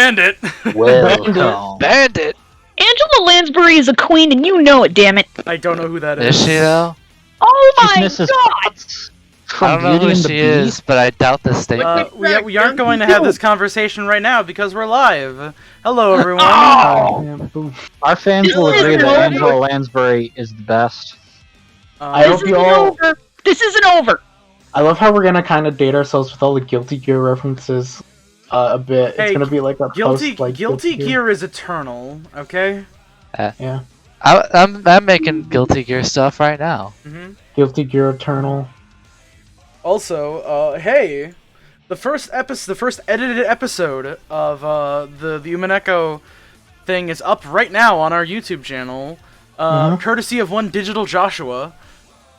Bandit! Welcome. Bandit! Angela Lansbury is a queen, and you know it, damn it. I don't know who that is. Is she though? Oh She's my Mrs. god! Potts I from don't know Beauty who and the she Beast. is, but I doubt this statement. We aren't going to have this conversation right now because we're live. Hello, everyone. Our fans will agree that Angela Lansbury is the best. I hope you all. This isn't over! I love how we're gonna kind of date ourselves with all the Guilty Gear references a bit. Hey, it's gonna be like a Guilty post, like, Guilty Gear is eternal, okay? Yeah. I'm making Guilty Gear stuff right now. Guilty Gear Eternal. Also, hey, the first edited episode of the Umineko thing is up right now on our YouTube channel, courtesy of one Digital Joshua.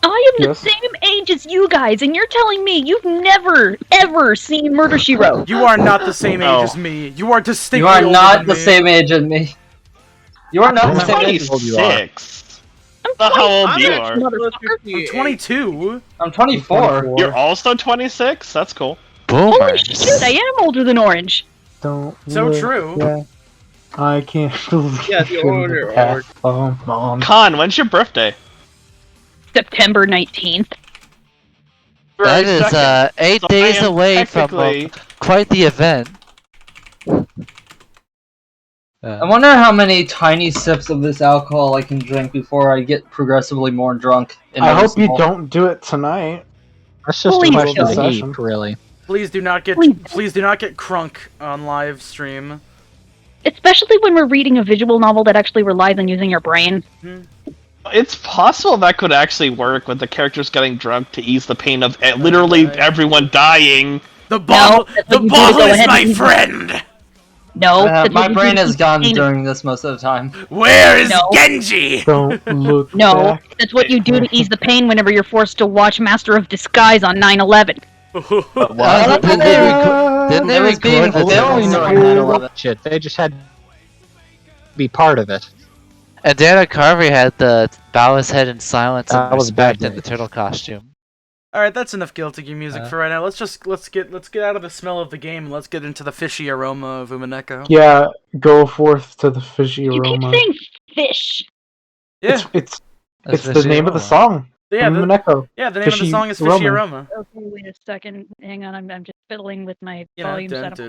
I am the same age as you guys, and you're telling me you've never, ever seen Murder, She Wrote. You are not the same age as me. You are distinctly You are older not than the me. same age as me. You are not the same age as me. 26. I'm Not how old you 26, are. motherfucker. I'm 22. I'm 24. You're also 26? That's cool. Holy Boomers. shit, I am older than Orange. Don't. So look true. back. I can't believe Yeah, the older the path I'm on. Con, when's your birthday? September 19th. That is 8 So days I am away from technically- quite the event. I wonder how many tiny sips of this alcohol I can drink before I get progressively more drunk. and I hope you noticeable. don't do it tonight. That's just Please a question don't. to eat, really. Please do not get Please. crunk on live stream. Especially when we're reading a visual novel that actually relies on using your brain. It's possible that could actually work with the characters getting drunk to ease the pain of literally everyone dying. The bottle, that's the what you do to bottle go is ahead my and- friend. No, that's my what you brain do to is gone keep- during this most of the time. Where is No. Genji? Don't look No, back. that's what you do to ease the pain whenever you're forced to watch Master of Disguise on 9/11. Didn't they It was being record the filmed demo? during 9/11. Shit, they just had to be part of it. And Dana Carvey had the bow his head in silence That and was a bad respect in day. the turtle costume. All right, that's enough Guilty Gear music for right now. Let's get out of the smell of the game and let's get into the fishy aroma of Umineko. Yeah, go forth to the fishy You keep aroma. saying fish. Yeah, It's That's the fishy name of the aroma. song. yeah, the Umineko. name of the Fishy song is Fishy Aroma. Aroma. Okay, wait a second. Hang on, I'm just fiddling with my You know, volume setup. No,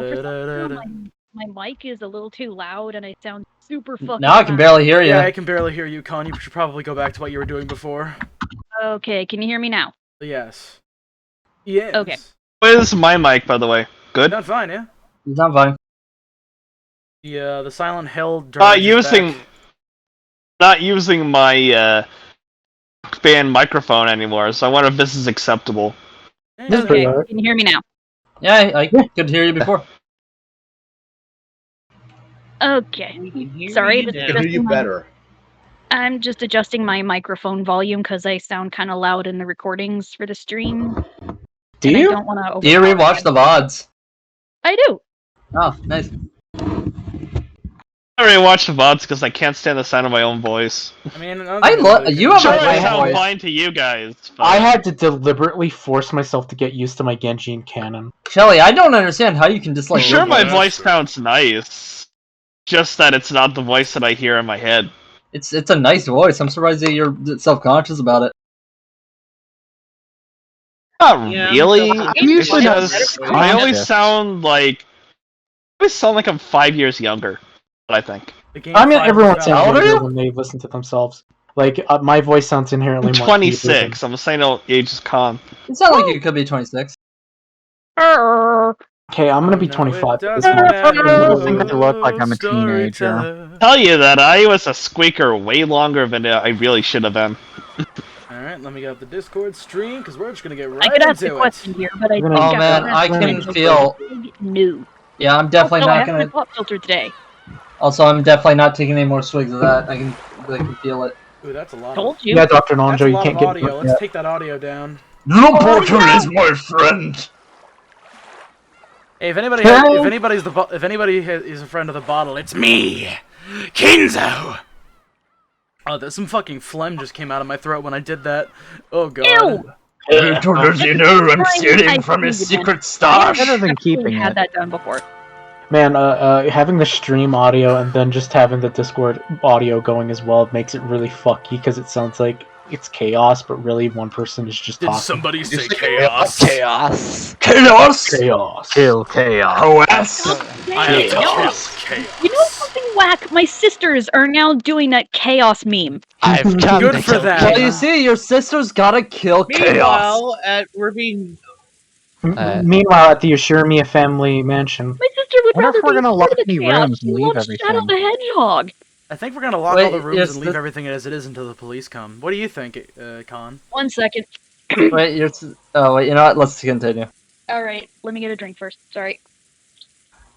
for some reason, my mic is a little too loud and I sound super fucking Now I can loud. barely hear you. Yeah, I can barely hear you, Con. You should probably go back to what you were doing before. Okay, can you hear me now? Yes. Yes. Okay. Where's my mic, by the way? Good? Not fine, yeah. It's not fine. The Silent Hill drive is back. Not using my band microphone anymore, so I wonder if this is acceptable. That's Okay, pretty alright. can you hear me now? Yeah, I could hear you before. Okay. Sorry, this is Yeah, who just you my- better? I'm just adjusting my microphone volume because I sound kind of loud in the recordings for the stream. Do and I you? don't want to. Do you rewatch the VODs? I do. Oh, nice. I already watched the VODs because I can't stand the sound of my own voice. I mean, You have Sure, a I great sound voice. fine to you guys. But... I had to deliberately force myself to get used to my Genji canon. Shelly, I don't understand how you can dislike sure, your my voice. voice sounds nice. Just that it's not the voice that I hear in my head. It's a nice voice. I'm surprised that you're self-conscious about it. Not Yeah, really. I'm usually not Because better. I always sound like I'm 5 years younger. I think. I mean, everyone sounds How old are younger you? when they listen to themselves. Like, my voice sounds inherently I'm more 26. I'm saying no age is con. It sounds like you could be 26. Okay, I'm gonna be 25 this month. People think I look like I'm a teenager. Tell you that I was a squeaker way longer than I really should have been. Alright, let me get up the Discord stream because we're just gonna get I right could ask a into it. question here, but I Oh, think man, I can feel- new. Yeah, I'm definitely also, I not have my gonna. pop filter today. Also, I'm definitely not taking any more swigs of that. I can feel it. Ooh, that's a lot. Told you. Yeah, Dr. That's Nonjo, a you lot can't of get audio. drunk Let's yet. take that audio down. Potter is my friend. Hey, if anybody, Hey. if anybody is a friend of the bottle, it's me, Kinzo. Oh, some fucking phlegm just came out of my throat when I did that. Oh god. Ew! Little does he know I'm stealing I from his see you, secret Better stash. than Definitely keeping had it. that done before. Man, having the stream audio and then just having the Discord audio going as well makes it really fucky because it sounds like it's chaos, but really one person is just Did talking. somebody say say chaos? Chaos. Chaos! Chaos. Kill chaos. OS! I have to Chaos. kill chaos. You know something whack? My sisters are now doing that chaos meme. I've come Good to for kill them. Well, chaos. you see, your sister's gotta kill chaos. Meanwhile, we're being Meanwhile, at the Ashurmia family mansion, My sister would Wonder if rather we're be gonna part lock of the any chaos. rooms She and leave loves Shadow everything. the Hedgehog. I think we're gonna lock Wait, all the rooms yes, and leave the- everything as it is until the police come. What do you think, Con? 1 second. Wait, oh, wait, you know what? Let's continue. Alright, let me get a drink first. Sorry.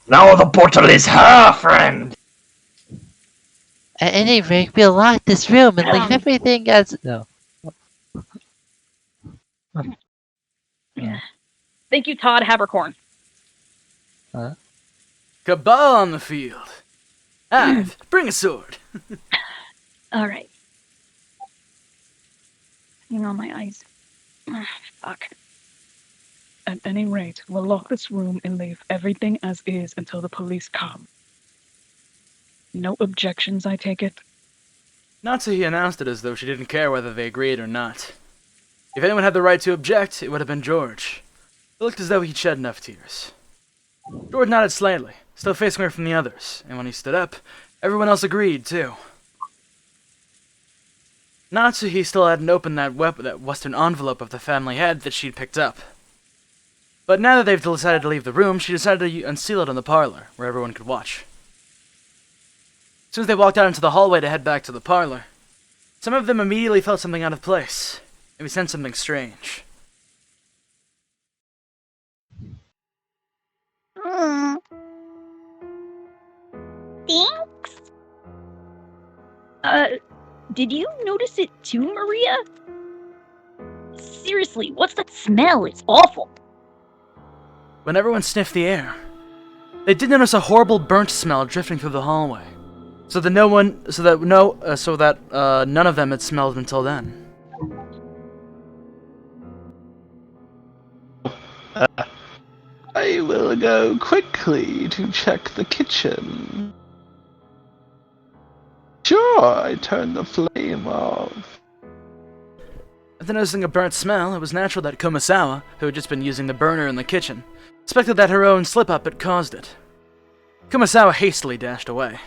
Now the portal is her friend! At any rate, we'll lock this room and leave everything as. No. Thank you, Todd Habercorn. Cabal on the field. Ive, bring a sword. Alright. Hang on my eyes. Fuck. At any rate, we'll lock this room and leave everything as is until the police come. No objections, I take it? Natsuhi announced it as though she didn't care whether they agreed or not. If anyone had the right to object, it would have been George. It looked as though he'd shed enough tears. George nodded slightly, still facing away from the others, and when he stood up, everyone else agreed, too. Natsuhi still hadn't opened that western envelope of the family head that she'd picked up. But now that they've decided to leave the room, she decided to unseal it in the parlor, where everyone could watch. As soon as they walked out into the hallway to head back to the parlor, some of them immediately felt something out of place, and we sensed something strange. Thanks? Did you notice it too, Maria? Seriously, what's that smell? It's awful. When everyone sniffed the air, they did notice a horrible burnt smell drifting through the hallway, so that none of them had smelled until then. I will go quickly to check the kitchen. Sure, I turned the flame off. After noticing a burnt smell, it was natural that Kumasawa, who had just been using the burner in the kitchen, suspected that her own slip-up had caused it. Kumasawa hastily dashed away.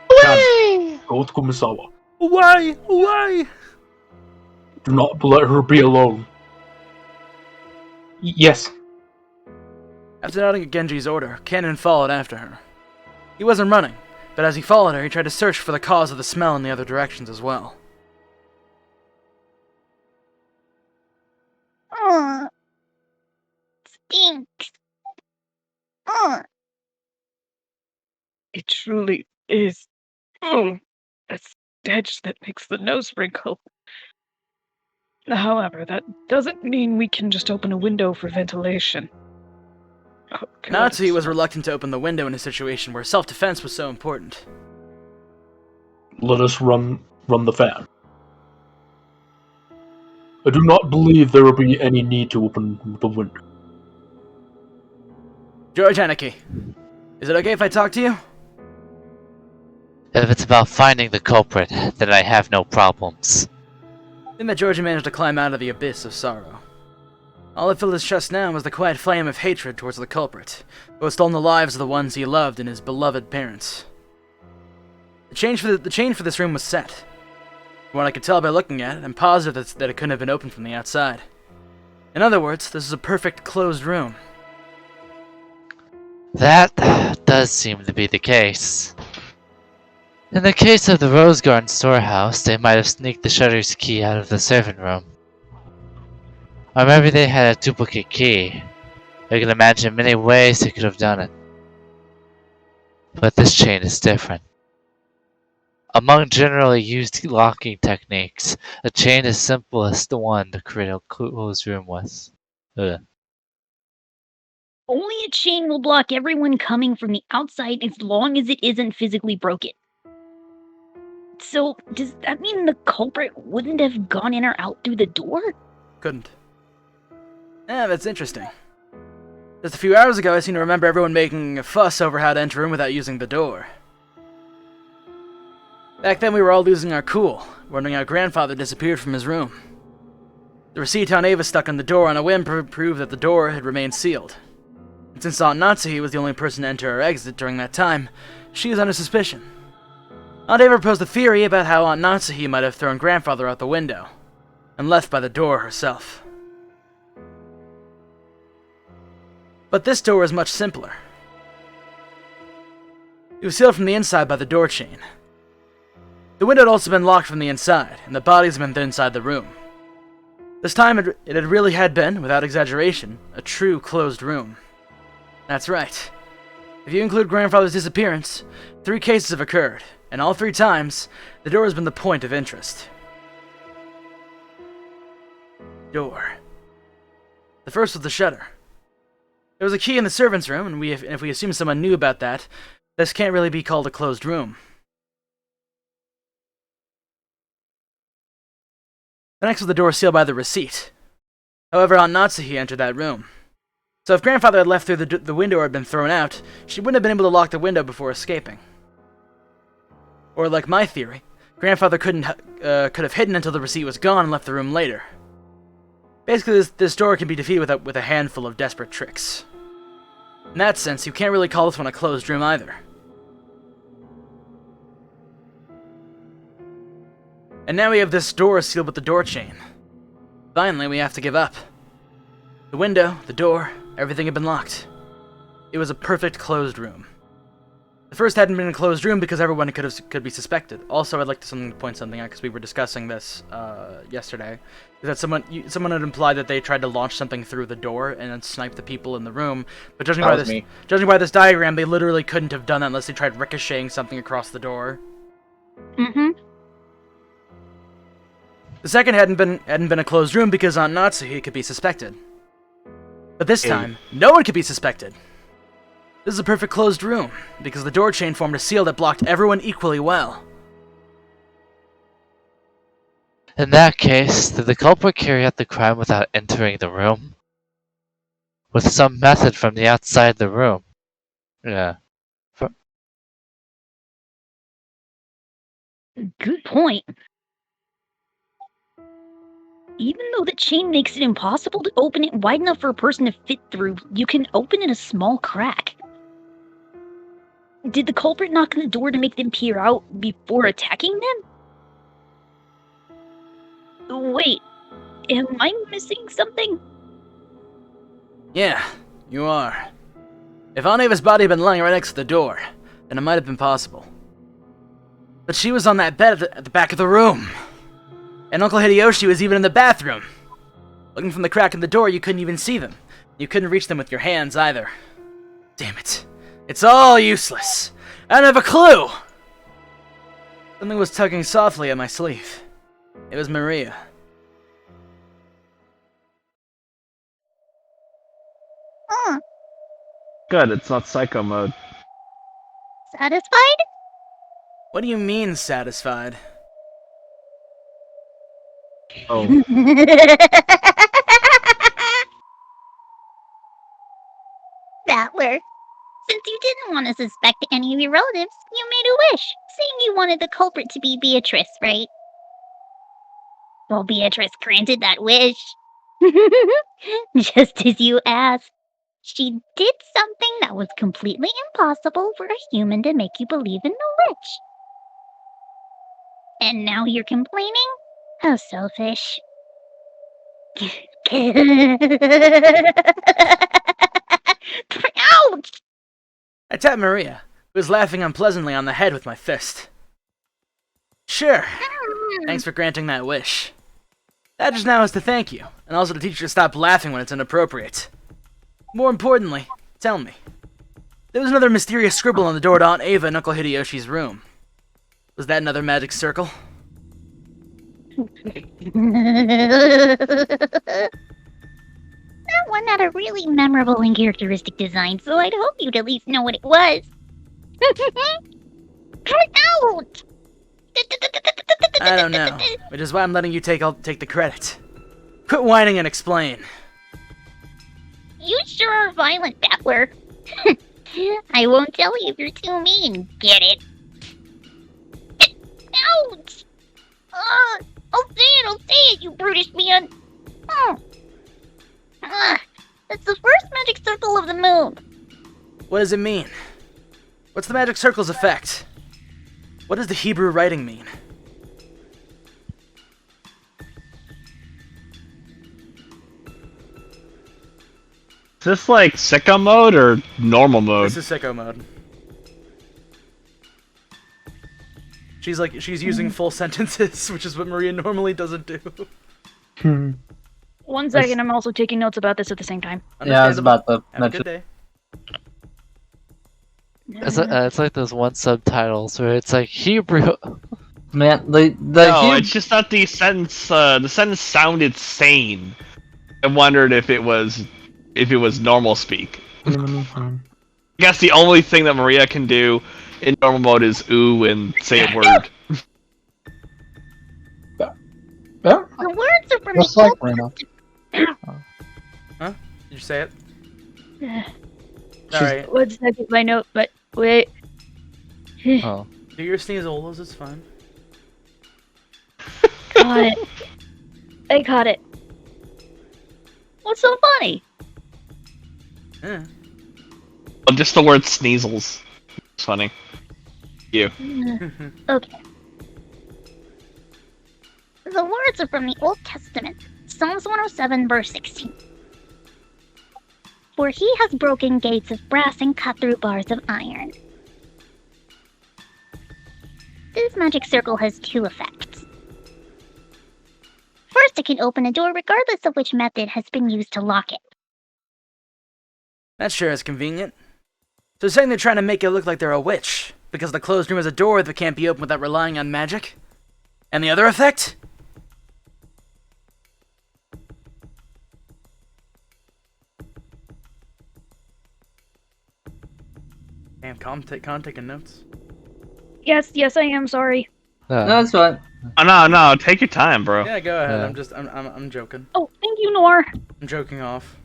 go to Kumasawa. Why? Why? Do not let her be alone. Yes. After nodding at Genji's order, Cannon followed after her. He wasn't running, but as he followed her, he tried to search for the cause of the smell in the other directions as well. Stinks. It truly is. A stench that makes the nose wrinkle. However, that doesn't mean we can just open a window for ventilation. Oh, Natsuhi was reluctant to open the window in a situation where self-defense was so important. Let us run the fan. I do not believe there will be any need to open the window. George Anarchy, is it okay if I talk to you? If it's about finding the culprit, then I have no problems. Then that Georgie managed to climb out of the abyss of sorrow. All that filled his chest now was the quiet flame of hatred towards the culprit, who had stolen the lives of the ones he loved and his beloved parents. The chain for this room was set. From what I could tell by looking at it, I'm positive that it couldn't have been opened from the outside. In other words, this is a perfect closed room. That does seem to be the case. In the case of the Rose Garden storehouse, they might have sneaked the shutter's key out of the servant room. Or maybe they had a duplicate key. I can imagine many ways they could have done it. But this chain is different. Among generally used locking techniques, a chain is simplest the one to create a closed room with. Only a chain will block everyone coming from the outside as long as it isn't physically broken. So, does that mean the culprit wouldn't have gone in or out through the door? Couldn't. That's interesting. Just a few hours ago, I seem to remember everyone making a fuss over how to enter a room without using the door. Back then, we were all losing our cool, wondering how Grandfather disappeared from his room. The receipt Aunt Ava stuck on the door on a whim proved that the door had remained sealed. And since Aunt Natsuhi was the only person to enter or exit during that time, she was under suspicion. Aunt Ava proposed a theory about how Aunt Natsuhi might have thrown Grandfather out the window, and left by the door herself. But this door is much simpler. It was sealed from the inside by the door chain. The window had also been locked from the inside, and the bodies had been inside the room. This time it had really been, without exaggeration, a true closed room. That's right. If you include Grandfather's disappearance, 3 cases have occurred, and all 3 times, the door has been the point of interest. Door. The first was the shutter. There was a key in the servants' room, and if we assume someone knew about that, this can't really be called a closed room. The next was the door sealed by the receipt. However, Aunt Natsuhi entered that room. So if Grandfather had left through the window or had been thrown out, she wouldn't have been able to lock the window before escaping. Or like my theory, Grandfather could have hidden until the receipt was gone and left the room later. Basically, this door can be defeated with a handful of desperate tricks. In that sense, you can't really call this one a closed room either. And now we have this door sealed with the door chain. Finally, we have to give up. The window, the door, everything had been locked. It was a perfect closed room. The first hadn't been a closed room because everyone could be suspected. Also, I'd like to point something out because we were discussing this yesterday. Is that someone had implied that they tried to launch something through the door and then snipe the people in the room. But judging by this diagram, they literally couldn't have done that unless they tried ricocheting something across the door. Mm-hmm. The second hadn't been a closed room because Aunt Natsuhi could be suspected. But this time, no one could be suspected. This is a perfect closed room, because the door chain formed a seal that blocked everyone equally well. In that case, did the culprit carry out the crime without entering the room? With some method from the outside the room? Yeah. Good point. Even though the chain makes it impossible to open it wide enough for a person to fit through, you can open in a small crack. Did the culprit knock on the door to make them peer out before attacking them? Wait, am I missing something? Yeah, you are. If Aunt Ava's body had been lying right next to the door, then it might have been possible. But she was on that bed at the back of the room. And Uncle Hideyoshi was even in the bathroom. Looking from the crack in the door, you couldn't even see them. You couldn't reach them with your hands either. Damn it. It's all useless. I don't have a clue! Something was tugging softly at my sleeve. It was Maria. Good, it's not psycho mode. Satisfied? What do you mean, satisfied? Oh. Battler, since you didn't want to suspect any of your relatives, you made a wish, saying you wanted the culprit to be Beatrice, right? Well, Beatrice granted that wish. Just as you asked. She did something that was completely impossible for a human to make you believe in the witch. And now you're complaining? How selfish. Ouch! I tapped Maria, who was laughing unpleasantly on the head with my fist. Sure. Thanks for granting that wish. That just now is to thank you, and also to teach you to stop laughing when it's inappropriate. More importantly, tell me. There was another mysterious scribble on the door to Aunt Ava and Uncle Hideyoshi's room. Was that another magic circle? That one had a really memorable and characteristic design, so I'd hope you'd at least know what it was. Out! I don't know, which is why I'm letting you take the credit. Quit whining and explain. You sure are violent, Battler. I won't tell you if you're too mean. Get it? Ouch! I'll say it, you brutish man. It's the first magic circle of the moon. What does it mean? What's the magic circle's effect? What does the Hebrew writing mean? Is this like sicko mode or normal mode? This is sicko mode. She's using full sentences, which is what Maria normally doesn't do. 1 second, I'm also taking notes about this at the same time. Yeah, I was about to Have a good day. It's like those one subtitles where it's like Hebrew. Man, No, it's just that the sentence sounded sane. I wondered if it was normal speak. I guess the only thing that Maria can do in normal mode is ooh and say a word. The words are from Just the like Old Reno. Huh? Did you say it? Yeah. Alright. 1 second, my note, but wait. Oh. Do your sneezolos, it's fine. Got it. I caught it. What's so funny? Yeah. Well, just the word sneezels. It's funny. You. Okay. The words are from the Old Testament, Psalms 107, verse 16. For he has broken gates of brass and cut through bars of iron. This magic circle has 2 effects. First, it can open a door regardless of which method has been used to lock it. That sure is convenient. So saying they're trying to make it look like they're a witch, because the closed room has a door that can't be opened without relying on magic? And the other effect? Damn, Con taking notes. Yes, I am sorry. No, that's fine. Oh, no, take your time, bro. Yeah, go ahead. Yeah. I'm joking. Oh, thank you, Nor. I'm joking off.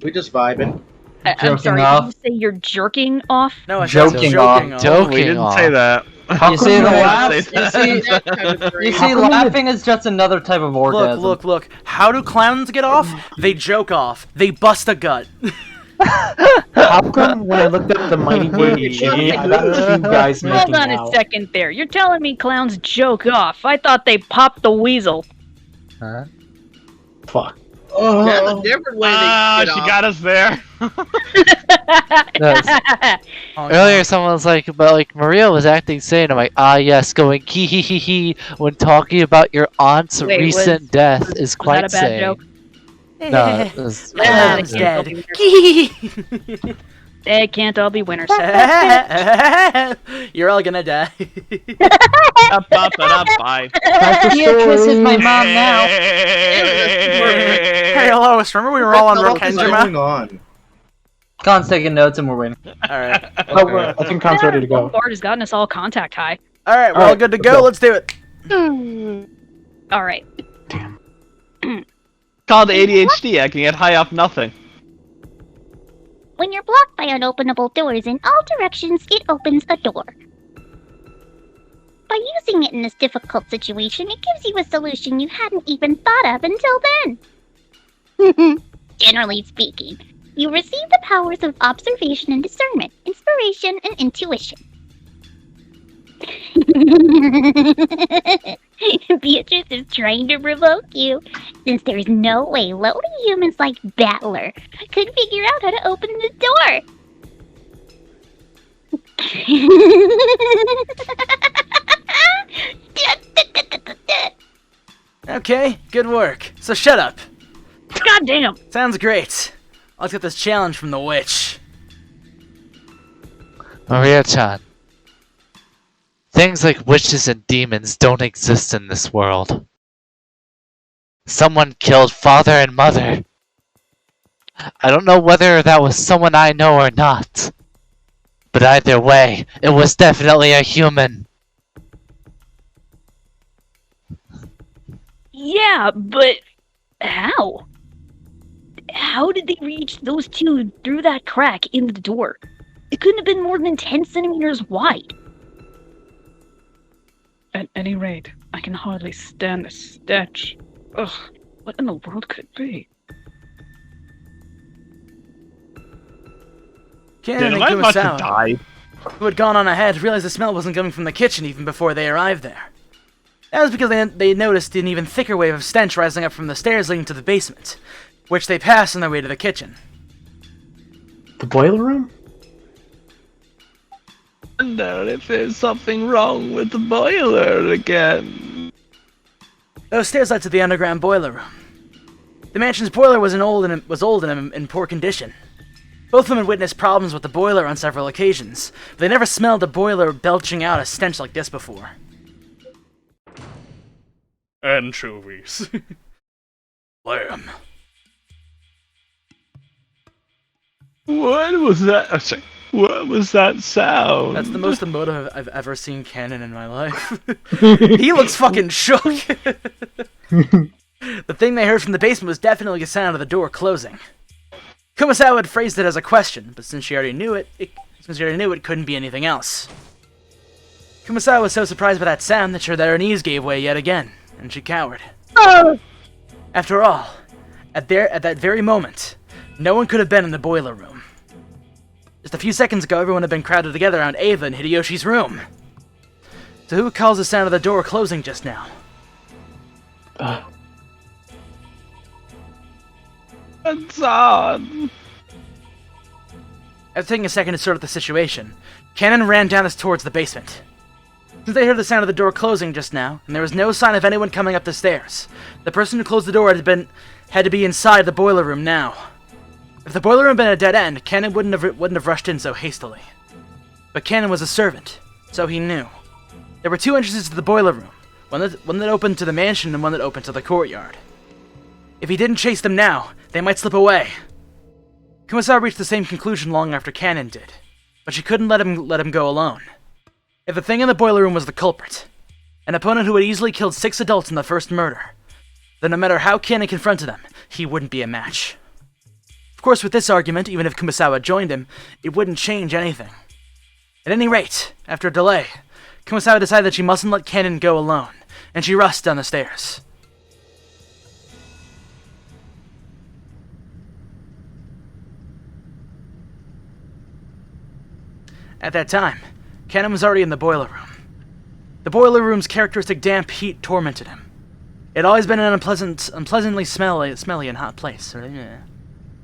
We just vibing. I'm Joking sorry, off. did you say you're jerking off? No, I said Joking joking off. off. Joking We didn't off. say that. You see the laugh? Say You see, That kind of you phrase. see, laughing is just another type of orgasm. Look. How do clowns get off? They joke off. They bust a gut. How come when I looked up the Mighty Gigi, I got 2 guys making Hold on out? a second there. You're telling me clowns joke off. I thought they popped the weasel. Huh? Fuck. That's a different way they get She off. got us there. Earlier, someone was like, but like Maria was acting sane. I'm like, yes, going hee hee hee hee when talking about your aunt's Wait, recent death is was quite that a bad sane. joke? No, it was, Clown's Yeah. dead. They can't all be winners. You're all gonna die. Bye. Beatrice is my mom now. Hey, Lois, remember we were all on What the hell is Rokenjima? going on? Con's taking notes and we're waiting. Alright. Oh, I think Con's ready to go. Bard has gotten us all contact high. Alright, we're all Alright, good to let's go. go. Let's do it. All right. Called ADHD. I can get high off nothing. When you're blocked by unopenable doors in all directions, it opens a door. By using it in this difficult situation, it gives you a solution you hadn't even thought of until then. Generally speaking, you receive the powers of observation and discernment, inspiration, and intuition. Beatrice is trying to provoke you, since there's no way lowly humans like Battler could figure out how to open the door. Okay, good work. So shut up. God damn. Sounds great. Let's get this challenge from the witch. Maria-chan. Things like witches and demons don't exist in this world. Someone killed father and mother. I don't know whether that was someone I know or not. But either way, it was definitely a human. Yeah, but How? How did they reach those two through that crack in the door? It couldn't have been more than 10 centimeters wide. At any rate, I can hardly stand the stench. Ugh, what in the world could it be? Cannon and Kumasawa, who had gone on ahead, realized the smell wasn't coming from the kitchen even before they arrived there. That was because they noticed an even thicker wave of stench rising up from the stairs leading to the basement, which they passed on their way to the kitchen. The boiler room? I wonder if there's something wrong with the boiler again. Those stairs led to the underground boiler room. The mansion's boiler was old and in poor condition. Both of them had witnessed problems with the boiler on several occasions, but they never smelled a boiler belching out a stench like this before. Anchovies. Lamb. What was that? Oh, sorry. What was that sound? That's the most emotive I've ever seen Cannon in my life. He looks fucking shook. The thing they heard from the basement was definitely the sound of the door closing. Kumasawa had phrased it as a question, but since she already knew it, it couldn't be anything else. Kumasawa was so surprised by that sound that her knees gave way yet again, and she cowered. After all, at that very moment, no one could have been in the boiler room. Just a few seconds ago, everyone had been crowded together around Ava in Hideyoshi's room. So who caused the sound of the door closing just now? It's odd. After taking a second to sort out the situation, Cannon ran down towards the basement. Since they heard the sound of the door closing just now, and there was no sign of anyone coming up the stairs, the person who closed the door had to be inside the boiler room now. If the boiler room had been a dead end, Cannon wouldn't have rushed in so hastily. But Cannon was a servant, so he knew. There were two entrances to the boiler room, one that opened to the mansion and one that opened to the courtyard. If he didn't chase them now, they might slip away. Kumasawa reached the same conclusion long after Cannon did, but she couldn't let him go alone. If the thing in the boiler room was the culprit, an opponent who had easily killed 6 adults in the first murder, then no matter how Cannon confronted them, he wouldn't be a match. Of course, with this argument, even if Kumasawa joined him, it wouldn't change anything. At any rate, after a delay, Kumasawa decided that she mustn't let Cannon go alone, and she rushed down the stairs. At that time, Cannon was already in the boiler room. The boiler room's characteristic damp heat tormented him. It had always been an unpleasantly smelly and hot place. And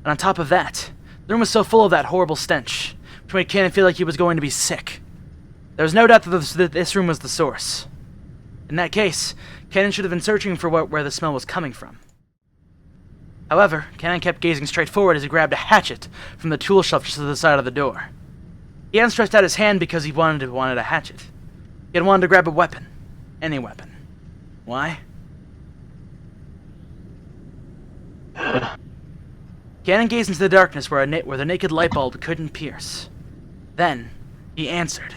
on top of that, the room was so full of that horrible stench, which made Cannon feel like he was going to be sick. There was no doubt that this room was the source. In that case, Cannon should have been searching for where the smell was coming from. However, Cannon kept gazing straight forward as he grabbed a hatchet from the tool shelf just to the side of the door. He hadn't stretched out his hand because he wanted a hatchet. He had wanted to grab a weapon. Any weapon. Why? Cannon gazed into the darkness where the naked light bulb couldn't pierce. Then, he answered.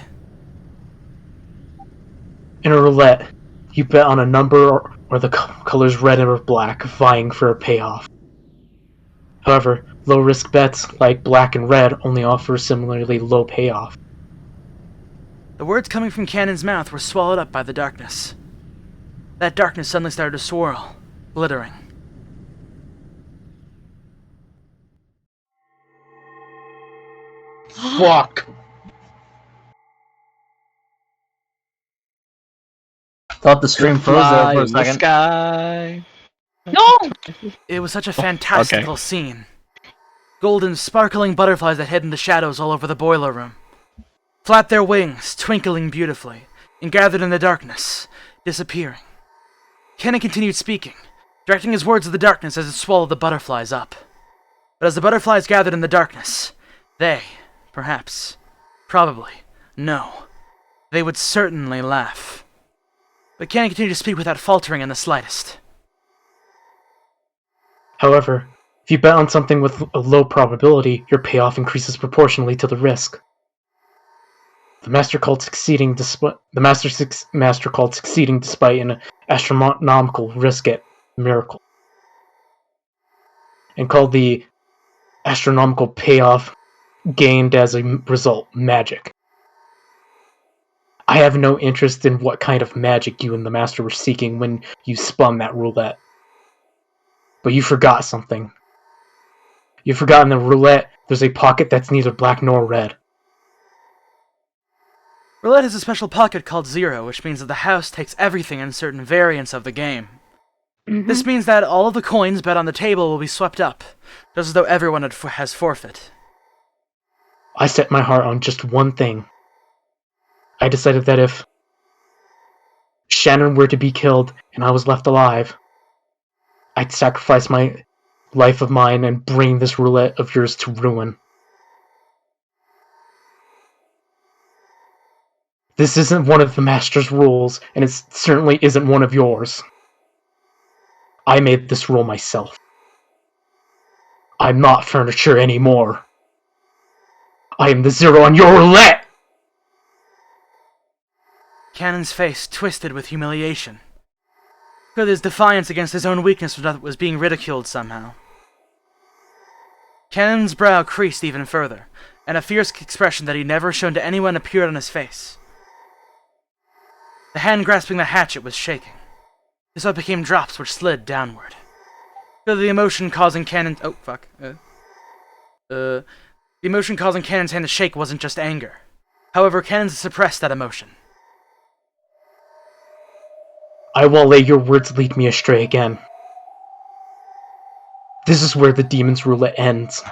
In a roulette, you bet on a number or the colors red or black, vying for a payoff. However, low-risk bets like black and red only offer similarly low payoff. The words coming from Cannon's mouth were swallowed up by the darkness. That darkness suddenly started to swirl, glittering. Fuck. Thought the stream froze there for a second. Sky. No! It was such a fantastical scene. Golden, sparkling butterflies that hid in the shadows all over the boiler room. Flapped their wings, twinkling beautifully, and gathered in the darkness, disappearing. Cannon continued speaking, directing his words to the darkness as it swallowed the butterflies up. But as the butterflies gathered in the darkness, they, perhaps, probably, no, they would certainly laugh. But Cannon continued to speak without faltering in the slightest. However, if you bet on something with a low probability, your payoff increases proportionally to the risk. The master called succeeding despite an astronomical risk at miracle. and called the astronomical payoff gained as a result magic. I have no interest in what kind of magic you and the Master were seeking when you spun that roulette. But you forgot something. You've forgotten the roulette, there's a pocket that's neither black nor red. Roulette has a special pocket called Zero, which means that the house takes everything in certain variants of the game. This means that all of the coins bet on the table will be swept up, just as though everyone has forfeit. I set my heart on just one thing. I decided that if Shannon were to be killed and I was left alive, I'd sacrifice my life of mine and bring this roulette of yours to ruin. This isn't one of the Master's rules, and it certainly isn't one of yours. I made this rule myself. I'm not furniture anymore. I am the zero on your roulette! Cannon's face twisted with humiliation. Clearly his defiance against his own weakness was being ridiculed somehow. Cannon's brow creased even further, and a fierce expression that he'd never shown to anyone appeared on his face. The hand grasping the hatchet was shaking. His sweat became drops which slid downward. Clearly the emotion causing Cannon's... Oh, fuck. The emotion causing Cannon's hand to shake wasn't just anger. However, Cannon suppressed that emotion. I won't let your words lead me astray again. This is where the demon's roulette ends.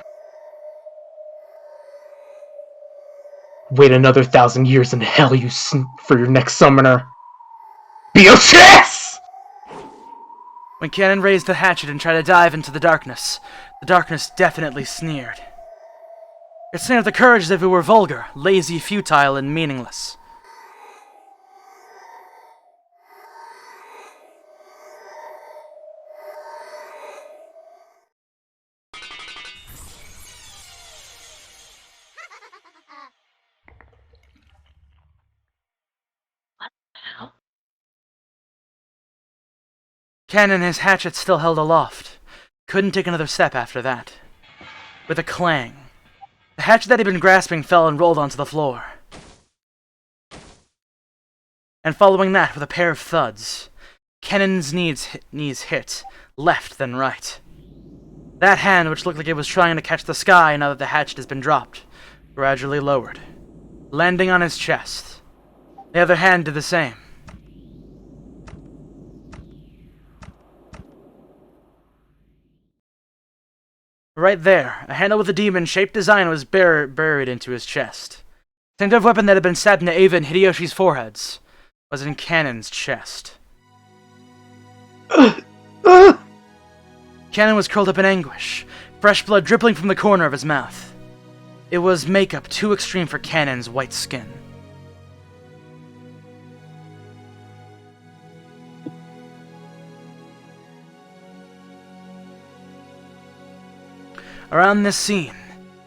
Wait another 1,000 years in hell, for your next summoner. Beatrice! When Cannon raised the hatchet and tried to dive into the darkness definitely sneered. It sneered the courage as if it were vulgar, lazy, futile, and meaningless. Cannon, his hatchet still held aloft, couldn't take another step after that. With a clang, the hatchet that he'd been grasping fell and rolled onto the floor. And following that, with a pair of thuds, Cannon's knees hit, left then right. That hand, which looked like it was trying to catch the sky now that the hatchet has been dropped, gradually lowered, landing on his chest. The other hand did the same. Right there, a handle with a demon-shaped design was buried into his chest. The same type of weapon that had been stabbed into Ava and Hideyoshi's foreheads was in Cannon's chest. Cannon was curled up in anguish, fresh blood dripping from the corner of his mouth. It was makeup too extreme for Cannon's white skin. Around this scene,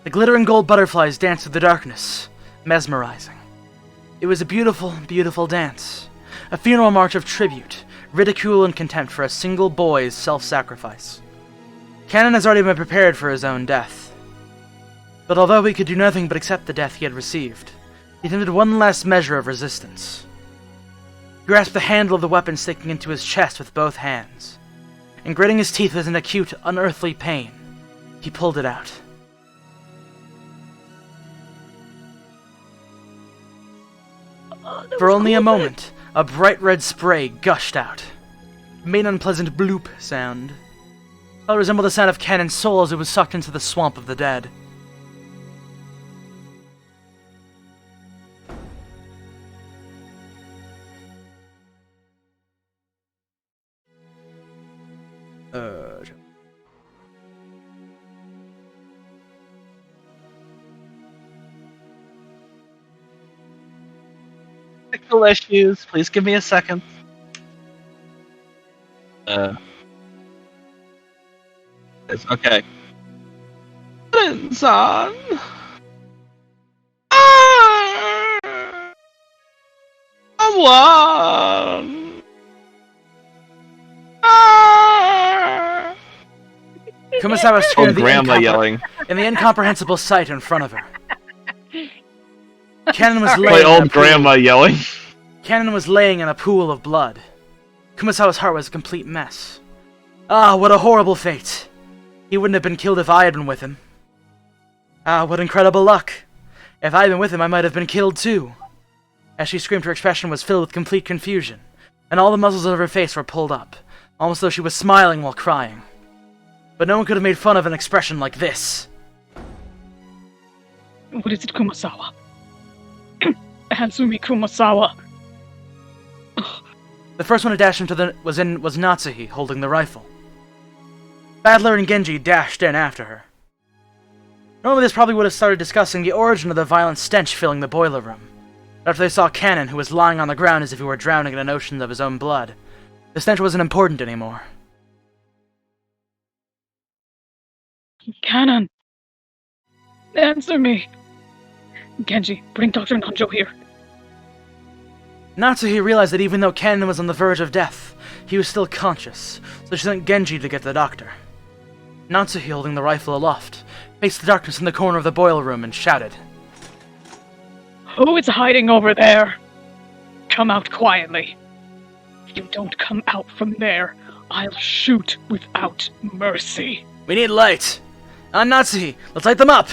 the glittering gold butterflies danced through the darkness, mesmerizing. It was a beautiful, beautiful dance. A funeral march of tribute, ridicule, and contempt for a single boy's self-sacrifice. Cannon has already been prepared for his own death. But although he could do nothing but accept the death he had received, he attempted one last measure of resistance. He grasped the handle of the weapon sticking into his chest with both hands, and gritting his teeth with an acute, unearthly pain, he pulled it out. For only a moment, a bright red spray gushed out. It made an unpleasant bloop sound. It resembled the sound of Cannon's soul as it was sucked into the swamp of the dead. Technical issues. Please give me a second. Okay. Son. Someone. Kumasawa Oh, screamed grandma yelling. in the incomprehensible sight in front of her. Cannon was Like laying in a old pool. grandma yelling. Cannon was laying in a pool of blood. Kumasawa's heart was a complete mess. Ah, what a horrible fate. He wouldn't have been killed if I had been with him. Ah, what incredible luck. If I had been with him, I might have been killed too. As she screamed, her expression was filled with complete confusion, and all the muscles of her face were pulled up, almost though she was smiling while crying. But no one could have made fun of an expression like this. What is it, Kumasawa? Answer me, Kumasawa. The first one to dash into was Natsuhi, holding the rifle. Battler and Genji dashed in after her. Normally this probably would have started discussing the origin of the violent stench filling the boiler room. But after they saw Cannon, who was lying on the ground as if he were drowning in an ocean of his own blood, the stench wasn't important anymore. Cannon! Answer me! Genji, bring Dr. Nanjo here. Natsuhi realized that even though Cannon was on the verge of death, he was still conscious, so she sent Genji to get the doctor. Natsuhi, holding the rifle aloft, faced the darkness in the corner of the boiler room and shouted, Who is hiding over there? Come out quietly. If you don't come out from there, I'll shoot without mercy. We need light! Natsuhi, let's light them up!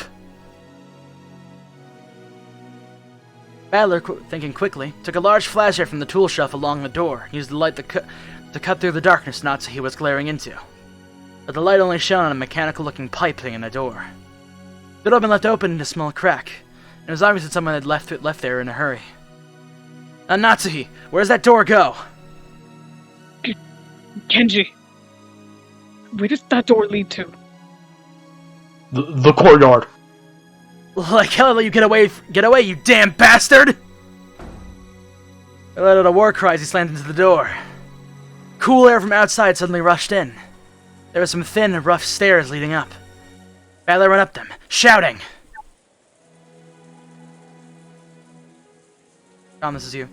Battler, thinking quickly, took a large flashlight from the tool shelf along the door and used the light to cut through the darkness Natsuhi was glaring into. But the light only shone on a mechanical-looking pipe thing in the door. The door had been left open to smell a crack, and it was obvious that someone had left there in a hurry. Natsuhi, where does that door go? Genji, where does that door lead to? The courtyard. Like hell, I let you get away, you damn bastard! I let out a war cry as he slammed into the door. Cool air from outside suddenly rushed in. There were some thin, rough stairs leading up. Battler ran up them, shouting. Tom, this is you.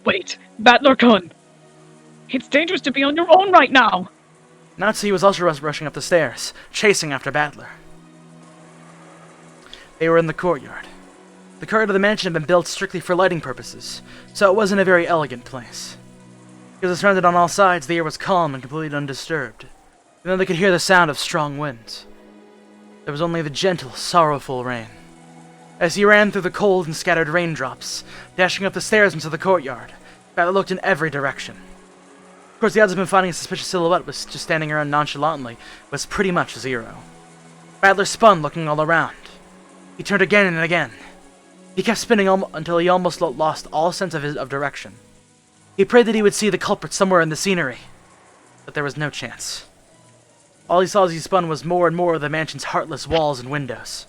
Wait, Battler-kun! It's dangerous to be on your own right now! Natsuhi was also rushing up the stairs, chasing after Battler. They were in the courtyard. The courtyard of the mansion had been built strictly for lighting purposes, so it wasn't a very elegant place. Because surrounded on all sides, the air was calm and completely undisturbed, even though they could hear the sound of strong winds. There was only the gentle, sorrowful rain. As he ran through the cold and scattered raindrops, dashing up the stairs into the courtyard, Battler looked in every direction. Of course, the odds of him finding a suspicious silhouette was just standing around nonchalantly was pretty much zero. Battler spun, looking all around. He turned again and again. He kept spinning until he almost lost all sense of direction. He prayed that he would see the culprit somewhere in the scenery, but there was no chance. All he saw as he spun was more and more of the mansion's heartless walls and windows.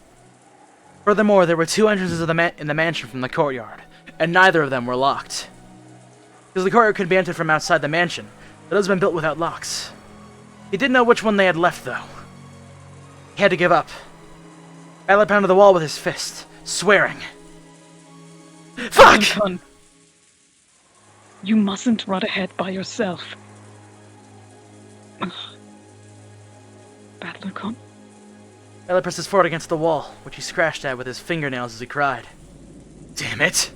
Furthermore, there were two entrances in the mansion from the courtyard, and neither of them were locked. Because the courtyard could be entered from outside the mansion, but it has been built without locks. He didn't know which one they had left, though. He had to give up. Battler pounded the wall with his fist, swearing. Fuck! Battler-kun, you mustn't run ahead by yourself. Battler-kun? Battler pressed his forehead against the wall, which he scratched at with his fingernails as he cried. Damn it!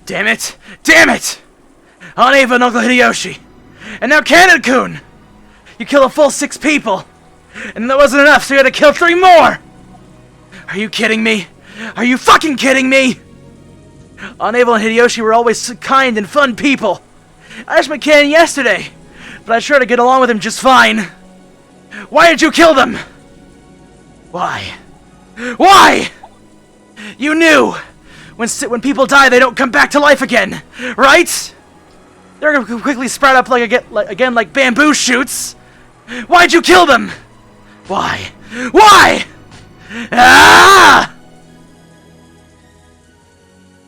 Damn it! Damn it! Uneven Uncle Hideyoshi! And now Cannon-kun! You killed a full 6 people! And that wasn't enough, so you had to kill 3 more! Are you kidding me? Are you fucking kidding me? Unable and Hideyoshi were always kind and fun people. I asked McCann yesterday, but I tried to get along with him just fine. Why did you kill them? Why? Why? You knew! When people die, they don't come back to life again, right? They're gonna quickly sprout up again like bamboo shoots. Why'd you kill them? Why? Why? Ah!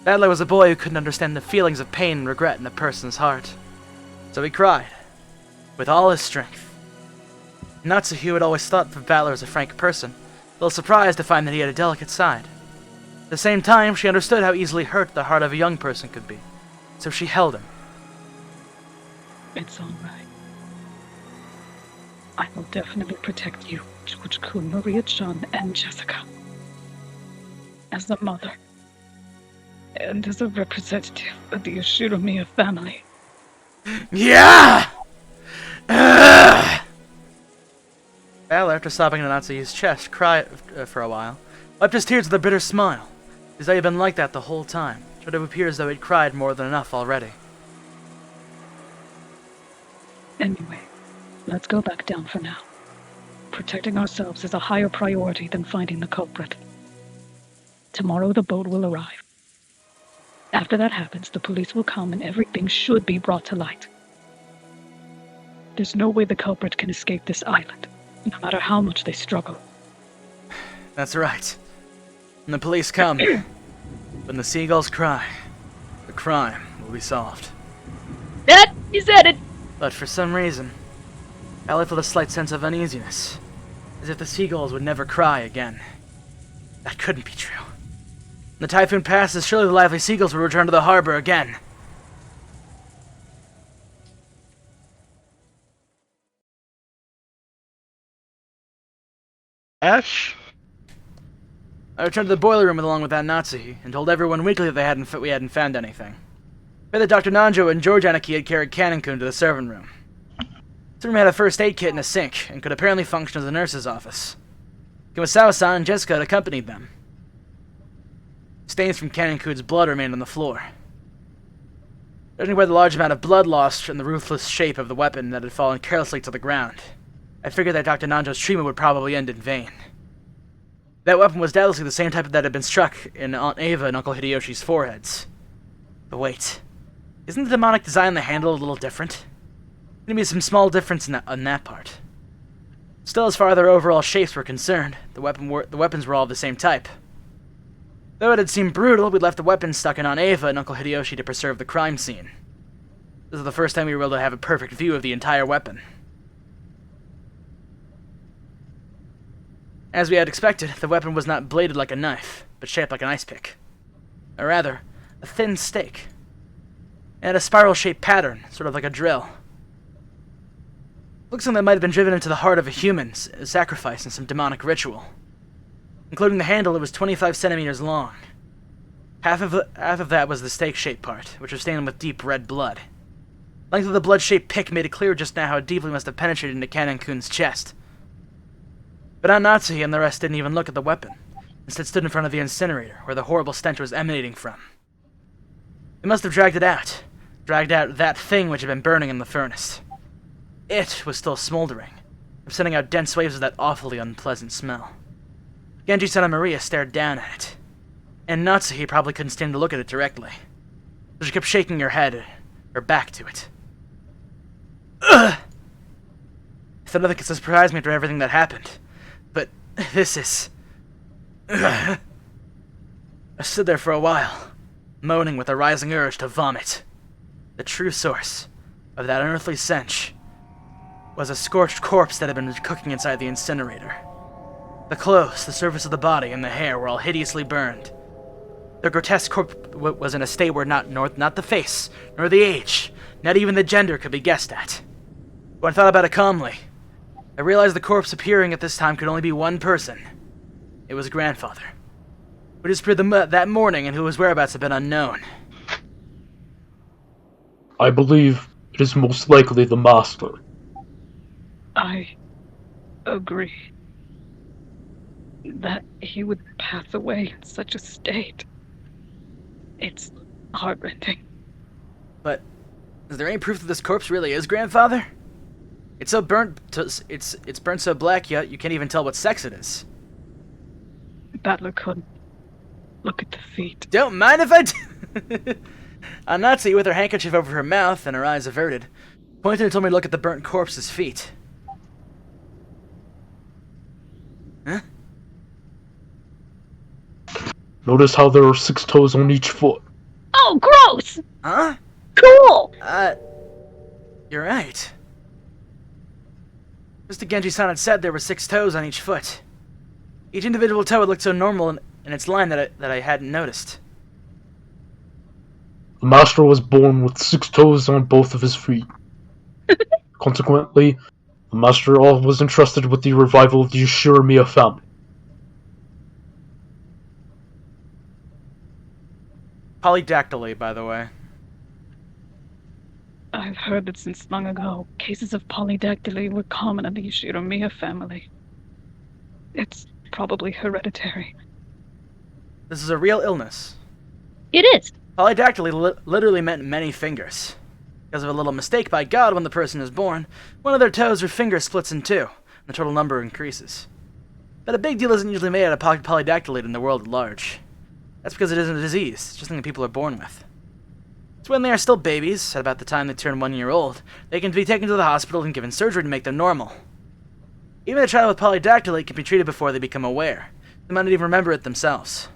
Battler was a boy who couldn't understand the feelings of pain and regret in a person's heart. So he cried, with all his strength. Natsuhi had always thought of Battler as a frank person, a little surprised to find that he had a delicate side. At the same time, she understood how easily hurt the heart of a young person could be, so she held him. It's all right. I will definitely protect you. George-kun, Maria-chan, and Jessica. As a mother, and as a representative of the Yoshiromiya family. Yeah! Ugh! Al, after stopping to Natsu's chest, cried for a while, wiped his tears with a bitter smile. His eye had been like that the whole time. It should have appeared as though he'd cried more than enough already. Anyway, let's go back down for now. Protecting ourselves is a higher priority than finding the culprit. Tomorrow the boat will arrive. After that happens, the police will come and everything should be brought to light. There's no way the culprit can escape this island, no matter how much they struggle. That's right. When the police come, when the seagulls cry, the crime will be solved. That you said it! But for some reason, I felt a slight sense of uneasiness, as if the seagulls would never cry again. That couldn't be true. When the typhoon passes, surely the lively seagulls will return to the harbor again. Ash? I returned to the boiler room along with that Nazi, and told everyone weekly that we hadn't found anything. But that Dr. Nanjo and George Aniki had carried Canon-kun to the servant room. This room had a first aid kit and a sink, and could apparently function as a nurse's office. Kumasawa-san and Jessica had accompanied them. Stains from Canon-kun's blood remained on the floor. Judging by the large amount of blood lost and the ruthless shape of the weapon that had fallen carelessly to the ground, I figured that Dr. Nanjo's treatment would probably end in vain. That weapon was doubtlessly the same type that had been struck in Aunt Ava and Uncle Hideyoshi's foreheads. But wait, isn't the demonic design on the handle a little different? Maybe some small difference on that part. Still, as far as their overall shapes were concerned, the weapons were all of the same type. Though it had seemed brutal, we'd left the weapons stuck in Aunt Ava and Uncle Hideyoshi to preserve the crime scene. This was the first time we were able to have a perfect view of the entire weapon. As we had expected, the weapon was not bladed like a knife, but shaped like an ice pick. Or rather, a thin stake. It had a spiral-shaped pattern, sort of like a drill. It looked something that might have been driven into the heart of a human, a sacrifice in some demonic ritual. Including the handle, it was 25 centimeters long. Half of that was the stake-shaped part, which was stained with deep red blood. The length of the blood-shaped pick made it clear just now how deeply it must have penetrated into Canon-kun's chest. But Aunt Natsuhi and the rest didn't even look at the weapon. Instead stood in front of the incinerator, where the horrible stench was emanating from. They must have dragged it out. Dragged out that thing which had been burning in the furnace. It was still smoldering, sending out dense waves of that awfully unpleasant smell. Genji-san and Maria stared down at it, and Natsuhi probably couldn't stand to look at it directly. So she kept shaking her head, her back to it. Ugh! I thought nothing could surprise me after everything that happened, but this is... Ugh. I stood there for a while, moaning with a rising urge to vomit. The true source of that unearthly stench was a scorched corpse that had been cooking inside the incinerator. The clothes, the surface of the body, and the hair were all hideously burned. The grotesque corpse was in a state where not the face, nor the age, not even the gender could be guessed at. When I thought about it calmly, I realized the corpse appearing at this time could only be one person. It was grandfather, who disappeared that morning and whose whereabouts had been unknown. I believe it is most likely the master. I agree. That he would pass away in such a state. It's heartrending. But is there any proof that this corpse really is grandfather? It's so burnt. It's burnt so black yet you can't even tell what sex it is. Battler couldn't. Look at the feet. Don't mind if I do. Anatsi, with her handkerchief over her mouth and her eyes averted, pointed and told me to look at the burnt corpse's feet. Huh? Notice how there are 6 toes on each foot. Oh, gross! Huh? Cool! You're right. Mr. Genji-san had said there were 6 toes on each foot. Each individual toe had looked so normal in its line that I hadn't noticed. The master was born with 6 toes on both of his feet. Consequently, the Master All was entrusted with the revival of the Ushurimiya family. Polydactyly, by the way. I've heard that since long ago, cases of polydactyly were common in the Ushurimiya family. It's probably hereditary. This is a real illness. It is. Polydactyly literally meant many fingers. Because of a little mistake by God when the person is born, one of their toes or finger splits in two, and the total number increases. But a big deal isn't usually made out of polydactyly in the world at large. That's because it isn't a disease, it's just something that people are born with. It's when they are still babies, at about the time they turn 1 year old, they can be taken to the hospital and given surgery to make them normal. Even a child with polydactyly can be treated before they become aware. They might not even remember it themselves.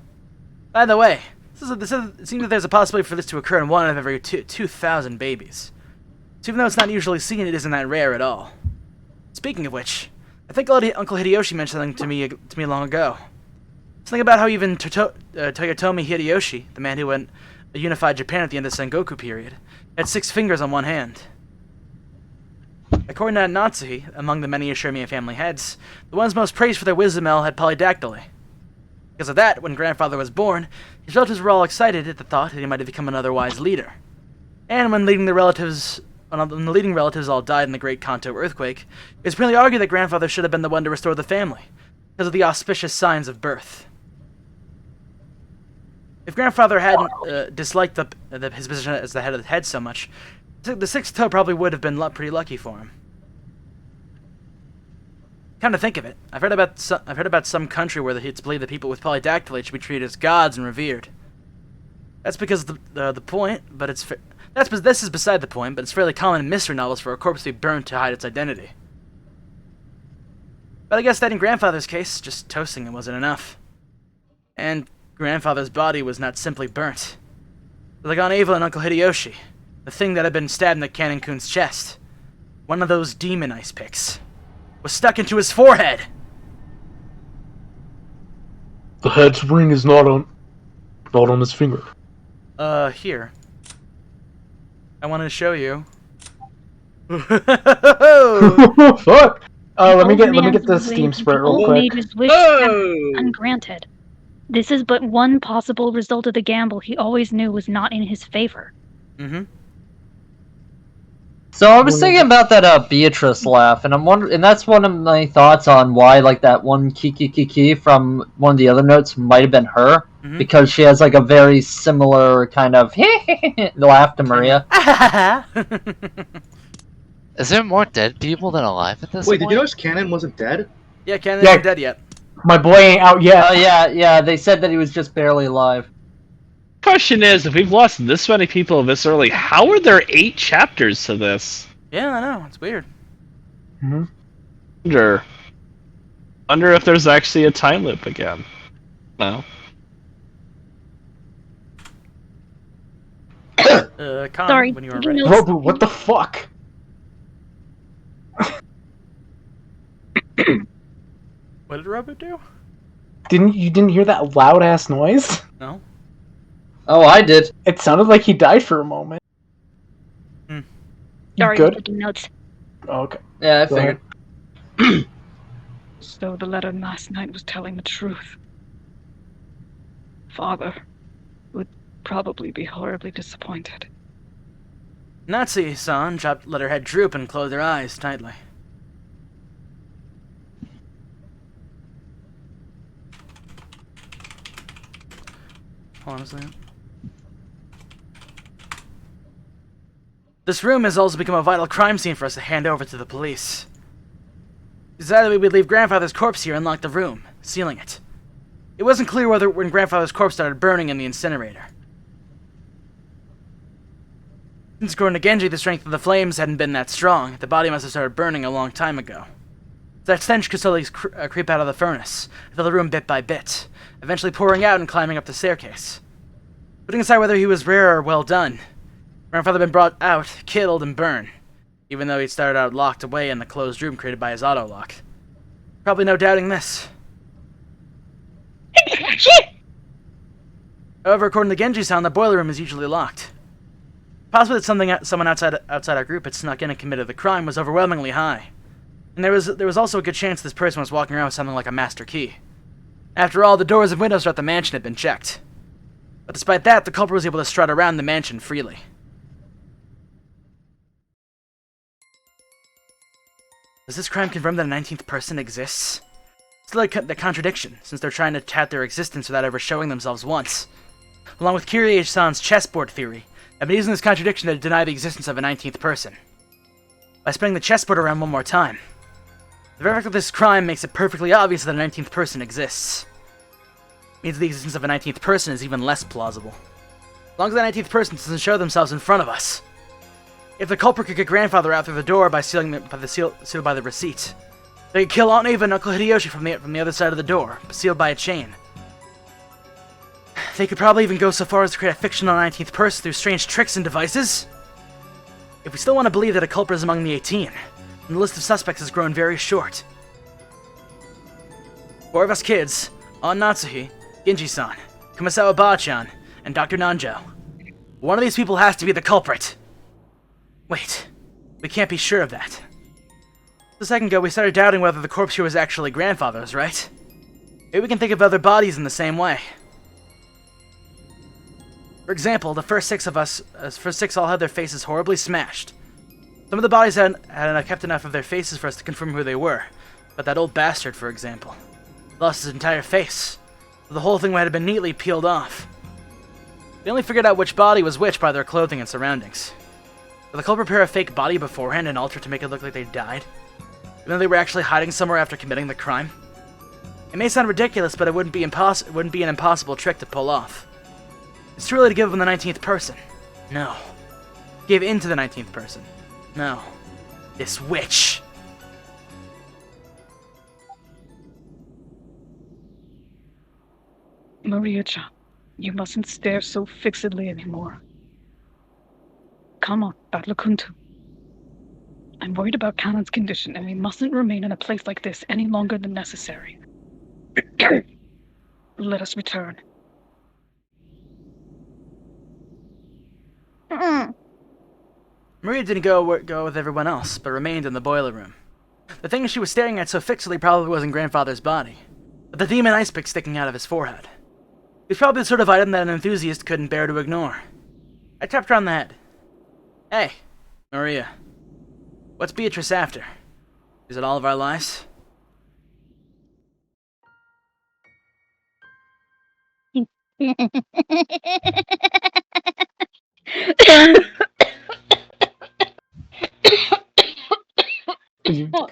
By the way, it seems that there's a possibility for this to occur in 1 out of every 2,000 babies. So even though it's not usually seen, it isn't that rare at all. Speaking of which, I think Uncle Hideyoshi mentioned something to me long ago. Something about how even Toyotomi Hideyoshi, the man who unified Japan at the end of the Sengoku period, had 6 fingers on one hand. According to Natsuhi, among the many Ushurimiya family heads, the ones most praised for their wisdom had polydactyly. Because of that, when Grandfather was born, his relatives were all excited at the thought that he might have become another wise leader. And when the leading relatives all died in the Great Kanto earthquake, it was apparently argued that Grandfather should have been the one to restore the family, because of the auspicious signs of birth. If Grandfather hadn't disliked his position as the head of the head so much, the 6th toe probably would have been pretty lucky for him. Come to think of it, I've heard about some country where it's believed that people with polydactyly should be treated as gods and revered. That's because the point, but this is beside the point. But it's fairly common in mystery novels for a corpse to be burned to hide its identity. But I guess that in Grandfather's case, just toasting him wasn't enough. And Grandfather's body was not simply burnt. Like on Ava and Uncle Hideyoshi, the thing that had been stabbed in the Cannon-kun's chest, one of those demon ice picks, was stuck into his forehead. The head's ring is not on his finger. Here. I wanted to show you. Fuck! Let me get the Steam spread real quick. His wish ungranted. This is but one possible result of the gamble he always knew was not in his favor. Mm-hmm. So I was thinking about that Beatrice laugh, and I'm wondering, and that's one of my thoughts on why like that one kiki from one of the other notes might have been her, because she has like a very similar kind of laugh to Maria. Is there more dead people than alive at this point? Wait, did you notice Cannon wasn't dead? Yeah, Cannon isn't dead yet. My boy ain't out yet. Oh yeah, they said that he was just barely alive. Question is, if we've lost this many people this early, how are there 8 chapters to this? Yeah, I know. It's weird. Wonder if there's actually a time loop again. No. Con, Sorry, when you were ready. Robu, what the fuck? What did Robu do? You didn't hear that loud ass noise? No. Oh, I did. It sounded like he died for a moment. You Sorry, good? taking notes. Oh, okay. Yeah, I Go figured. So the letter last night was telling the truth. Father would probably be horribly disappointed. Natsuhi-san let her head droop and closed her eyes tightly. Hold on a second. This room has also become a vital crime scene for us to hand over to the police. We decided we would leave Grandfather's corpse here and lock the room, sealing it. It wasn't clear whether when Grandfather's corpse started burning in the incinerator. Since according to Genji, the strength of the flames hadn't been that strong, the body must have started burning a long time ago. That stench could slowly creep out of the furnace, fill the room bit by bit, eventually pouring out and climbing up the staircase. Putting aside whether he was rare or well done, Grandfather had been brought out, killed, and burned, even though he'd started out locked away in the closed room created by his auto-lock. Probably no doubting this. Shit! However, according to Genji-san, the boiler room is usually locked. Possibly that someone outside our group had snuck in and committed the crime was overwhelmingly high. And there was also a good chance this person was walking around with something like a master key. After all, the doors and windows throughout the mansion had been checked. But despite that, the culprit was able to strut around the mansion freely. Does this crime confirm that a 19th person exists? Still the contradiction, since they're trying to tout their existence without ever showing themselves once. Along with Kyrie-san's chessboard theory, I've been using this contradiction to deny the existence of a 19th person. By spinning the chessboard around one more time. The very fact of this crime makes it perfectly obvious that a 19th person exists. Means the existence of a 19th person is even less plausible. As long as that 19th person doesn't show themselves in front of us. If the culprit could get grandfather out through the door by sealed by the receipt, they could kill Aunt Eva and Uncle Hideyoshi from the other side of the door, sealed by a chain. They could probably even go so far as to create a fictional 19th person through strange tricks and devices. If we still want to believe that a culprit is among the 18, then the list of suspects has grown very short. 4 of us kids, Aunt Natsuhi, Genji-san, Kumasawa Ba-chan, and Dr. Nanjo. One of these people has to be the culprit. Wait, we can't be sure of that. A second ago, we started doubting whether the corpse here was actually grandfather's, right? Maybe we can think of other bodies in the same way. For example, the first 6 all had their faces horribly smashed. Some of the bodies hadn't kept enough of their faces for us to confirm who they were, but that old bastard, for example, lost his entire face, so the whole thing might have been neatly peeled off. They only figured out which body was which by their clothing and surroundings. Did the culprit prepare a fake body beforehand and alter it to make it look like they died? Even though they were actually hiding somewhere after committing the crime? It may sound ridiculous, but it wouldn't be an impossible trick to pull off. It's too early to give them the 19th person. No. Give in to the 19th person. No. This witch. Maria-chan, you mustn't stare so fixedly anymore. Come on, Batlakuntu. I'm worried about Kanan's condition, and we mustn't remain in a place like this any longer than necessary. Let us return. Maria didn't go with everyone else, but remained in the boiler room. The thing she was staring at so fixedly probably wasn't grandfather's body, but the demon ice pick sticking out of his forehead. It was probably the sort of item that an enthusiast couldn't bear to ignore. I tapped her on the head. Hey, Maria. What's Beatrice after? Is it all of our lives? You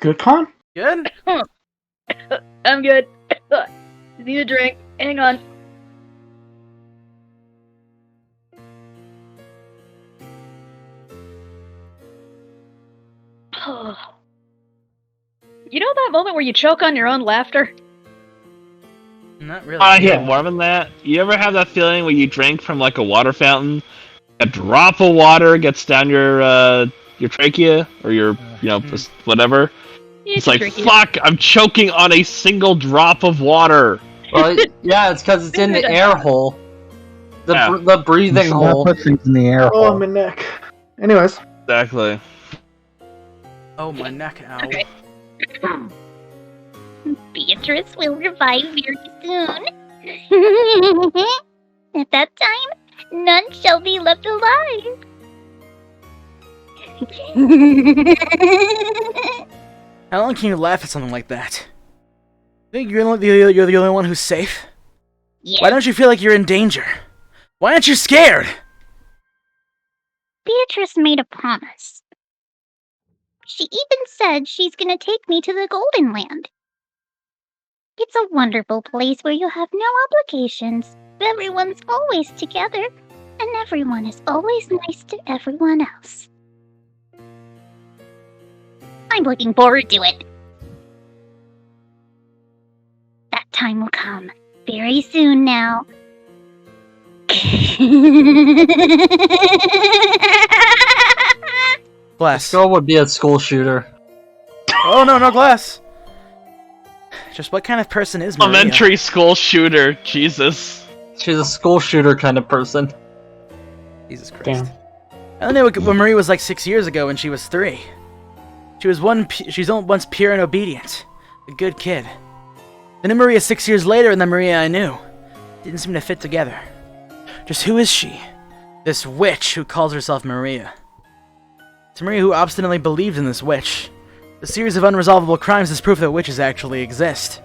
good, Con? Good? I'm good. Need a drink. Hang on. You know that moment where you choke on your own laughter? Not really. I hit more than that. You ever have that feeling when you drink from like a water fountain, a drop of water gets down your trachea or your whatever? It's like trachea. fuck! I'm choking on a single drop of water. Well, yeah, it's because it's in the air hole. The breathing hole. Put things in the air Oh, hole. my neck. Anyways. Exactly. Oh, my neck, ow. Okay. Beatrice will revive very soon. At that time, none shall be left alive. How long can you laugh at something like that? Think you're the only one who's safe? Yes. Why don't you feel like you're in danger? Why aren't you scared? Beatrice made a promise. She even said she's gonna take me to the Golden Land. It's a wonderful place where you have no obligations. Everyone's always together, and everyone is always nice to everyone else. I'm looking forward to it. That time will come very soon now. Glass. Girl would be a school shooter. Oh no, no glass. Just what kind of person is Maria? Elementary school shooter. Jesus. She's a school shooter kind of person. Jesus Christ. Damn. I don't know when Maria was like 6 years ago when she was 3. She's once pure and obedient. A good kid. Then Maria 6 years later and the Maria I knew. Didn't seem to fit together. Just who is she? This witch who calls herself Maria. It's Maria who obstinately believed in this witch. The series of unresolvable crimes is proof that witches actually exist.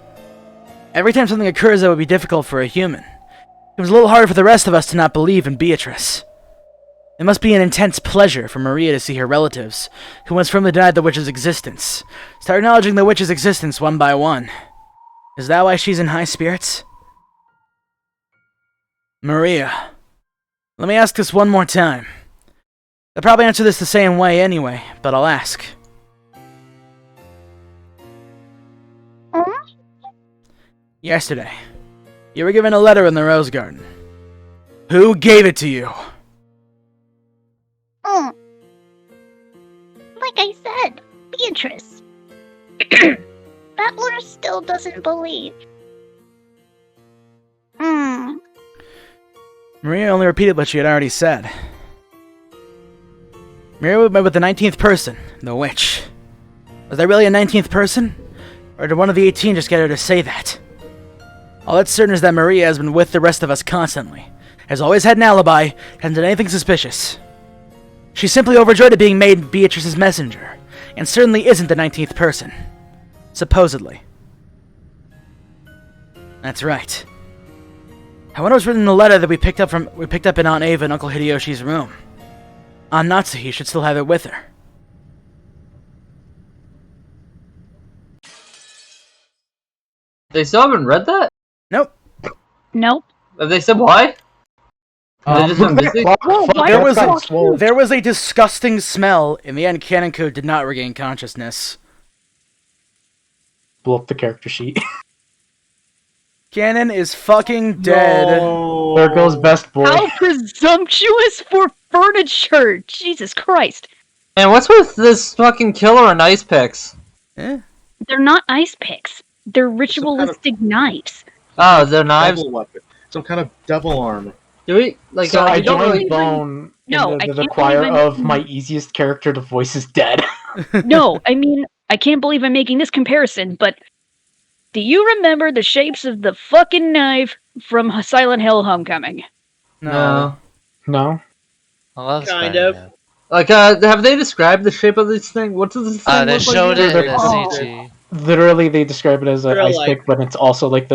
Every time something occurs that would be difficult for a human, it was a little hard for the rest of us to not believe in Beatrice. It must be an intense pleasure for Maria to see her relatives, who once firmly denied the witch's existence, start acknowledging the witch's existence one by one. Is that why she's in high spirits? Maria, let me ask this one more time. I'll probably answer this the same way anyway, but I'll ask. Yesterday, you were given a letter in the Rose Garden. Who gave it to you? Like I said, Beatrice. Battler still doesn't believe. Maria only repeated what she had already said. Maria met with the 19th person, the witch. Was there really a 19th person? Or did one of the 18 just get her to say that? All that's certain is that Maria has been with the rest of us constantly, has always had an alibi, hasn't done anything suspicious. She's simply overjoyed at being made Beatrice's messenger, and certainly isn't the 19th person. Supposedly. That's right. I wonder what's written in the letter that we picked up in Aunt Ava and Uncle Hideyoshi's room. Aunt Natsuhi should still have it with her. They still haven't read that? Nope. Nope. Have they said why? They just been busy? There was a disgusting smell. In the end, Kaneko did not regain consciousness. Blow up the character sheet. Ganon is fucking dead. No. There goes best boy. How presumptuous for furniture! Jesus Christ. And what's with this fucking killer and ice picks? Eh? They're not ice picks. They're ritualistic knives. Oh, they're knives? Devil weapon. Some kind of devil arm. Do we? Like, so I don't joined really... Bone No, in I the can't choir believe of my easiest character to voice is dead. No, I mean, I can't believe I'm making this comparison, but do you remember the shapes of the fucking knife from Silent Hill Homecoming? No. No? Well, that's Kind fair, of. yeah. Like, have they described the shape of this thing? What does this thing They look showed like? it in the CG. Literally, they describe it as an They're ice like- pick, but it's also like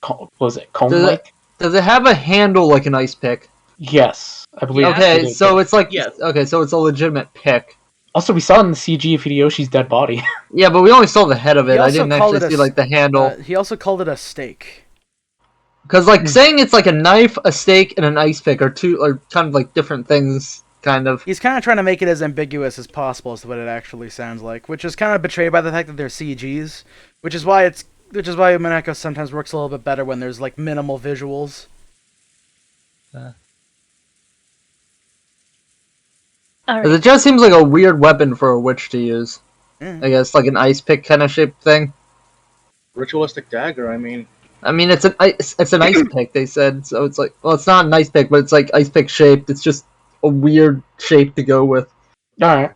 cone-like? Does it have a handle like an ice pick? Yes, I believe. Okay, so it's like Yes. okay, so it's a legitimate pick. Also, we saw in the CG of Hideyoshi's dead body. Yeah, but we only saw the head of He it. I also didn't called actually it a see like the handle. He also called it a steak. Because like saying it's like a knife, a steak, and an ice pick are kind of like different things. Kind of. He's kind of trying to make it as ambiguous as possible as to what it actually sounds like, which is kind of betrayed by the fact that they're CGs, which is why Umineko sometimes works a little bit better when there's like minimal visuals. It just seems like a weird weapon for a witch to use. Mm. I guess like an ice pick kind of shaped thing. Ritualistic dagger, I mean. I mean, it's an ice pick. They said so. It's like, well, it's not an ice pick, but it's like ice pick shaped. It's just a weird shape to go with. All right,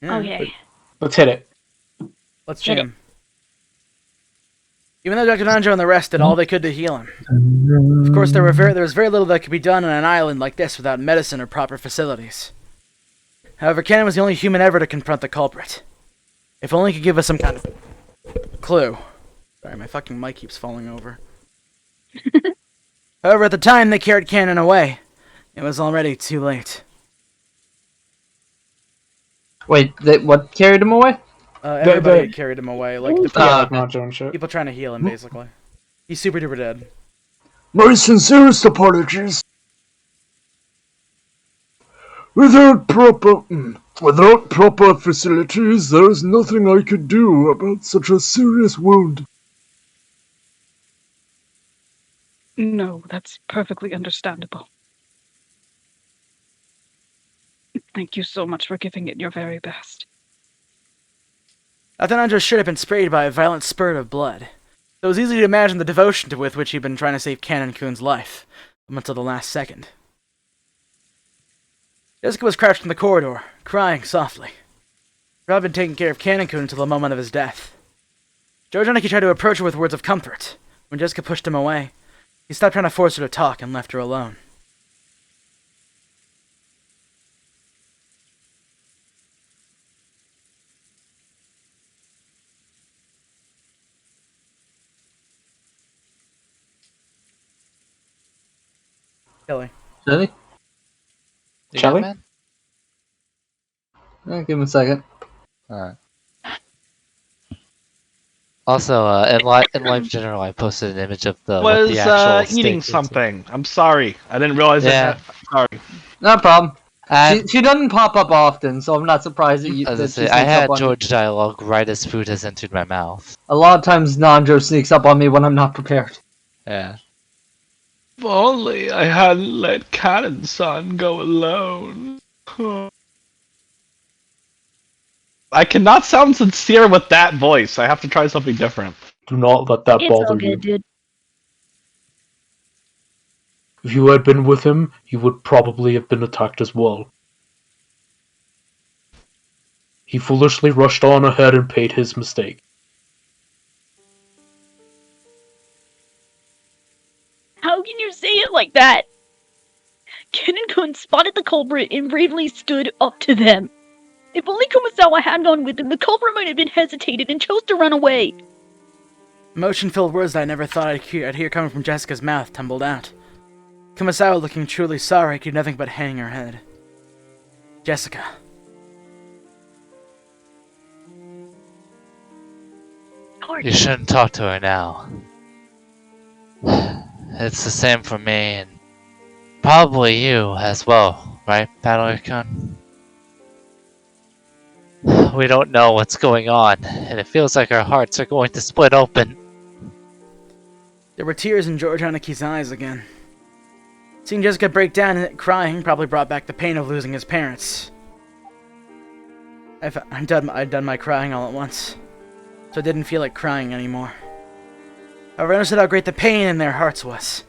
Okay. let's hit it. Let's jam. Even though Dr. Nanjo and the rest did all they could to heal him. Of course, there was very little that could be done on an island like this without medicine or proper facilities. However, Kennen was the only human ever to confront the culprit. If only he could give us some kind of clue. Sorry, my fucking mic keeps falling over. However, at the time they carried Kennen away, it was already too late. Wait, what carried him away? Everybody carried him away, like the Nanjo and shit. people trying to heal him, basically. He's super duper dead. My sincerest apologies. Without proper facilities, there is nothing I could do about such a serious wound. No, that's perfectly understandable. Thank you so much for giving it your very best. Dr. Nanjo should have been sprayed by a violent spurt of blood. So it was easy to imagine the devotion with which he'd been trying to save Cannon-kun's life, up until the last second. Jessica was crouched in the corridor, crying softly. Rob had taken care of Kanekun until the moment of his death. George Aniki tried to approach her with words of comfort. When Jessica pushed him away, he stopped trying to force her to talk and left her alone. Kelly. Really? You Shall got we? man? Give him a second. Alright. Also, in Life General, I posted an image of the what Was the actual eating steak is. something. I'm sorry. I didn't realize Yeah. that. Sorry. No problem. And She doesn't pop up often, so I'm not surprised that, as I that say, she I sneaks up had on me. George dialogue right as food has entered my mouth. A lot of times, Nanjo sneaks up on me when I'm not prepared. Yeah. If only I hadn't let Cannon-san go alone. I cannot sound sincere with that voice. I have to try something different. Do not let that It's all bother good, you. dude. If you had been with him, you would probably have been attacked as well. He foolishly rushed on ahead and paid his mistake. How can you say it like that? Kennen-kun spotted the culprit and bravely stood up to them. If only Kumasawa had gone with him, the culprit might have been hesitated and chose to run away. Emotion-filled words that I never thought I'd hear coming from Jessica's mouth tumbled out. Kumasawa, looking truly sorry, could do nothing but hang her head. Jessica. You shouldn't talk to her now. It's the same for me, and probably you as well, right, Battler-kun? We don't know what's going on, and it feels like our hearts are going to split open. There were tears in George Aniki's eyes again. Seeing Jessica break down and crying probably brought back the pain of losing his parents. I'd done my crying all at once, so I didn't feel like crying anymore. However, I understood how great the pain in their hearts was.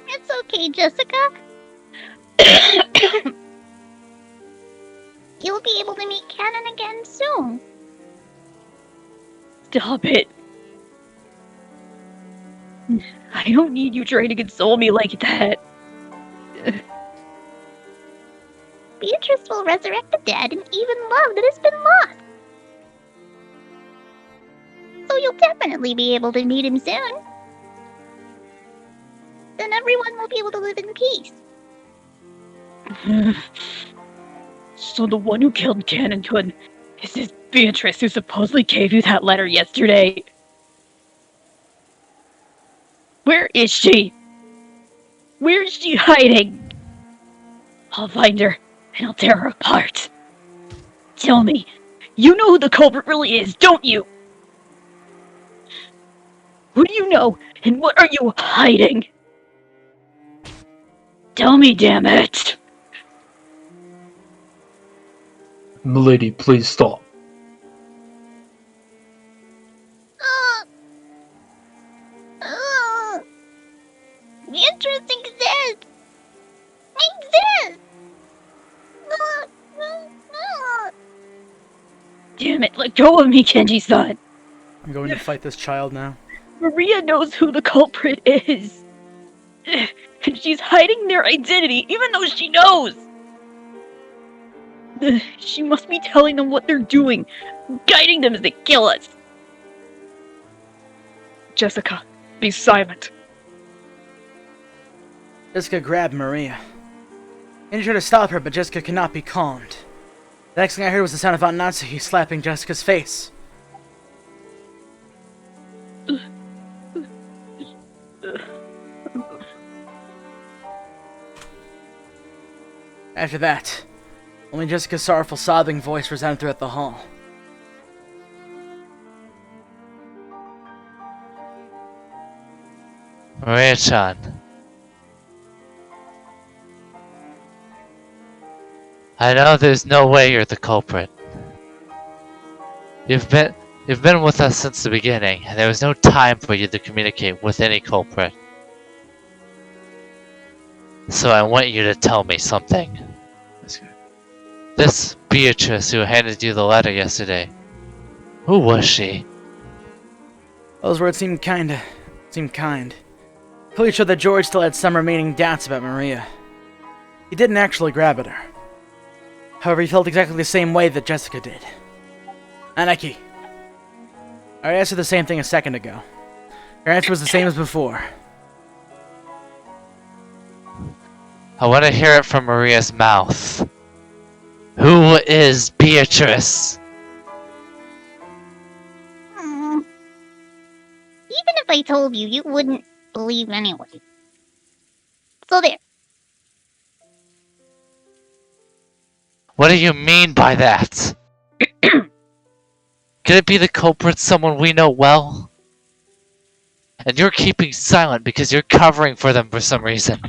It's okay, Jessica. You'll be able to meet Cannon again soon. Stop it. I don't need you trying to console me like that. Beatrice will resurrect the dead and even love that has been lost. So you'll definitely be able to meet him soon. Then everyone will be able to live in peace. So the one who killed Cannon-kun is this Beatrice who supposedly gave you that letter yesterday. Where is she? Where is she hiding? I'll find her, and I'll tear her apart. Tell me, you know who the culprit really is, don't you? Who do you know, and what are you hiding? Tell me, damn it! Milady, please stop. Beatrice exists! Exists! Damn it, let go of me, Kenji-san! I'm going to fight this child now. Maria knows who the culprit is! And she's hiding their identity, even though she knows! She must be telling them what they're doing, guiding them as they kill us! Jessica, be silent. Jessica grabbed Maria. Andy tried to stop her, but Jessica could not be calmed. The next thing I heard was the sound of Aunt Natsuki slapping Jessica's face. After that, only Jessica's sorrowful sobbing voice resounded throughout the hall. Maria-chan. I know there's no way you're the culprit. You've been with us since the beginning, and there was no time for you to communicate with any culprit. So I want you to tell me something. This Beatrice who handed you the letter yesterday. Who was she? Those words seemed kind. Clearly showed that George still had some remaining doubts about Maria. He didn't actually grab at her. However, he felt exactly the same way that Jessica did. Anaki. I asked her the same thing a second ago. Her answer was the same as before. I want to hear it from Maria's mouth. Who is Beatrice? Even if I told you, you wouldn't believe anyway. So there. What do you mean by that? Could it be the culprit someone we know well? And you're keeping silent because you're covering for them for some reason.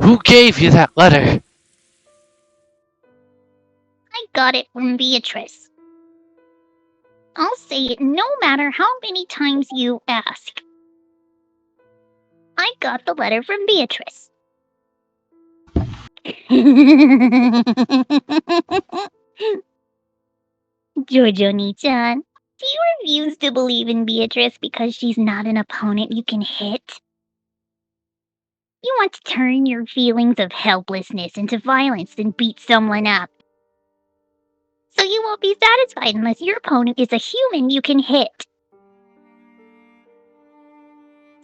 Who gave you that letter? I got it from Beatrice. I'll say it no matter how many times you ask. I got the letter from Beatrice. Giorgio-ni-chan, do you refuse to believe in Beatrice because she's not an opponent you can hit? You want to turn your feelings of helplessness into violence and beat someone up. So you won't be satisfied unless your opponent is a human you can hit.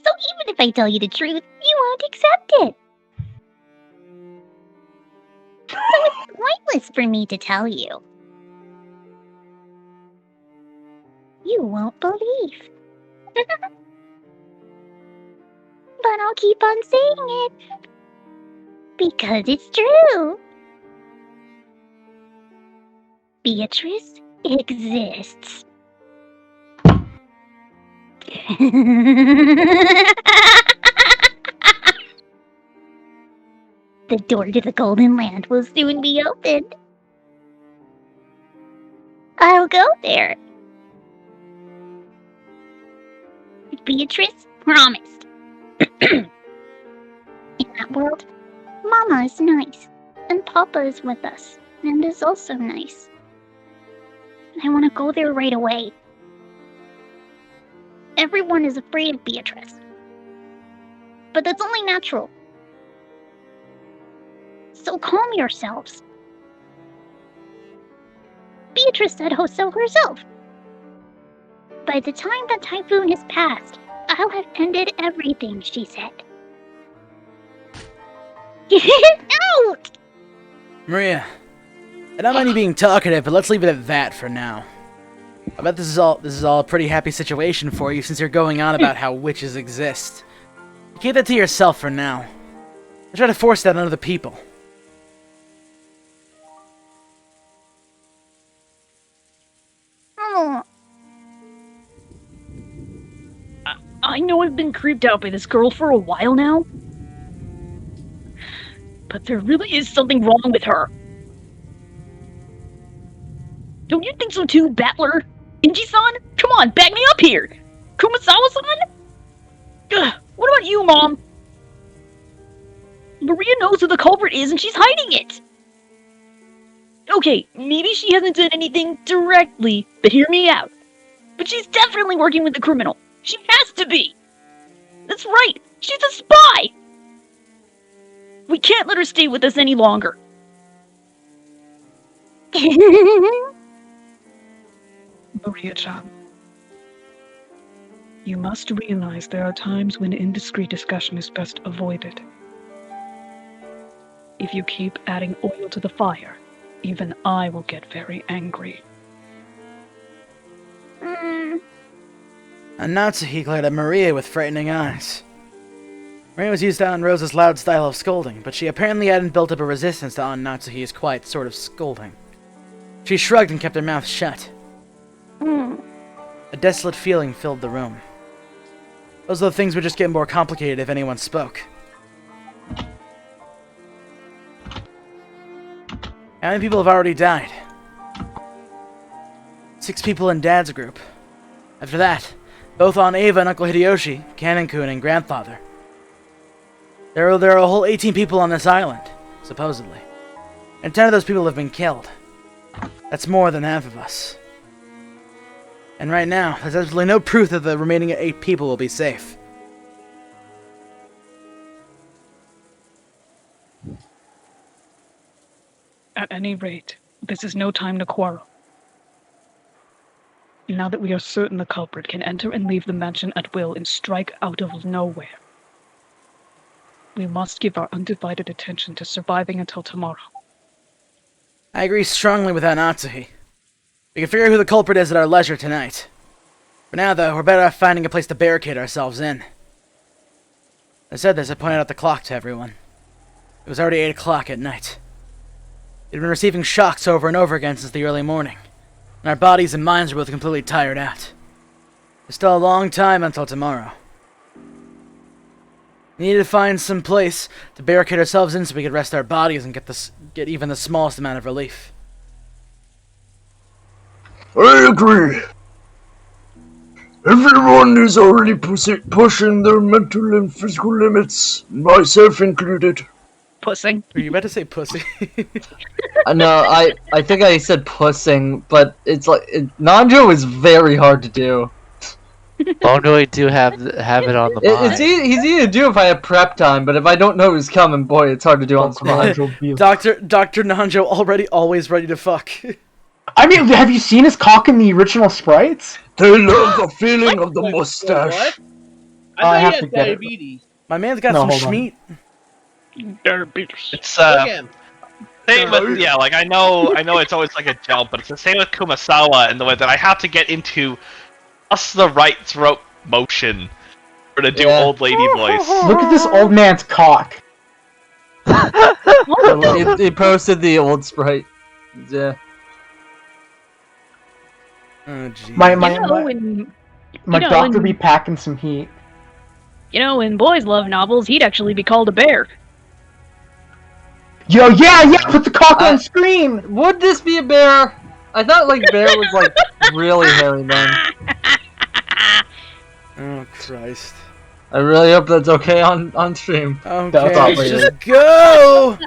So even if I tell you the truth, you won't accept it. So it's pointless for me to tell you. You won't believe. But I'll keep on saying it. Because it's true. Beatrice exists. The door to the Golden Land will soon be opened. I'll go there. Beatrice promised. In that world, Mama is nice, and Papa is with us, and is also nice. I want to go there right away. Everyone is afraid of Beatrice. But that's only natural. So calm yourselves. Beatrice said so herself. By the time the typhoon has passed, I'll have ended everything, she said. Get out! Maria, I don't mind you being talkative, but let's leave it at that for now. I bet this is all a pretty happy situation for you since you're going on about how witches exist. Keep that to yourself for now. I try to force that on other people. Oh. I know I've been creeped out by this girl for a while now. But there really is something wrong with her. Don't you think so too, Battler? Inji-san? Come on, back me up here! Kumasawa-san? What about you, Mom? Maria knows who the culprit is and she's hiding it! Okay, maybe she hasn't done anything directly, but hear me out. But she's definitely working with the criminal. She has to be! That's right! She's a spy! We can't let her stay with us any longer. Maria-chan, you must realize there are times when indiscreet discussion is best avoided. If you keep adding oil to the fire, even I will get very angry. And Natsuhi glared at Maria with frightening eyes. Maria was used to Aunt Rose's loud style of scolding, but she apparently hadn't built up a resistance to Aunt Natsuhi's quiet sort of scolding. She shrugged and kept her mouth shut. A desolate feeling filled the room. Those though things would just get more complicated if anyone spoke. How many people have already died? 6 people in Dad's group. After that, both Aunt Ava and Uncle Hideyoshi, Canon-kun, and Grandfather. There are a whole 18 people on this island, supposedly. And 10 of those people have been killed. That's more than half of us. And right now, there's absolutely no proof that the remaining 8 people will be safe. At any rate, this is no time to quarrel. Now that we are certain the culprit can enter and leave the mansion at will and strike out of nowhere, we must give our undivided attention to surviving until tomorrow. I agree strongly with that, Natsuhi. We can figure out who the culprit is at our leisure tonight. For now, though, we're better off finding a place to barricade ourselves in. I said this, I pointed out the clock to everyone. It was already 8 o'clock at night. We'd been receiving shocks over and over again since the early morning, and our bodies and minds were both completely tired out. There's still a long time until tomorrow. We needed to find some place to barricade ourselves in so we could rest our bodies and get even the smallest amount of relief. I agree. Everyone is already pushing their mental and physical limits, myself included. Pussing? Were you about to say pussy? No, I think I said pussing, but it's like Nanjo is very hard to do. Oh no, I do have it on the mind. It's easy to do if I have prep time, but if I don't know who's coming, boy, it's hard to do on the spot. Dr. Nanjo always ready to fuck. I mean, have you seen his cock in the original sprites? They love the feeling of the mustache. What? I I thought have he to had get it. diabetes. My man's got No, some hold on. schmeat. Diabetes. It's Look at him. same with yeah, like I know it's always like a jump, but it's the same with Kumasawa in the way that I have to get into just the right throat motion for to do old lady voice. Look at this old man's cock. He posted the old sprite. Yeah. Oh, jeez. My doctor be packing some heat. You know, in boys love novels, he'd actually be called a bear. Yo, yeah, put the cock on screen. Would this be a bear? I thought like bear was like really hairy man. Oh, Christ. I really hope that's okay on stream. Okay, just go!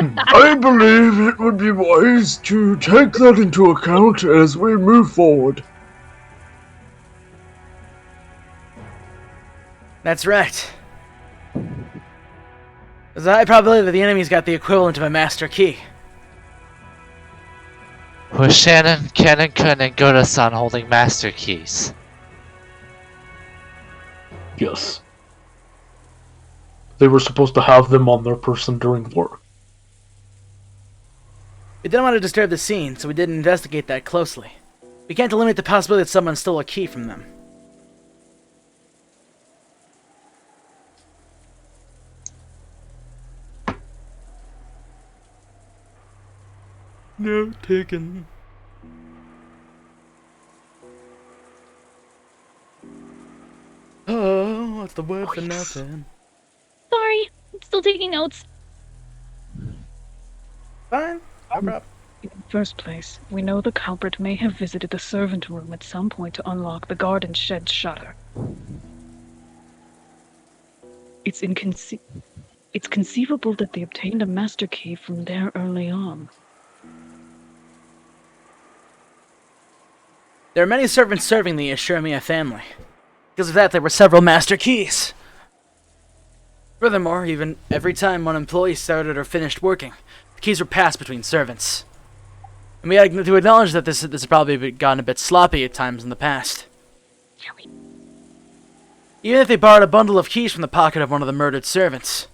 I believe it would be wise to take that into account as we move forward. That's right. There's a high probability that the enemy's got the equivalent of a master key. With Shannon, Kanan-kun, and Goda-san holding master keys. Yes. They were supposed to have them on their person during work. We didn't want to disturb the scene, so we didn't investigate that closely. We can't eliminate the possibility that someone stole a key from them. No taken. Oh, what's the word for nothing? Sorry, I'm still taking notes. Fine, no problem. In the first place, we know the culprit may have visited the servant room at some point to unlock the garden shed shutter. It's conceivable that they obtained a master key from there early on. There are many servants serving the Ashuramiya family. Because of that, there were several master keys. Furthermore, even every time one employee started or finished working, the keys were passed between servants. And we had to acknowledge that this has probably gotten a bit sloppy at times in the past. Even if they borrowed a bundle of keys from the pocket of one of the murdered servants,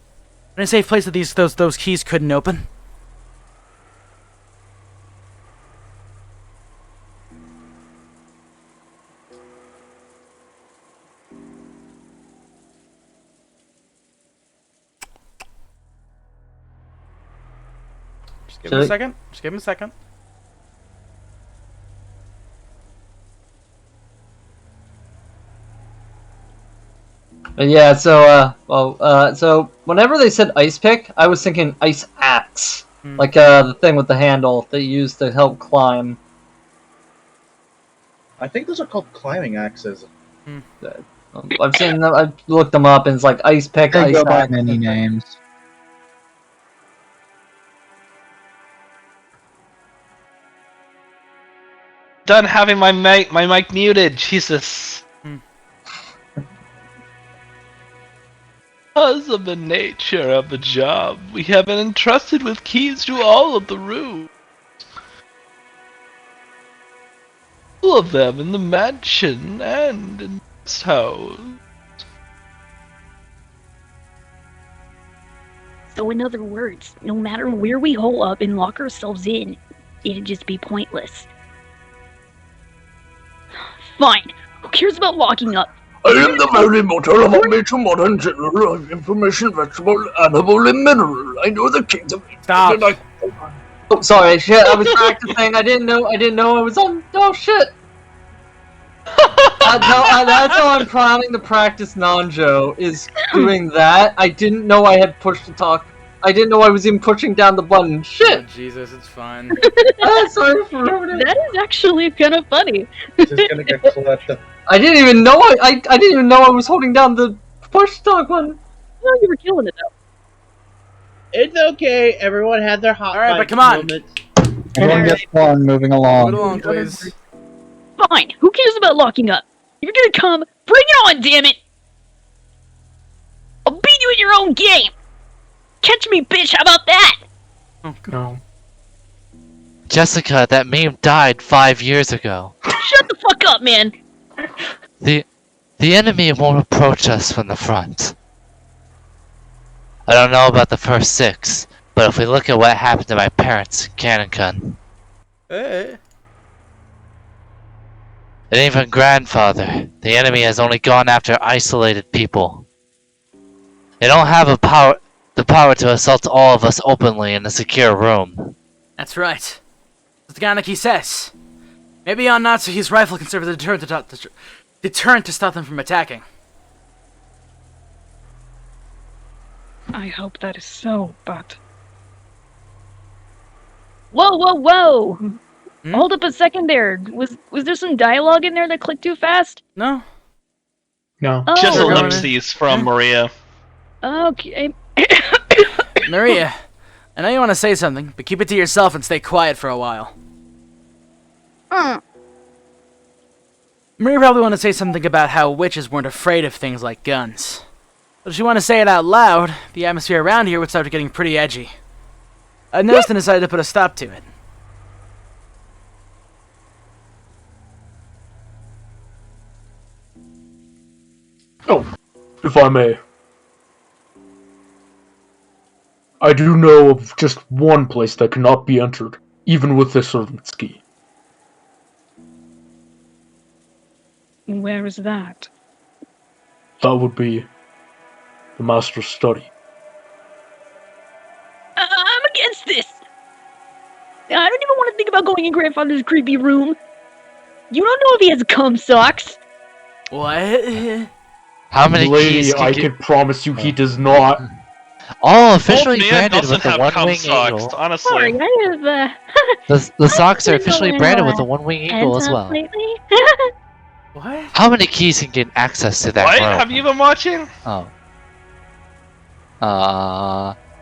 any safe place that those keys couldn't open? Just give him a second. Just give him a second. But yeah, so whenever they said ice pick, I was thinking ice axe, like the thing with the handle that you use to help climb. I think those are called climbing axes. I've seen them. I've looked them up, and it's like ice pick, They ice go by axe. many names. done having my mic muted. Jesus. Because of the nature of the job, we have been entrusted with keys to all of the rooms. All of them in the mansion and in this house. So in other words, no matter where we hole up and lock ourselves in, it'd just be pointless. Fine. Who cares about locking up? I am the very mortal of a major modern general of information, vegetable, animal, and mineral. I know the kings of Stop. Oh, sorry, shit. I was practicing. I didn't know I was on. Oh shit. That's how I'm planning to practice Nanjo, is doing that. I didn't know I had pushed the talk. I didn't know I was even pushing down the button. Shit! Oh, Jesus, it's fine. Sorry for ruining it. That is actually kind of funny. Just gonna get clutched. I didn't even know I didn't even know I was holding down the push talk button. Well, you were killing it though. It's okay. Everyone had their hot. Alright, but come on. moments. Everyone gets one, moving along. Move along, please. Fine. Who cares about locking up? If you're gonna come, bring it on, damn it! I'll beat you in your own game. Catch me, bitch. How about that? Oh, God. No. Jessica, that meme died 5 years ago. Shut the fuck up, man. The enemy won't approach us from the front. I don't know about the first 6, but if we look at what happened to my parents in Canancun, Hey. and even grandfather, the enemy has only gone after isolated people. They don't have the power to assault all of us openly in a secure room. That's right. As Ganaki says. Maybe on Natsuhi's rifle can serve as a deterrent to stop them from attacking. I hope that is so, but Whoa, whoa, whoa! Hmm? Hold up a second there. Was there some dialogue in there that clicked too fast? No? No. Oh, Just we're going ellipses from Maria. okay. Maria, I know you want to say something, but keep it to yourself and stay quiet for a while. Maria probably want to say something about how witches weren't afraid of things like guns. But if she want to say it out loud, the atmosphere around here would start getting pretty edgy. I noticed and decided to put a stop to it. Oh, if I may. I do know of just one place that cannot be entered, even with the servant's key. where is that? That would be the master's study. I'm against this. I don't even want to think about going in Grandfather's creepy room. You don't know if he has cum socks. What? How many Lady, keys I could promise you he does not. Oh, officially Both branded doesn't with the have one cum wing socks, eagle. honestly. Sorry, I have, The socks are I've been officially going branded on with the one wing eagle as heads up well. lately. What? How many keys can get access to that What? room? Have you been watching? Oh.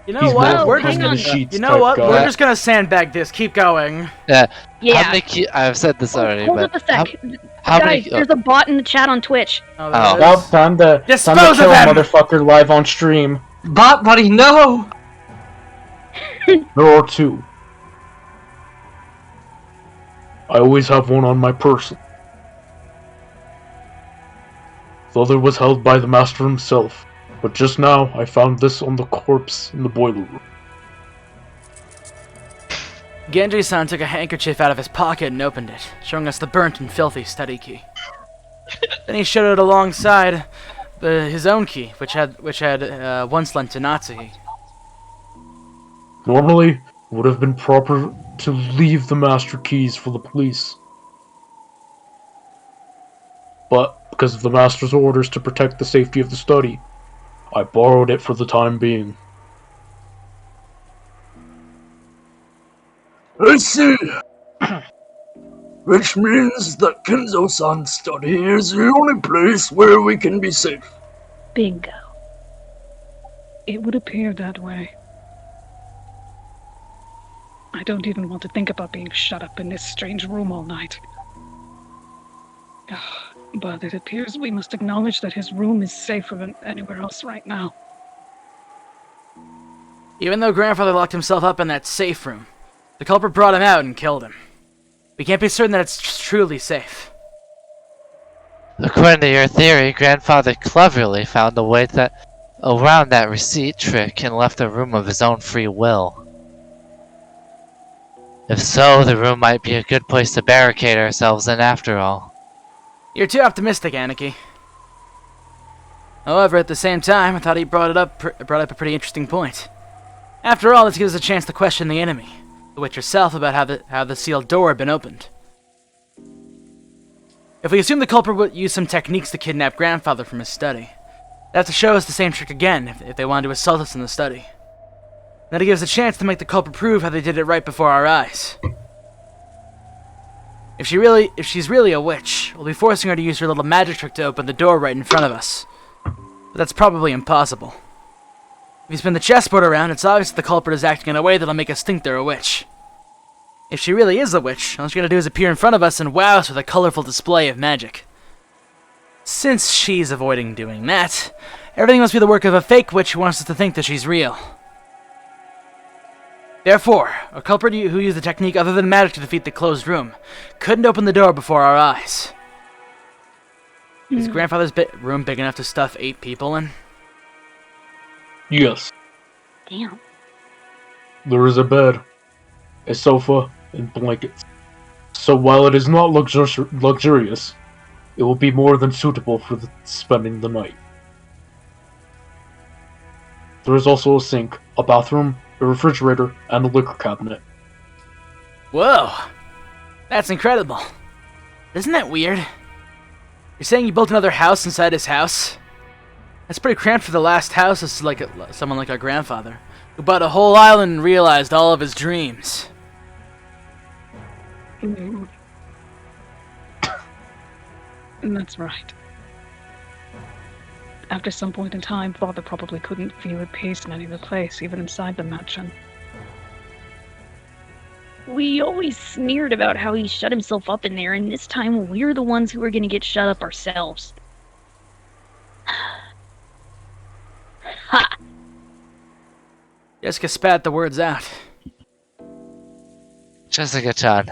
You know He's what? more We're hung just in the gonna. sheets You know type what? guy. We're just gonna sandbag this. Keep going. Yeah. How Yeah. many keys? I've said this already, Hold but up a sec. how Guys, many? there's a bot in the chat on Twitch. Oh, Oh. there it is. Nope, time to Dispose of kill a him! motherfucker live on stream. Bot buddy, no! There are two. I always have one on my person. The other was held by the master himself, but just now I found this on the corpse in the boiler room. Genji-san took a handkerchief out of his pocket and opened it, showing us the burnt and filthy study key. Then he showed it alongside his own key, which had once lent to Natsuhi. Normally, it would have been proper to leave the master keys for the police. But, because of the master's orders to protect the safety of the study, I borrowed it for the time being. I see. Which means that Kenzo-san's study is the only place where we can be safe. Bingo. It would appear that way. I don't even want to think about being shut up in this strange room all night. But it appears we must acknowledge that his room is safer than anywhere else right now. Even though Grandfather locked himself up in that safe room, the culprit brought him out and killed him. We can't be certain that it's truly safe. According to your theory, Grandfather cleverly found a way around that receipt trick and left a room of his own free will. If so, the room might be a good place to barricade ourselves in after all. You're too optimistic, Anarchy. However, at the same time, I thought he brought up a pretty interesting point. After all, this gives us a chance to question the enemy, the witch herself, about how the sealed door had been opened. If we assume the culprit would use some techniques to kidnap Grandfather from his study, they have to show us the same trick again if they wanted to assault us in the study. Then it gives us a chance to make the culprit prove how they did it right before our eyes. If she's really a witch, we'll be forcing her to use her little magic trick to open the door right in front of us. But that's probably impossible. If you spin the chessboard around, it's obvious that the culprit is acting in a way that'll make us think they're a witch. If she really is a witch, all she's gonna do is appear in front of us and wow us with a colorful display of magic. Since she's avoiding doing that, everything must be the work of a fake witch who wants us to think that she's real. Therefore, a culprit who used a technique other than magic to defeat the closed room couldn't open the door before our eyes. Is Grandfather's room big enough to stuff 8 people in? Yes. Damn. There is a bed, a sofa, and blankets. So while it is not luxurious, it will be more than suitable for spending the night. There is also a sink, a bathroom, a refrigerator, and a liquor cabinet. Whoa! That's incredible. Isn't that weird? You're saying you built another house inside his house? That's pretty cramped for the last house of someone like our grandfather, who bought a whole island and realized all of his dreams. That's right. After some point in time, Father probably couldn't feel at peace in any other place, even inside the mansion. We always sneered about how he shut himself up in there, and this time we're the ones who are gonna get shut up ourselves. Ha! Jessica spat the words out. Jessica-chan,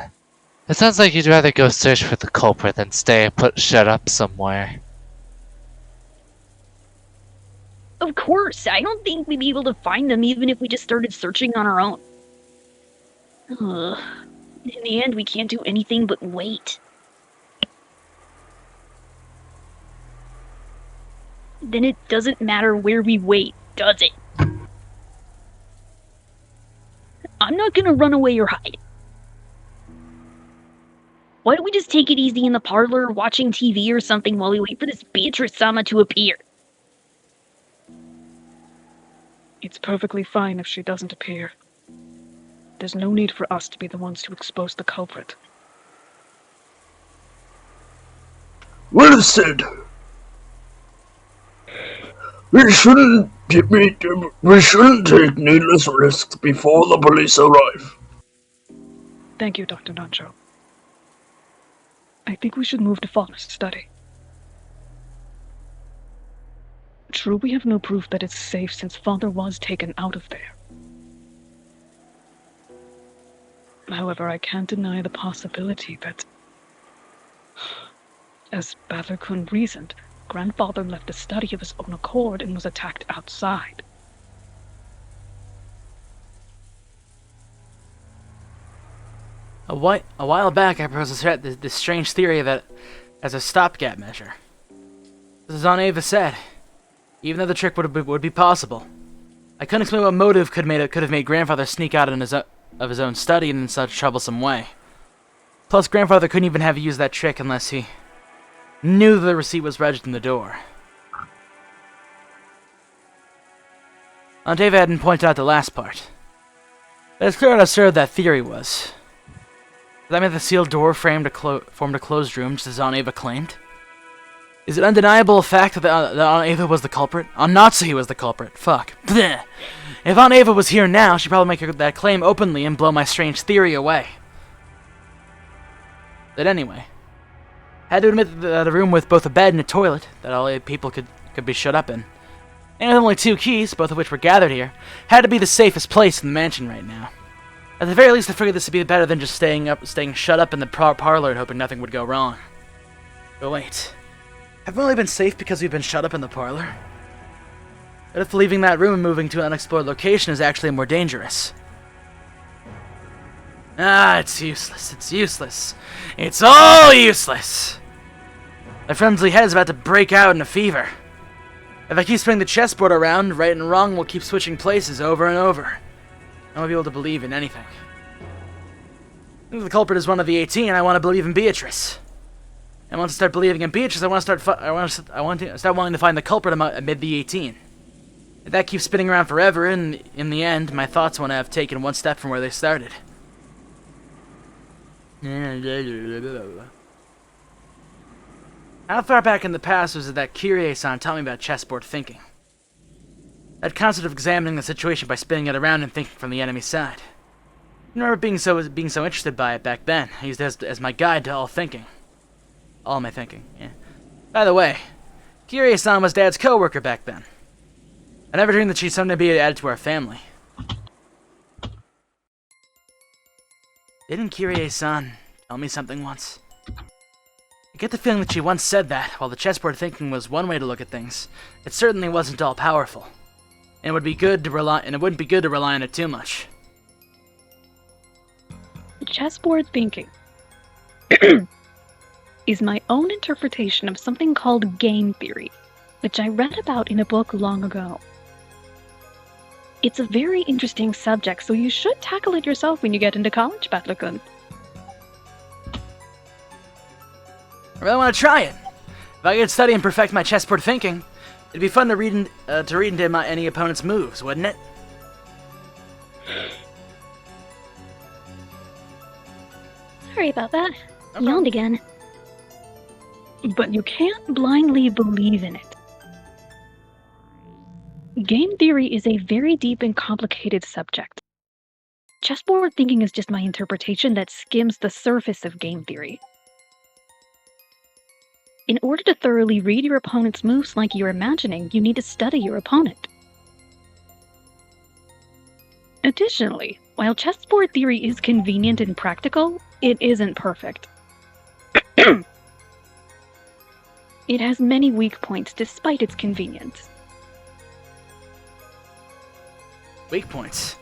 it sounds like you'd rather go search for the culprit than stay shut up somewhere. Of course, I don't think we'd be able to find them even if we just started searching on our own. Ugh. In the end, we can't do anything but wait. Then it doesn't matter where we wait, does it? I'm not gonna run away or hide. Why don't we just take it easy in the parlor, watching TV or something while we wait for this Beatrice-sama to appear? It's perfectly fine if she doesn't appear. There's no need for us to be the ones to expose the culprit. Well said. We shouldn't take needless risks before the police arrive. Thank you, Dr. Nacho. I think we should move to Father's study. True, we have no proof that it's safe since Father was taken out of there. However, I can't deny the possibility that, as Bather-kun reasoned, Grandfather left the study of his own accord and was attacked outside. A while back, I proposed this strange theory that as a stopgap measure. As Aunt Ava said, even though the trick would be possible, I couldn't explain what motive could have made Grandfather sneak out of his own study in such a troublesome way. Plus, Grandfather couldn't even have used that trick unless he knew that the receipt was wedged in the door. Aunt Ava hadn't pointed out the last part, but it's clear how absurd that theory was. Does that mean the sealed door formed a closed room, just as Aunt Ava claimed? Is it undeniable fact that Aunt Ava was the culprit? Aunt Natsuhi was the culprit. Fuck. Blech. If Aunt Ava was here now, she'd probably make that claim openly and blow my strange theory away. But anyway, Had to admit that a room with both a bed and a toilet that all 8 people could be shut up in, and with only 2 keys, both of which were gathered here, had to be the safest place in the mansion right now. At the very least, I figured this would be better than just staying shut up in the parlor and hoping nothing would go wrong. But wait, have we only been safe because we've been shut up in the parlor? What if leaving that room and moving to an unexplored location is actually more dangerous? Ah, it's useless. It's useless. It's all useless! My frenzied head is about to break out in a fever. If I keep spinning the chessboard around, right and wrong will keep switching places over and over. I won't be able to believe in anything. If the culprit is one of the 18, I want to believe in Beatrice. And once I start believing in Beatrice, I want to start wanting to find the culprit amid the 18. If that keeps spinning around forever, and in the end, my thoughts won't have taken one step from where they started. How far back in the past was it that Kyrie-san taught me about chessboard thinking? That concept of examining the situation by spinning it around and thinking from the enemy's side. I remember being so interested by it back then. I used it as my guide to all thinking. All my thinking, yeah. By the way, Kyrie-san was Dad's co-worker back then. I never dreamed that she'd someday be added to our family. Didn't Kyrie-san tell me something once? I get the feeling that she once said that, while the chessboard thinking was one way to look at things, it certainly wasn't all powerful. And it wouldn't be good to rely on it too much. Chessboard thinking is my own interpretation of something called game theory, which I read about in a book long ago. It's a very interesting subject, so you should tackle it yourself when you get into college, Batlakun. I really want to try it. If I could study and perfect my chessboard thinking, it'd be fun to read into any opponent's moves, wouldn't it? Sorry about that. Yawned again. But you can't blindly believe in it. Game theory is a very deep and complicated subject. Chessboard thinking is just my interpretation that skims the surface of game theory. In order to thoroughly read your opponent's moves like you're imagining, you need to study your opponent. Additionally, while chessboard theory is convenient and practical, it isn't perfect. It has many weak points despite its convenience. Weak points?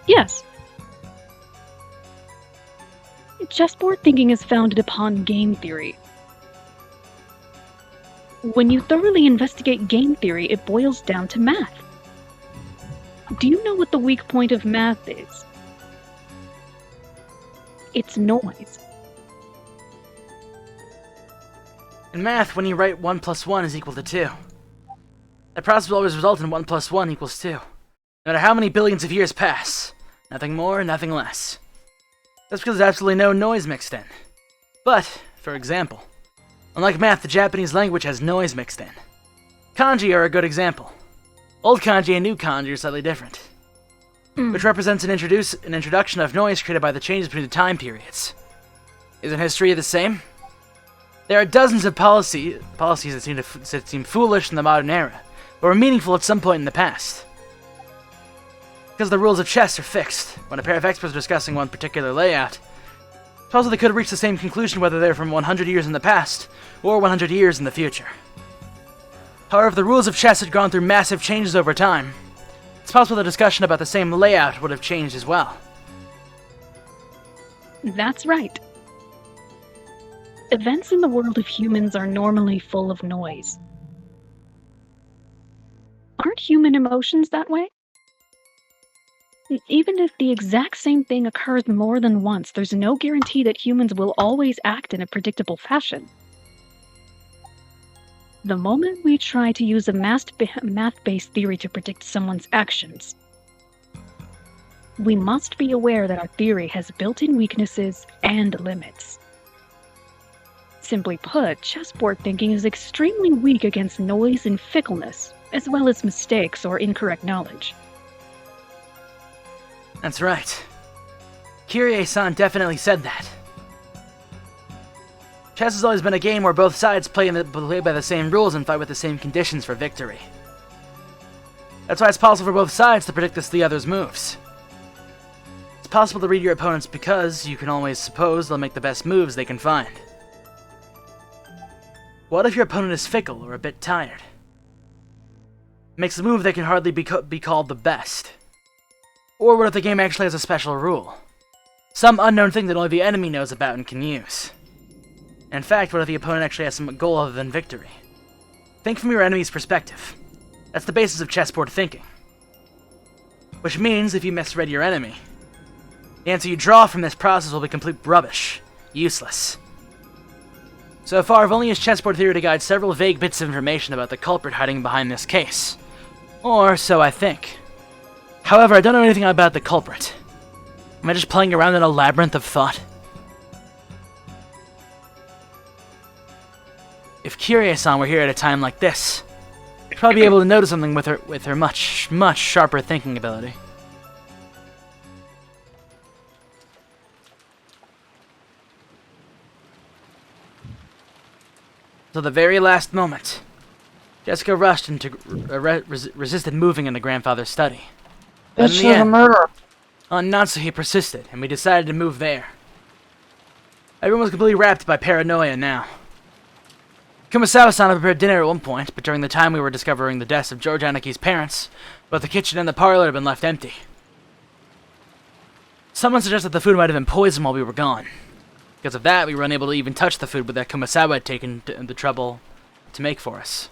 Yes. Chessboard thinking is founded upon game theory. When you thoroughly investigate game theory, it boils down to math. Do you know what the weak point of math is? It's noise. In math, when you write 1 plus 1 is equal to 2. That process will always result in 1 plus 1 equals 2. No matter how many billions of years pass. Nothing more, nothing less. That's because there's absolutely no noise mixed in. But, for example, unlike math, the Japanese language has noise mixed in. Kanji are a good example. Old kanji and new kanji are slightly different, which represents an introduction of noise created by the changes between the time periods. Isn't history the same? There are dozens of policies that seem foolish in the modern era, but were meaningful at some point in the past. Because the rules of chess are fixed, when a pair of experts are discussing one particular layout, it's possible they could have reached the same conclusion whether they're from 100 years in the past, or 100 years in the future. However, if the rules of chess had gone through massive changes over time, it's possible the discussion about the same layout would have changed as well. That's right. Events in the world of humans are normally full of noise. Aren't human emotions that way? Even if the exact same thing occurs more than once, there's no guarantee that humans will always act in a predictable fashion. The moment we try to use a math-based theory to predict someone's actions, we must be aware that our theory has built-in weaknesses and limits. Simply put, chessboard thinking is extremely weak against noise and fickleness, as well as mistakes or incorrect knowledge. That's right. Kyrie-san definitely said that. Chess has always been a game where both sides play by the same rules and fight with the same conditions for victory. That's why it's possible for both sides to predict the other's moves. It's possible to read your opponents because you can always suppose they'll make the best moves they can find. What if your opponent is fickle or a bit tired? Makes a move that can hardly be called the best. Or what if the game actually has a special rule? Some unknown thing that only the enemy knows about and can use. In fact, what if the opponent actually has some goal other than victory? Think from your enemy's perspective. That's the basis of chessboard thinking. Which means, if you misread your enemy, the answer you draw from this process will be complete rubbish. Useless. So far, I've only used chessboard theory to guide several vague bits of information about the culprit hiding behind this case. Or so I think. However, I don't know anything about the culprit. Am I just playing around in a labyrinth of thought? If Curious-san were here at a time like this, she'd probably be able to notice something with her much sharper thinking ability. Till the very last moment, Jessica rushed into resisted moving in the grandfather's study. But in the end, Natsuhi persisted, and we decided to move there. Everyone was completely wrapped by paranoia now. Kumasawa-san had prepared dinner at one point, but during the time we were discovering the deaths of George Anaki's parents, both the kitchen and the parlor had been left empty. Someone suggested the food might have been poisoned while we were gone. Because of that, we were unable to even touch the food that Kumasawa had taken the trouble to make for us.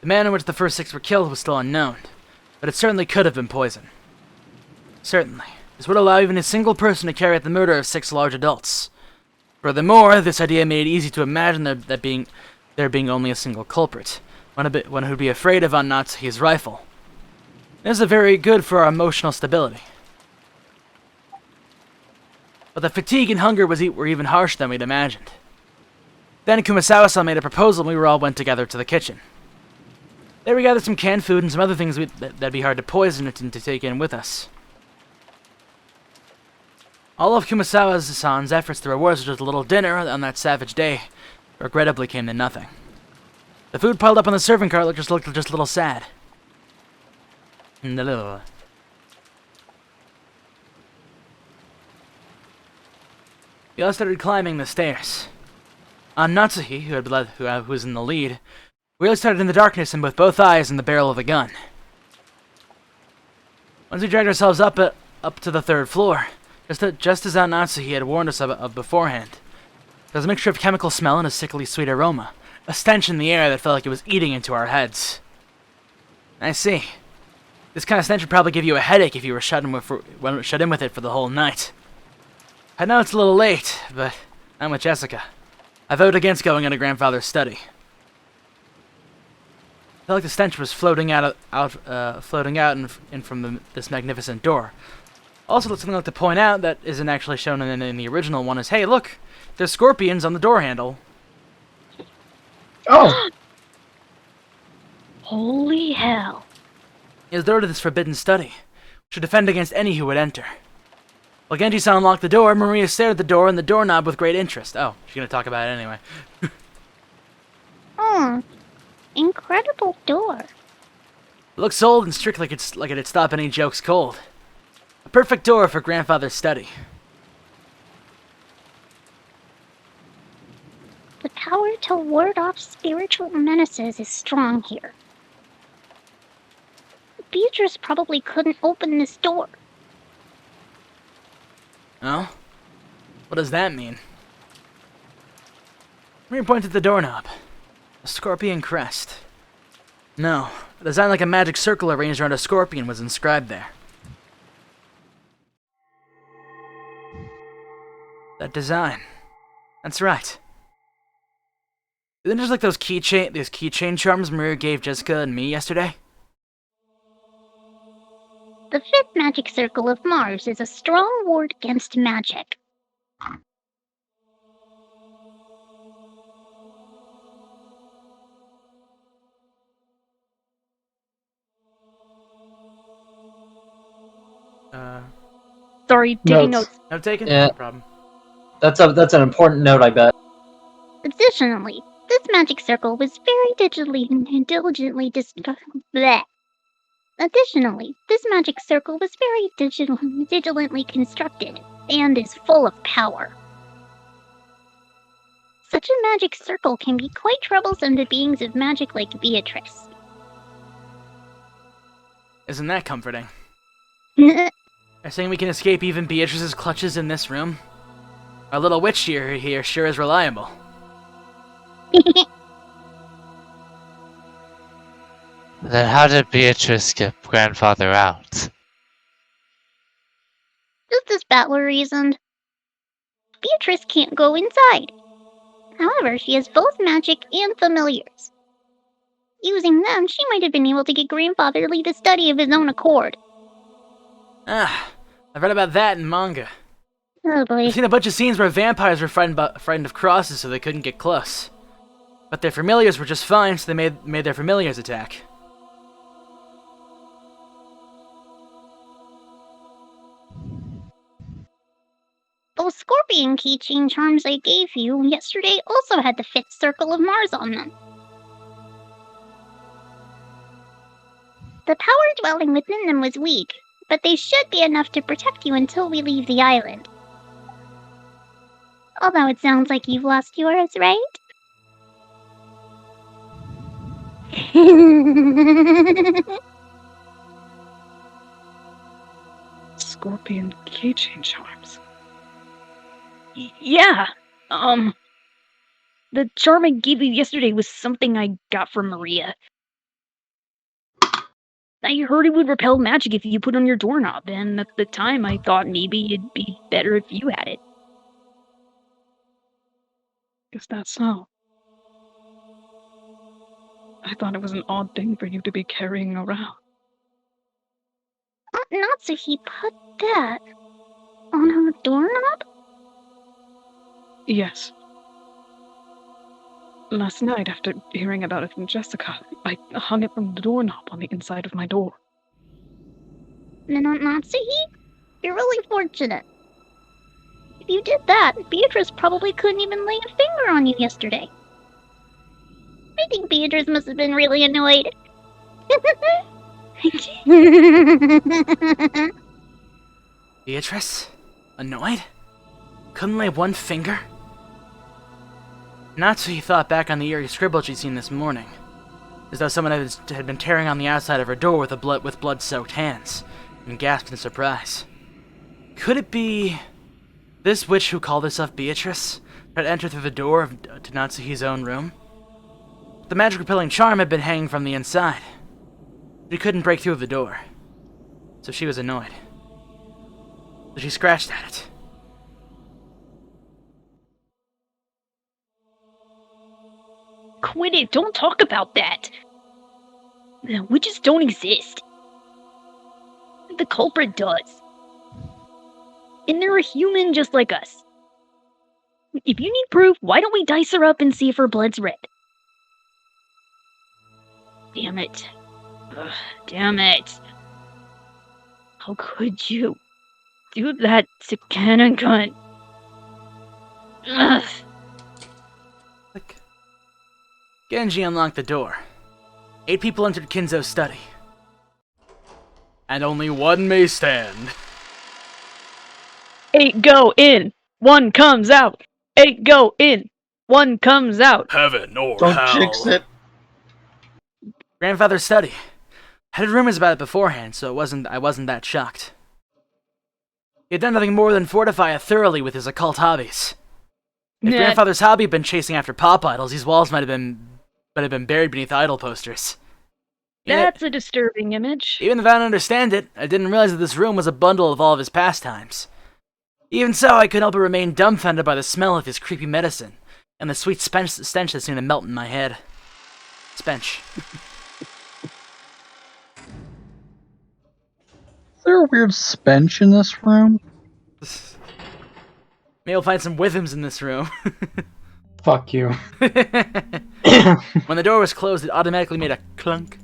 The manner in which the first 6 were killed was still unknown, but it certainly could have been poison. Certainly. This would allow even a single person to carry out the murder of 6 large adults. Furthermore, this idea made it easy to imagine there being only a single culprit, one who'd be afraid of Natsuhi's rifle. This is very good for our emotional stability. But the fatigue and hunger were even harsher than we'd imagined. Then Kumasawa-san made a proposal and we all went together to the kitchen. There we gathered some canned food and some other things that'd be hard to poison and to take in with us. All of Kumasawa-san's efforts to reward us with a little dinner on that savage day regrettably came to nothing. The food piled up on the serving cart looked just a little sad. We all started climbing the stairs. Natsuhi, who was in the lead, really started in the darkness and with both eyes in the barrel of the gun. Once we dragged ourselves up to the 3rd floor, just as Natsuhi had warned us of beforehand, there was a mixture of chemical smell and a sickly sweet aroma, a stench in the air that felt like it was eating into our heads. I see. This kind of stench would probably give you a headache if you were shut in with it for the whole night. I know it's a little late, but I'm with Jessica. I vote against going into Grandfather's study. I felt like the stench was floating out in from this magnificent door. Also, something I'd like to point out that isn't actually shown in the original one is, hey, look, there's scorpions on the door handle. Oh! Holy hell. It was the door to this forbidden study. Should defend against any who would enter. While Genji-san unlocked the door, Maria stared at the door and the doorknob with great interest. Oh, she's gonna talk about it anyway. Incredible door. It looks old and strict like it'd stop any jokes cold. A perfect door for Grandfather's study. The power to ward off spiritual menaces is strong here. Beatrice probably couldn't open this door. Oh? What does that mean? Maria pointed at the doorknob. A scorpion crest. No, a design like a magic circle arranged around a scorpion was inscribed there. That design. That's right. Isn't it just like those keychain charms Maria gave Jessica and me yesterday? The 5th magic circle of Mars is a strong ward against magic. Sorry, taking notes. No taken? Yeah. No problem. That's an important note, I bet. Additionally, this magic circle was very diligently bleh. Additionally, this magic circle was very diligently constructed and is full of power. Such a magic circle can be quite troublesome to beings of magic like Beatrice. Isn't that comforting? Nah. Are saying we can escape even Beatrice's clutches in this room? Our little witch here sure is reliable. Then how did Beatrice get grandfather out? Just as Battler reasoned. Beatrice can't go inside. However, she has both magic and familiars. Using them, she might have been able to get grandfather to leave the study of his own accord. Ah, I've read about that in manga. Oh boy. I've seen a bunch of scenes where vampires were frightened of crosses so they couldn't get close. But their familiars were just fine, so they made their familiars attack. Those scorpion keychain charms I gave you yesterday also had the 5th circle of Mars on them. The power dwelling within them was weak, but they should be enough to protect you until we leave the island. Although it sounds like you've lost yours, right? Scorpion keychain charms. Yeah. The charm I gave you yesterday was something I got from Maria. I heard it would repel magic if you put on your doorknob, and at the time I thought maybe it'd be better if you had it. Is that so? I thought it was an odd thing for you to be carrying around. Natsuki put that on her doorknob? Yes. Last night, after hearing about it from Jessica, I hung it from the doorknob on the inside of my door. Natsuki? You're really fortunate. If you did that, Beatrice probably couldn't even lay a finger on you yesterday. I think Beatrice must have been really annoyed. Beatrice? Annoyed? Couldn't lay one finger? Natsuki thought back on the eerie scribble she'd seen this morning, as though someone had been tearing on the outside of her door with blood-soaked hands, and gasped in surprise. Could it be this witch who called herself Beatrice tried to enter through the door to Natsuki's own room? The magic-repelling charm had been hanging from the inside. She couldn't break through the door, so she was annoyed. So she scratched at it. Quit it! Don't talk about that! The witches don't exist. The culprit does. And they're a human just like us. If you need proof, why don't we dice her up and see if her blood's red? Damn it. Ugh, damn it. How could you do that to Kanakun? Ugh. Click. Genji unlocked the door. 8 people entered Kinzo's study. And only one may stand. 8 go in, 1 comes out. 8 go in, 1 comes out. Heaven or Don't hell. jinx it. Grandfather's study. I had rumors about it beforehand, so I wasn't that shocked. He had done nothing more than fortify it thoroughly with his occult hobbies. If Grandfather's hobby had been chasing after pop idols, these walls might have been buried beneath idol posters. That's a disturbing image. Even if I don't understand it, I didn't realize that this room was a bundle of all of his pastimes. Even so, I couldn't help but remain dumbfounded by the smell of his creepy medicine, and the sweet stench that seemed to melt in my head. Spench. Is there a weird stench in this room? Maybe we'll find some withams in this room. Fuck you. When the door was closed, it automatically made a clunk.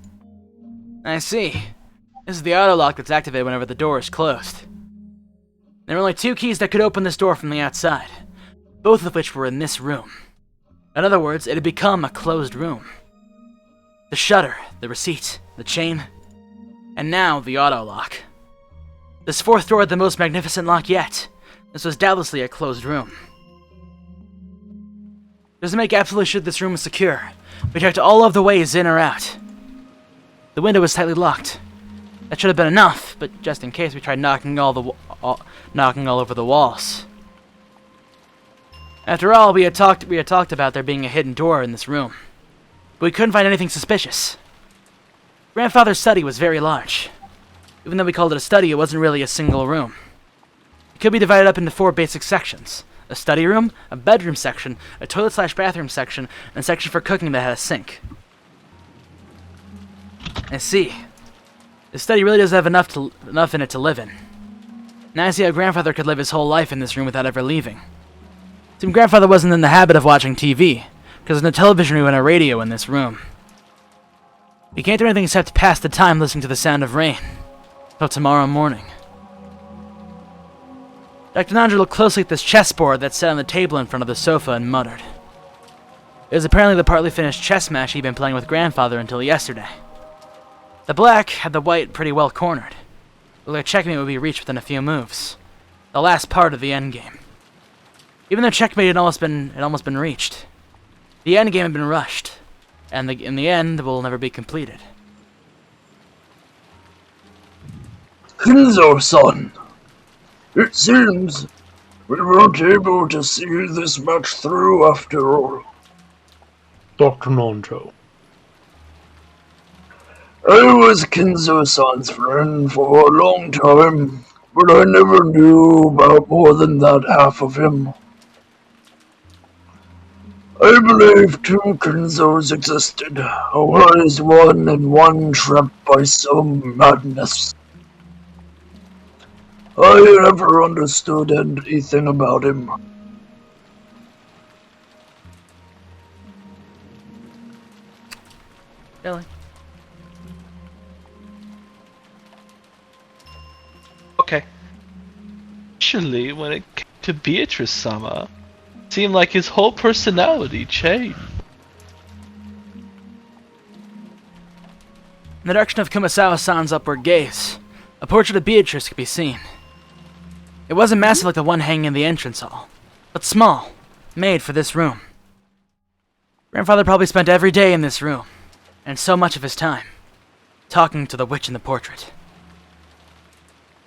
I see. This is the auto lock that's activated whenever the door is closed. There are only 2 keys that could open this door from the outside. both of which were in this room. In other words, it had become a closed room. The shutter, the receipt, the chain, and now the auto lock. This fourth door had the most magnificent lock yet. This was doubtlessly a closed room. Just to make absolutely sure this room was secure, we checked all of the ways in or out. The window was tightly locked. That should have been enough, but just in case, we tried knocking all over the walls. After all, we had talked about there being a hidden door in this room, but we couldn't find anything suspicious. Grandfather's study was very large. Even though we called it a study, it wasn't really a single room. It could be divided up into 4 basic sections: a study room, a bedroom section, a toilet/bathroom section, and a section for cooking that had a sink. I see. The study really does have enough in it to live in. Now I see how Grandfather could live his whole life in this room without ever leaving. It seemed Grandfather wasn't in the habit of watching TV, because there's no television or even a radio in this room. We can't do anything except pass the time listening to the sound of rain. Till tomorrow morning. Dr. Nandra looked closely at this chessboard that sat on the table in front of the sofa and muttered. It was apparently the partly finished chess match he'd been playing with Grandfather until yesterday. The black had the white pretty well cornered. It looked like checkmate would be reached within a few moves. The last part of the endgame. Even though checkmate had almost been reached, the endgame had been rushed, and in the end will never be completed. Kinzo-san, it seems we weren't able to see this match through after all. Dr. Nonjo. I was Kinzo-san's friend for a long time, but I never knew about more than that half of him. I believe 2 Kinzos existed, a wise one and one trapped by some madness. I never understood anything about him. Really? Okay. Actually, when it came to Beatrice-sama, it seemed like his whole personality changed. In the direction of Kumasawa-san's upward gaze, a portrait of Beatrice could be seen. It wasn't massive like the one hanging in the entrance hall, but small, made for this room. Grandfather probably spent every day in this room, and so much of his time, talking to the witch in the portrait.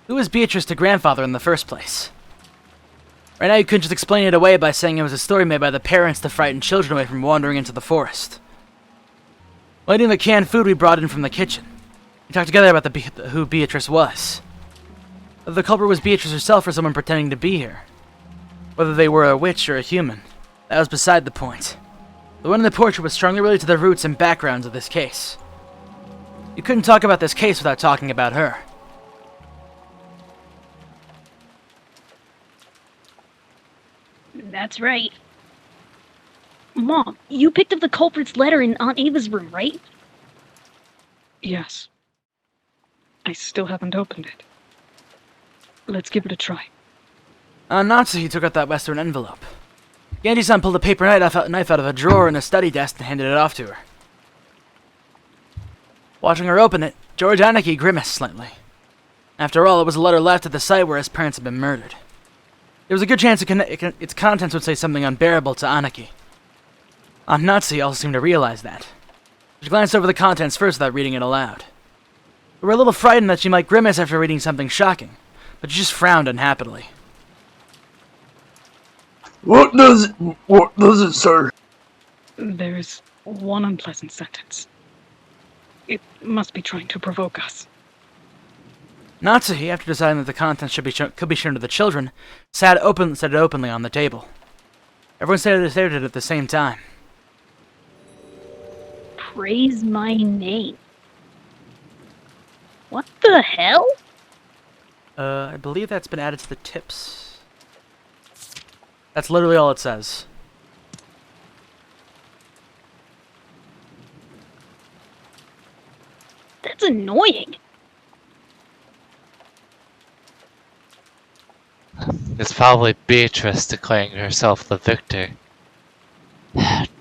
Who was Beatrice to Grandfather in the first place? Right now you couldn't just explain it away by saying it was a story made by the parents to frighten children away from wandering into the forest. While eating the canned food we brought in from the kitchen, we talked together about who Beatrice was. Whether the culprit was Beatrice herself or someone pretending to be her. Whether they were a witch or a human, that was beside the point. The one in the portrait was strongly related to the roots and backgrounds of this case. You couldn't talk about this case without talking about her. That's right. Mom, you picked up the culprit's letter in Aunt Ava's room, right? Yes. I still haven't opened it. Let's give it a try. Natsuhi took out that western envelope. Genji-san pulled a paper knife out of a drawer in the study desk and handed it off to her. Watching her open it, George Aniki grimaced slightly. After all, it was a letter left at the site where his parents had been murdered. There was a good chance its contents would say something unbearable to Aniki. Aunt Natsuhi also seemed to realize that. She glanced over the contents first without reading it aloud. We were a little frightened that she might grimace after reading something shocking, but she just frowned unhappily. What does it say? There's one unpleasant sentence. It must be trying to provoke us. Natsuhi, after deciding that the contents could be shown to the children, said it openly on the table. Everyone stared at it at the same time. Praise my name. What the hell? I believe that's been added to the tips. That's literally all it says. That's annoying. It's probably Beatrice declaring herself the victor.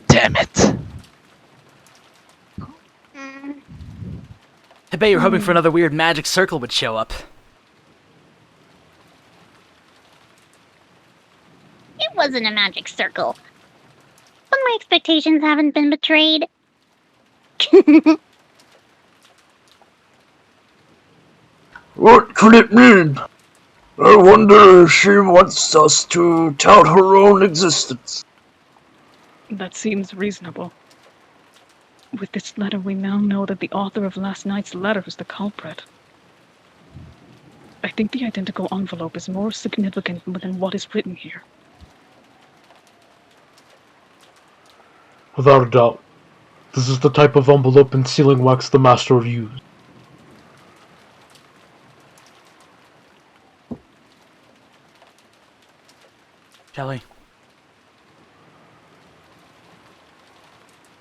Damn it. I bet you're hoping for another weird magic circle would show up. It wasn't a magic circle. But my expectations haven't been betrayed. What could it mean? I wonder if she wants us to tout her own existence. That seems reasonable. With this letter, we now know that the author of last night's letter is the culprit. I think the identical envelope is more significant than what is written here. Without a doubt. This is the type of envelope and sealing wax the Master would use. Kelly.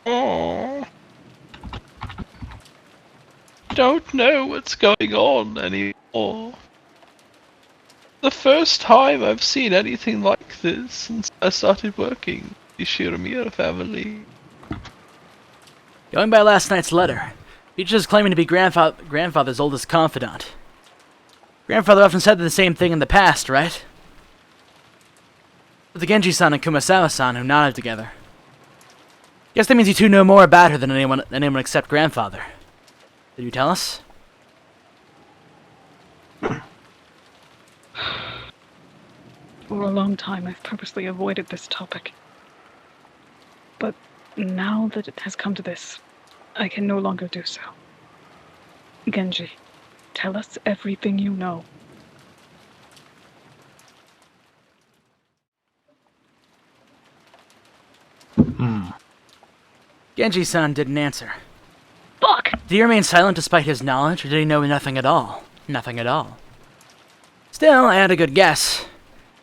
Oh. Don't know what's going on anymore. The first time I've seen anything like this since I started working with the Shiramir family. Going by last night's letter, Beatrice is claiming to be grandfather's oldest confidant. Grandfather often said the same thing in the past, right? With the Genji-san and Kumasawa-san who nodded together. Guess that means you two know more about her than anyone except grandfather. Did you tell us? For a long time, I've purposely avoided this topic. But now that it has come to this, I can no longer do so. Genji, tell us everything you know. Genji-san didn't answer. Fuck! Did he remain silent despite his knowledge, or did he know nothing at all? Nothing at all. Still, I had a good guess.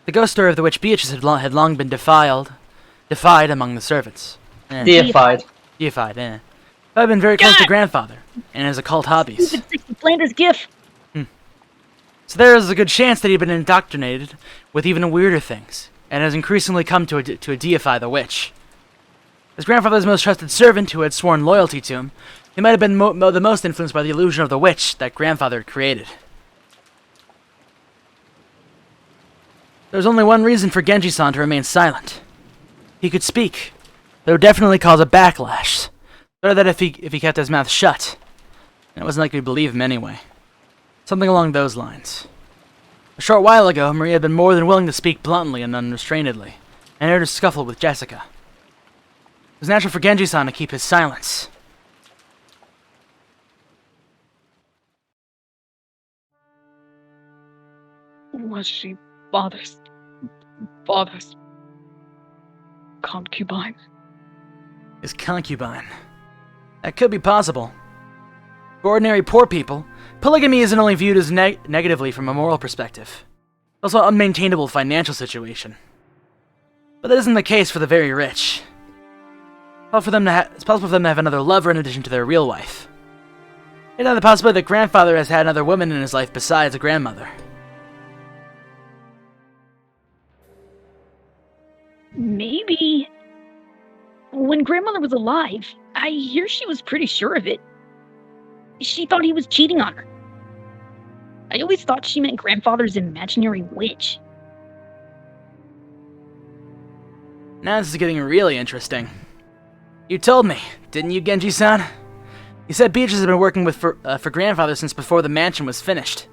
The ghost story of the witch Beatrice had long been defied among the servants. Deified. Deified, I've been very close to grandfather, and his occult hobbies. Stupid 60 Flanders gif! So there is a good chance that he'd been indoctrinated with even weirder things, and has increasingly come to deify the witch. His grandfather's most trusted servant, who had sworn loyalty to him, he might have been the most influenced by the illusion of the witch that grandfather had created. There's only one reason for Genji-san to remain silent. He could speak. That would definitely cause a backlash. Better that if he kept his mouth shut. And it wasn't like we'd believe him anyway. Something along those lines. A short while ago, Maria had been more than willing to speak bluntly and unrestrainedly, and heard a scuffle with Jessica. It was natural for Genji-san to keep his silence. Was she father's concubine? His concubine. That could be possible. For ordinary poor people, polygamy isn't only viewed as negatively from a moral perspective. It's also an unmaintainable financial situation. But that isn't the case for the very rich. It's possible for them to have another lover in addition to their real wife. And now the possibility that grandfather has had another woman in his life besides a grandmother. Maybe. When grandmother was alive, I hear she was pretty sure of it. She thought he was cheating on her. I always thought she meant grandfather's imaginary witch. Now this is getting really interesting. You told me, didn't you, Genji-san? You said Beatrice had been working for grandfather since before the mansion was finished.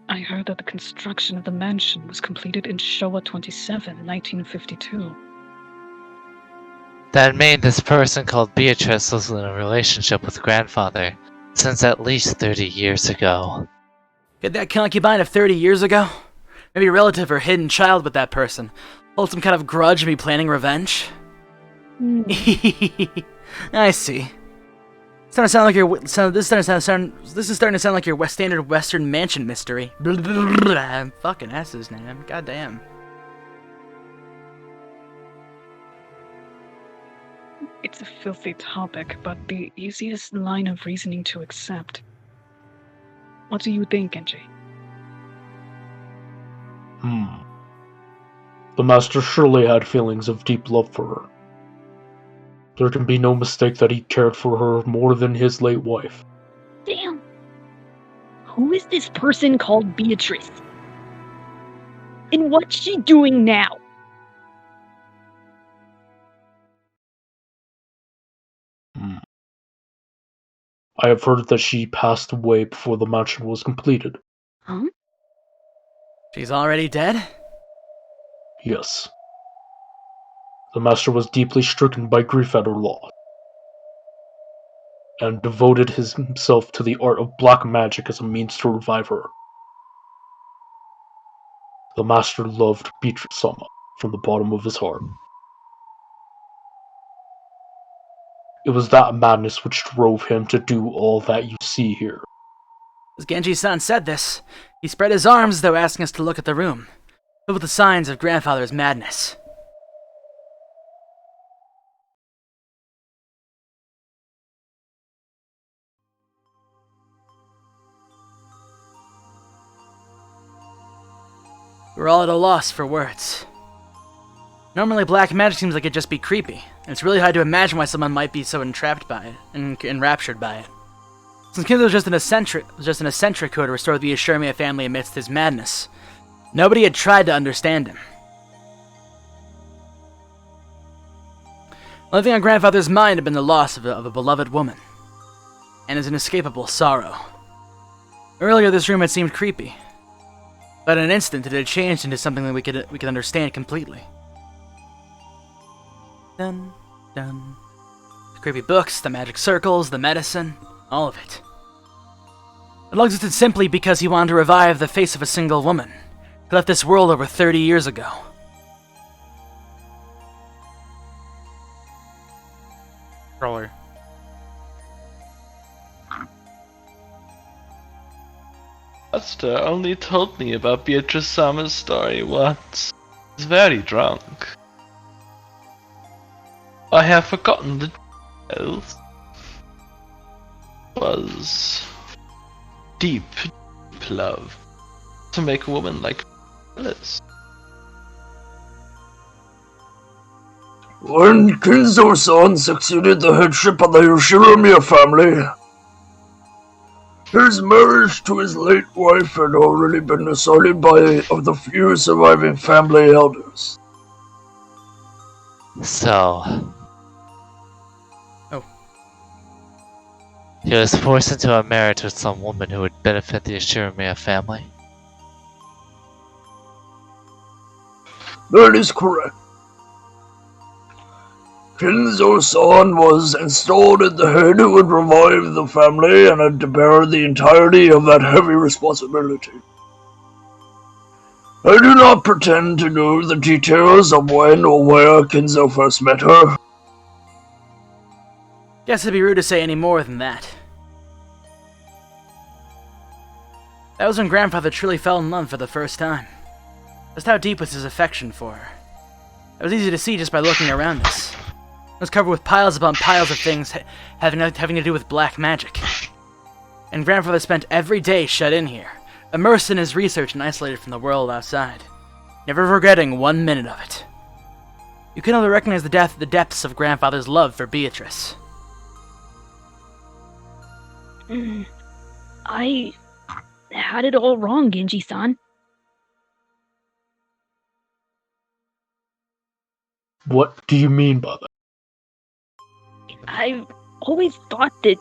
I heard that the construction of the mansion was completed in Showa 27, 1952. That means this person called Beatrice was in a relationship with grandfather since at least 30 years ago. Could that concubine of 30 years ago? Maybe a relative or hidden child with that person. Hold some kind of grudge and be planning revenge? I see. This is starting to sound like your standard Western mansion mystery. Fucking S's, man. Goddamn. It's a filthy topic, but the easiest line of reasoning to accept. What do you think, Genji? The Master surely had feelings of deep love for her. There can be no mistake that he cared for her more than his late wife. Damn. Who is this person called Beatrice? And what's she doing now? I have heard that she passed away before the mansion was completed. Huh? She's already dead? Yes. The Master was deeply stricken by grief at her loss, and devoted himself to the art of black magic as a means to revive her. The Master loved Beatrice-sama from the bottom of his heart. It was that madness which drove him to do all that you see here. As Genji-san said this, he spread his arms as though asking us to look at the room, filled with the signs of grandfather's madness. We're all at a loss for words. Normally black magic seems like it'd just be creepy, and it's really hard to imagine why someone might be so entrapped by it, and enraptured by it. Since Kinzo was just an eccentric who had restored the Ishirmiya family amidst his madness, nobody had tried to understand him. The only thing on grandfather's mind had been the loss of a beloved woman, and his inescapable sorrow. Earlier this room had seemed creepy, but in an instant it had changed into something that we could understand completely. Dun, dun. The creepy books, the magic circles, the medicine, all of it. It all existed simply because he wanted to revive the face of a single woman who left this world over 30 years ago. Roller. Master only told me about Beatrice-sama's story once. He was very drunk. I have forgotten the details. It was deep love to make a woman like Alice. When Kinzo-san succeeded the headship of the Yoshirimiya family, his marriage to his late wife had already been decided by of the few surviving family elders. So... Oh. He was forced into a marriage with some woman who would benefit the Ishirimiya family. That is correct. Kinzo-san was installed at the head who would revive the family and had to bear the entirety of that heavy responsibility. I do not pretend to know the details of when or where Kinzo first met her. Guess it'd be rude to say any more than that. That was when grandfather truly fell in love for the first time. Just how deep was his affection for her. It was easy to see just by looking around us. It was covered with piles upon piles of things having to do with black magic. And grandfather spent every day shut in here, immersed in his research and isolated from the world outside, never regretting 1 minute of it. You can only recognize the depths of grandfather's love for Beatrice. I had it all wrong, Genji-san. What do you mean by that? I've always thought that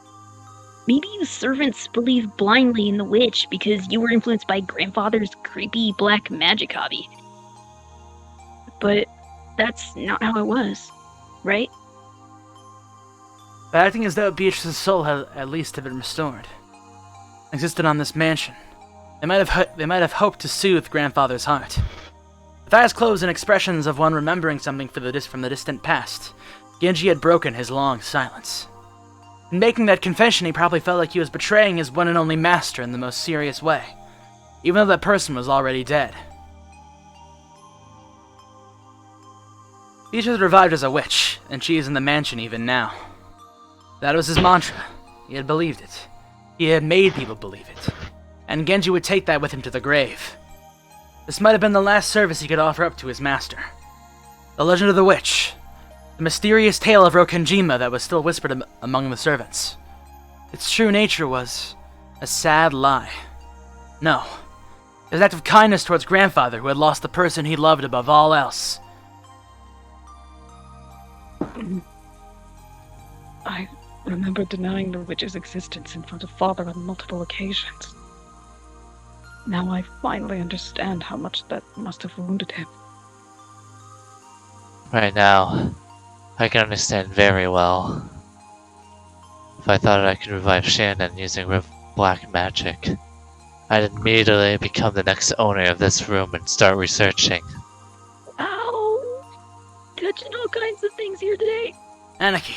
maybe you servants believed blindly in the witch because you were influenced by grandfather's creepy black magic hobby. But that's not how it was, right? But acting as though Beatrice's soul had at least been restored, existed on this mansion. They might have hoped to soothe grandfather's heart. With eyes closed and expressions of one remembering something from the distant past, Genji had broken his long silence. In making that confession, he probably felt like he was betraying his one and only master in the most serious way, even though that person was already dead. Beatrice was revived as a witch, and she is in the mansion even now. That was his mantra. He had believed it. He had made people believe it. And Genji would take that with him to the grave. This might have been the last service he could offer up to his master. The legend of the witch. The mysterious tale of Rokenjima that was still whispered among the servants. Its true nature was a sad lie. No. It was an act of kindness towards grandfather who had lost the person he loved above all else. I remember denying the witch's existence in front of Father on multiple occasions. Now I finally understand how much that must have wounded him. Right now, I can understand very well. If I thought I could revive Shannon using black magic, I'd immediately become the next owner of this room and start researching. Ow! Touching all kinds of things here today. Anarchy.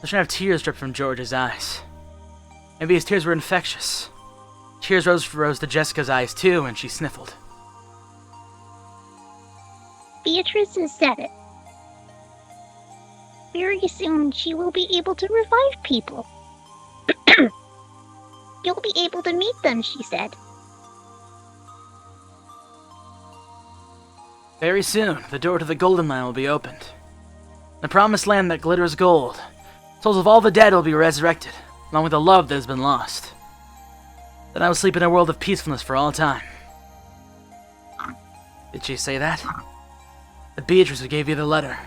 I should have tears drip from George's eyes. Maybe his tears were infectious. Tears rose to Jessica's eyes too, and she sniffled. Beatrice has said it. Very soon she will be able to revive people. You'll be able to meet them, she said. Very soon, the door to the Golden Land will be opened. The promised land that glitters gold. Souls of all the dead will be resurrected, along with the love that has been lost. Then I will sleep in a world of peacefulness for all time. Did she say that? The Beatrice who gave you the letter.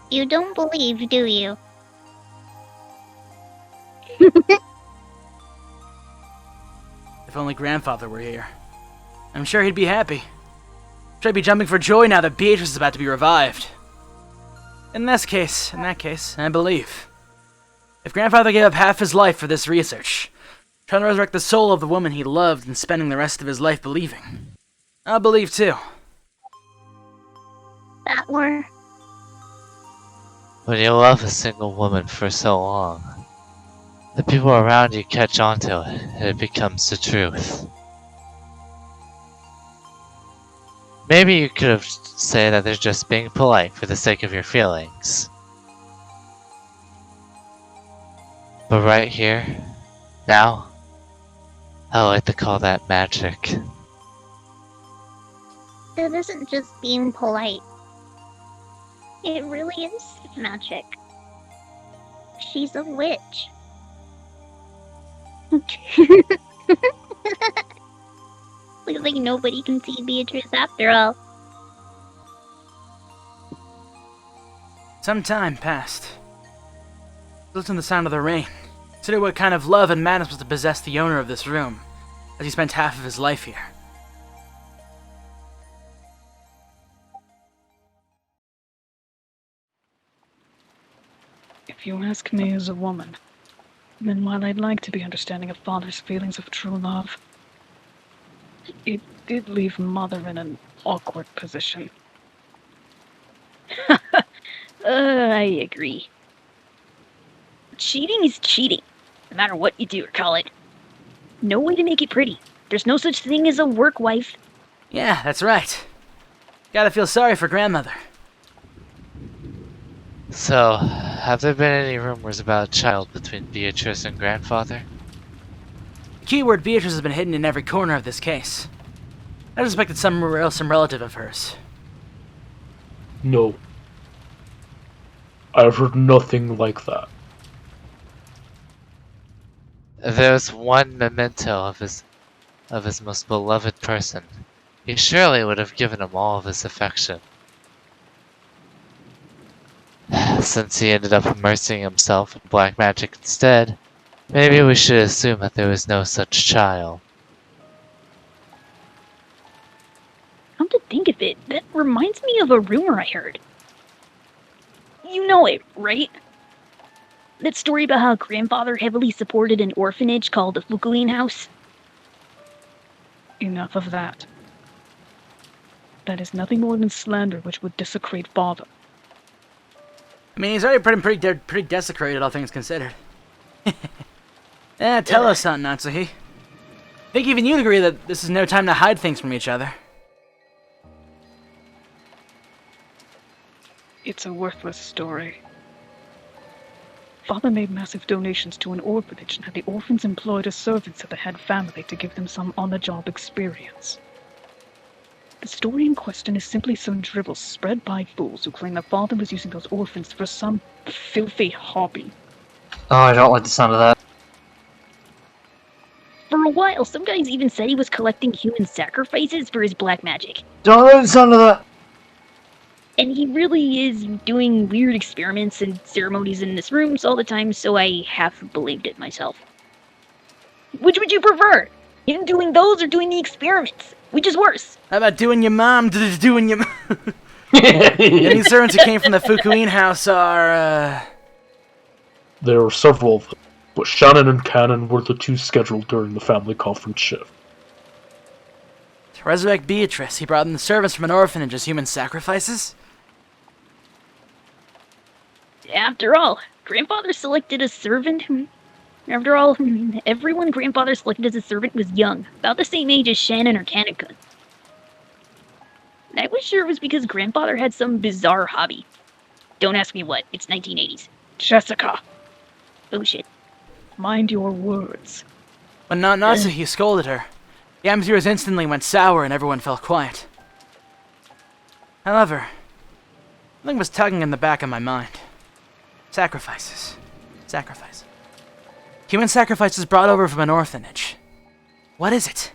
You don't believe, do you? If only grandfather were here. I'm sure he'd be happy. Sure he'd be jumping for joy now that Beatrice is about to be revived. In that case, I believe. If grandfather gave up half his life for this research, trying to resurrect the soul of the woman he loved and spending the rest of his life believing, I'll believe too. That were... When you love a single woman for so long, the people around you catch on to it, and it becomes the truth. Maybe you could have said that they're just being polite for the sake of your feelings. But right here, now, I like to call that magic. That isn't just being polite. It really is magic. She's a witch. Looks like nobody can see Beatrice after all. Some time passed. Listen to the sound of the rain. Consider what kind of love and madness was to possess the owner of this room, as he spent half of his life here. If you ask me as a woman, then while I'd like to be understanding of Father's feelings of true love, it did leave Mother in an awkward position. I agree. Cheating is cheating, no matter what you do or call it. No way to make it pretty. There's no such thing as a work wife. Yeah, that's right. Gotta feel sorry for grandmother. So, have there been any rumors about a child between Beatrice and grandfather? The keyword Beatrice has been hidden in every corner of this case. I suspected some relative of hers. No. I've heard nothing like that. There's one memento of his most beloved person. He surely would have given him all of his affection. Since he ended up immersing himself in black magic instead, maybe we should assume that there was no such child. Come to think of it, that reminds me of a rumor I heard. You know it, right? That story about how grandfather heavily supported an orphanage called the Fukuin House? Enough of that. That is nothing more than slander which would desecrate Father. I mean, he's already pretty desecrated, all things considered. Tell us something, Natsuhi. I think even you'd agree that this is no time to hide things from each other. It's a worthless story. Father made massive donations to an orphanage and had the orphans employed as servants of the head family to give them some on-the-job experience. The story in question is simply some dribble spread by fools who claim that Father was using those orphans for some filthy hobby. Oh, I don't like the sound of that. For a while, some guys even said he was collecting human sacrifices for his black magic. Don't like the sound of that. And he really is doing weird experiments and ceremonies in this rooms all the time, so I half believed it myself. Which would you prefer? Him doing those or doing the experiments? Which is worse? How about doing your mom? Doing your Any servants who came from the Fukuin house are, There were several of them, but Shannon and Cannon were the two scheduled during the family conference shift. To resurrect Beatrice, he brought in the servants from an orphanage as human sacrifices? After all, Grandfather selected a servant who... After all, everyone Grandfather selected as a servant was young, about the same age as Shannon or Kaneko. I was sure it was because Grandfather had some bizarre hobby. Don't ask me what, it's 1980s. Jessica! Oh shit. Mind your words. When Natsuhi scolded her, the atmosphere instantly went sour and everyone fell quiet. However, something was tugging in the back of my mind. Sacrifices. Sacrifices. Human sacrifices brought over from an orphanage. What is it?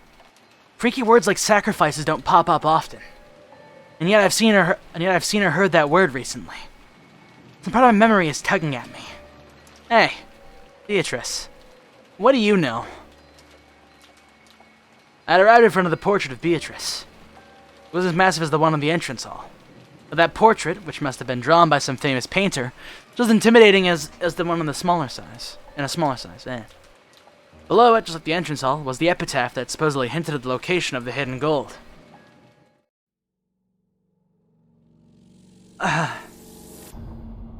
Freaky words like sacrifices don't pop up often. And yet I've seen or heard that word recently. Some part of my memory is tugging at me. Hey, Beatrice, what do you know? I had arrived in front of the portrait of Beatrice. It was as massive as the one in the entrance hall. But that portrait, which must have been drawn by some famous painter, was as intimidating as the one in a smaller size. Below it, just like the entrance hall, was the epitaph that supposedly hinted at the location of the hidden gold.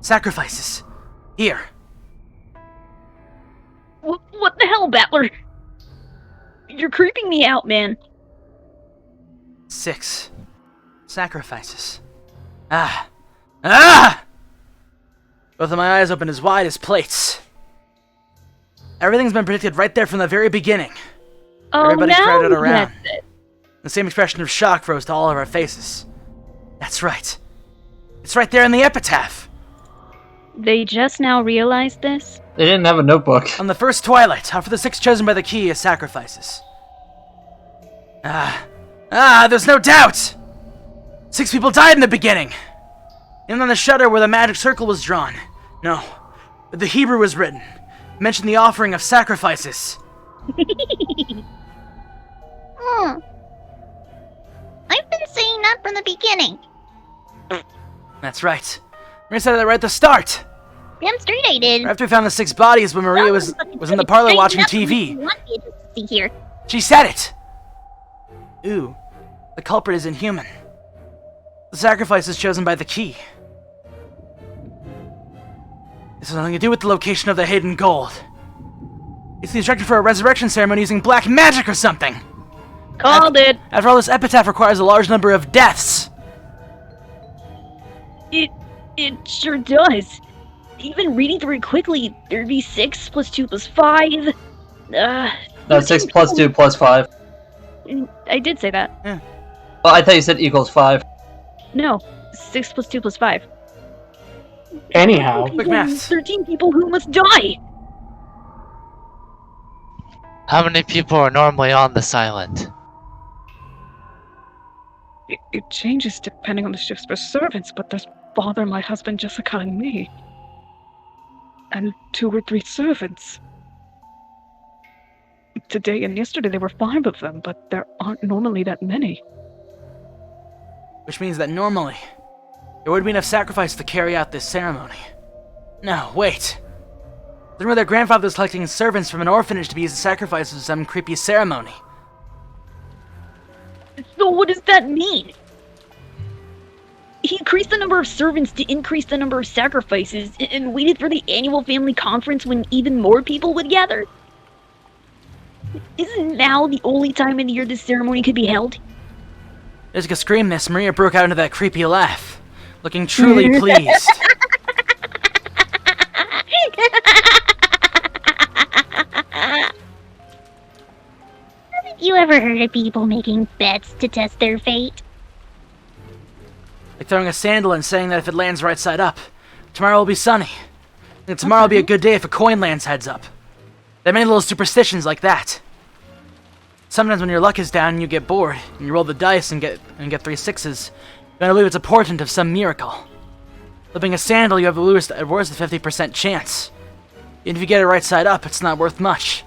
Sacrifices. Here. What the hell, Battler? You're creeping me out, man. 6 sacrifices. Both of my eyes opened as wide as plates. Everything's been predicted right there from the very beginning. Oh, Everybody now crowded around. that's it. The same expression of shock rose to all of our faces. That's right. It's right there in the epitaph. They just now realized this? They didn't have a notebook. On the first twilight, offer the 6 chosen by the key as sacrifices. There's no doubt! 6 people died in the beginning! And on the shutter where the magic circle was drawn. No, but the Hebrew was written. It mentioned the offering of sacrifices. I've been saying that from the beginning. That's right. Maria said that right at the start. Damn straight I did. After we found the 6 bodies when Maria was in the parlor watching TV. See here. She said it! Ooh, the culprit is inhuman. The sacrifice is chosen by the key. This has nothing to do with the location of the hidden gold. It's the instruction for a resurrection ceremony using black magic or something. Called it. After all, this epitaph requires a large number of deaths. It sure does. Even reading through it quickly, there'd be 6 plus 2 plus 5. That's 6 plus 2 plus 5. I did say that. Yeah. Well, I thought you said equals 5. No, 6 plus 2 plus 5. Anyhow. Quick maths. 13 people who must die! How many people are normally on this island? It changes depending on the shifts for servants, but there's Father, my husband, Jessica, and me. And 2 or 3 servants. Today and yesterday there were 5 of them, but there aren't normally that many. Which means that normally, there would be enough sacrifice to carry out this ceremony. No, wait. Remember their grandfather was collecting servants from an orphanage to be used as sacrifices for some creepy ceremony. So what does that mean? He increased the number of servants to increase the number of sacrifices, and waited for the annual family conference when even more people would gather? Isn't now the only time in the year this ceremony could be held? As you screamed this, Maria broke out into that creepy laugh, looking truly pleased. you ever heard of people making bets to test their fate? Like throwing a sandal and saying that if it lands right side up, tomorrow will be sunny. And tomorrow will be a good day if a coin lands heads up. There are many little superstitions like that. Sometimes when your luck is down and you get bored, and you roll the dice and get 3 sixes, you gotta believe it's a portent of some miracle. Flipping a sandal, you have at worst a 50% chance. Even if you get it right side up, it's not worth much.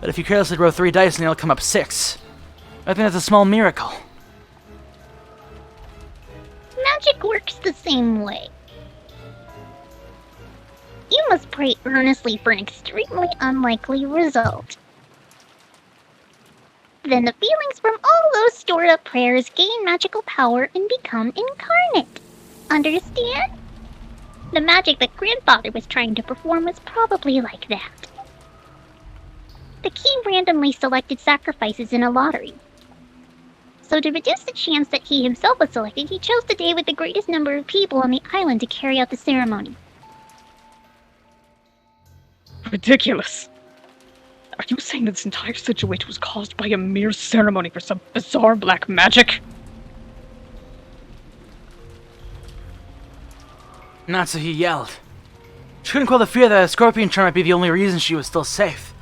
But if you carelessly roll 3 dice and it'll come up 6, I think that's a small miracle. Magic works the same way. You must pray earnestly for an extremely unlikely result. Then the feelings from all those stored up prayers gain magical power and become incarnate. Understand? The magic that Grandfather was trying to perform was probably like that. The king randomly selected sacrifices in a lottery. So to reduce the chance that he himself was selected, he chose the day with the greatest number of people on the island to carry out the ceremony. Ridiculous. Are you saying this entire situation was caused by a mere ceremony for some bizarre black magic? Not so he yelled. She couldn't quell the fear that a scorpion charm might be the only reason she was still safe.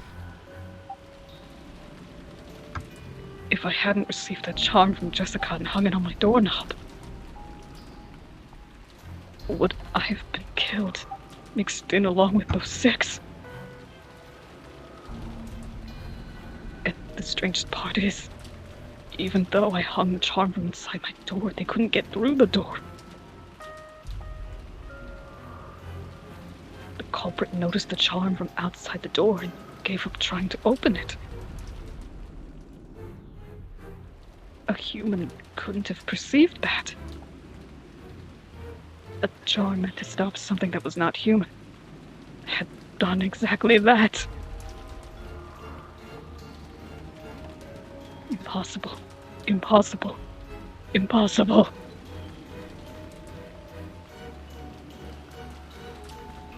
If I hadn't received that charm from Jessica and hung it on my doorknob, would I have been killed, mixed in along with those 6? And the strangest part is, even though I hung the charm from inside my door, they couldn't get through the door. The culprit noticed the charm from outside the door and gave up trying to open it. A human couldn't have perceived that. A charm meant to stop something that was not human had done exactly that. Impossible. Impossible. Impossible.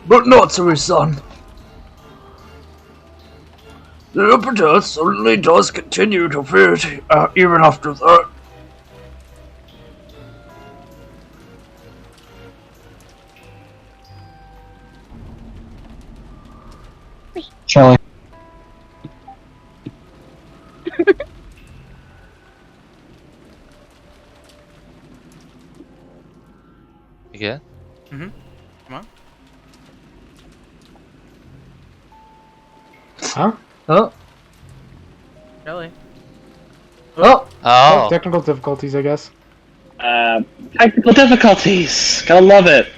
But not so, his son. The upper death certainly does continue to fit, even after that. Charlie. You good? Mm-hmm. Come on. Huh? Oh. Kelly. Oh. Technical difficulties, I guess. Technical difficulties. Gotta love it.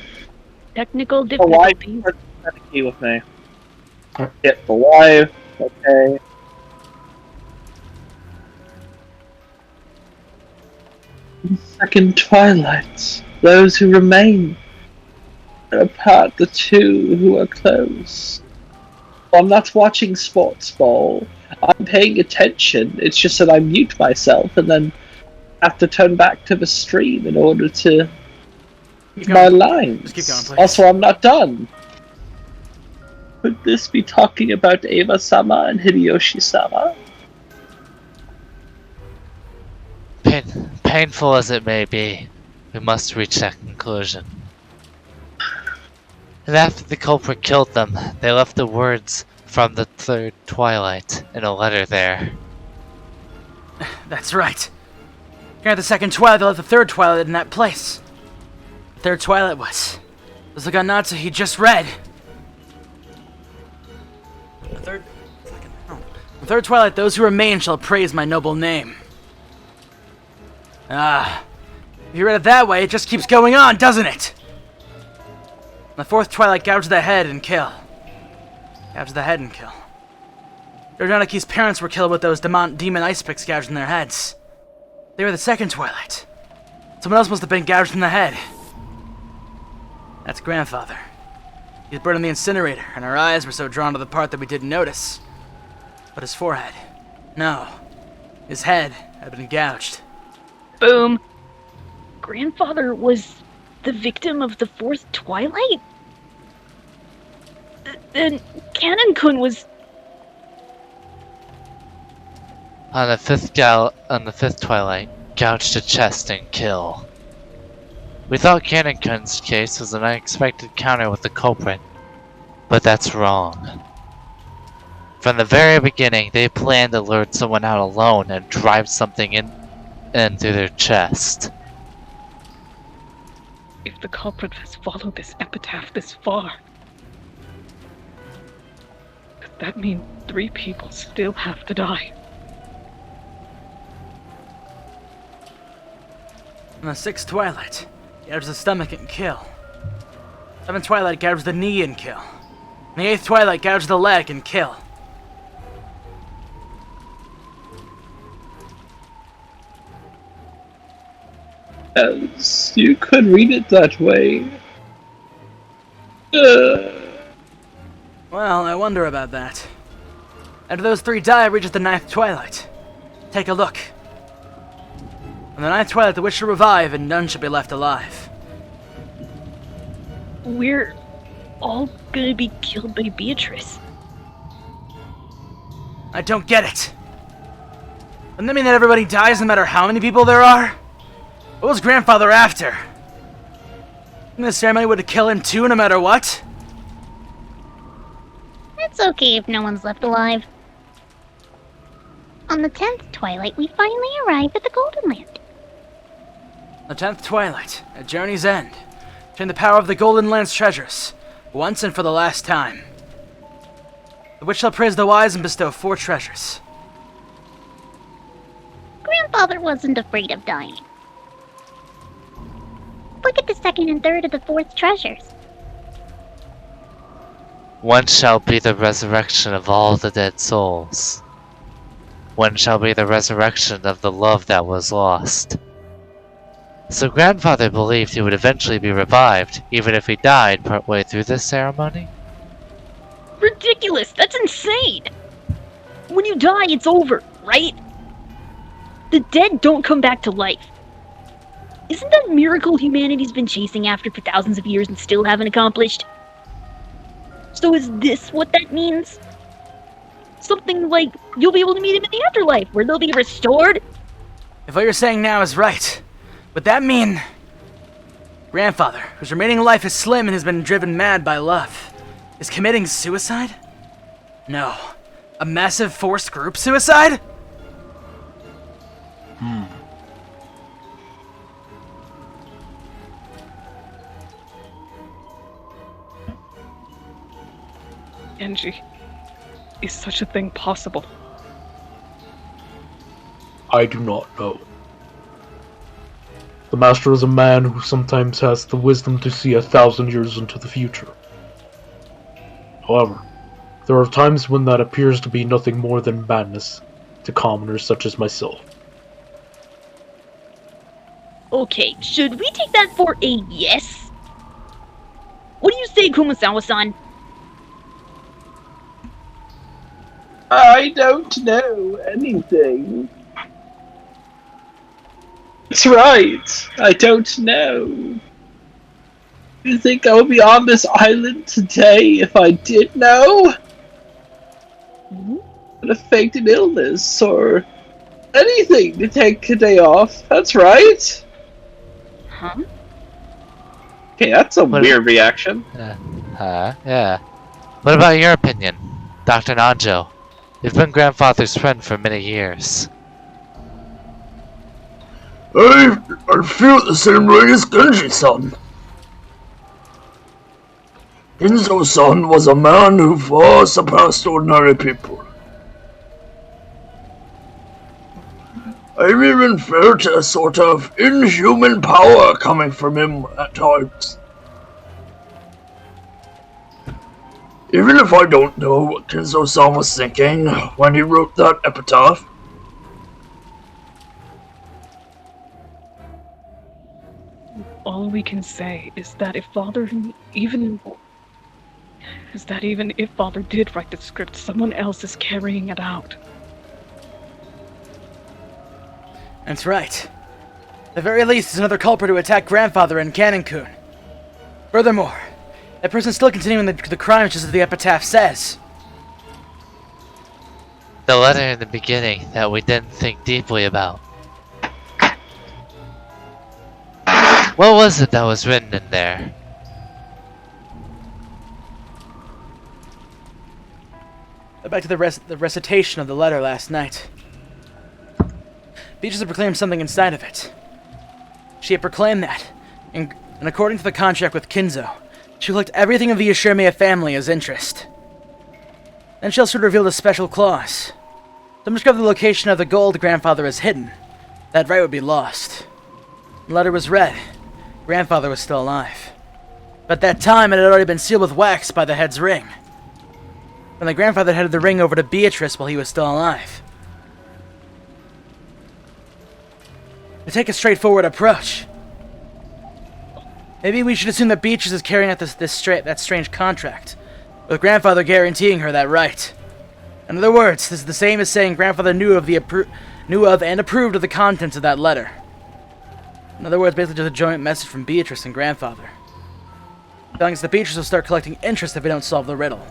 Technical Oh, why difficulties. the key with me? Get the live. Okay. Second twilight. Those who remain are apart the two who are close. I'm not watching Sports Ball. I'm paying attention. It's just that I mute myself and then have to turn back to the stream in order to my lines. Just keep going, please. Also, I'm not done. Could this be talking about Eva-sama and Hideyoshi-sama? Painful as it may be, we must reach that conclusion. And after the culprit killed them, they left the words from the third twilight in a letter there. That's right. During the second twilight, they left the third twilight in that place. The third twilight was the Ganatsu he just read. The third twilight, those who remain shall praise my noble name. Ah, if you read it that way, it just keeps going on, doesn't it? The fourth twilight, gouge the head and kill. Gouge the head and kill. Yoranaki's parents were killed with those demon ice picks gouged in their heads. They were the second twilight. Someone else must have been gouged in the head. That's Grandfather. He was burned in the incinerator, and our eyes were so drawn to the part that we didn't notice. But his forehead, no. His head had been gouged. Boom. Grandfather was the victim of the fourth twilight? Then Canon-kun was... On the fifth twilight, gouged a chest and kill. We thought Cannonkun's case was an unexpected encounter with the culprit, but that's wrong. From the very beginning, they planned to lure someone out alone and drive something in through their chest. If the culprit has followed this epitaph this far, does that mean 3 people still have to die? On the 6th twilight, gouge the stomach and kill. 7th twilight, gouge the knee and kill. On the 8th twilight, gouge the leg and kill. Yes, you could read it that way. Well, I wonder about that. After those 3 die, it reaches the 9th twilight. Take a look. On the 9th twilight, the witch shall revive, and none shall be left alive. We're all gonna be killed by Beatrice. I don't get it. Doesn't that mean that everybody dies no matter how many people there are? What was Grandfather after? And the ceremony would kill him too, no matter what? It's okay if no one's left alive. On the 10th twilight, we finally arrive at the Golden Land. The 10th twilight, at journey's end. Obtain the power of the Golden Land's treasures, once and for the last time. The witch shall praise the wise and bestow 4 treasures. Grandfather wasn't afraid of dying. Look at the 2nd and 3rd of the 4th treasures. One shall be the resurrection of all the dead souls. One shall be the resurrection of the love that was lost. So Grandfather believed he would eventually be revived, even if he died partway through this ceremony? Ridiculous! That's insane! When you die, it's over, right? The dead don't come back to life. Isn't that a miracle humanity's been chasing after for thousands of years and still haven't accomplished? So is this what that means? Something like you'll be able to meet him in the afterlife, where they'll be restored? If what you're saying now is right, would that mean Grandfather, whose remaining life is slim and has been driven mad by love, is committing suicide? No. A massive forced group suicide? Genji, is such a thing possible? I do not know. The Master is a man who sometimes has the wisdom to see 1,000 years into the future. However, there are times when that appears to be nothing more than madness to commoners such as myself. Okay, should we take that for a yes? What do you say, Kumasawa-san? I don't know anything. That's right. I don't know. You think I would be on this island today if I did know? Would have faked an illness or anything to take a day off. That's right. Huh? Okay, that's a weird reaction. Yeah. What about your opinion, Dr. Nanjo? You've been Grandfather's friend for many years. I feel the same way as Genji-san. Kinzo-san was a man who far surpassed ordinary people. I even felt a sort of inhuman power coming from him at times. Even if I don't know what Kinzo-san was thinking when he wrote that epitaph, All we can say is that even if Father did write the script, someone else is carrying it out. That's right. At the very least, it's another culprit who attacked Grandfather and Canon-kun. Furthermore, that person's still continuing the crime just as the epitaph says. The letter in the beginning that we didn't think deeply about. What was it that was written in there? Back to the recitation of the letter last night. Beatrice had proclaimed something inside of it. She had proclaimed that, and according to the contract with Kinzo, she would collect everything of the Yashirmia family as interest. Then she also revealed a special clause. To discover the location of the gold grandfather has hidden, that right would be lost. The letter was read. Grandfather was still alive. But at that time, it had already been sealed with wax by the head's ring. When the grandfather handed the ring over to Beatrice while he was still alive. To take a straightforward approach. Maybe we should assume that Beatrice is carrying out that strange contract, with Grandfather guaranteeing her that right. In other words, this is the same as saying Grandfather knew of and approved of the contents of that letter. In other words, basically just a joint message from Beatrice and Grandfather, telling us that Beatrice will start collecting interest if we don't solve the riddle.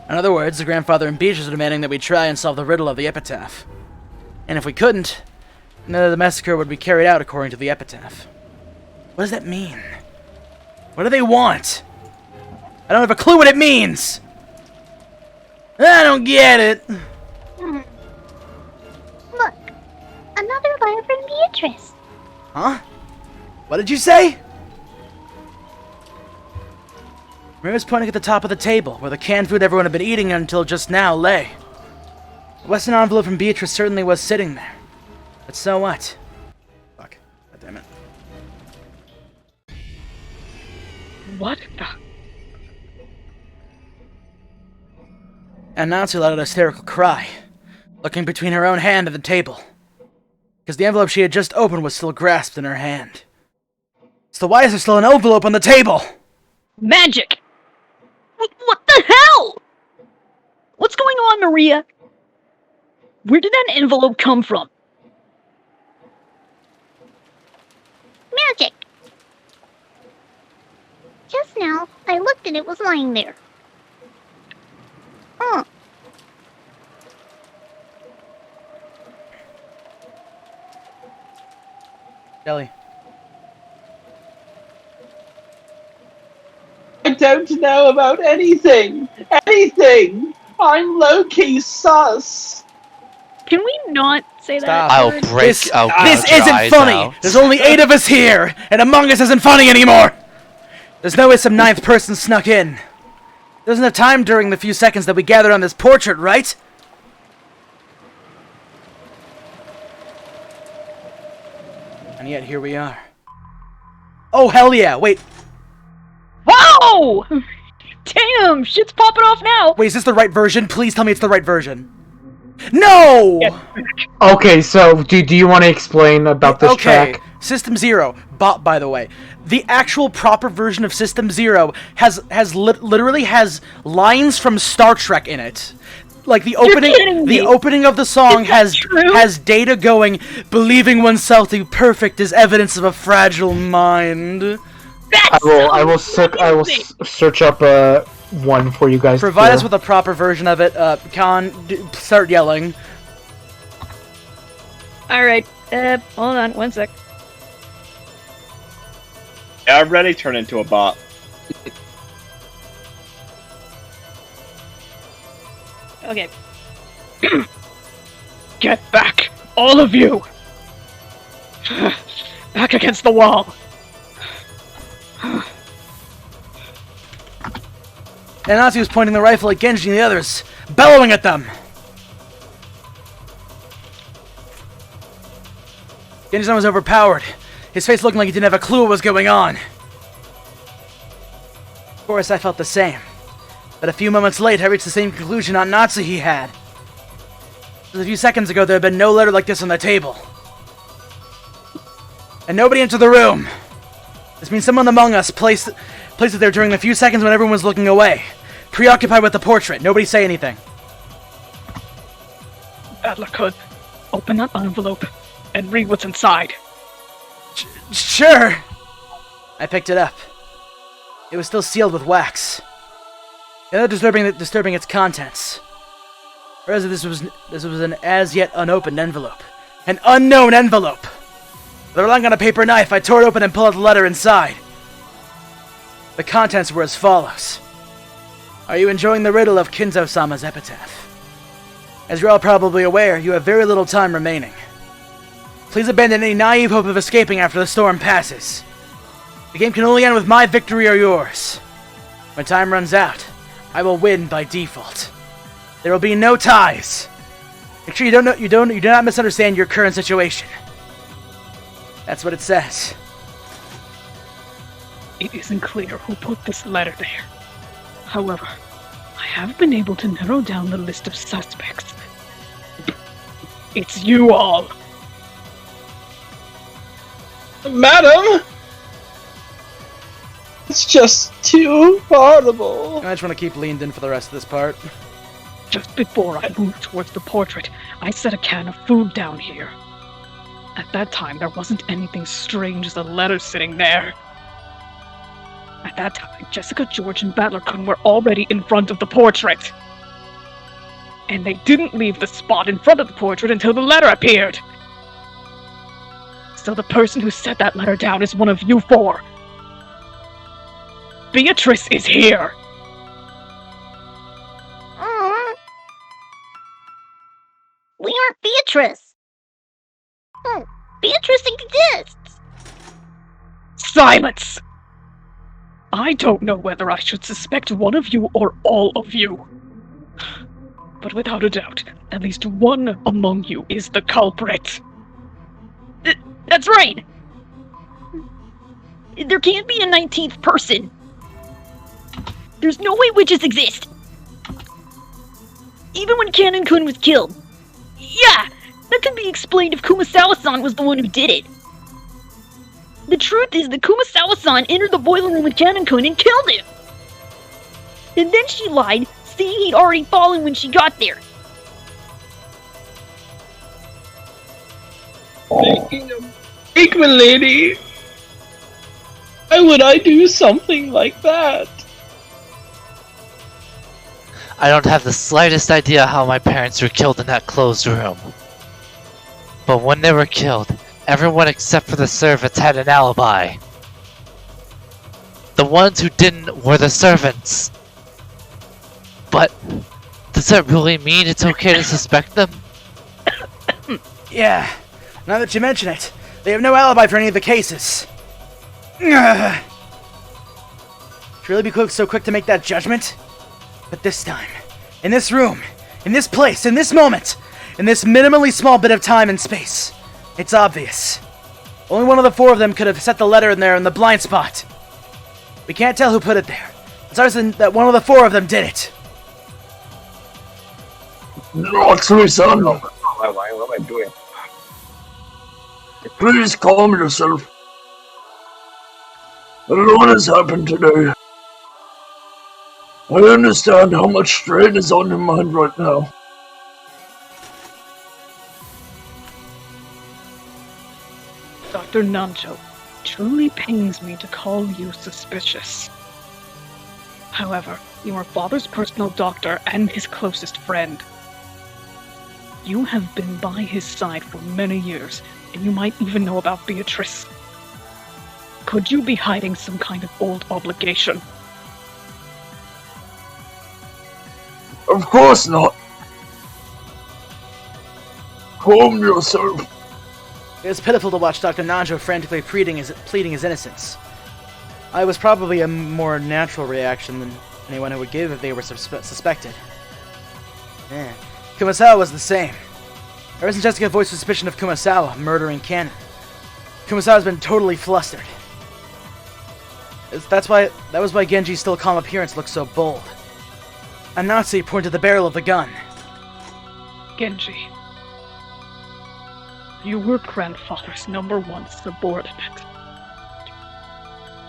In other words, the Grandfather and Beatrice are demanding that we try and solve the riddle of the epitaph. And if we couldn't, then the massacre would be carried out according to the epitaph. What does that mean? What do they want? I don't have a clue what it means! I don't get it! Look, another letter from Beatrice. Huh? What did you say? Maria's pointing at the top of the table, where the canned food everyone had been eating until just now lay. The Western envelope from Beatrice certainly was sitting there. But so what? Fuck. God damn it. What the? And Nancy let out a hysterical cry, looking between her own hand and the table, because the envelope she had just opened was still grasped in her hand. So why is there still an envelope on the table? Magic! What the hell? What's going on, Maria? Where did that envelope come from? Magic! Just now, I looked and it was lying there. Oh. Jelly. I don't know about anything! Anything! I'm low-key sus! Can we not say Stop. that? I'll word? break This your isn't eyes funny! out. There's only 8 of us here, and Among Us isn't funny anymore! There's no way some 9th person snuck in. There's enough time during the few seconds that we gathered on this portrait, right? And yet here we are. Oh, hell yeah! Wait, Whoa! Damn, shit's popping off now! wait, is this the right version? Please tell me it's the right version. No! Okay, so do you want to explain about this track? System Zero, by the way, the actual proper version of System Zero literally has lines from Star Trek in it. Like the opening of the song has Data going, believing oneself to be perfect is evidence of a fragile mind. I will search up one for you guys. Provide us with a proper version of it. Khan, start yelling. Alright, hold on, 1 sec. I already turned into a bot. Okay. Get back! All of you! Back against the wall! And Nazi was pointing the rifle at Genji and the others, bellowing at them. Genji's arm was overpowered, his face looking like he didn't have a clue what was going on. Of course, I felt the same. But a few moments later, I reached the same conclusion on Nazi he had. Just a few seconds ago, there had been no letter like this on the table. And nobody entered the room. This means someone among us placed it there during the few seconds when everyone was looking away. Preoccupied with the portrait. Nobody say anything. Adlercud, open that envelope and read what's inside. Sure. I picked it up. It was still sealed with wax. Another disturbing its contents. Whereas this was an as yet unopened envelope. An unknown envelope! With a relying on a paper knife, I tore it open and pulled out the letter inside. The contents were as follows. Are you enjoying the riddle of Kinzo-sama's epitaph? As you're all probably aware, you have very little time remaining. Please abandon any naive hope of escaping after the storm passes. The game can only end with my victory or yours. When time runs out, I will win by default. There will be no ties. Make sure you do not misunderstand your current situation. That's what it says. It isn't clear who put this letter there. However, I have been able to narrow down the list of suspects. It's you all! Madam! It's just too horrible. I just want to keep leaned in for the rest of this part. Just before I moved towards the portrait, I set a can of food down here. At that time, there wasn't anything strange as a letter sitting there. At that time, Jessica, George, and Battler-kun were already in front of the portrait. And they didn't leave the spot in front of the portrait until the letter appeared. So the person who set that letter down is one of you four. Beatrice is here! We aren't Beatrice! Beatrice exists! Silence! I don't know whether I should suspect one of you or all of you. But without a doubt, at least one among you is the culprit. That's right! There can't be a 19th person. There's no way witches exist. Even when Kanon-kun was killed. Yeah, that could be explained if Kumasawa-san was the one who did it. The truth is that Kumasawa-san entered the boiler room with Kanon-kun and killed him. And then she lied, saying he'd already fallen when she got there. Making a mistake, milady. Why would I do something like that? I don't have the slightest idea how my parents were killed in that closed room. But when they were killed, everyone except for the servants had an alibi. The ones who didn't were the servants. But does that really mean it's okay to suspect them? Yeah, now that you mention it, they have no alibi for any of the cases. Should really be so quick to make that judgment? But this time, in this room, in this place, in this moment, in this minimally small bit of time and space, it's obvious. Only one of the four of them could have set the letter in there in the blind spot. We can't tell who put it there. It's certain that one of the four of them did it. Natsumi-san, What am I doing? please calm yourself. I don't know what has happened today. I understand how much strain is on your mind right now. Dr. Nancho, truly pains me to call you suspicious. However, you are father's personal doctor and his closest friend. You have been by his side for many years, and you might even know about Beatrice. Could you be hiding some kind of old obligation? Of course not. Calm yourself. It was pitiful to watch Dr. Nanjo frantically pleading his innocence. It was probably a more natural reaction than anyone would give if they were suspected. Yeah. Kumasawa was the same. Ever since Jessica voiced suspicion of Kumasawa murdering Kanon, Kumasawa's been totally flustered. That was why Genji's still calm appearance looked so bold. A Nazi pointed the barrel of the gun. Genji, you were grandfather's #1 subordinate.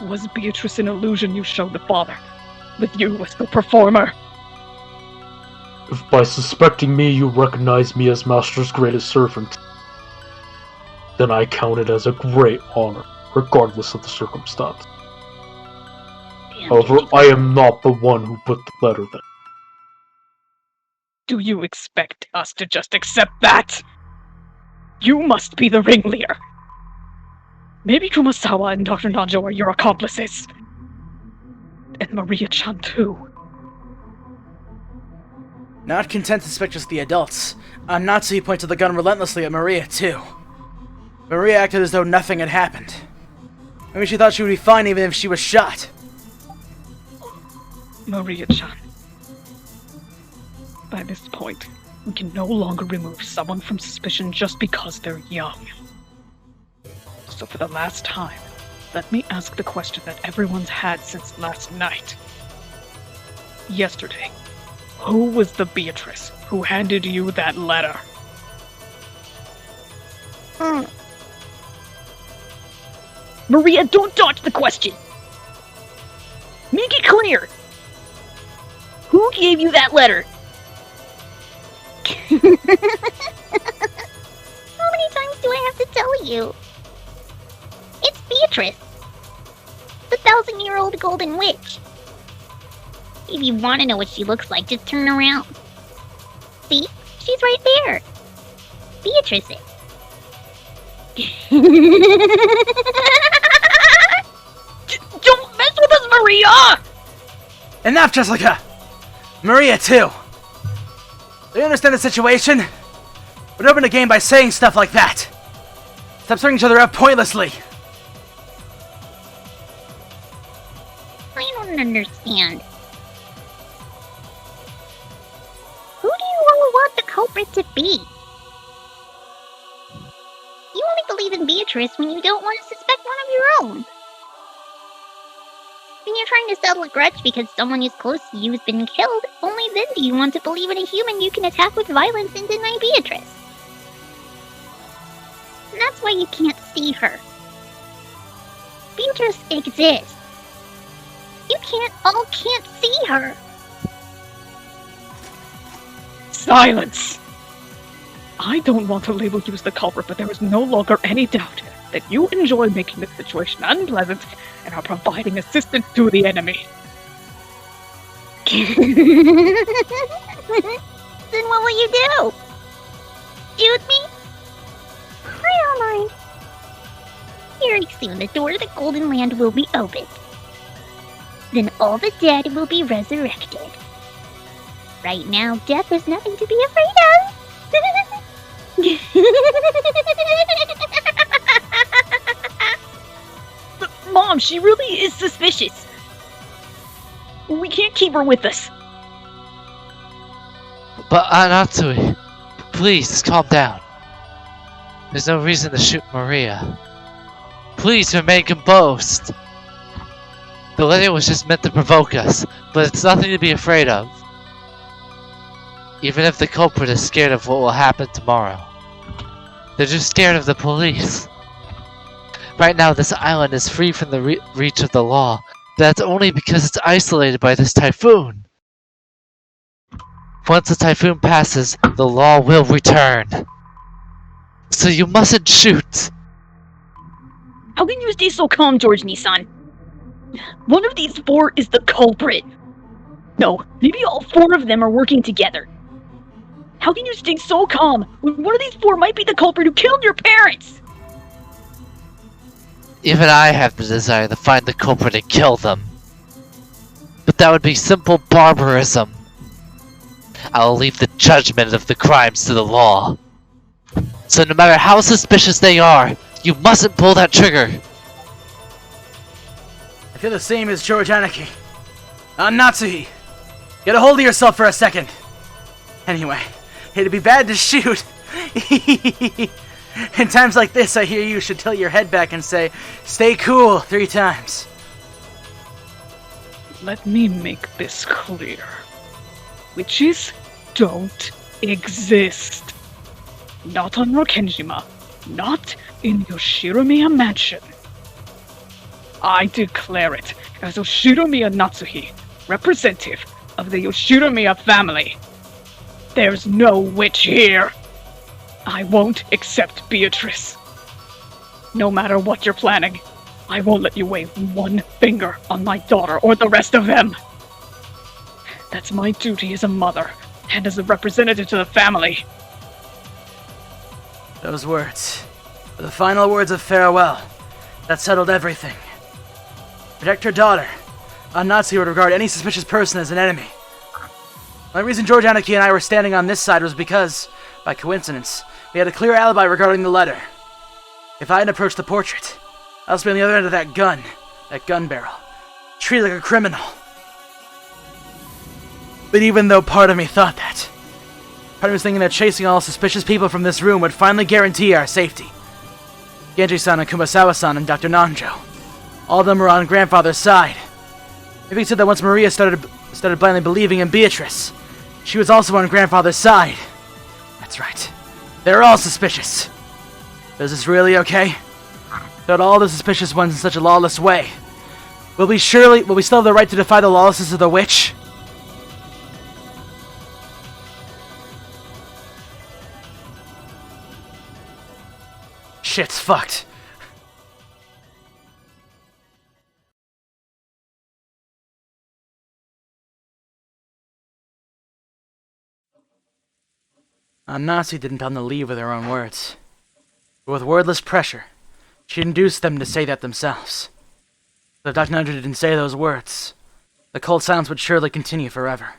Was Beatrice an illusion you showed the father, with you as the performer? If by suspecting me you recognize me as Master's greatest servant, then I count it as a great honor, regardless of the circumstance. However, I am not the one who put the letter there. Do you expect us to just accept that? You must be the ringleader. Maybe Kumasawa and Dr. Nanjo are your accomplices. And Maria-chan too. Not content to suspect just the adults, Natsuhi pointed the gun relentlessly at Maria, too. Maria acted as though nothing had happened. Maybe she thought she would be fine even if she was shot. Maria-chan. By this point, we can no longer remove someone from suspicion just because they're young. So for the last time, let me ask the question that everyone's had since last night. Yesterday, who was the Beatrice who handed you that letter? Maria, don't dodge the question! Make it clear! Who gave you that letter? How many times do I have to tell you? It's Beatrice, the 1,000-year-old golden witch. If you want to know what she looks like, just turn around. See? She's right there. Beatrice is. Don't mess with us, Maria! Enough, Jessica! Maria, too! Do you understand the situation? We'd open a game by saying stuff like that. Stop stirring each other up pointlessly. I don't understand. Who do you all want the culprit to be? You only believe in Beatrice when you don't want to suspect one of your own. When you're trying to settle a grudge because someone who's close to you has been killed, only then do you want to believe in a human you can attack with violence and deny Beatrice. And that's why you can't see her. Beatrice exists. You all can't see her. Silence! I don't want to label you as the culprit, but there is no longer any doubt that you enjoy making the situation unpleasant and are providing assistance to the enemy. Then what will you do? Shoot me? I don't mind. Very soon the door to the Golden Land will be opened. Then all the dead will be resurrected. Right now, death is nothing to be afraid of. But, Mom, she really is suspicious. We can't keep her with us. But Natsui, please calm down. There's no reason to shoot Maria. Please remain composed. The letter was just meant to provoke us, but it's nothing to be afraid of. Even if the culprit is scared of what will happen tomorrow. They're just scared of the police. Right now, this island is free from the reach of the law. That's only because it's isolated by this typhoon. Once the typhoon passes, the law will return. So you mustn't shoot. How can you stay so calm, George Nissan? One of these four is the culprit. No, maybe all four of them are working together. How can you stay so calm when one of these four might be the culprit who killed your parents? Even I have the desire to find the culprit and kill them. But that would be simple barbarism. I'll leave the judgment of the crimes to the law. So no matter how suspicious they are, you mustn't pull that trigger. I feel the same as George Anarchy. Natsuhi, get a hold of yourself for a second. Anyway, it'd be bad to shoot. In times like this, I hear you should tilt your head back and say, "Stay cool," 3 times. Let me make this clear. Witches don't exist. Not on Rokenjima. Not in Yoshiromiya Mansion. I declare it as Yoshiromiya Natsuhi, representative of the Yoshiromiya family. There's no witch here. I won't accept Beatrice. No matter what you're planning, I won't let you wave one finger on my daughter or the rest of them. That's my duty as a mother, and as a representative to the family. Those words were the final words of farewell. That settled everything. Protect her daughter. A Nazi would regard any suspicious person as an enemy. The only reason George Anarchy and I were standing on this side was because, by coincidence, we had a clear alibi regarding the letter. If I had approached the portrait, I was on the other end of that gun barrel, treated like a criminal. But even though part of me thought that, part of me was thinking that chasing all suspicious people from this room would finally guarantee our safety. Genji-san and Kumasawa-san and Dr. Nanjo, all of them were on grandfather's side. Maybe he said that once Maria started blindly believing in Beatrice, she was also on grandfather's side. That's right. They're all suspicious. But is this really okay? Without all the suspicious ones in such a lawless way, will we still have the right to defy the lawlessness of the witch? Shit's fucked. Nazi didn't tell them to leave with her own words. But with wordless pressure, she induced them to say that themselves. But if Dr. Nanjo didn't say those words, the cold silence would surely continue forever.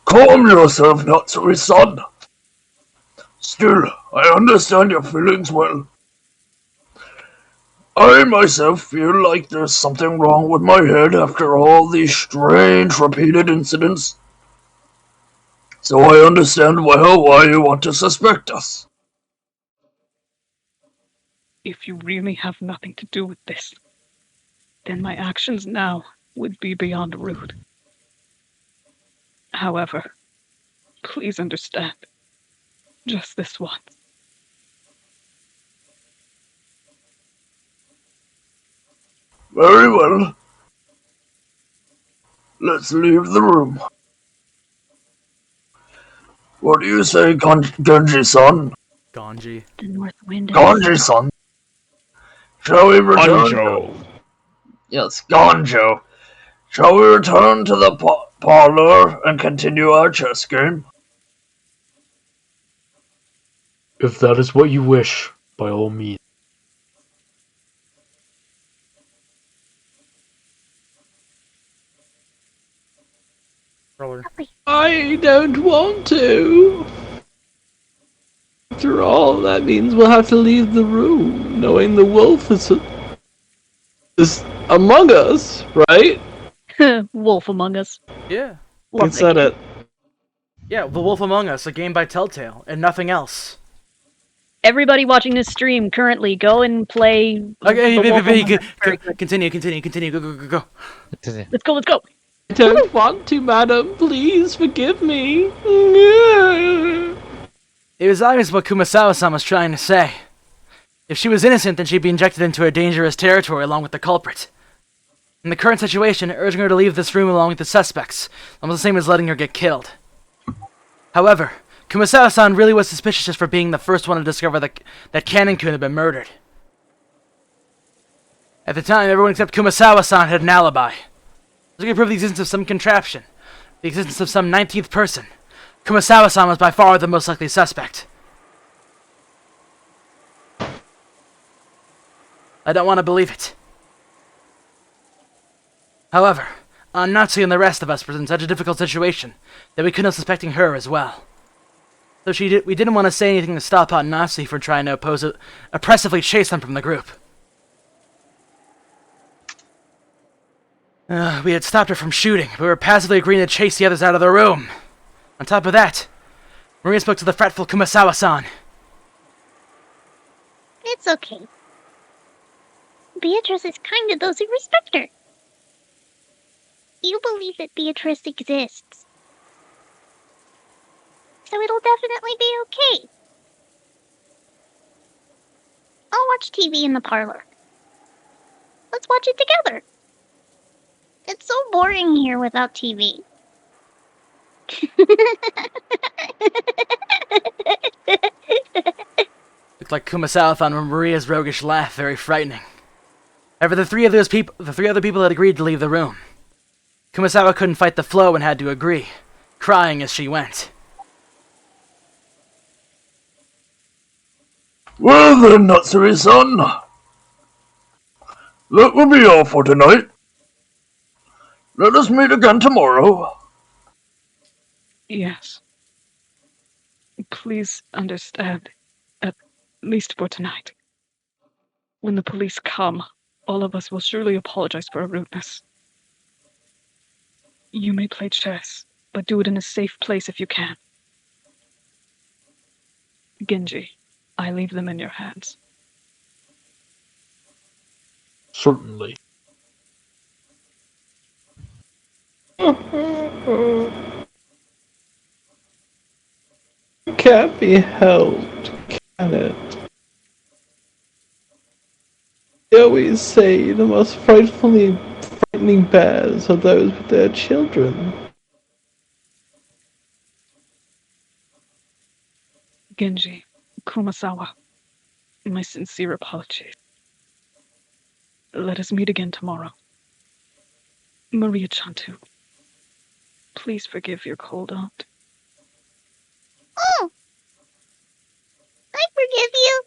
Calm yourself, Natsui-san. Still, I understand your feelings well. I myself feel like there's something wrong with my head after all these strange repeated incidents. So I understand well why you want to suspect us. If you really have nothing to do with this, then my actions now would be beyond rude. However, please understand, just this once. Very well. Let's leave the room. What do you say, Genji-san? Ganji. The north wind. Ganji-san. Shall we return? Ganjo. Yes. Ganjo. Shall we return to the parlor and continue our chess game? If that is what you wish, by all means. I don't want to. After all, that means we'll have to leave the room, knowing the wolf is among us, right? Wolf Among Us. Yeah. You said it. Yeah, The Wolf Among Us, a game by Telltale, and nothing else. Everybody watching this stream currently, go and play. Okay, continue, go. Let's go. I don't want to, madam. Please forgive me. It was obvious what Kumasawa-san was trying to say. If she was innocent, then she'd be injected into a dangerous territory along with the culprit. In the current situation, urging her to leave this room along with the suspects, almost the same as letting her get killed. However, Kumasawa-san really was suspicious just for being the first one to discover that Canon-kun had been murdered. At the time, everyone except Kumasawa-san had an alibi. Looking to prove the existence of some contraption, the existence of some 19th person, Kumasawa-san was by far the most likely suspect. I don't want to believe it. However, Natsu and the rest of us were in such a difficult situation that we couldn't help suspecting her as well. So we didn't want to say anything to stop Natsu from trying to oppressively chase them from the group. We had stopped her from shooting, but we were passively agreeing to chase the others out of the room. On top of that, Maria spoke to the fretful Kumasawa-san. It's okay. Beatrice is kind to those who respect her. You believe that Beatrice exists. So it'll definitely be okay. I'll watch TV in the parlor. Let's watch it together. It's so boring here without TV. Looked like Kumasawa found Maria's roguish laugh very frightening. However, the three other people had agreed to leave the room. Kumasawa couldn't fight the flow and had to agree, crying as she went. Well then, Natsuri-san. That will be all for tonight. Let us meet again tomorrow. Yes. Please understand, at least for tonight. When the police come, all of us will surely apologize for our rudeness. You may play chess, but do it in a safe place if you can. Genji, I leave them in your hands. Certainly. Can't be helped, can it? They always say the most frightening bears are those with their children. Genji, Kumasawa, my sincere apologies. Let us meet again tomorrow. Maria Chantu, please forgive your cold aunt. Oh! I forgive you.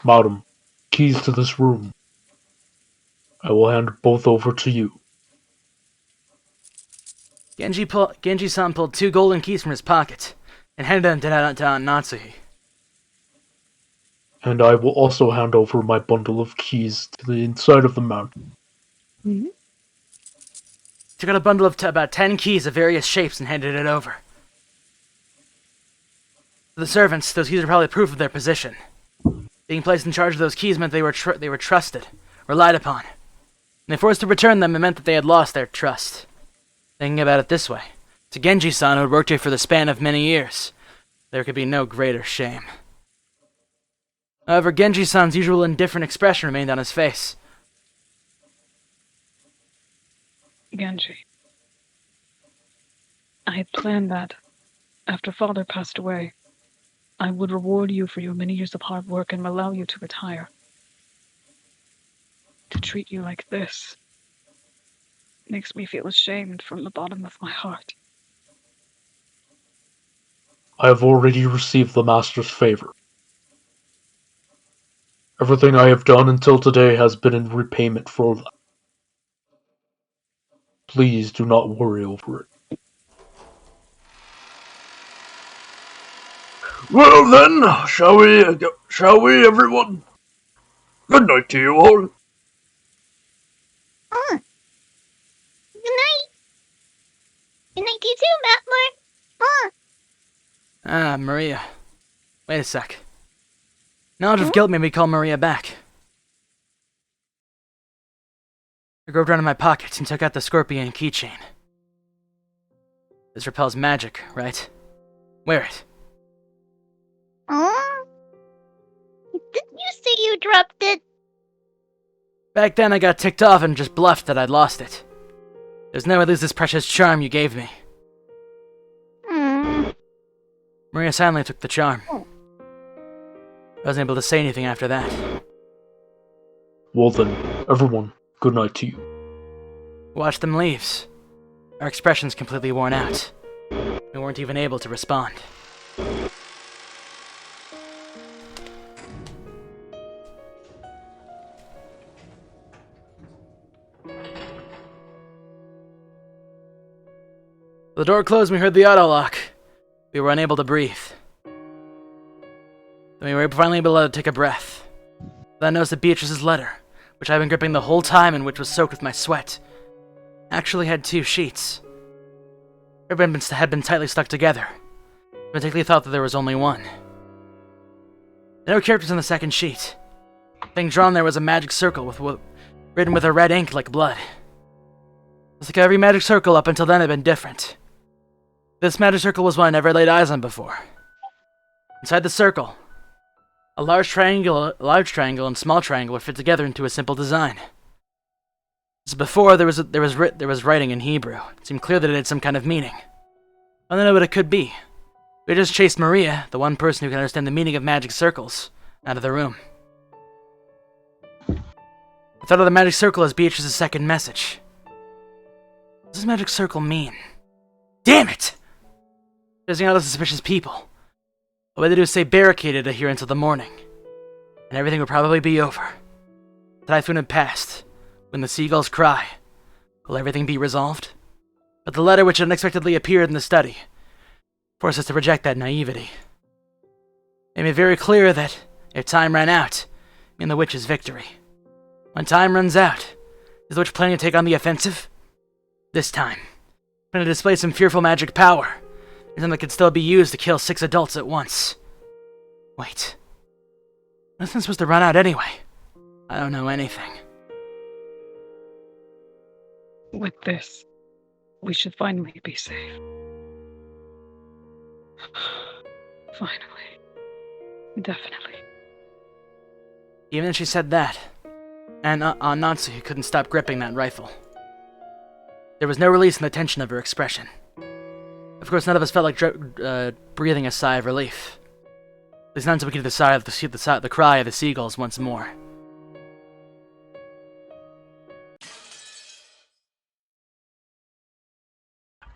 Madam, keys to this room. I will hand both over to you. Genji-san pulled 2 golden keys from his pocket and handed them to Natsuhi. And I will also hand over my bundle of keys to the inside of the mountain. Mm-hmm. Took out a bundle of about 10 keys of various shapes and handed it over. To the servants, those keys are probably proof of their position. Being placed in charge of those keys meant they were trusted, relied upon. And if forced to return them, it meant that they had lost their trust. Thinking about it this way, to Genji-san, who had worked here for the span of many years, there could be no greater shame. However, Genji-san's usual indifferent expression remained on his face. Genji, I had planned that, after Father passed away, I would reward you for your many years of hard work and allow you to retire. To treat you like this makes me feel ashamed from the bottom of my heart. I have already received the Master's favor. Everything I have done until today has been in repayment for that. Please do not worry over it. Well then, shall we, everyone? Good night to you all. Good night. Good night to you too, Matler. Maria. Wait a sec. Knowledge of guilt made me call Maria back. I groped around in my pocket and took out the scorpion keychain. This repels magic, right? Wear it. Didn't you say you dropped it? Back then I got ticked off and just bluffed that I'd lost it. There's no way to lose this precious charm you gave me. Maria silently took the charm. I wasn't able to say anything after that. Well then, everyone, good night to you. Watch them leave. Our expressions completely worn out. We weren't even able to respond. The door closed and we heard the auto lock. We were unable to breathe. Then we were finally able to take a breath. Then I noticed that Beatrice's letter, which I had been gripping the whole time and which was soaked with my sweat, actually had 2 sheets. Everyone had been tightly stuck together. I particularly thought that there was only one. No characters on the second sheet. The thing drawn there was a magic circle written with a red ink like blood. It's like every magic circle up until then had been different. This magic circle was one I never laid eyes on before. Inside the circle, a large triangle and small triangle were fit together into a simple design. As before, there was writing in Hebrew. It seemed clear that it had some kind of meaning. I don't know what it could be. We had just chased Maria, the one person who could understand the meaning of magic circles, out of the room. I thought of the magic circle as Beatrice's second message. does this magic circle mean? Damn it! Chasing out the suspicious people. All we had to do is stay barricaded here until the morning, and everything would probably be over. The typhoon had passed. When the seagulls cry, will everything be resolved? But the letter which unexpectedly appeared in the study forced us to reject that naivety. It made very clear that if time ran out, it meant the witch's victory. When time runs out, is the witch planning to take on the offensive? This time, going to display some fearful magic power, something that could still be used to kill 6 adults at once. Wait. Nothing's supposed to run out anyway. I don't know anything. With this, we should finally be safe. Finally. Definitely. Even as she said that, and Natsu couldn't stop gripping that rifle. There was no release in the tension of her expression. Of course, none of us felt like breathing a sigh of relief. At least not until we could hear the cry of the seagulls once more.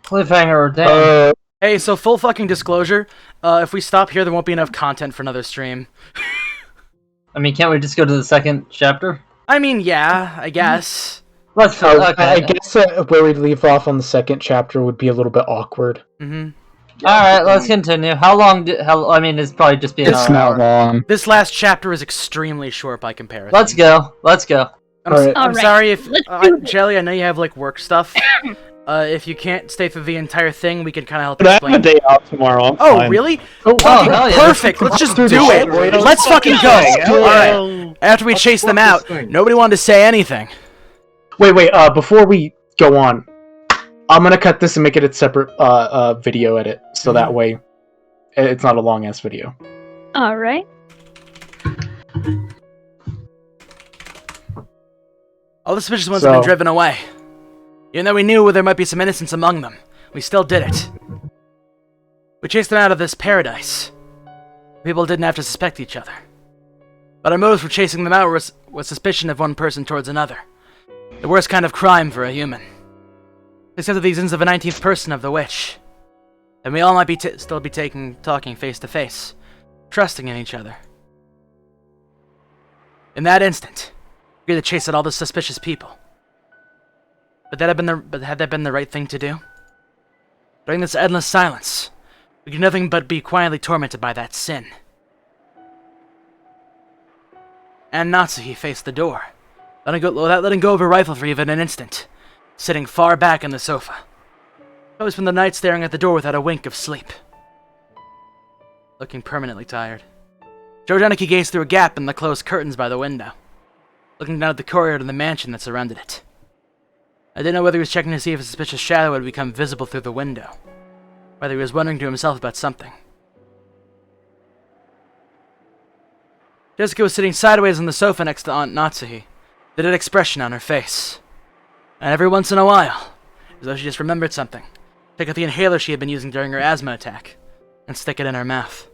Cliffhanger, damn. Hey, so full fucking disclosure, if we stop here, there won't be enough content for another stream. I mean, can't we just go to the second chapter? I mean, yeah, I guess. Let's okay. I guess where we leave off on the second chapter would be a little bit awkward. Mm-hmm. Alright, let's continue. How long I mean, it's probably just being It's not long. This last chapter is extremely short by comparison. Let's go. I'm sorry if, Jelly, I know you have, like, work stuff. If you can't stay through the entire thing, we can kind of help I explain. have a day off tomorrow. I'm Oh, fine. really? hell yeah. Perfect. Let's just do it. Let's fucking go. All right. After we chase them out, nobody wanted to say anything. Wait. Before we go on, I'm gonna cut this and make it a separate video edit, so that way it's not a long ass video. Alright. All the suspicious ones have been driven away. Even though we knew there might be some innocents among them, we still did it. We chased them out of this paradise. People didn't have to suspect each other. But our motives for chasing them out was suspicion of one person towards another. The worst kind of crime for a human. Except for the existence of a 19th person of the witch. And we all might be still be talking face to face, trusting in each other. In that instant, we agreed to chase out all the suspicious people. But had that been the right thing to do? During this endless silence, we could do nothing but be quietly tormented by that sin. And Natsuhi faced the door, without letting go of her rifle for even an instant, sitting far back on the sofa. Always spent the night staring at the door without a wink of sleep. Looking permanently tired. Jojaniki gazed through a gap in the closed curtains by the window, looking down at the courtyard and the mansion that surrounded it. I didn't know whether he was checking to see if a suspicious shadow had become visible through the window, whether he was wondering to himself about something. Jessica was sitting sideways on the sofa next to Aunt Natsuhi, the dead expression on her face. And every once in a while, as though she just remembered something, take out the inhaler she had been using during her asthma attack, and stick it in her mouth.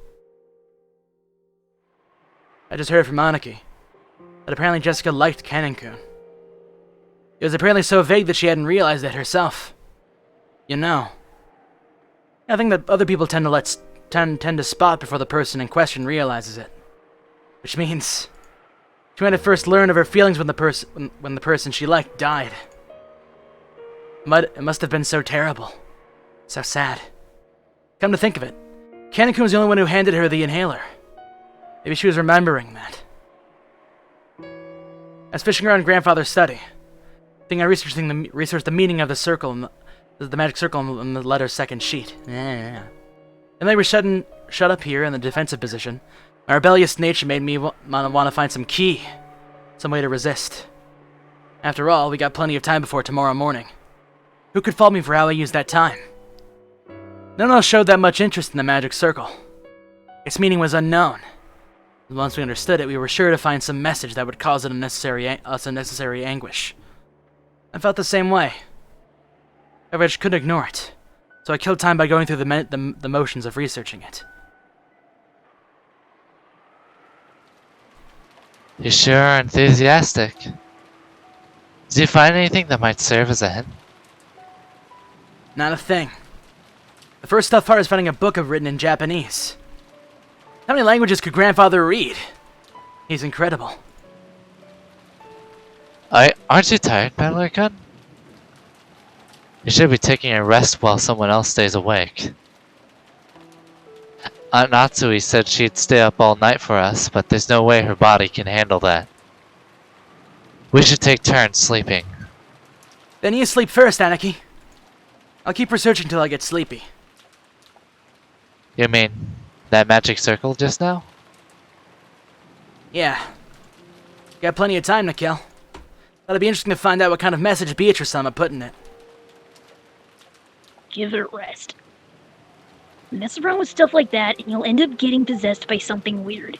I just heard from Aniki that apparently Jessica liked Kennen-kun. It was apparently so vague that she hadn't realized it herself. You know, I think that other people tend to spot before the person in question realizes it. Which means she might have first learned of her feelings when the person she liked died. It must have been so terrible. So sad. Come to think of it, Kennen-kun was the only one who handed her the inhaler. Maybe she was remembering that. I was fishing around Grandfather's study. I researched the meaning of the circle, the magic circle in the letter's second sheet. And they were shut up here in the defensive position. My rebellious nature made me want to find some key, some way to resist. After all, we got plenty of time before tomorrow morning. Who could fault me for how I used that time? No one else showed that much interest in the magic circle. Its meaning was unknown. And once we understood it, we were sure to find some message that would cause us unnecessary anguish. I felt the same way. However, I just couldn't ignore it, so I killed time by going through the motions of researching it. You sure are enthusiastic. Did you find anything that might serve as a hint? Not a thing. The first tough part is finding a book written in Japanese. How many languages could Grandfather read? He's incredible. Aren't you tired, Battler? You should be taking a rest while someone else stays awake. Aunt Natsui said she'd stay up all night for us, but there's no way her body can handle that. We should take turns sleeping. Then you sleep first, Aniki. I'll keep researching till I get sleepy. You mean that magic circle just now? Yeah. Got plenty of time to kill. That'll be interesting to find out what kind of message Beatrice-sama put in it. Give it a rest. Mess around with stuff like that, and you'll end up getting possessed by something weird.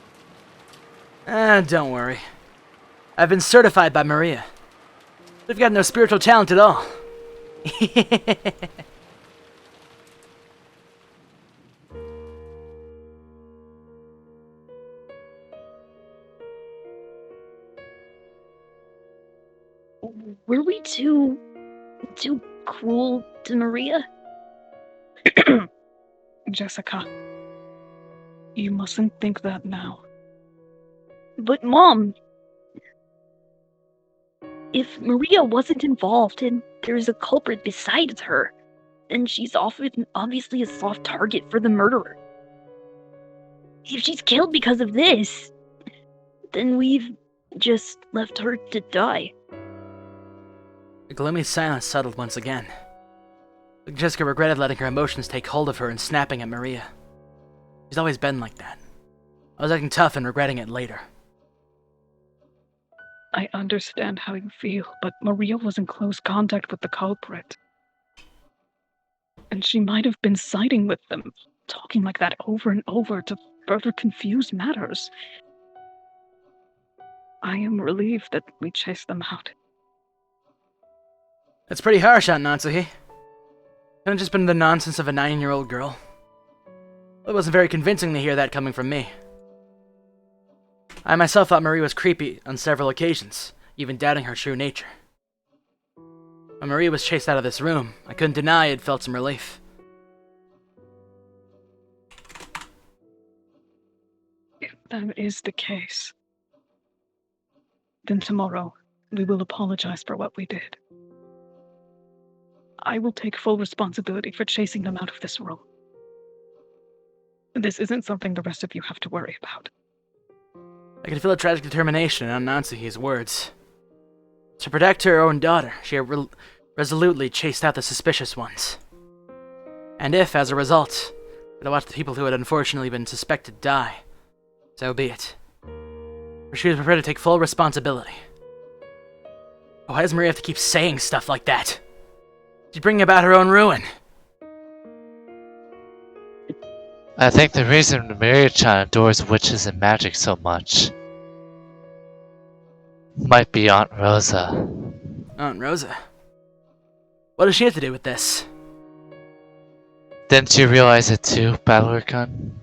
Don't worry. I've been certified by Maria. We've got no spiritual talent at all. Were we too cruel to Maria? Jessica, you mustn't think that now. But Mom, if Maria wasn't involved and there's a culprit besides her, then she's obviously a soft target for the murderer. If she's killed because of this, then we've just left her to die. The gloomy silence settled once again. Jessica regretted letting her emotions take hold of her and snapping at Maria. She's always been like that. I was acting tough and regretting it later. I understand how you feel, but Maria was in close contact with the culprit. And she might have been siding with them, talking like that over and over to further confuse matters. I am relieved that we chased them out. That's pretty harsh, Aunt Natsuhi. Couldn't just been the nonsense of a 9-year-old girl. It wasn't very convincing to hear that coming from me. I myself thought Marie was creepy on several occasions, even doubting her true nature. When Marie was chased out of this room, I couldn't deny I'd felt some relief. If that is the case, then tomorrow we will apologize for what we did. I will take full responsibility for chasing them out of this room. This isn't something the rest of you have to worry about. I could feel a tragic determination in Natsuhi's words. To protect her own daughter, she had resolutely chased out the suspicious ones. And if, as a result, to watch the people who had unfortunately been suspected die, so be it. For she was prepared to take full responsibility. Why does Maria have to keep saying stuff like that? She's bringing about her own ruin. I think the reason Maria-chan adores witches and magic so much might be Aunt Rosa. Aunt Rosa? What does she have to do with this? Didn't you realize it too, Battler-kun?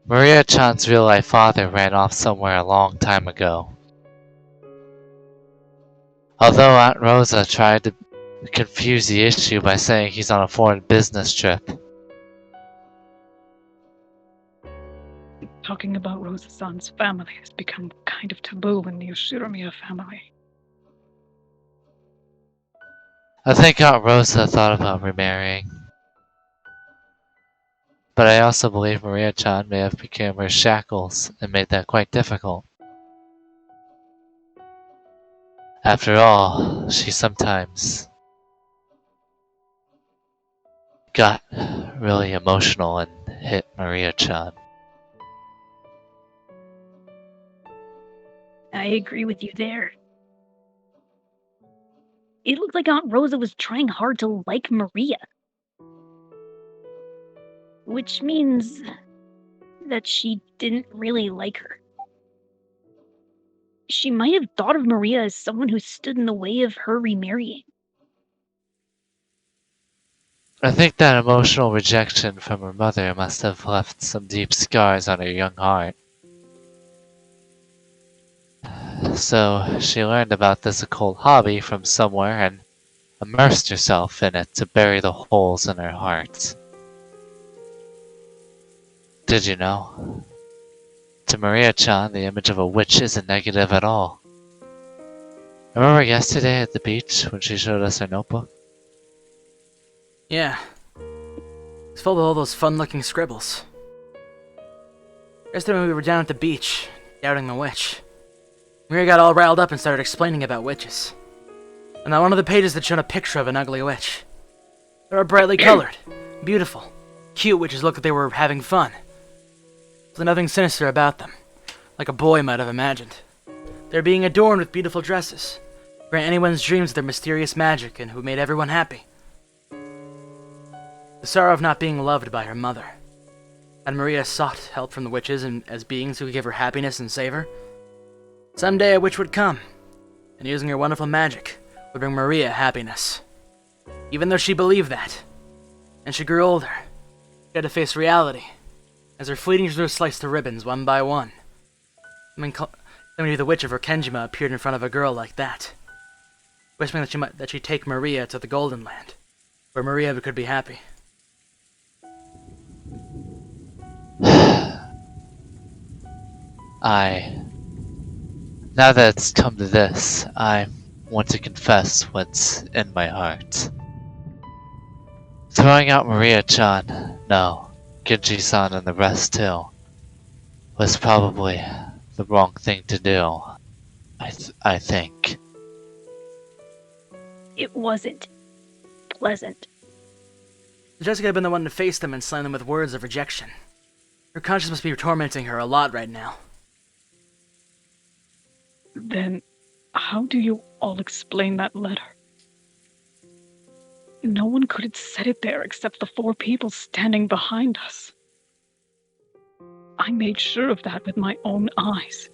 Maria-chan's real-life father ran off somewhere a long time ago. Although Aunt Rosa tried to confuse the issue by saying he's on a foreign business trip. Talking about Rosa-san's family has become kind of taboo in the Yoshiramiya family. I think Aunt Rosa thought about remarrying. But I also believe Maria-chan may have become her shackles and made that quite difficult. After all, she sometimes got really emotional and hit Maria-chan. I agree with you there. It looked like Aunt Rosa was trying hard to like Maria. Which means that she didn't really like her. She might have thought of Maria as someone who stood in the way of her remarrying. I think that emotional rejection from her mother must have left some deep scars on her young heart. So she learned about this occult hobby from somewhere and immersed herself in it to bury the holes in her heart. Did you know? To Maria-chan, the image of a witch isn't negative at all. Remember yesterday at the beach when she showed us her notebook? Yeah. It's full of all those fun-looking scribbles. Yesterday when we were down at the beach, doubting the witch, Maria got all riled up and started explaining about witches. And on one of the pages that showed a picture of an ugly witch. They were brightly colored, beautiful, cute witches looked like they were having fun. There's nothing sinister about them, like a boy might have imagined. They're being adorned with beautiful dresses, grant anyone's dreams of their mysterious magic and who made everyone happy. The sorrow of not being loved by her mother. And Maria sought help from the witches and as beings who could give her happiness and save her. Someday a witch would come, and using her wonderful magic would bring Maria happiness. Even though she believed that, and she grew older, she had to face reality, as her fleeting dreams were sliced to ribbons one by one. Maybe the witch of Urkenjima appeared in front of a girl like that, whispering that she'd take Maria to the Golden Land, where Maria could be happy. Now that it's come to this, I want to confess what's in my heart. Throwing out Maria-chan, no, Genji-san and the rest too, was probably the wrong thing to do. I think. It wasn't pleasant. Jessica had been the one to face them and slam them with words of rejection. Her conscience must be tormenting her a lot right now. Then, how do you all explain that letter? No one could have said it there except the 4 people standing behind us. I made sure of that with my own eyes.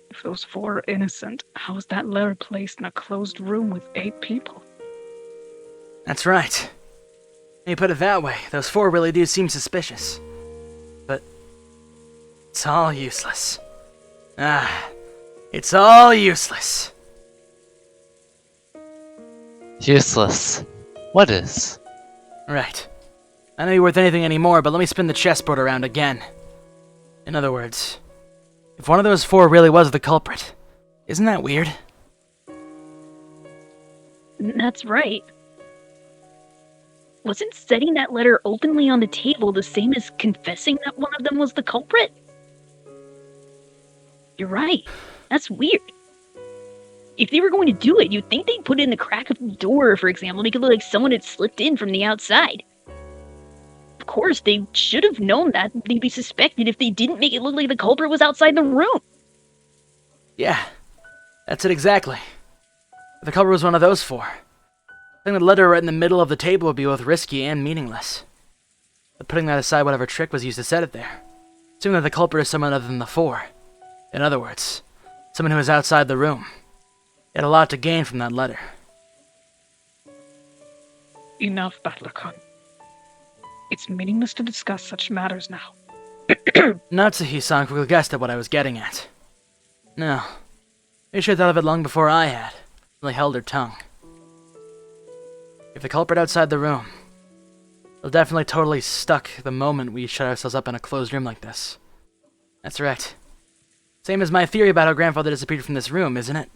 If those 4 are innocent, how is that letter placed in a closed room with 8 people? That's right. When you put it that way, those 4 really do seem suspicious. But it's all useless. It's all useless. Useless? What is? Right. I know you're worth anything anymore, but let me spin the chessboard around again. In other words, if one of those 4 really was the culprit, isn't that weird? That's right. Wasn't setting that letter openly on the table the same as confessing that one of them was the culprit? You're right. That's weird. If they were going to do it, you'd think they'd put it in the crack of the door, for example, make it look like someone had slipped in from the outside. Of course, they should have known that they'd be suspected if they didn't make it look like the culprit was outside the room. Yeah, that's it exactly. If the culprit was one of those 4, putting the letter right in the middle of the table would be both risky and meaningless. But putting that aside, whatever trick was used to set it there, assuming that the culprit is someone other than the 4. In other words, someone who is outside the room. He had a lot to gain from that letter. Enough, Battler-kun. It's meaningless to discuss such matters now. Natsuhi-san quickly guessed at what I was getting at. No. Maybe she had thought of it long before I had. Really held her tongue. If the culprit outside the room, they'll definitely totally stuck the moment we shut ourselves up in a closed room like this. That's right. Same as my theory about how grandfather disappeared from this room, isn't it?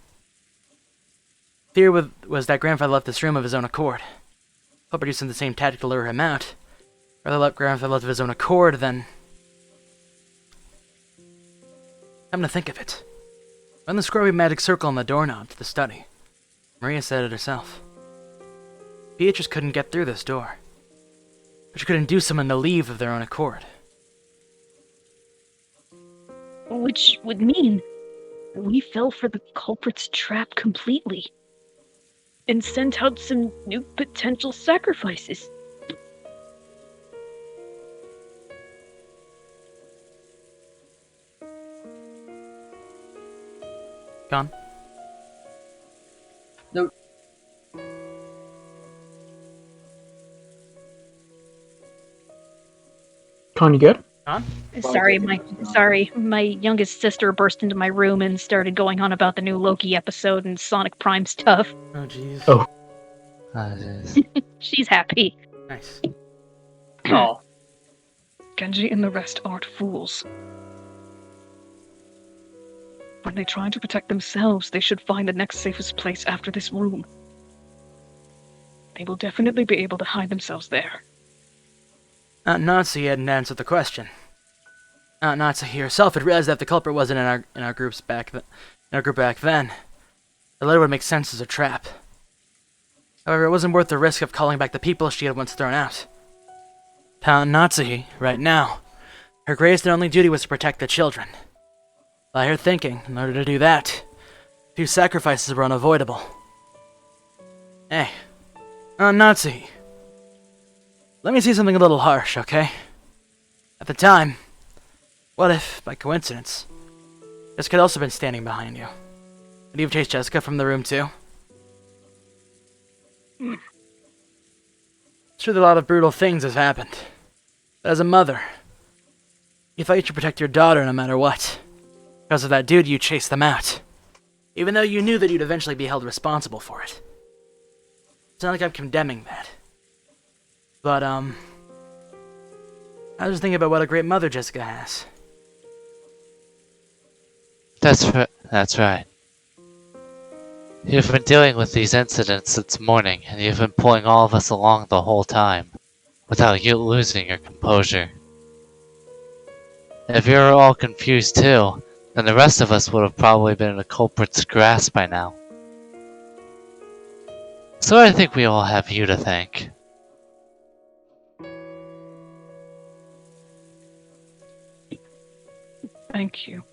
Theory was that grandfather left this room of his own accord. Culprit using the same tactic to lure him out. Rather let grandfather left of his own accord than... Come to think of it. When the scroll magic circle on the doorknob to the study, Maria said it herself. Beatrice couldn't get through this door. But she could induce someone to leave of their own accord. Which would mean we fell for the culprit's trap completely. And sent out some new potential sacrifices. Gone? No. Con, you good? Huh? Sorry, my youngest sister burst into my room and started going on about the new Loki episode and Sonic Prime stuff. Oh, jeez. Oh. She's happy. Nice. Oh. Genji and the rest aren't fools. When they try to protect themselves, they should find the next safest place after this room. They will definitely be able to hide themselves there. Aunt Nazi hadn't answered the question. Aunt Nazi herself had realized that the culprit wasn't in our group back then. The letter would make sense as a trap. However, it wasn't worth the risk of calling back the people she had once thrown out. Aunt Nazi, right now, her greatest and only duty was to protect the children. By her thinking, in order to do that, a few sacrifices were unavoidable. Hey, Aunt Nazi. Let me say something a little harsh, okay? At the time, what if, by coincidence, Jessica had also been standing behind you? Would you have chased Jessica from the room too? Sure that a lot of brutal things have happened. But as a mother, you thought you should protect your daughter no matter what. Because of that dude, you chased them out. Even though you knew that you'd eventually be held responsible for it. It's not like I'm condemning that. But, I was just thinking about what a great mother Jessica has. That's right. You've been dealing with these incidents since morning, and you've been pulling all of us along the whole time, without you losing your composure. If you're all confused too, then the rest of us would have probably been in a culprit's grasp by now. So I think we all have you to thank. Thank you.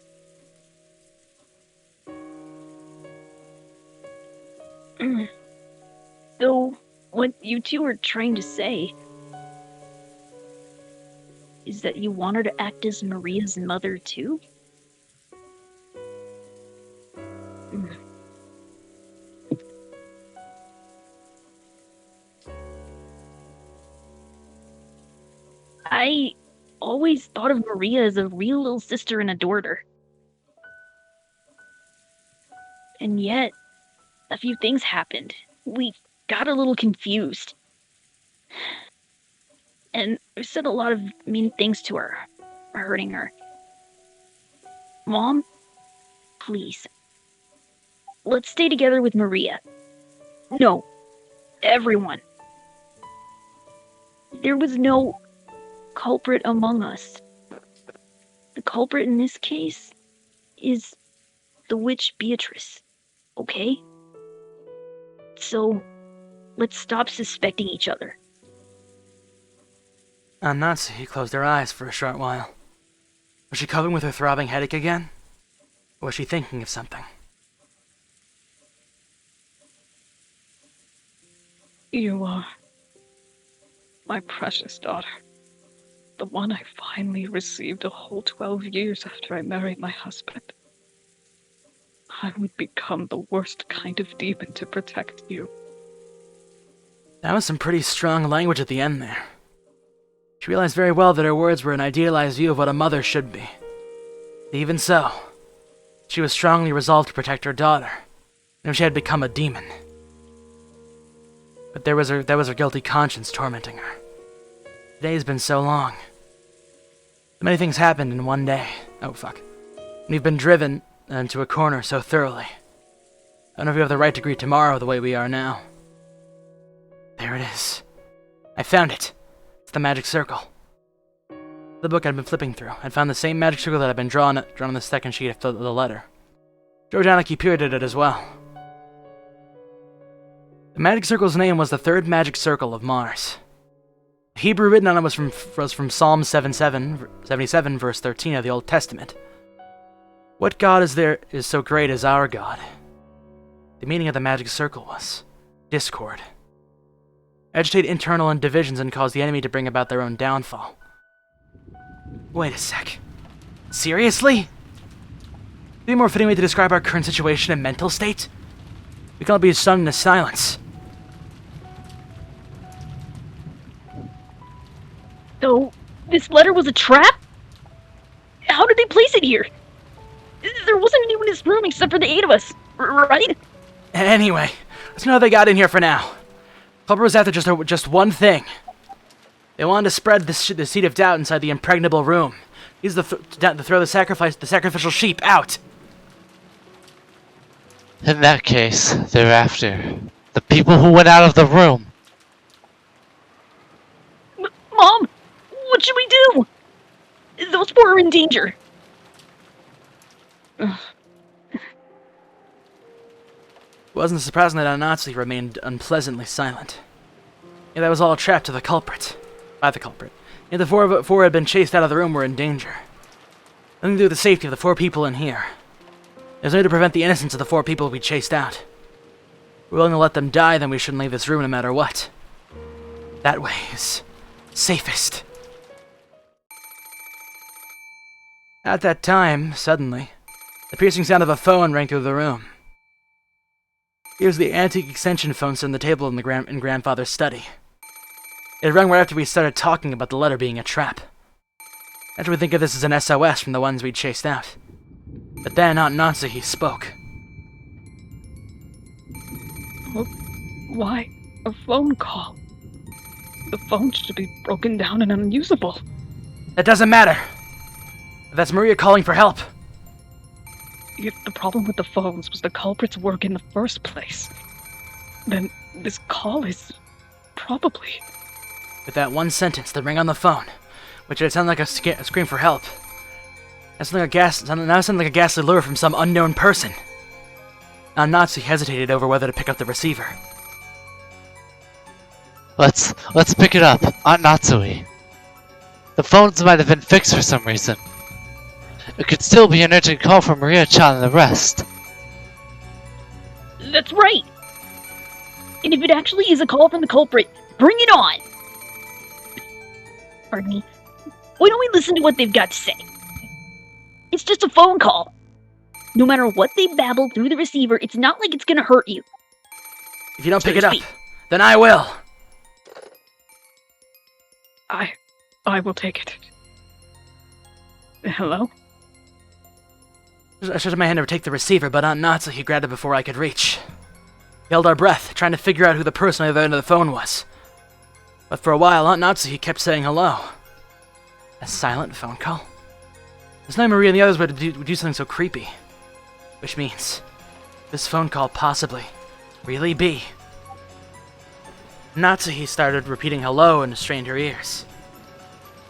So, what you two are trying to say is that you want her to act as Maria's mother too? I always thought of Maria as a real little sister and adored her. And yet, a few things happened. We got a little confused. And I said a lot of mean things to her, hurting her. Mom, please. Let's stay together with Maria. No, everyone. There was no culprit among us. The culprit in this case is the witch Beatrice, okay? So, let's stop suspecting each other. Aunt Nazi closed her eyes for a short while. Was she coping with her throbbing headache again? Or was she thinking of something? You are my precious daughter. The one I finally received a whole 12 years after I married my husband. I would become the worst kind of demon to protect you. That was some pretty strong language at the end there. She realized very well that her words were an idealized view of what a mother should be. Even so, she was strongly resolved to protect her daughter, even if she had become a demon. But that was her guilty conscience tormenting her. The day's been so long. So many things happened in one day. Oh, fuck. And we've been driven into a corner so thoroughly. I don't know if we have the right to greet tomorrow the way we are now. There it is. I found it. It's the magic circle. The book I'd been flipping through. I'd found the same magic circle that had been drawn on the second sheet of the letter. Jordaniki peered at it as well. The magic circle's name was the third magic circle of Mars. The Hebrew written on it was from Psalm 77, verse 13 of the Old Testament. What God is so great as our God? The meaning of the magic circle was discord. Agitate internal divisions and cause the enemy to bring about their own downfall. Wait a sec. Seriously? Would it be a more fitting way to describe our current situation and mental state? We cannot be stunned into silence. So, this letter was a trap? How did they place it here? There wasn't anyone in this room except for the 8 of us, right? Anyway, let's know how they got in here for now. Culprit was after just one thing. They wanted to spread the seed of doubt inside the impregnable room. He's to throw the sacrificial sheep out. In that case, they're after the people who went out of the room. Mom, what should we do? Those 4 are in danger. It wasn't surprising that Anatsu remained unpleasantly silent. Yeah, that was all a trap by the culprit. Yeah, the four had been chased out of the room were in danger. Nothing to do with the safety of the 4 people in here. There's no way to prevent the innocence of the 4 people we chased out. If we're willing to let them die, then we shouldn't leave this room no matter what. That way is safest. At that time, suddenly, the piercing sound of a phone rang through the room. Here's the antique extension phone set on the table in Grandfather's study. It rang right after we started talking about the letter being a trap. After we think of this as an SOS from the ones we chased out. But then Aunt Natsuhi spoke. Why a phone call? The phone should be broken down and unusable. That doesn't matter. That's Maria calling for help. If the problem with the phones was the culprit's work in the first place, then this call is probably... With that one sentence that rang on the phone, which had sounded like a scream for help, now sounded like a ghastly lure from some unknown person. Now Natsu hesitated over whether to pick up the receiver. Let's pick it up, Aunt Natsui. The phones might have been fixed for some reason. It could still be an urgent call from Maria-chan and the rest. That's right. And if it actually is a call from the culprit, bring it on. Pardon me. Why don't we listen to what they've got to say? It's just a phone call. No matter what they babble through the receiver, it's not like it's gonna hurt you. If you don't pick it up, then I will. I will take it. Hello? I stretched my hand to take the receiver, but Aunt Natsuhi grabbed it before I could reach. We held our breath, trying to figure out who the person on the other end of the phone was. But for a while, Aunt Natsuhi kept saying hello. A silent phone call? There's no Maria and the others would do something so creepy. Which means, this phone call possibly really be. Natsuhi started repeating hello and strained her ears.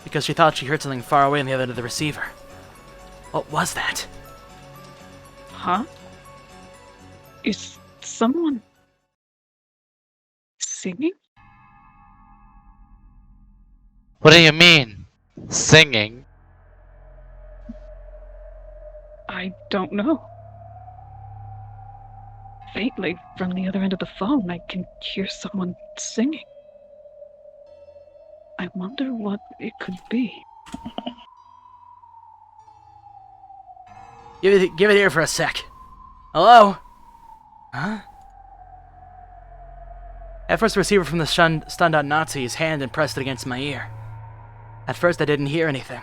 Because she thought she heard something far away on the other end of the receiver. What was that? Huh? Is someone singing? What do you mean? Singing? I don't know. Faintly, from the other end of the phone, I can hear someone singing. I wonder what it could be. Give it here for a sec. Hello? Huh? At first, the receiver from the stunned Aunt Natsuhi's hand and pressed it against my ear. At first, I didn't hear anything.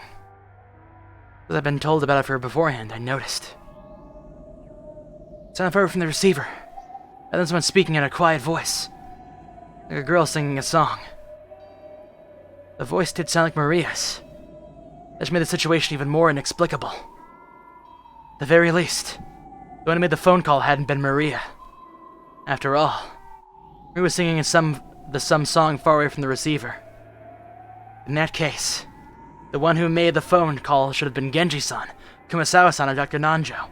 As I'd been told about it for beforehand, I noticed. It sounded far from the receiver, and then someone speaking in a quiet voice, like a girl singing a song. The voice did sound like Maria's. That made the situation even more inexplicable. At the very least, the one who made the phone call hadn't been Maria. After all, Maria was singing in some song far away from the receiver. In that case, the one who made the phone call should have been Genji-san, Kumasawa-san, or Dr. Nanjo.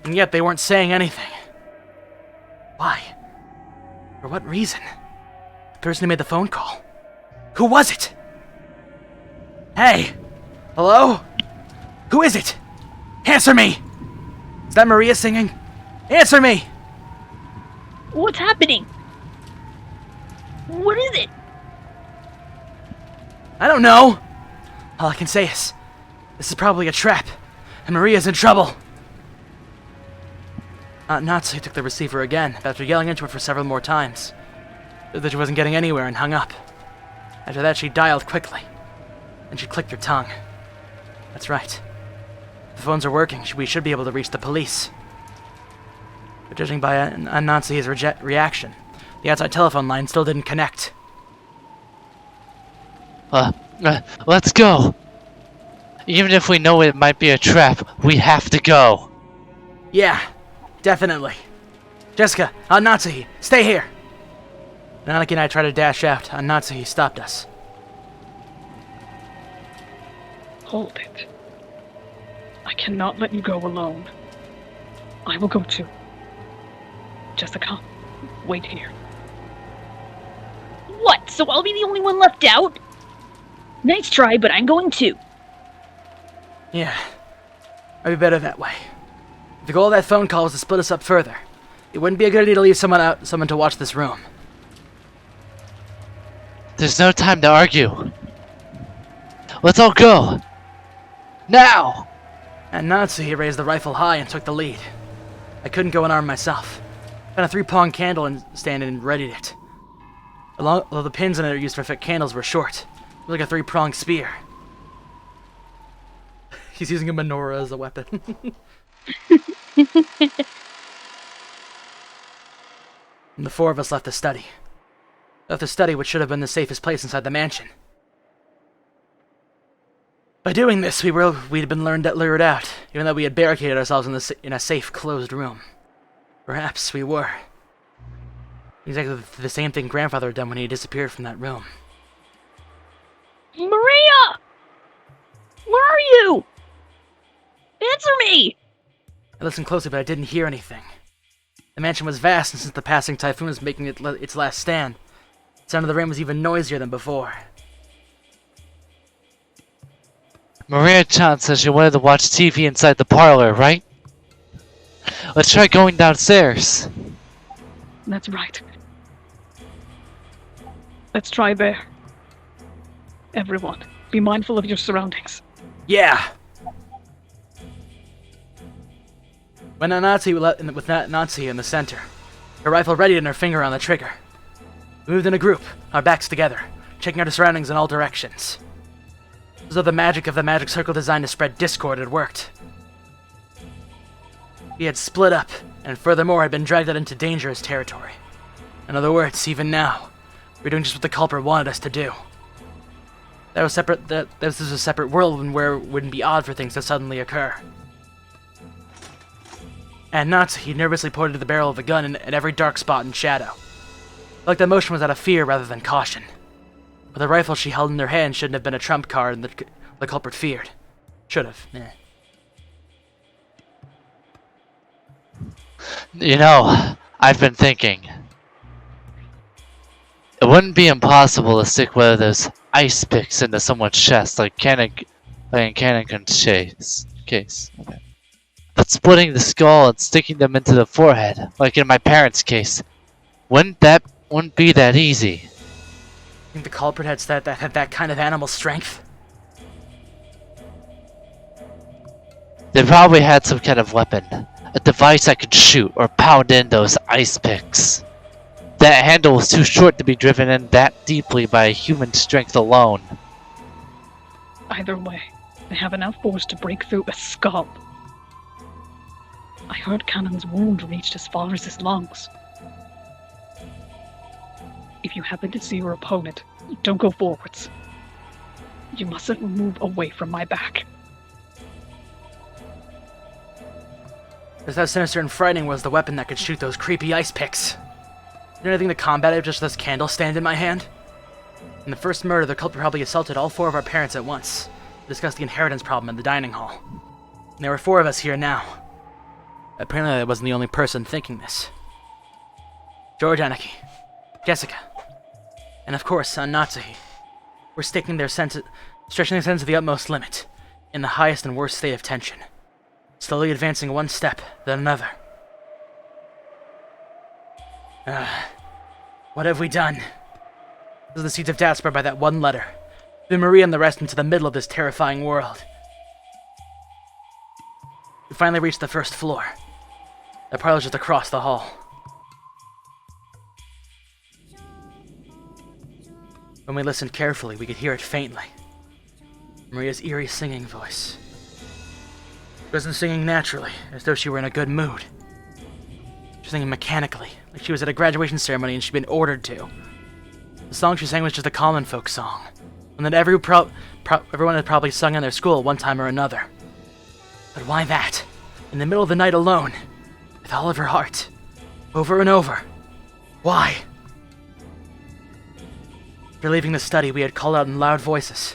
And yet they weren't saying anything. Why? For what reason? The person who made the phone call. Who was it? Hey! Hello? Who is it? Answer me! Is that Maria singing? Answer me! What's happening? What is it? I don't know. All I can say is, this is probably a trap, and Maria's in trouble. Aunt Natsu took the receiver again, after yelling into it for several more times. That she wasn't getting anywhere and hung up. After that, she dialed quickly. Then she clicked her tongue. That's right. The phones are working. We should be able to reach the police. But judging by Anansi's reaction, the outside telephone line still didn't connect. Let's go. Even if we know it might be a trap, we have to go. Yeah, definitely. Jessica, Anansi, stay here. Nanaki and I tried to dash out. Anansi stopped us. Hold it. I cannot let you go alone. I will go too. Jessica, wait here. What? So I'll be the only one left out? Nice try, but I'm going too. Yeah, might be better that way. If the goal of that phone call was to split us up further, it wouldn't be a good idea to leave someone to watch this room. There's no time to argue. Let's all go. Now! And Natsu, he raised the rifle high and took the lead. I couldn't go unarmed myself. Found a 3-pronged candle and stand and readied it. Although the pins in it used for fit candles were short, it was like a 3-pronged spear. He's using a menorah as a weapon. And the 4 of us left the study. Left the study, which should have been the safest place inside the mansion. By doing this, we'd been lured out, even though we had barricaded ourselves in a safe, closed room. Perhaps we were. Exactly the same thing Grandfather had done when he disappeared from that room. Maria! Where are you? Answer me! I listened closely, but I didn't hear anything. The mansion was vast, and since the passing typhoon was making it its last stand, the sound of the rain was even noisier than before. Maria-chan says she wanted to watch TV inside the parlor, right? Let's try going downstairs. That's right. Let's try there. Everyone, be mindful of your surroundings. Yeah! When Nazi with Nazi in the center, her rifle ready and her finger on the trigger. We moved in a group, our backs together, checking our surroundings in all directions. As though the magic of the magic circle designed to spread discord had worked. We had split up, and furthermore had been dragged out into dangerous territory. In other words, even now, we're doing just what the culprit wanted us to do. This was a separate world where it wouldn't be odd for things to suddenly occur. And Natsu, he nervously pointed to the barrel of the gun at every dark spot and shadow. Like the motion was out of fear rather than caution. But the rifle she held in her hand shouldn't have been a trump card that the culprit feared. Should have. You know, I've been thinking. It wouldn't be impossible to stick one of those ice picks into someone's chest, like in Kanneken's case. Okay. But splitting the skull and sticking them into the forehead, like in my parents' case, wouldn't be that easy. I think the culprit had that kind of animal strength. They probably had some kind of weapon, a device that could shoot or pound in those ice picks. That handle was too short to be driven in that deeply by human strength alone. Either way, they have enough force to break through a skull. I heard Cannon's wound reached as far as his lungs. If you happen to see your opponent, don't go forwards. You mustn't move away from my back. Just how sinister and frightening was the weapon that could shoot those creepy ice picks. Is there anything to combat it with just this candle stand in my hand? In the first murder, the culprit probably assaulted all 4 of our parents at once, to discuss the inheritance problem in the dining hall. And there were 4 of us here now. Apparently I wasn't the only person thinking this. George Anaki, Jessica, and of course, Natsuhi were stretching their sense to the utmost limit, in the highest and worst state of tension, slowly advancing one step, then another. What have we done? Those are the seeds of doubt spread by that one letter. Threw Maria and the rest into the middle of this terrifying world. We finally reached the first floor. The parlor's just across the hall. When we listened carefully, we could hear it faintly. Maria's eerie singing voice. She wasn't singing naturally, as though she were in a good mood. She was singing mechanically, like she was at a graduation ceremony and she'd been ordered to. The song she sang was just a common folk song, one that everyone had probably sung in their school at one time or another. But why that? In the middle of the night alone, with all of her heart, over and over. Why? After leaving the study, we had called out in loud voices,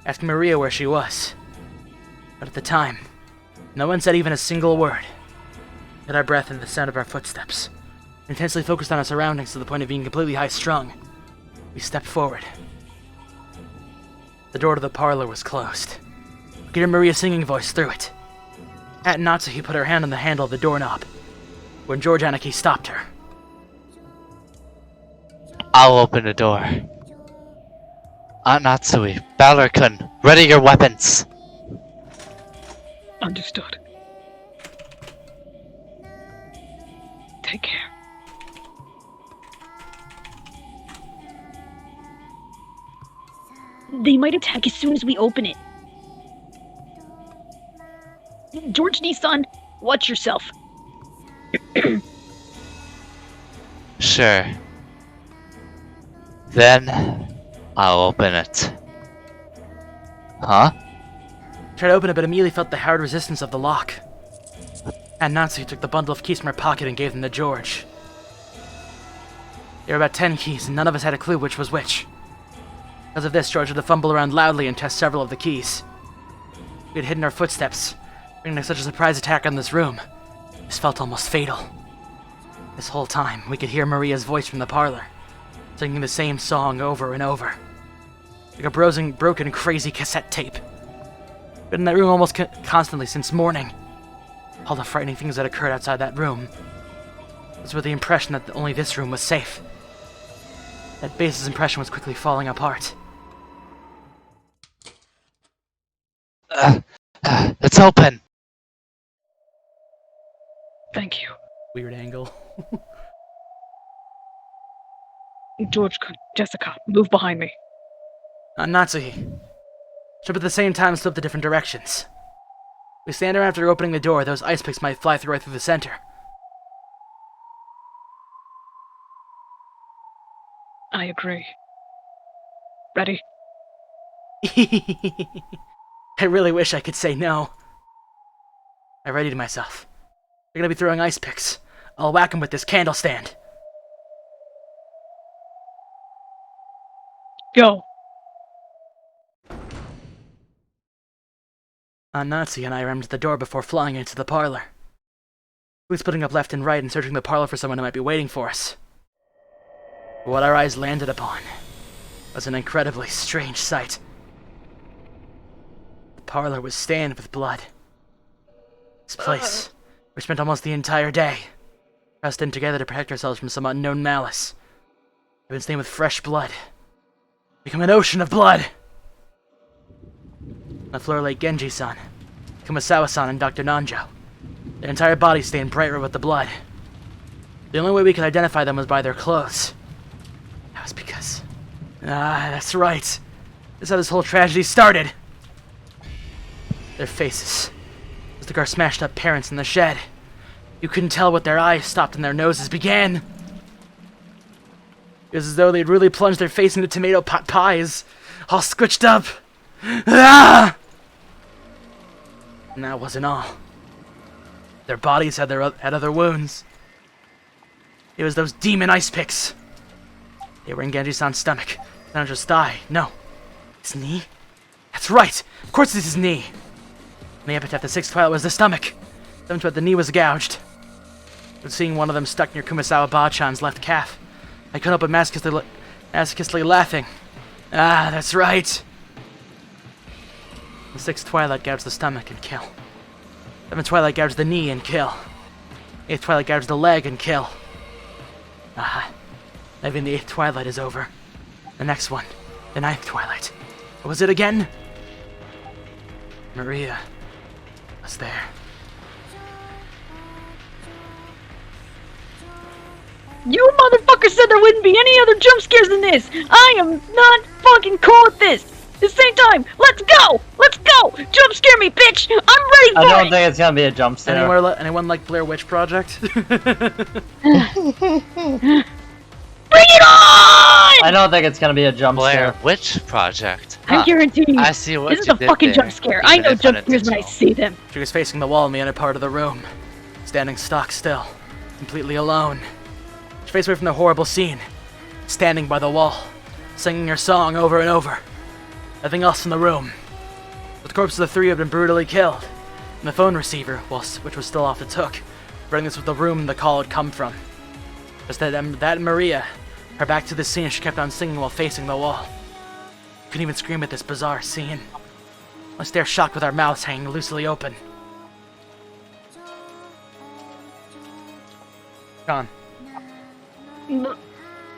asking Maria where she was. But at the time, no one said even a single word. We had our breath and the sound of our footsteps, intensely focused on our surroundings to the point of being completely high-strung. We stepped forward. The door to the parlor was closed. We could hear Maria's singing voice through it. Aunt Natsuki put her hand on the handle of the doorknob, when George Anarchy stopped her. I'll open the door. Aunt Natsui, Balor-kun, ready your weapons! Understood. Take care. They might attack as soon as we open it. George Nissan, watch yourself. Sure. Then, I'll open it. Huh? Tried to open it, but immediately felt the hard resistance of the lock. And Natsuki took the bundle of keys from her pocket and gave them to George. There were about 10 keys, and none of us had a clue which was which. Because of this, George had to fumble around loudly and test several of the keys. We had hidden our footsteps, bringing such a surprise attack on this room. This felt almost fatal. This whole time, we could hear Maria's voice from the parlor, singing the same song over and over. Like a broken, crazy cassette tape. Been in that room almost constantly since morning. All the frightening things that occurred outside that room was with the impression that only this room was safe. That base's impression was quickly falling apart. It's open! Thank you. Weird angle. George, Jessica, move behind me. Natsuki. But at the same time, slipped to different directions. We stand around after opening the door, those ice picks might fly right through the center. I agree. Ready? I really wish I could say no. I readied myself. They're gonna be throwing ice picks. I'll whack them with this candle stand. Go. Natsuki and I rammed the door before flying into the parlor. We were splitting up left and right and searching the parlor for someone who might be waiting for us. But what our eyes landed upon was an incredibly strange sight. The parlor was stained with blood. This place, we spent almost the entire day, pressed in together to protect ourselves from some unknown malice. It had been stained with fresh blood. Become an ocean of blood! On the floor lay Genji-san, Kumasawa-san, and Dr. Nanjo. Their entire body stained bright red with the blood. The only way we could identify them was by their clothes. That was because... that's right. This is how this whole tragedy started. Their faces. It was like our smashed up parents in the shed. You couldn't tell what their eyes stopped and their noses began. It was as though they'd really plunged their face into tomato pot pies, all squished up. Ah! And that wasn't all. Their bodies had other wounds. It was those demon ice picks. They were in Genji-san's stomach, not just thigh. No, his knee. That's right. Of course, it's his knee. And the epitaph the sixth twilight was the stomach. Seventh twilight, the knee was gouged. But seeing one of them stuck near Kumasawa Ba-chan's left calf, I couldn't help but masochistically laughing. Ah, that's right. The sixth twilight gouged the stomach and kill. Seventh twilight gouged the knee and kill. Eighth twilight gouged the leg and kill. Ah, even the eighth twilight is over. The next one, the ninth twilight. What was it again? Maria was there. You motherfucker said there wouldn't be any other jump scares than this! I am not fucking cool with this! The same time! Let's go! Let's go! Jump scare me, bitch! I'm ready for I don't it! think it's gonna be a jump scare. Anyone like Blair Witch Project? Bring it on! I don't think it's gonna be a jump Blair scare. Witch Project. I guarantee you. I see what this is you a did fucking there, jump scare. I even know if jump scares when I see them. She was facing the wall in the inner part of the room, standing stock still, completely alone. She faced away from the horrible scene, standing by the wall, singing her song over and over. Nothing else in the room. The corpses of the three had been brutally killed, and the phone receiver, which was still off its hook, running this with the room the call had come from. Just that and Maria, her back to the scene, she kept on singing while facing the wall. Couldn't even scream at this bizarre scene. I stare shocked with our mouths hanging loosely open. Gone.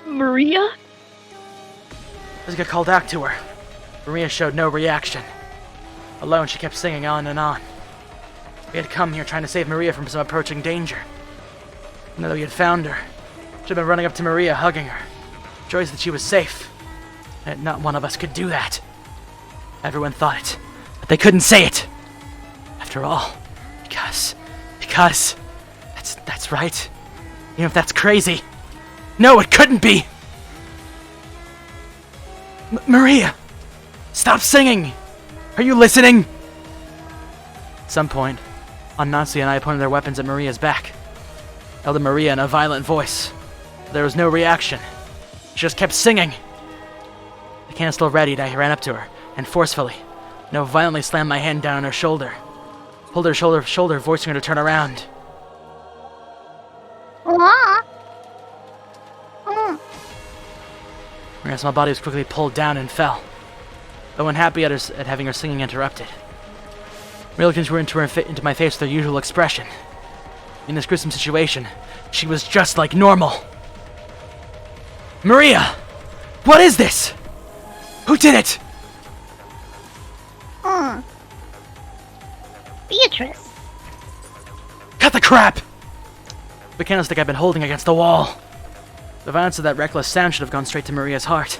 Maria? As I got called out to her, Maria showed no reaction. Alone, she kept singing on and on. We had come here trying to save Maria from some approaching danger. Now that we had found her, she had been running up to Maria, hugging her. Joyous that she was safe. And not one of us could do that. Everyone thought it, but they couldn't say it. After all, because that's right. Even if that's crazy. No, it couldn't be. Maria, stop singing. Are you listening? At some point, Anansi and I pointed their weapons at Maria's back. Held at Maria in a violent voice. There was no reaction. She just kept singing. The can still readied, I ran up to her, and forcefully, violently slammed my hand down on her shoulder. Pulled her shoulder, voicing her to turn around. Maria's small body was quickly pulled down and fell, though unhappy at having her singing interrupted. Maria looked into my face with her usual expression. In this gruesome situation, she was just like normal. Maria! What is this? Who did it? Beatrice. Cut the crap! The candlestick I'd been holding against the wall. The violence of that reckless sound should have gone straight to Maria's heart.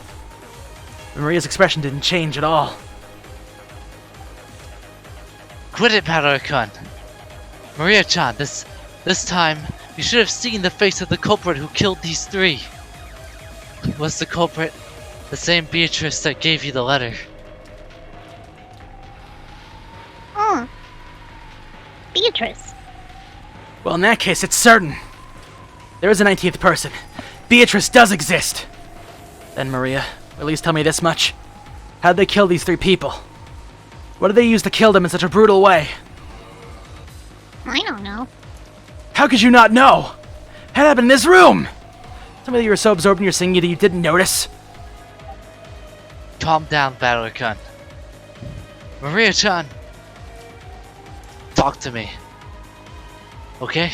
But Maria's expression didn't change at all. Quit it, Marukan. Maria-chan, this time, you should have seen the face of the culprit who killed these three. Was the culprit the same Beatrice that gave you the letter? Beatrice. Well, in that case, it's certain. There is a 19th person. Beatrice does exist. Then, Maria, at least tell me this much. How'd they kill these three people? What did they use to kill them in such a brutal way? I don't know. How could you not know? That happened in this room! Tell me that you were so absorbed in your singing that you didn't notice. Calm down, Battler-kun. Maria-chan! Talk to me. Okay?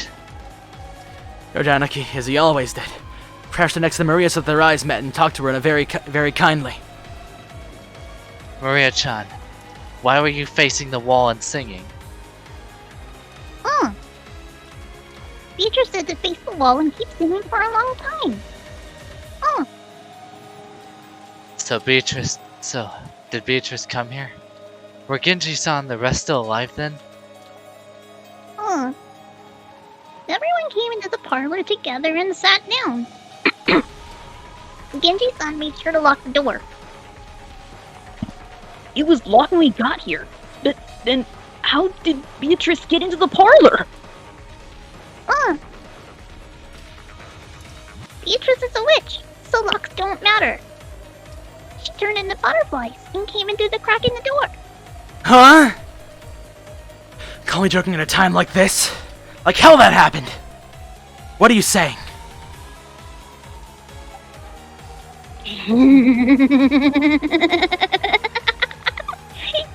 Yojanaki, as he always did, crashed next to Maria so that their eyes met and talked to her in a very kindly. Maria-chan, why were you facing the wall and singing? Beatrice said to face the wall and keep singing for a long time. So, did Beatrice come here? Were Genji-san and the rest still alive then? Everyone came into the parlor together and sat down. Genji-san made sure to lock the door. It was locked when we got here. But then, how did Beatrice get into the parlor? Beatrice is a witch, so locks don't matter. She turned into butterflies and came in through the crack in the door. Huh? Call me joking at a time like this? Like hell that happened! What are you saying?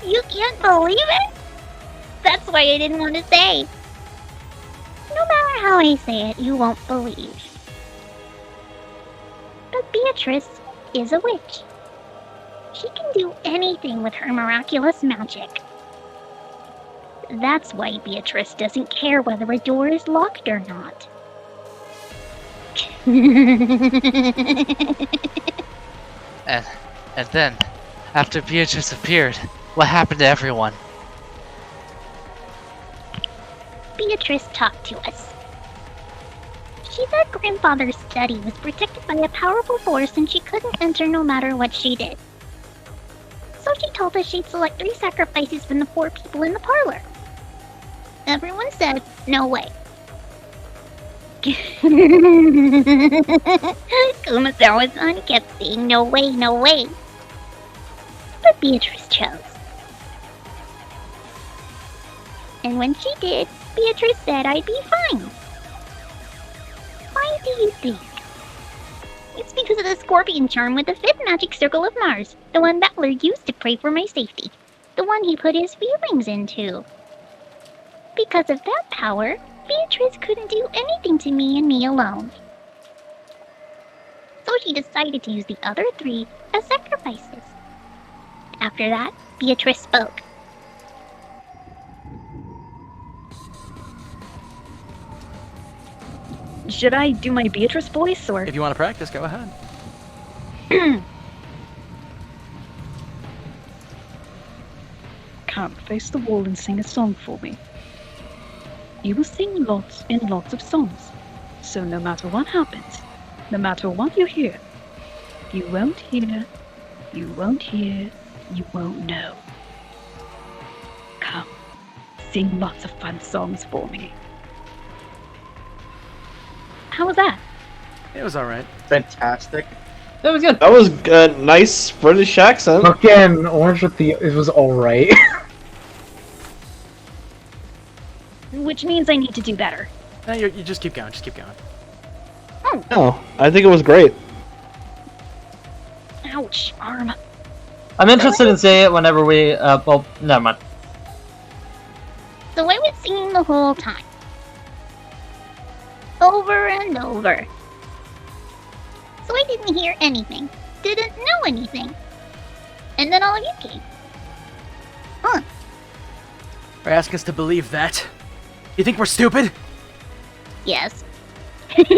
You can't believe it? That's why I didn't want to say. No matter how I say it, you won't believe. But Beatrice is a witch. She can do anything with her miraculous magic. That's why Beatrice doesn't care whether a door is locked or not. And then, After Beatrice appeared, what happened to everyone? Beatrice talked to us. She said grandfather's study was protected by a powerful force and she couldn't enter no matter what she did. So she told us she'd select 3 sacrifices from the 4 people in the parlor. Everyone said, no way. Kumasawa-san kept saying, no way, no way. But Beatrice chose. And when she did, Beatrice said I'd be fine. Why do you think? It's because of the scorpion charm with the 5th magic circle of Mars, the one Battler used to pray for my safety, the one he put his feelings into. Because of that power, Beatrice couldn't do anything to me and me alone. So she decided to use the other 3 as sacrifices. After that, Beatrice spoke. Should I do my Beatrice voice, or...? If you want to practice, go ahead. Come, face the wall and sing a song for me. You will sing lots and lots of songs, so no matter what happens, no matter what you hear, you won't hear, you won't hear, you won't know. Come, sing lots of fun songs for me. How was that? It was alright. Fantastic. That was good. That was a nice British accent. Again, Orange with the it was alright. Which means I need to do better. No, you just keep going, just keep going. Oh, I think it was great. Ouch, arm. I'm interested in seeing it whenever we. Well, never mind. So I was singing the whole time. Over and over. So I didn't hear anything. Didn't know anything. And then all of you came. Huh. Are you asking us to believe that? You think we're stupid? Yes. And who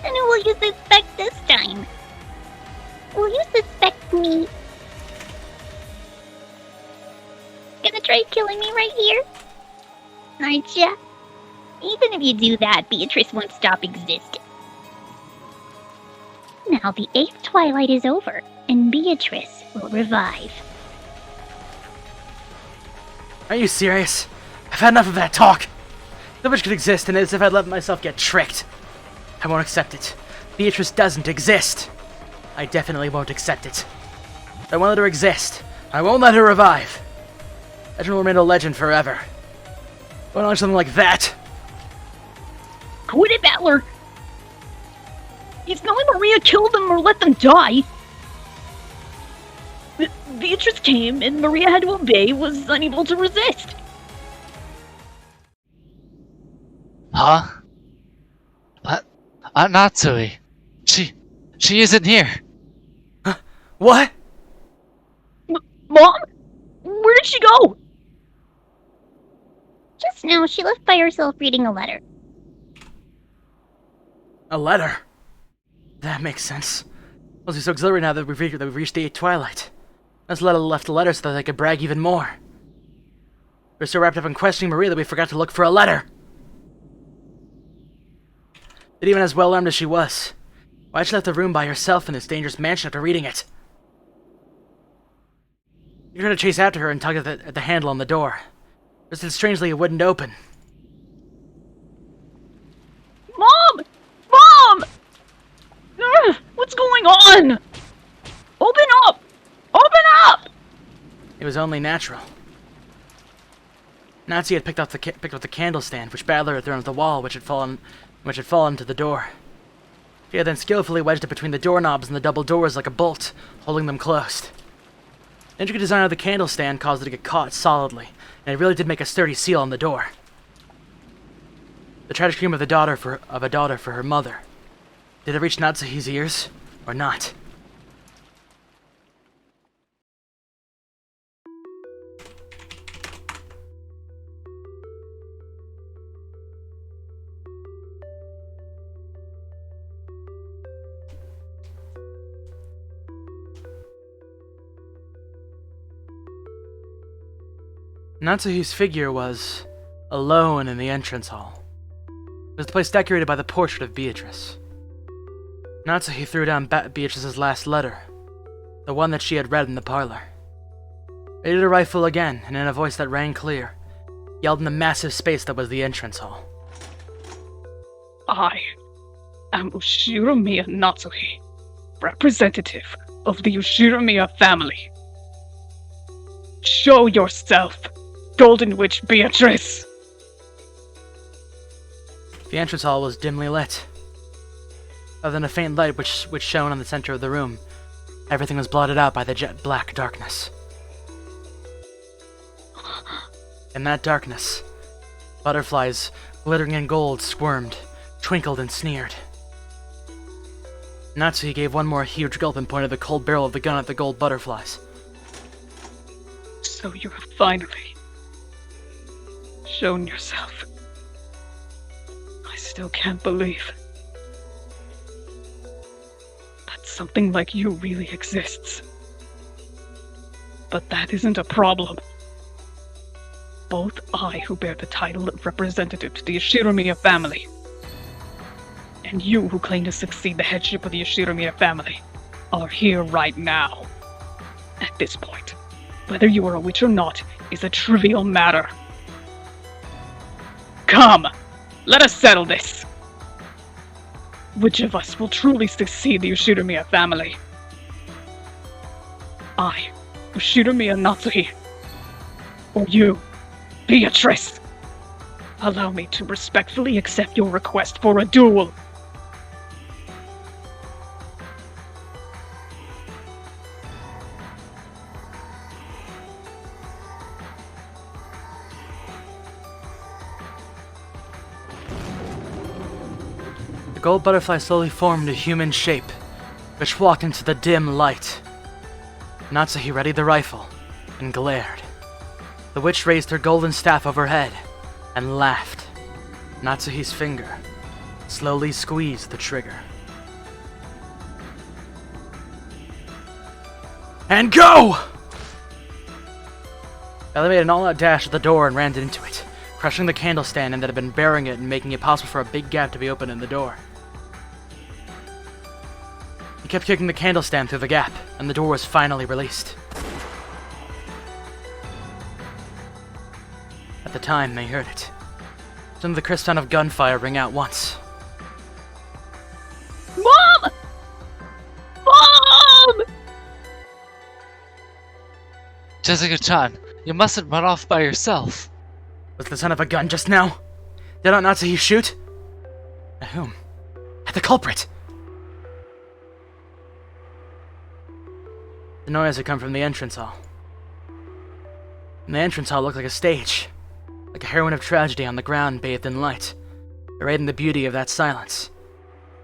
will you suspect this time? Will you suspect me? Gonna try killing me right here? Aren't ya? Even if you do that, Beatrice won't stop existing. Now the 8th twilight is over, and Beatrice will revive. Are you serious? I've had enough of that talk. No much could exist, and as if I'd let myself get tricked. I won't accept it. Beatrice doesn't exist. I definitely won't accept it. I won't let her exist. I won't let her revive. Legend will remain a legend forever. I won't let something like that. Quit it, Battler! It's not like Maria killed them or let them die. Beatrice came, and Maria had to obey, was unable to resist. Huh? What? Natsui. She isn't here. What? Mom? Where did she go? Just now, she left by herself reading a letter. A letter? That makes sense. Must be so exhilarating now that we've reached the 8th twilight. Let's let her left a letter so that they could brag even more. We're so wrapped up in questioning Maria that we forgot to look for a letter. But even as well armed as she was, why'd she left the room by herself in this dangerous mansion after reading it? You tried to chase after her and tug at the handle on the door. But strangely, it wouldn't open. Mom! Mom! What's going on? Open up! Open up! It was only natural. Natsuki had picked up the candle stand, which Battler had thrown at the wall, which had fallen to the door. She had then skillfully wedged it between the doorknobs and the double doors like a bolt, holding them closed. The intricate design of the candle stand caused it to get caught solidly, and it really did make a sturdy seal on the door. The tragic scream of a daughter for her mother. Did it reach Natsuki's ears, or not? Natsuhi's figure was alone in the entrance hall. It was the place decorated by the portrait of Beatrice. Natsuhi threw down Beatrice's last letter, the one that she had read in the parlor. Raided her rifle again, and in a voice that rang clear, yelled in the massive space that was the entrance hall. I am Ushiramiya Natsuhi, representative of the Ushiramiya family. Show yourself, Golden Witch Beatrice! The entrance hall was dimly lit. Other than a faint light which shone on the center of the room, everything was blotted out by the jet black darkness. In that darkness, butterflies glittering in gold squirmed, twinkled, and sneered. Natsuhi gave one more huge gulp and pointed the cold barrel of the gun at the gold butterflies. So you have finally shown yourself. I still can't believe that something like you really exists. But that isn't a problem. Both I, who bear the title of representative to the Ushiramiya family, and you, who claim to succeed the headship of the Ushiramiya family, are here right now. At this point, whether you are a witch or not is a trivial matter. Come, let us settle this. Which of us will truly succeed the Ushiramiya family? I, Ushiramiya Natsuhi, or you, Beatrice? Allow me to respectfully accept your request for a duel. The gold butterfly slowly formed a human shape, which walked into the dim light. Natsuhi readied the rifle and glared. The witch raised her golden staff overhead and laughed. Natsuhi's finger slowly squeezed the trigger. And go! Ellie made an all-out dash at the door and ran into it, crushing the candle stand that had been bearing it and making it possible for a big gap to be opened in the door. He kept kicking the candle stand through the gap, and the door was finally released. At the time, they heard it. Some of the crisp sound of gunfire ring out once. Mom! Mom! Jessica-chan, you mustn't run off by yourself. Was the sound of a gun just now? Did not Natsuhi shoot? At whom? At the culprit! The noise had come from the entrance hall. And the entrance hall looked like a stage, like a heroine of tragedy on the ground bathed in light, arrayed in the beauty of that silence.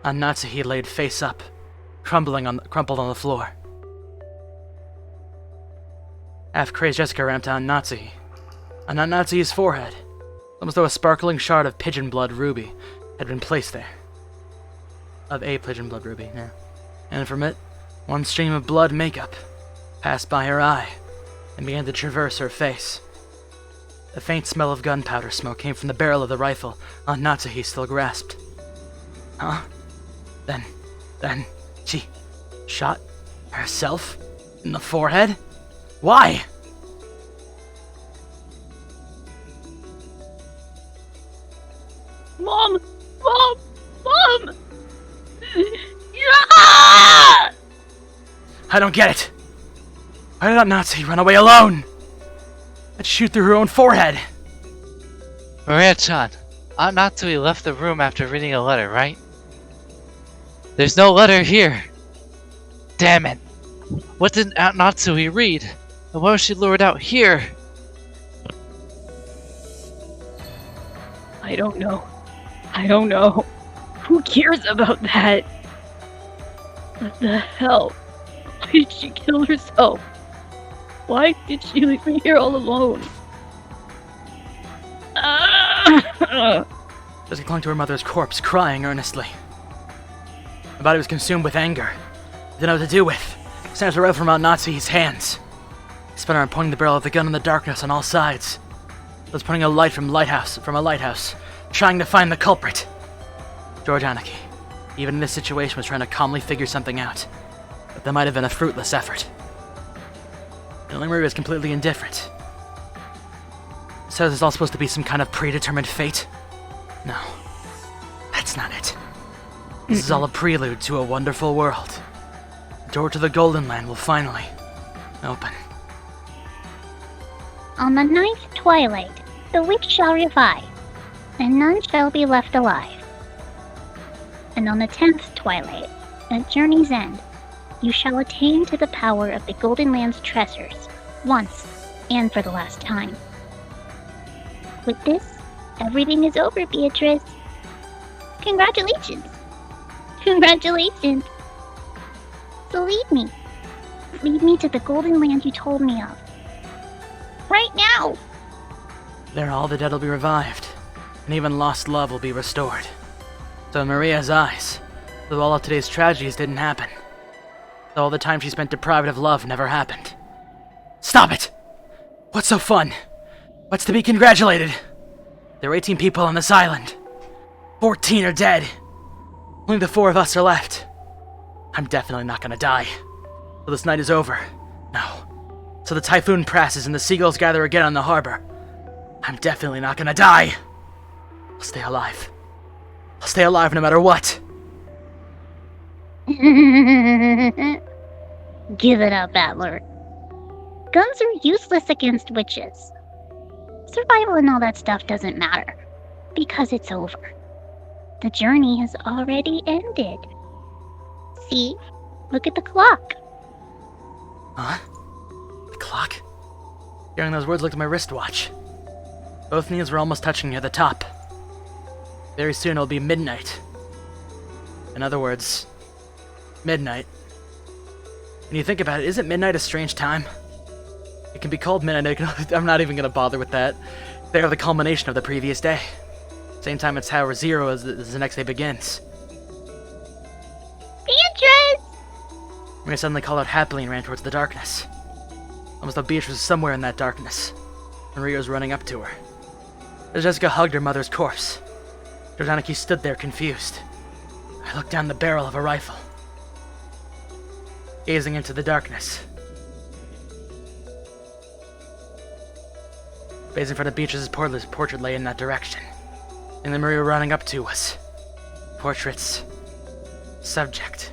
And Natsuhi laid face up, crumpled on the floor. Half-crazed Jessica ramped on Natsuhi. On Natsuhi's forehead, almost though a sparkling shard of pigeon blood ruby had been placed there. Of a pigeon blood ruby, yeah. And from it, one stream of blood makeup passed by her eye and began to traverse her face. A faint smell of gunpowder smoke came from the barrel of the rifle Aunt Natsuhi still grasped. Huh? Then, she shot herself in the forehead? Why? Mom! Mom! Mom! Yeah! I don't get it. Why did Aunt Natsuhi run away alone? I'd shoot through her own forehead. Maria-chan, Aunt Natsui left the room after reading a letter, right? There's no letter here. Damn it. What did Aunt Natsui read? And why was she lured out here? I don't know. Who cares about that? What the hell? Why did she kill herself? Why did she leave me here all alone? Jessica clung to her mother's corpse, crying earnestly. Her body was consumed with anger. Didn't know what to do with. Snatched the rifle from Aunt Natsuhi's hands. Spun around, pointing the barrel of the gun in the darkness on all sides. was putting a light from a lighthouse, trying to find the culprit. George Anarchy, even in this situation, was trying to calmly figure something out. But that might have been a fruitless effort. Only Maria is completely indifferent. Says it's all supposed to be some kind of predetermined fate. No, that's not it. This is all a prelude to a wonderful world. The door to the Golden Land will finally open. On the 9th twilight, the witch shall revive, and none shall be left alive. And on the 10th twilight, at journey's end, you shall attain to the power of the Golden Land's treasures, once and for the last time. With this, everything is over, Beatrice. Congratulations. Congratulations. So lead me. Lead me to the Golden Land you told me of. Right now! There all the dead will be revived, and even lost love will be restored. So in Maria's eyes, though all of today's tragedies didn't happen, though all the time she spent deprived of love never happened. Stop it! What's so fun? What's to be congratulated? There are 18 people on this island. 14 are dead. Only the 4 of us are left. I'm definitely not gonna die. So this night is over. No. So the typhoon passes and the seagulls gather again on the harbor. I'm definitely not gonna die. I'll stay alive. I'll stay alive no matter what. Give it up, Battler. Guns are useless against witches. Survival and all that stuff doesn't matter, because it's over. The journey has already ended. See? Look at the clock. Huh? The clock? Hearing those words, looked at my wristwatch. Both knees were almost touching near the top. Very soon it'll be midnight. In other words, midnight. When you think about it, isn't midnight a strange time? It can be called midnight. I'm not even going to bother with that. They are the culmination of the previous day. Same time it's how 0 as the next day begins. Beatrice! Maria suddenly called out happily and ran towards the darkness. Almost though Beatrice was somewhere in that darkness. Maria was running up to her. As Jessica hugged her mother's corpse, Jordaniki stood there confused. I looked down the barrel of a rifle, gazing into the darkness. Space in front of Beatrice's portrait lay in that direction. And then Maria running up to us. Portrait's subject.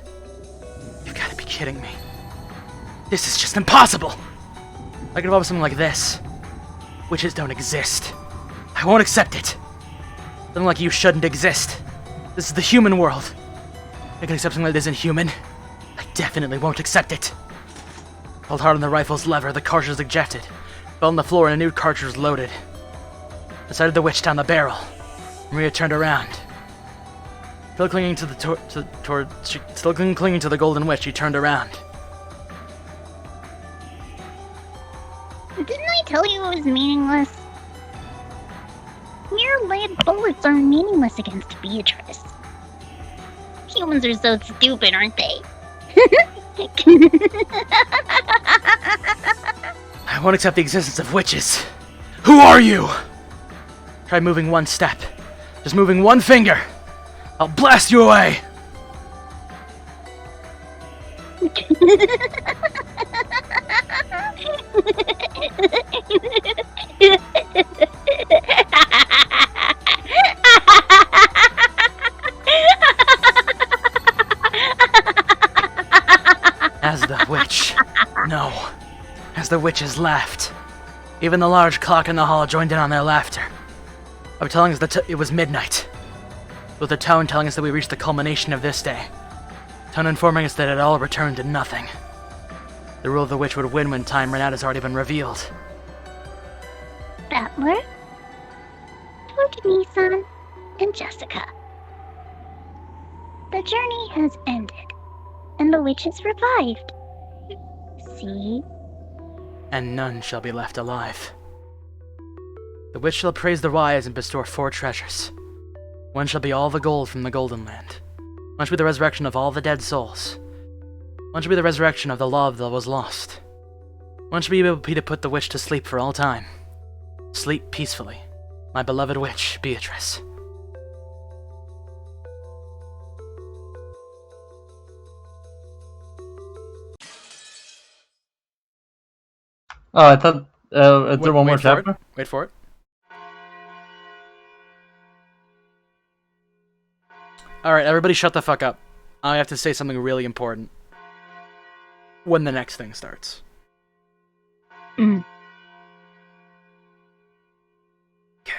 You've got to be kidding me. This is just impossible! I could involve something like this. Witches don't exist. I won't accept it. Something like you shouldn't exist. This is the human world. I can accept something that isn't human. I definitely won't accept it. Pulled hard on the rifle's lever, the cartridge was ejected. Fell on the floor and a new cartridge was loaded. Decided the witch down the barrel. Maria turned around. Still clinging to the clinging to the golden witch, she turned around. Didn't I tell you it was meaningless? Mere lead bullets are meaningless against Beatrice. Humans are so stupid, aren't they? I won't accept the existence of witches. Who are you? Try moving one step. Just moving one finger. I'll blast you away. As the witch. No. As the witches laughed. Even the large clock in the hall joined in on their laughter. Of telling us that it was midnight. With the tone telling us that we reached the culmination of this day. Tone informing us that it all returned to nothing. The rule of the witch would win when time ran out has already been revealed. Battler, go to Nissan and Jessica. The journey has ended, and the witch is revived. See? And none shall be left alive. The witch shall praise the wise and bestow 4 treasures. One shall be all the gold from the Golden Land. One shall be the resurrection of all the dead souls. One shall be the resurrection of the love that was lost. One shall be able to put the witch to sleep for all time. Sleep peacefully, my beloved witch, Beatrice. Oh, I thought. Is there one more chapter? Wait for it. Alright, everybody shut the fuck up. I have to say something really important. When the next thing starts. Mm. Okay.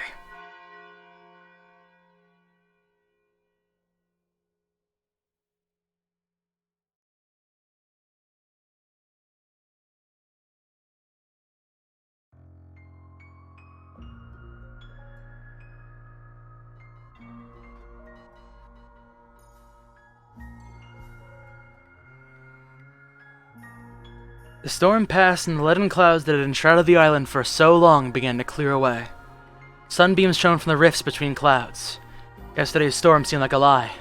The storm passed, and the leaden clouds that had enshrouded the island for so long began to clear away. Sunbeams shone from the rifts between clouds. Yesterday's storm seemed like a lie.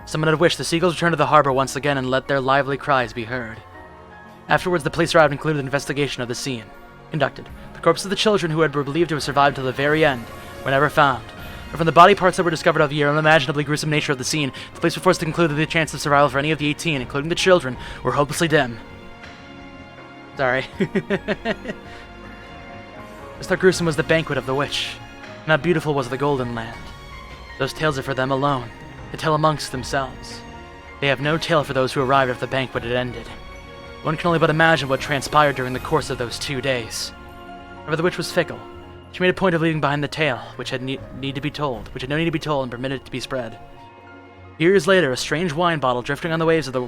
Someone had wished the seagulls returned to the harbor once again and let their lively cries be heard. Afterwards, the police arrived and concluded an investigation of the scene. Conducted. The corpses of the children who were believed to have survived to the very end were never found. But from the body parts that were discovered of the unimaginably gruesome nature of the scene, the police were forced to conclude that the chances of survival for any of the 18, including the children, were hopelessly dim. Sorry. Just how gruesome was the banquet of the witch, and how beautiful was the Golden Land. Those tales are for them alone, to tell amongst themselves. They have no tale for those who arrived after the banquet had ended. One can only but imagine what transpired during the course of those 2 days. However, the witch was fickle. She made a point of leaving behind the tale, which had no need to be told, and permitted it to be spread. Years later, a strange wine bottle drifting on the waves of the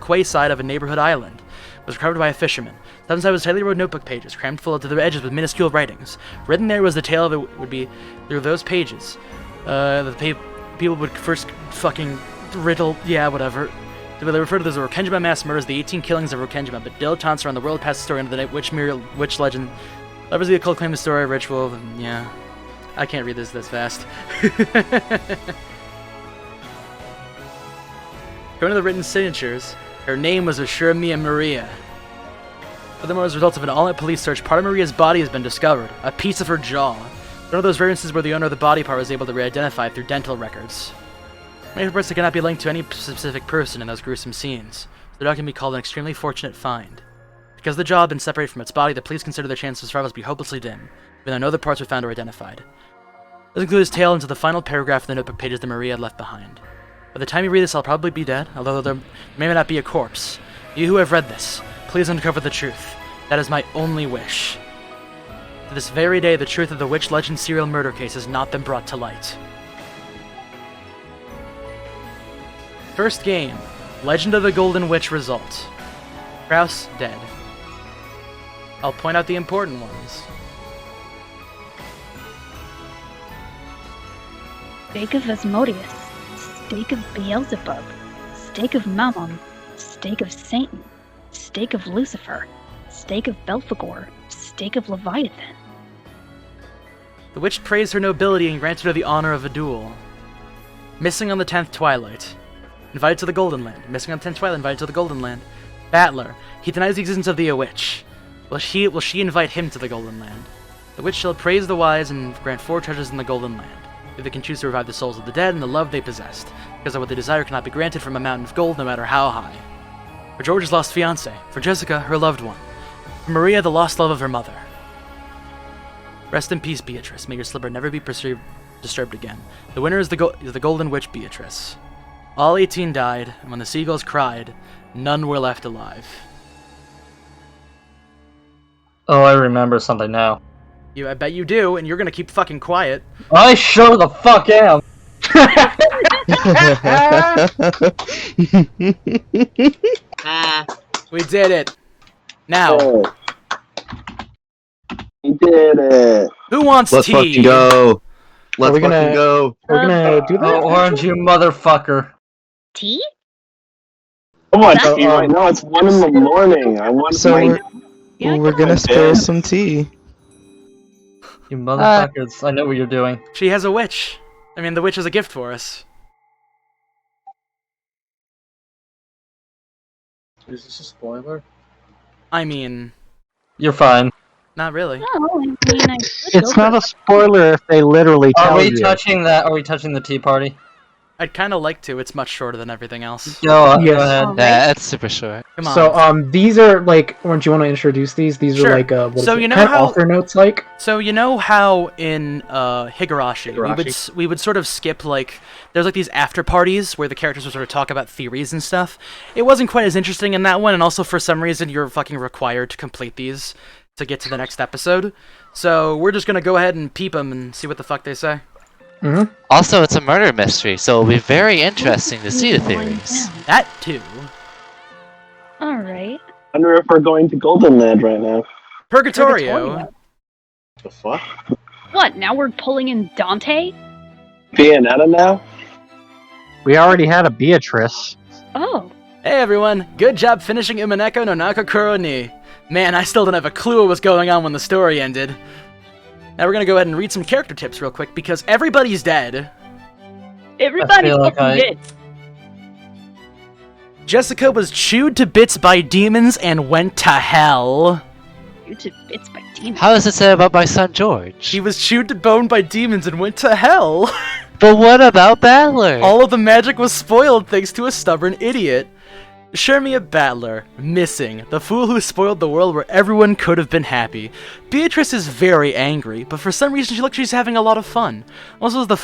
quayside of a neighborhood island was recovered by a fisherman. Inside was tightly wrote notebook pages, crammed full to the edges with minuscule writings. Written there was the tale of it would be through those pages. People would first fucking riddle, yeah, whatever. They refer to this as the Rokenjima mass murders, the 18 killings of Rokenjima, but dilettantes around the world pass the story under the night witch legend. Lovers of the occult claim the story, ritual, yeah. I can't read this fast. According to the written signatures, her name was Ashura Maria. Furthermore, as a result of an all-out police search, part of Maria's body has been discovered, a piece of her jaw. One of those variances where the owner of the body part was able to re-identify through dental records. Many reports that cannot be linked to any specific person in those gruesome scenes. The dog can be called an extremely fortunate find. Because the jaw had been separated from its body, the police consider their chances of survival to be hopelessly dim, even though no other parts were found or identified. This includes his tale into the final paragraph of the notebook pages that Maria had left behind. By the time you read this, I'll probably be dead, although there may not be a corpse. You who have read this, please uncover the truth. That is my only wish. To this very day, the truth of the Witch Legend serial murder case has not been brought to light. First game, Legend of the Golden Witch result. Kraus dead. I'll point out the important ones. Stake of Asmodeus, stake of Beelzebub, stake of Mammon, stake of Satan, stake of Lucifer, stake of Belphegor, stake of Leviathan. The witch praised her nobility and granted her the honor of a duel. Missing on the 10th Twilight. Invited to the Golden Land. Missing on the 10th Twilight, invited to the Golden Land. Battler. He denies the existence of the witch. Will she invite him to the Golden Land? The witch shall praise the wise and grant 4 treasures in the Golden Land. If they can choose to revive the souls of the dead and the love they possessed, because of what they desire cannot be granted from a mountain of gold, no matter how high. For George's lost fiancé. For Jessica, her loved one. For Maria, the lost love of her mother. Rest in peace, Beatrice. May your slipper never be disturbed again. The winner is the Golden Witch, Beatrice. All 18 died, and when the seagulls cried, none were left alive. Oh, I remember something now. I bet you do, and you're gonna keep fucking quiet. I sure the fuck am! We did it. Now. We did it. Who wants Let's tea? fucking go. Let's Are we fucking go. We're gonna do that? Oh, orange, you motherfucker. Tea? I want tea right now. It's 1 in the morning. I want So my... we're gonna spill some tea. You motherfuckers, I know what you're doing. She has a witch. I mean, the witch is a gift for us. Is this a spoiler? I mean... You're fine. Not really. Oh, I mean, I could It's go not for a spoiler if they literally Are tell we you. touching that? Are we touching the tea party? I'd kind of like to. It's much shorter than everything else. Go Yes. ahead. Yeah, it's super short. Come on. So, these are like, do you want to introduce these? These Sure. are like, what is So it? you know kind how- of author notes like? So you know how in Higurashi, we would sort of skip like there's like these after parties where the characters would sort of talk about theories and stuff. It wasn't quite as interesting in that one, and also for some reason you're fucking required to complete these to get to the next episode. So we're just gonna go ahead and peep them and see what the fuck they say. Also, it's a murder mystery, so it'll be very interesting to see the theories. That too. Alright. I wonder if we're going to Golden Land right now. Purgatorio. The fuck? What, now we're pulling in Dante? Viennetta now? We already had a Beatrice. Oh. Hey everyone, good job finishing Umineko no Nakakuro ni. Man, I still don't have a clue what was going on when the story ended. Now we're gonna go ahead and read some character tips real quick because everybody's dead. Everybody's fucking dead. Jessica was chewed to bits by demons and went to hell. Chewed to bits by demons. How does it say about my son George? He was chewed to bone by demons and went to hell. But what about Battler? All of the magic was spoiled thanks to a stubborn idiot. Shermia Battler, missing. The fool who spoiled the world where everyone could have been happy. Beatrice is very angry, but for some reason she looks like she's having a lot of fun. Also, the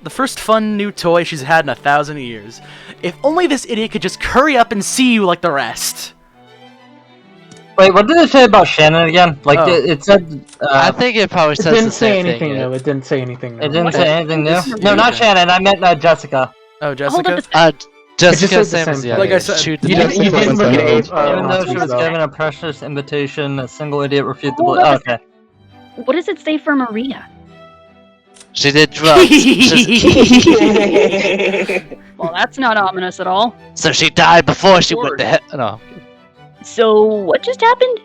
first fun new toy she's had in 1,000 years. If only this idiot could just curry up and see you like the rest. Wait, what did it say about Shannon again? Like, Oh. it said... I think it probably It says didn't the say same anything thing. new. It didn't say anything new. It didn't say anything new? This is No, not weird. Shannon. I meant Jessica. Oh, Jessica? Jessica, just same said the as the same other. Like I said, Shoot the you bits. didn't look at age. Even though she was given a precious invitation, a single idiot refused to Hold believe. on a Okay. What does it say for Maria? She did drugs. Well, that's not ominous at all. So she died before she went to hell. No. So, what just happened?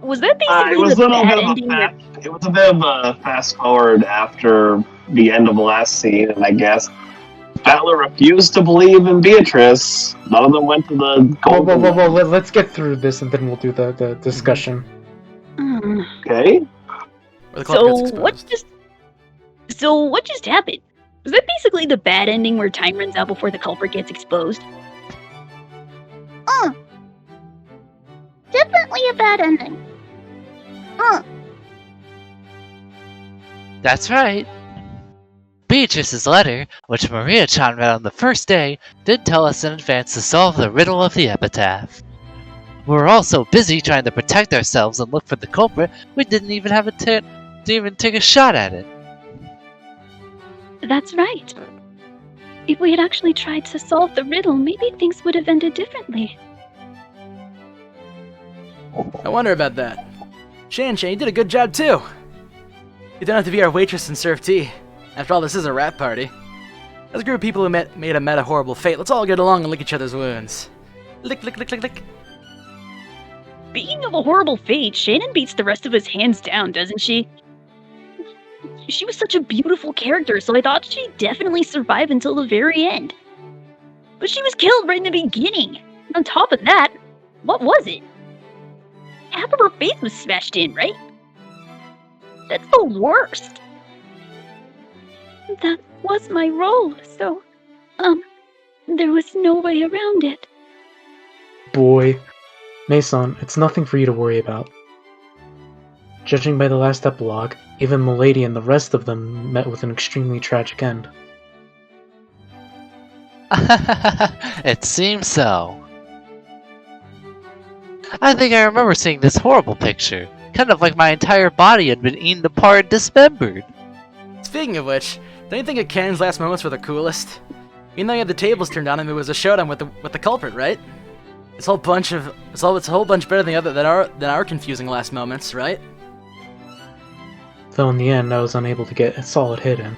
Was that It basically was a the little bad bit of a ending? it was a bit of a fast forward after the end of the last scene, and I guess Battler refused to believe in Beatrice. None of them went to the Golden Whoa. Let's get through this and then we'll do the discussion. Okay. So what just happened? Was that basically the bad ending where time runs out before the culprit gets exposed? Definitely a bad ending. That's right. Beatrice's letter, which Maria-chan read on the first day, did tell us in advance to solve the riddle of the epitaph. We were all so busy trying to protect ourselves and look for the culprit, we didn't even have to even take a shot at it. That's right. If we had actually tried to solve the riddle, maybe things would have ended differently. I wonder about that. Shan, you did a good job too. You don't have to be our waitress and serve tea. After all, this is a rap party. As a group of people who met a horrible fate, let's all get along and lick each other's wounds. Lick, lick, lick, lick, lick. Speaking of a horrible fate, Shannon beats the rest of us hands down, doesn't she? She was such a beautiful character, so I thought she'd definitely survive until the very end. But she was killed right in the beginning. And on top of that, what was it? Half of her face was smashed in, right? That's the worst. That was my role, so, there was no way around it. Boy. Mason, it's nothing for you to worry about. Judging by the last epilogue, even Milady and the rest of them met with an extremely tragic end. It seems so. I think I remember seeing this horrible picture. Kind of like my entire body had been eaten apart and dismembered. Speaking of which, don't you think Ken's last moments were the coolest? Even though he had the tables turned on him, it was a showdown with the culprit, right? It's a whole bunch better than our confusing last moments, right? Though in the end, I was unable to get a solid hit in.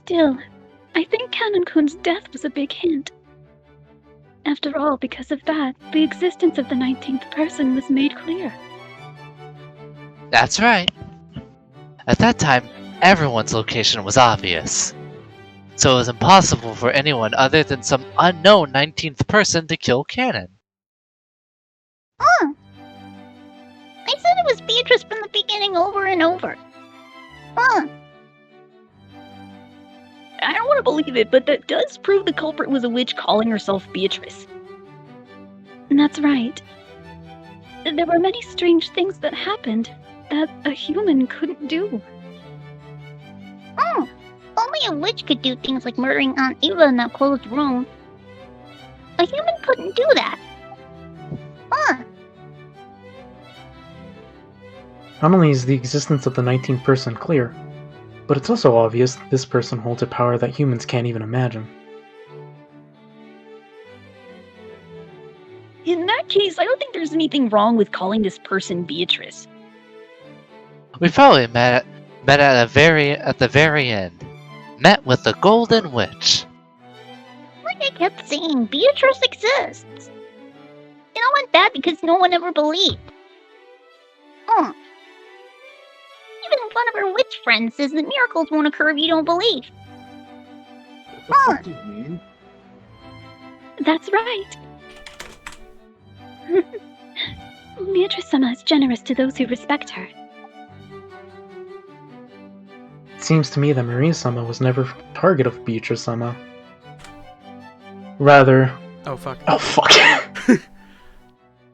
Still, I think Canon-kun's death was a big hint. After all, because of that, the existence of the 19th person was made clear. That's right. At that time, everyone's location was obvious. So it was impossible for anyone other than some unknown 19th person to kill Cannon. I said it was Beatrice from the beginning over and over. I don't want to believe it, but that does prove the culprit was a witch calling herself Beatrice. That's right. There were many strange things that happened that a human couldn't do. Only a witch could do things like murdering Aunt Eva in that closed room. A human couldn't do that. Not only is the existence of the 19th person clear, but it's also obvious that this person holds a power that humans can't even imagine. In that case, I don't think there's anything wrong with calling this person Beatrice. We probably met at the very end. Met with the Golden Witch. Like I kept saying, Beatrice exists. It all went bad because no one ever believed. Even one of her witch friends says that miracles won't occur if you don't believe. What do you mean? That's right. Beatrice-sama is generous to those who respect her. It seems to me that Maria-sama was never the target of Beatrice-sama. Rather... Oh, fuck. Oh, fuck.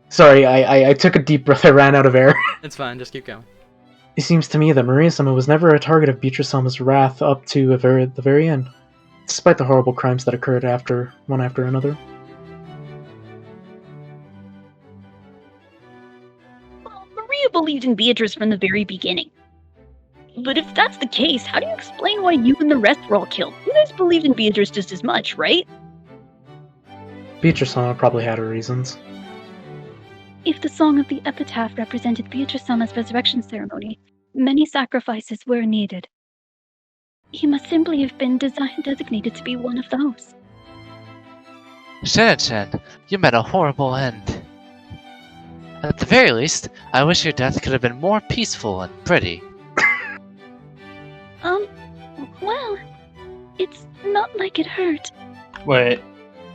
Sorry, I took a deep breath, I ran out of air. It's fine, just keep going. It seems to me that Maria-sama was never a target of Beatrice-sama's wrath up to the very end, despite the horrible crimes that occurred one after another. Well, Maria believed in Beatrice from the very beginning. But if that's the case, how do you explain why you and the rest were all killed? You guys believed in Beatrice just as much, right? Beatrice-sama probably had her reasons. If the Song of the Epitaph represented Beatrice-sama's resurrection ceremony, many sacrifices were needed. He must simply have been designated to be one of those. Shin-chan, you met a horrible end. At the very least, I wish your death could have been more peaceful and pretty. Well, it's not like it hurt. Wait.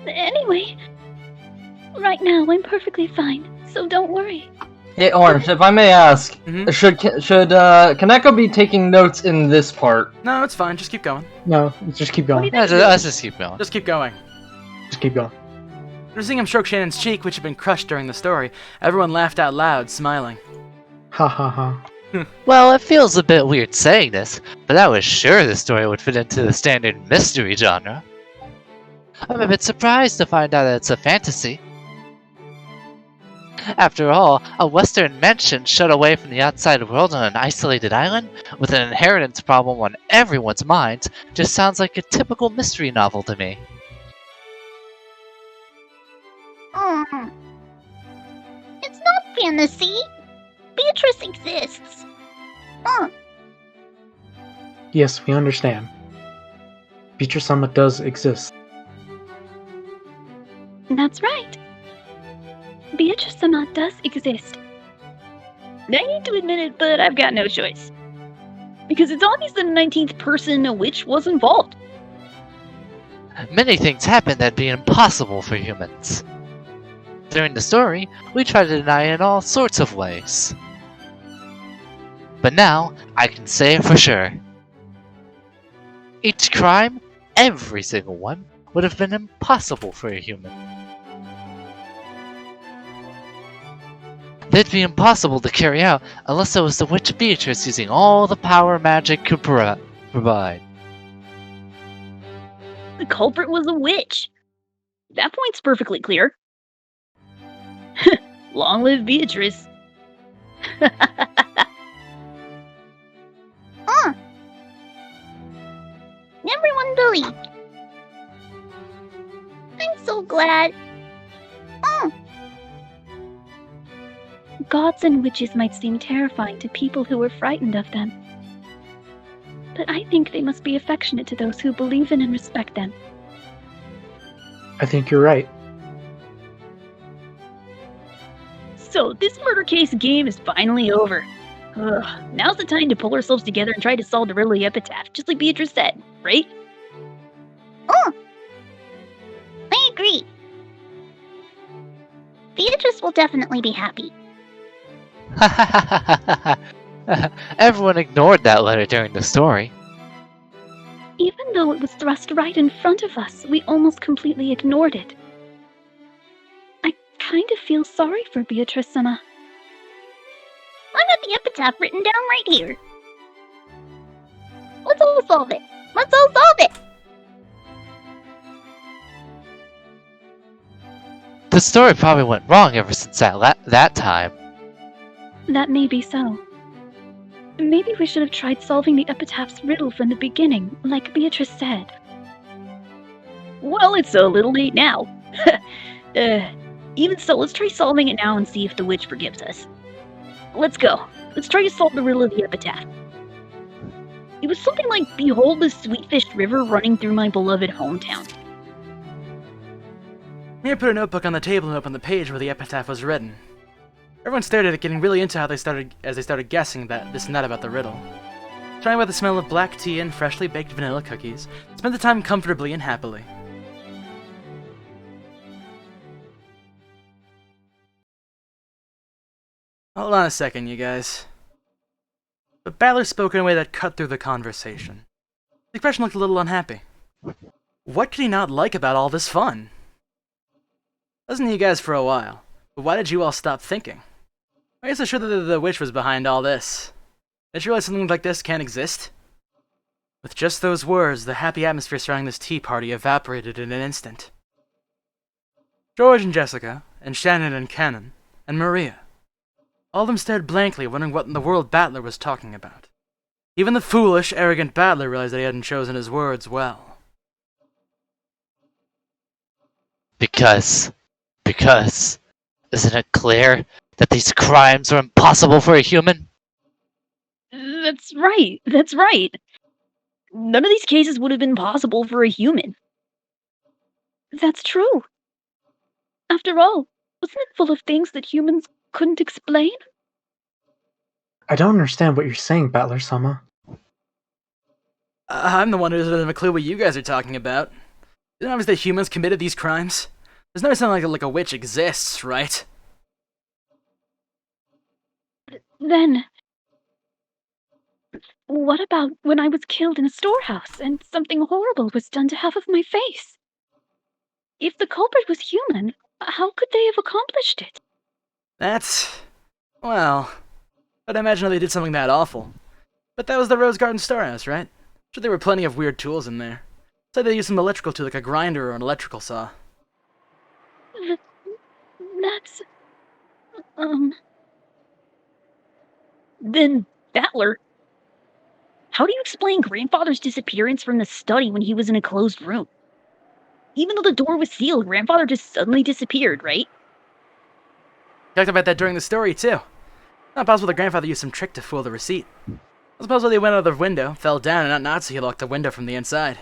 Anyway, right now I'm perfectly fine, so don't worry. Hey, Orange, if I may ask, should Kaneko be taking notes in this part? No, it's fine, just keep going. No, just keep going. Let's just keep going. Just keep going. Just keep going. After seeing him stroke Shannon's cheek, which had been crushed during the story, everyone laughed out loud, smiling. Ha ha ha. Well, it feels a bit weird saying this, but I was sure the story would fit into the standard mystery genre. I'm a bit surprised to find out that it's a fantasy. After all, a Western mansion shut away from the outside world on an isolated island, with an inheritance problem on everyone's minds, just sounds like a typical mystery novel to me. It's not fantasy. Beatrice exists. Yes, we understand. Beatrice-sama does exist. That's right. Beatrice-sama does exist. I hate to admit it, but I've got no choice. Because it's obvious that a 19th person, a witch, was involved. Many things happen that'd be impossible for humans. During the story, we try to deny it in all sorts of ways. But now, I can say it for sure. Each crime, every single one, would have been impossible for a human. They'd be impossible to carry out unless it was the witch Beatrice using all the power magic could provide. The culprit was a witch. That point's perfectly clear. Long live Beatrice. Everyone believed. I'm so glad. Gods and witches might seem terrifying to people who are frightened of them. But I think they must be affectionate to those who believe in and respect them. I think you're right. So, this murder case game is finally over. Ugh, now's the time to pull ourselves together and try to solve the riddle of the epitaph, just like Beatrice said, right? I agree. Beatrice will definitely be happy. Everyone ignored that letter during the story. Even though it was thrust right in front of us, we almost completely ignored it. I kind of feel sorry for Beatrice-sama. I got the epitaph written down right here. Let's all solve it. Let's all solve it. The story probably went wrong ever since that time. That may be so. Maybe we should have tried solving the epitaph's riddle from the beginning, like Beatrice said. Well, it's a little late now. Even so, let's try solving it now and see if the witch forgives us. Let's go. Let's try to solve the riddle of the epitaph. It was something like, "Behold the sweet-fished river running through my beloved hometown." Mia put a notebook on the table and opened the page where the epitaph was written. Everyone stared at it, getting really into how they started guessing that this and that about the riddle. Trying by the smell of black tea and freshly baked vanilla cookies, spent the time comfortably and happily. Hold on a second, you guys. But Battler spoke in a way that cut through the conversation. The expression looked a little unhappy. What could he not like about all this fun? Listened to you guys for a while, but why did you all stop thinking? Why are you so sure that the witch was behind all this? Did you realize something like this can't exist? With just those words, the happy atmosphere surrounding this tea party evaporated in an instant. George and Jessica, and Shannon and Cannon, and Maria. All of them stared blankly, wondering what in the world Battler was talking about. Even the foolish, arrogant Battler realized that he hadn't chosen his words well. Because, isn't it clear that these crimes are impossible for a human? That's right. None of these cases would have been possible for a human. That's true. After all, wasn't it full of things that humans couldn't explain? I don't understand what you're saying, Battler-sama. I'm the one who doesn't have a clue what you guys are talking about. Isn't it obvious that humans committed these crimes? There's no sound like a witch exists, right? Then, what about when I was killed in a storehouse and something horrible was done to half of my face? If the culprit was human, how could they have accomplished it? Well, I'd imagine they did something that awful. But that was the Rose Garden storehouse, right? Sure, there were plenty of weird tools in there. Say they used some electrical tool like a grinder or an electrical saw. That's... Then, Battler, how do you explain Grandfather's disappearance from the study when he was in a closed room? Even though the door was sealed, Grandfather just suddenly disappeared, right? Talked about that during the story, too. Not possible that Grandfather used some trick to fool the receipt. I suppose when they went out of the window, fell down, and not so he locked the window from the inside.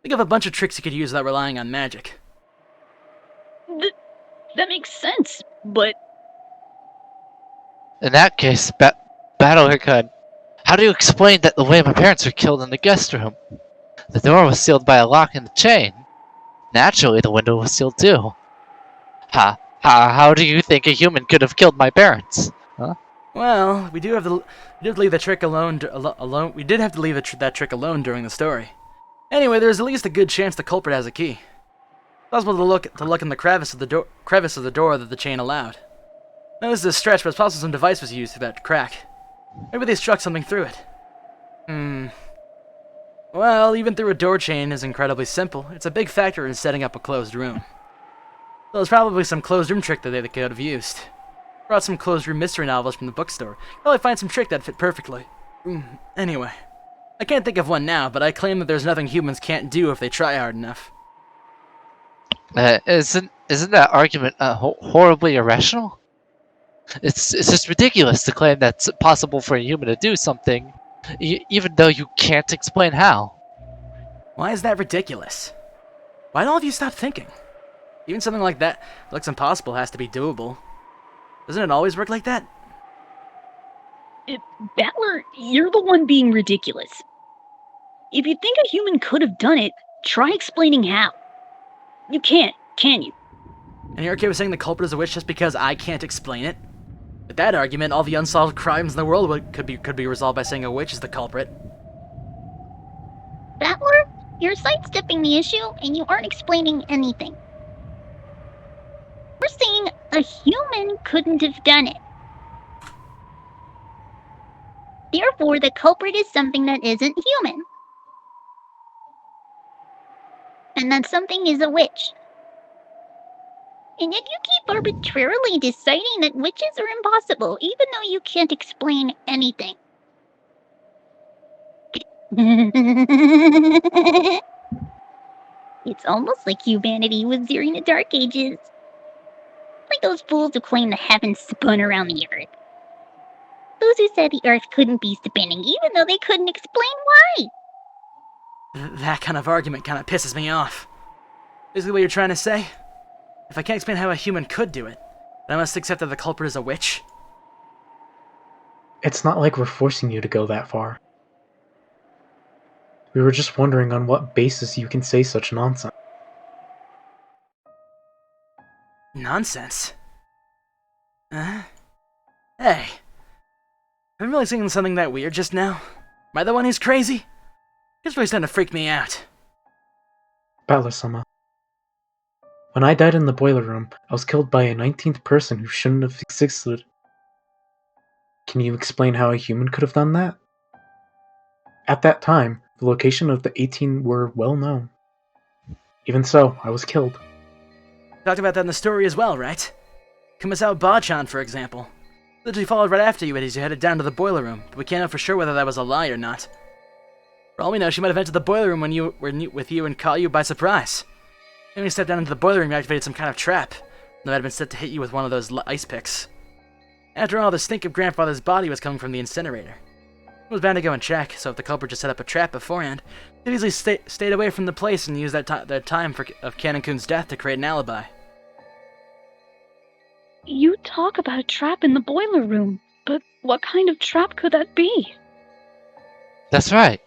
Think of a bunch of tricks he could use without relying on magic. That makes sense, but... In that case, Battler, how do you explain that the way my parents were killed in the guest room? The door was sealed by a lock and a chain. Naturally, the window was sealed too. How do you think a human could have killed my parents? Huh? Well, we did have to leave the trick alone. We did have to leave that trick alone during the story. Anyway, there's at least a good chance the culprit has a key. It's possible to look in the crevice of the door that the chain allowed. Now, this is a stretch, but it's possible some device was used through that crack. Maybe they struck something through it. Well, even through a door chain is incredibly simple. It's a big factor in setting up a closed room. So there's probably some closed room trick that they could have used. Brought some closed room mystery novels from the bookstore. Probably find some trick that fit perfectly. Anyway, I can't think of one now, but I claim that there's nothing humans can't do if they try hard enough. Isn't that argument horribly irrational? It's just ridiculous to claim that it's possible for a human to do something, even though you can't explain how. Why is that ridiculous? Why don't all of you stop thinking? Even something like that looks impossible has to be doable. Doesn't it always work like that? Battler, you're the one being ridiculous. If you think a human could have done it, try explaining how. You can't, can you? And you're okay with saying the culprit is a witch just because I can't explain it? With that argument, all the unsolved crimes in the world could be resolved by saying a witch is the culprit. Battler, you're sidestepping the issue and you aren't explaining anything. We're saying a human couldn't have done it. Therefore, the culprit is something that isn't human. And that something is a witch. And yet you keep arbitrarily deciding that witches are impossible, even though you can't explain anything. It's almost like humanity was during the Dark Ages. Like those fools who claim the heavens spun around the Earth. Those who said the Earth couldn't be spinning, even though they couldn't explain why. That kind of argument kind of pisses me off. Basically what you're trying to say? If I can't explain how a human could do it, then I must accept that the culprit is a witch? It's not like we're forcing you to go that far. We were just wondering on what basis you can say such nonsense. Nonsense? Hey. Am I really saying something that weird just now? Am I the one who's crazy? It's really starting to freak me out. Battler-sama. When I died in the boiler room, I was killed by a 19th person who shouldn't have existed. Can you explain how a human could have done that? At that time, the location of the 18 were well known. Even so, I was killed. Talked about that in the story as well, right? Kumasao Ba-chan, for example. Literally followed right after you as you headed down to the boiler room, but we can't know for sure whether that was a lie or not. For all we know, she might have entered the boiler room with you and caught you by surprise. Maybe when you stepped down into the boiler room, you activated some kind of trap. That might have been set to hit you with one of those ice picks. After all, the stink of Grandfather's body was coming from the incinerator. It was bound to go and check, so if the culprit just set up a trap beforehand, they'd easily stayed away from the place and used that time of Canon-kun's death to create an alibi. You talk about a trap in the boiler room, but what kind of trap could that be? That's right.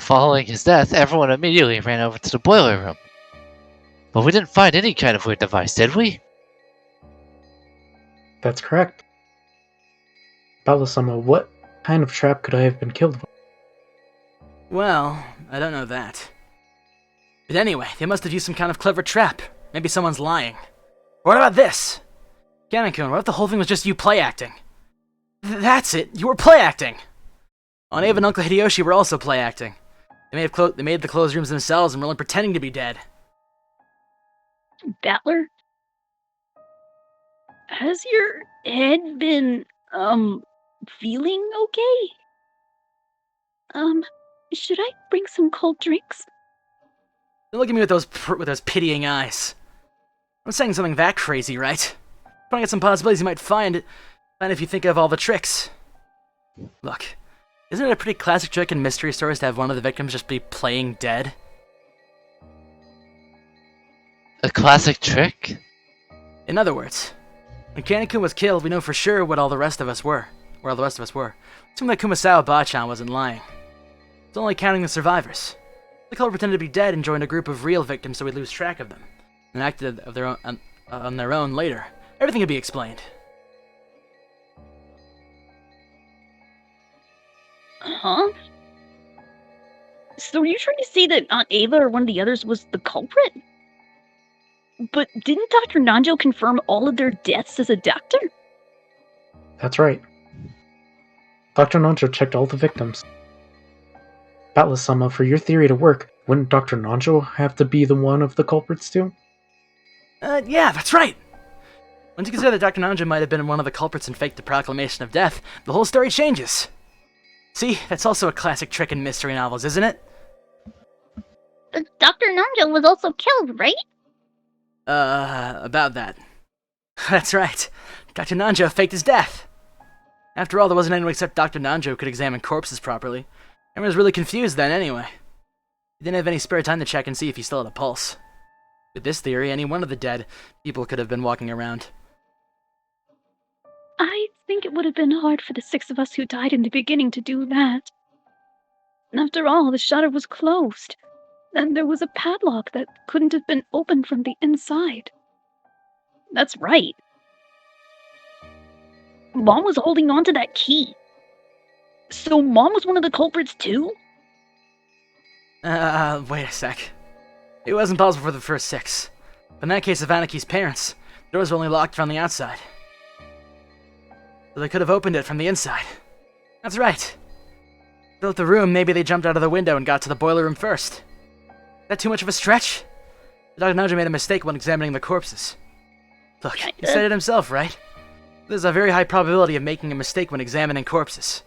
Following his death, everyone immediately ran over to the boiler room. But we didn't find any kind of weird device, did we? That's correct. Battler-sama, what kind of trap could I have been killed with? Well, I don't know that. But anyway, they must have used some kind of clever trap. Maybe someone's lying. Or what about this? Canon-kun, what if the whole thing was just you play acting? That's it, you were play acting! Eva and Uncle Hideyoshi were also play acting. They made the closed rooms themselves and were only pretending to be dead. Battler? Has your head been, feeling okay? Should I bring some cold drinks? Don't look at me with those pitying eyes. I'm saying something that crazy, right? Trying to get some possibilities you might find if you think of all the tricks. Look, isn't it a pretty classic trick in mystery stories to have one of the victims just be playing dead? A classic trick? In other words, when Canon-kun was killed, we know for sure what all the rest of us were. It seemed like Kumasao Ba-chan wasn't lying. It's only counting the survivors. The culprit pretended to be dead and joined a group of real victims so we'd lose track of them, and acted on their own later. Everything could be explained. Huh? So are you trying to say that Aunt Ava or one of the others was the culprit? But didn't Dr. Nanjo confirm all of their deaths as a doctor? That's right. Dr. Nanjo checked all the victims. Battler-sama, for your theory to work, wouldn't Dr. Nanjo have to be the one of the culprits too? Yeah, that's right! Once you consider that Dr. Nanjo might have been one of the culprits and faked the proclamation of death, the whole story changes. See, that's also a classic trick in mystery novels, isn't it? But Dr. Nanjo was also killed, right? About that. That's right. Dr. Nanjo faked his death. After all, there wasn't anyone except Dr. Nanjo who could examine corpses properly. Everyone was really confused then anyway. He didn't have any spare time to check and see if he still had a pulse. With this theory, any one of the dead people could have been walking around. I think it would have been hard for the 6 of us who died in the beginning to do that. After all, the shutter was closed, and there was a padlock that couldn't have been opened from the inside. That's right. Mom was holding on to that key. So Mom was one of the culprits too? Wait a sec. It wasn't possible for the first 6. But in that case of Anaki's parents, the doors were only locked from the outside. So they could have opened it from the inside. That's right. Built the room, maybe they jumped out of the window and got to the boiler room first. Is that too much of a stretch? Dr. Naja made a mistake when examining the corpses. Look, he said it himself, right? There's a very high probability of making a mistake when examining corpses.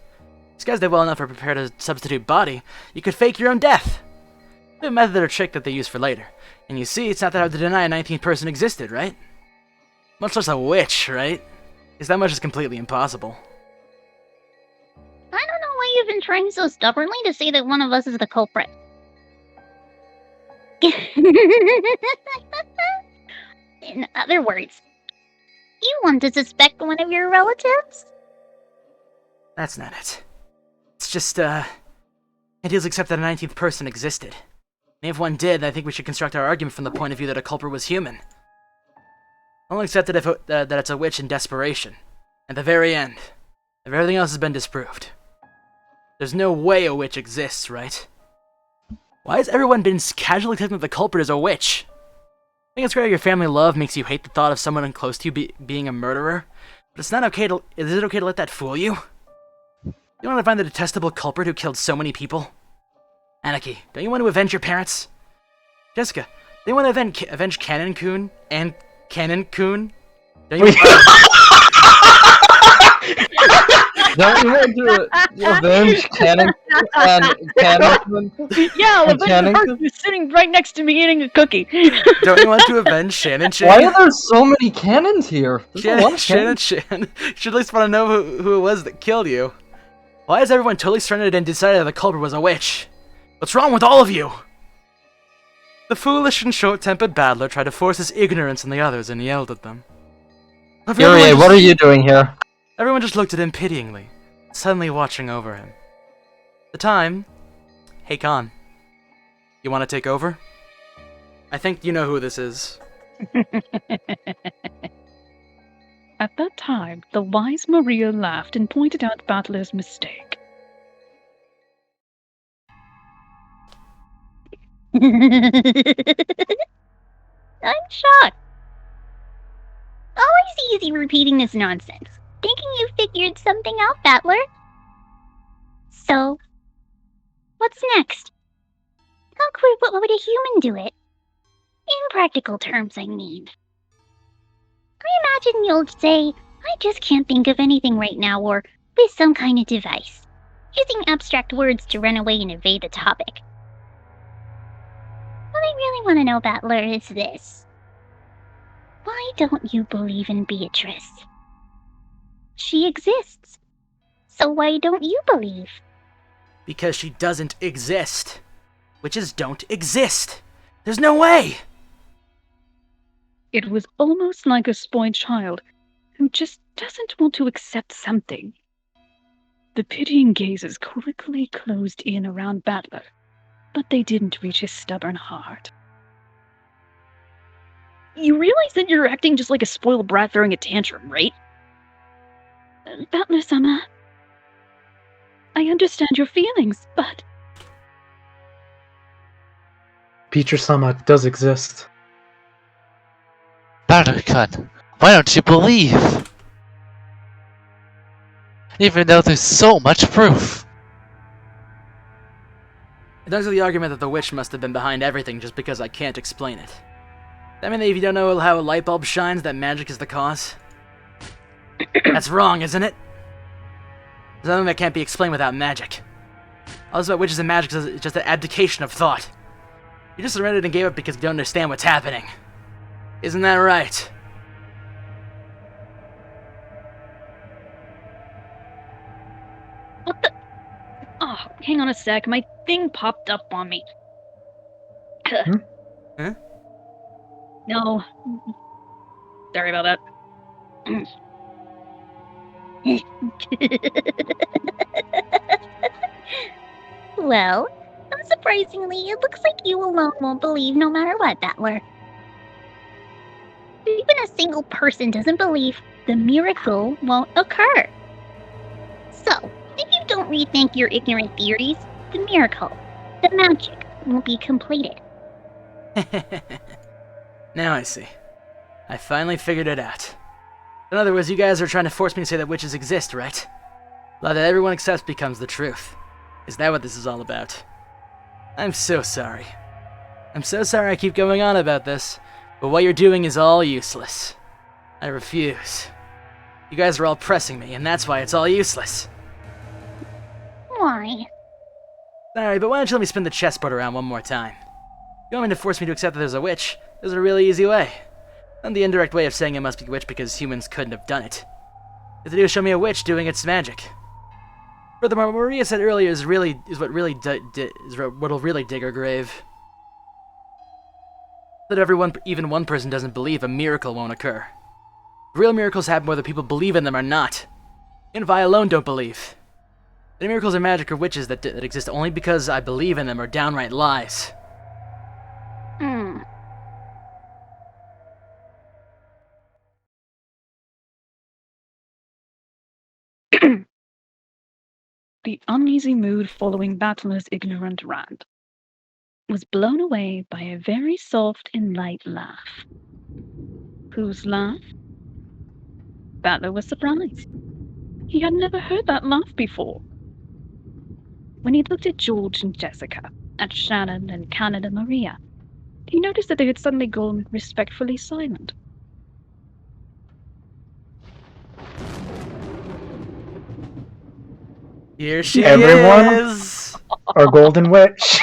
Disguised it well enough or prepared a substitute body, you could fake your own death. A method or trick that they use for later. And you see, it's not that hard to deny a 19th person existed, right? Much less a witch, right? Because that much is completely impossible. I don't know why you've been trying so stubbornly to say that one of us is the culprit. In other words, you want to suspect one of your relatives? That's not it. It's just, can't accept that a 19th person existed. And if one did, I think we should construct our argument from the point of view that a culprit was human. Only accept it if that it's a witch in desperation. At the very end, if everything else has been disproved. There's no way a witch exists, right? Why has everyone been casually accepting that the culprit is a witch? I think it's great your family love makes you hate the thought of someone close to you being a murderer, but it's not okay to. Is it okay to let that fool you? You want to find the detestable culprit who killed so many people? Anarchy, don't you want to avenge your parents? Jessica, don't you want to avenge Cannon-kun and Cannon-kun? Don't you? Don't you want to avenge Cannon and Cannon? Yeah, I'll avenge the person who's sitting right next to me eating a cookie. Don't you want to avenge Shannon? Why are there so many cannons here? There's a lot of Shannon. cannons. You should at least want to know who it was that killed you. Why is everyone totally surrendered and decided that the culprit was a witch? What's wrong with all of you? The foolish and short-tempered battler tried to force his ignorance on the others and yelled at them. Yuri, what are you doing here? Everyone just looked at him pityingly, suddenly watching over him. At the time, hey Khan, you want to take over? I think you know who this is. At that time, the wise Maria laughed and pointed out Battler's mistake. I'm shocked. Always easy repeating this nonsense. Thinking you figured something out, Battler. So, what's next? What would a human do it? In practical terms, I mean. I imagine you'll say, I just can't think of anything right now, or with some kind of device. Using abstract words to run away and evade the topic. What I really want to know, Battler, is this. Why don't you believe in Beatrice? She exists. So why don't you believe? Because she doesn't exist. Witches don't exist. There's no way! It was almost like a spoiled child who just doesn't want to accept something. The pitying gazes quickly closed in around Battler, but they didn't reach his stubborn heart. You realize that you're acting just like a spoiled brat throwing a tantrum, right? Battler-sama, I understand your feelings, but... Beatrice-sama does exist. Battler-kun, why don't you believe? Even though there's so much proof. It does the argument that the witch must have been behind everything just because I can't explain it. I mean, if you don't know how a light bulb shines, that magic is the cause? That's wrong, isn't it? There's nothing that can't be explained without magic. All this about witches and magic is just an abdication of thought. You just surrendered and gave up because you don't understand what's happening. Isn't that right? What the? Oh, hang on a sec. My thing popped up on me. Huh? No. Sorry about that. Well, unsurprisingly, it looks like you alone won't believe no matter what, Battler. Even a single person doesn't believe the miracle won't occur. So, if you don't rethink your ignorant theories, the miracle, the magic, won't be completed. Now I see. I finally figured it out. In other words, you guys are trying to force me to say that witches exist, right? Law that everyone accepts becomes the truth. Is that what this is all about? I'm so sorry. I'm so sorry I keep going on about this, but what you're doing is all useless. I refuse. You guys are all pressing me, and that's why it's all useless. Why? Sorry, but why don't you let me spin the chessboard around one more time? You want me to force me to accept that there's a witch? There's a really easy way. And the indirect way of saying it must be a witch because humans couldn't have done it. If they do, show me a witch doing its magic. Furthermore, what Maria said earlier is what'll really dig her grave. That even one person doesn't believe a miracle won't occur. Real miracles happen whether people believe in them or not. And if I alone don't believe. The miracles are magic or witches that exist only because I believe in them are downright lies. The uneasy mood following Battler's ignorant rant was blown away by a very soft and light laugh. Whose laugh? Battler was surprised. He had never heard that laugh before. When he looked at George and Jessica, at Shannon and Canada Maria, he noticed that they had suddenly gone respectfully silent. Here she Everyone, is! our golden witch.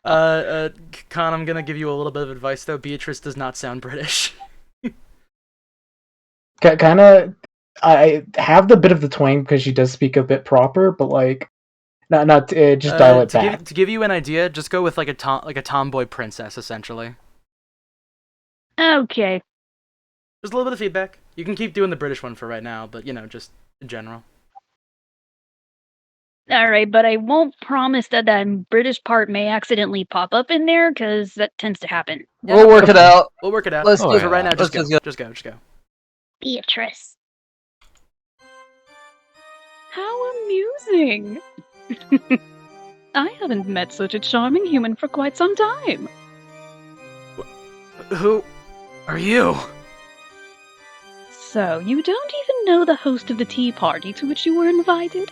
Con, I'm gonna give you a little bit of advice though. Beatrice does not sound British. Kind of, I have the bit of the twang because she does speak a bit proper, but like, not just dial it back. To give you an idea, just go with like a tomboy princess, essentially. Okay. Just a little bit of feedback. You can keep doing the British one for right now, but just in general. Alright, but I won't promise that that British part may accidentally pop up in there, because that tends to happen. We'll work it out. We'll work it out. Let's For right now, just go. Just go. Just go. Beatrice. How amusing! I haven't met such a charming human for quite some time. Who are you? So, you don't even know the host of the tea party to which you were invited?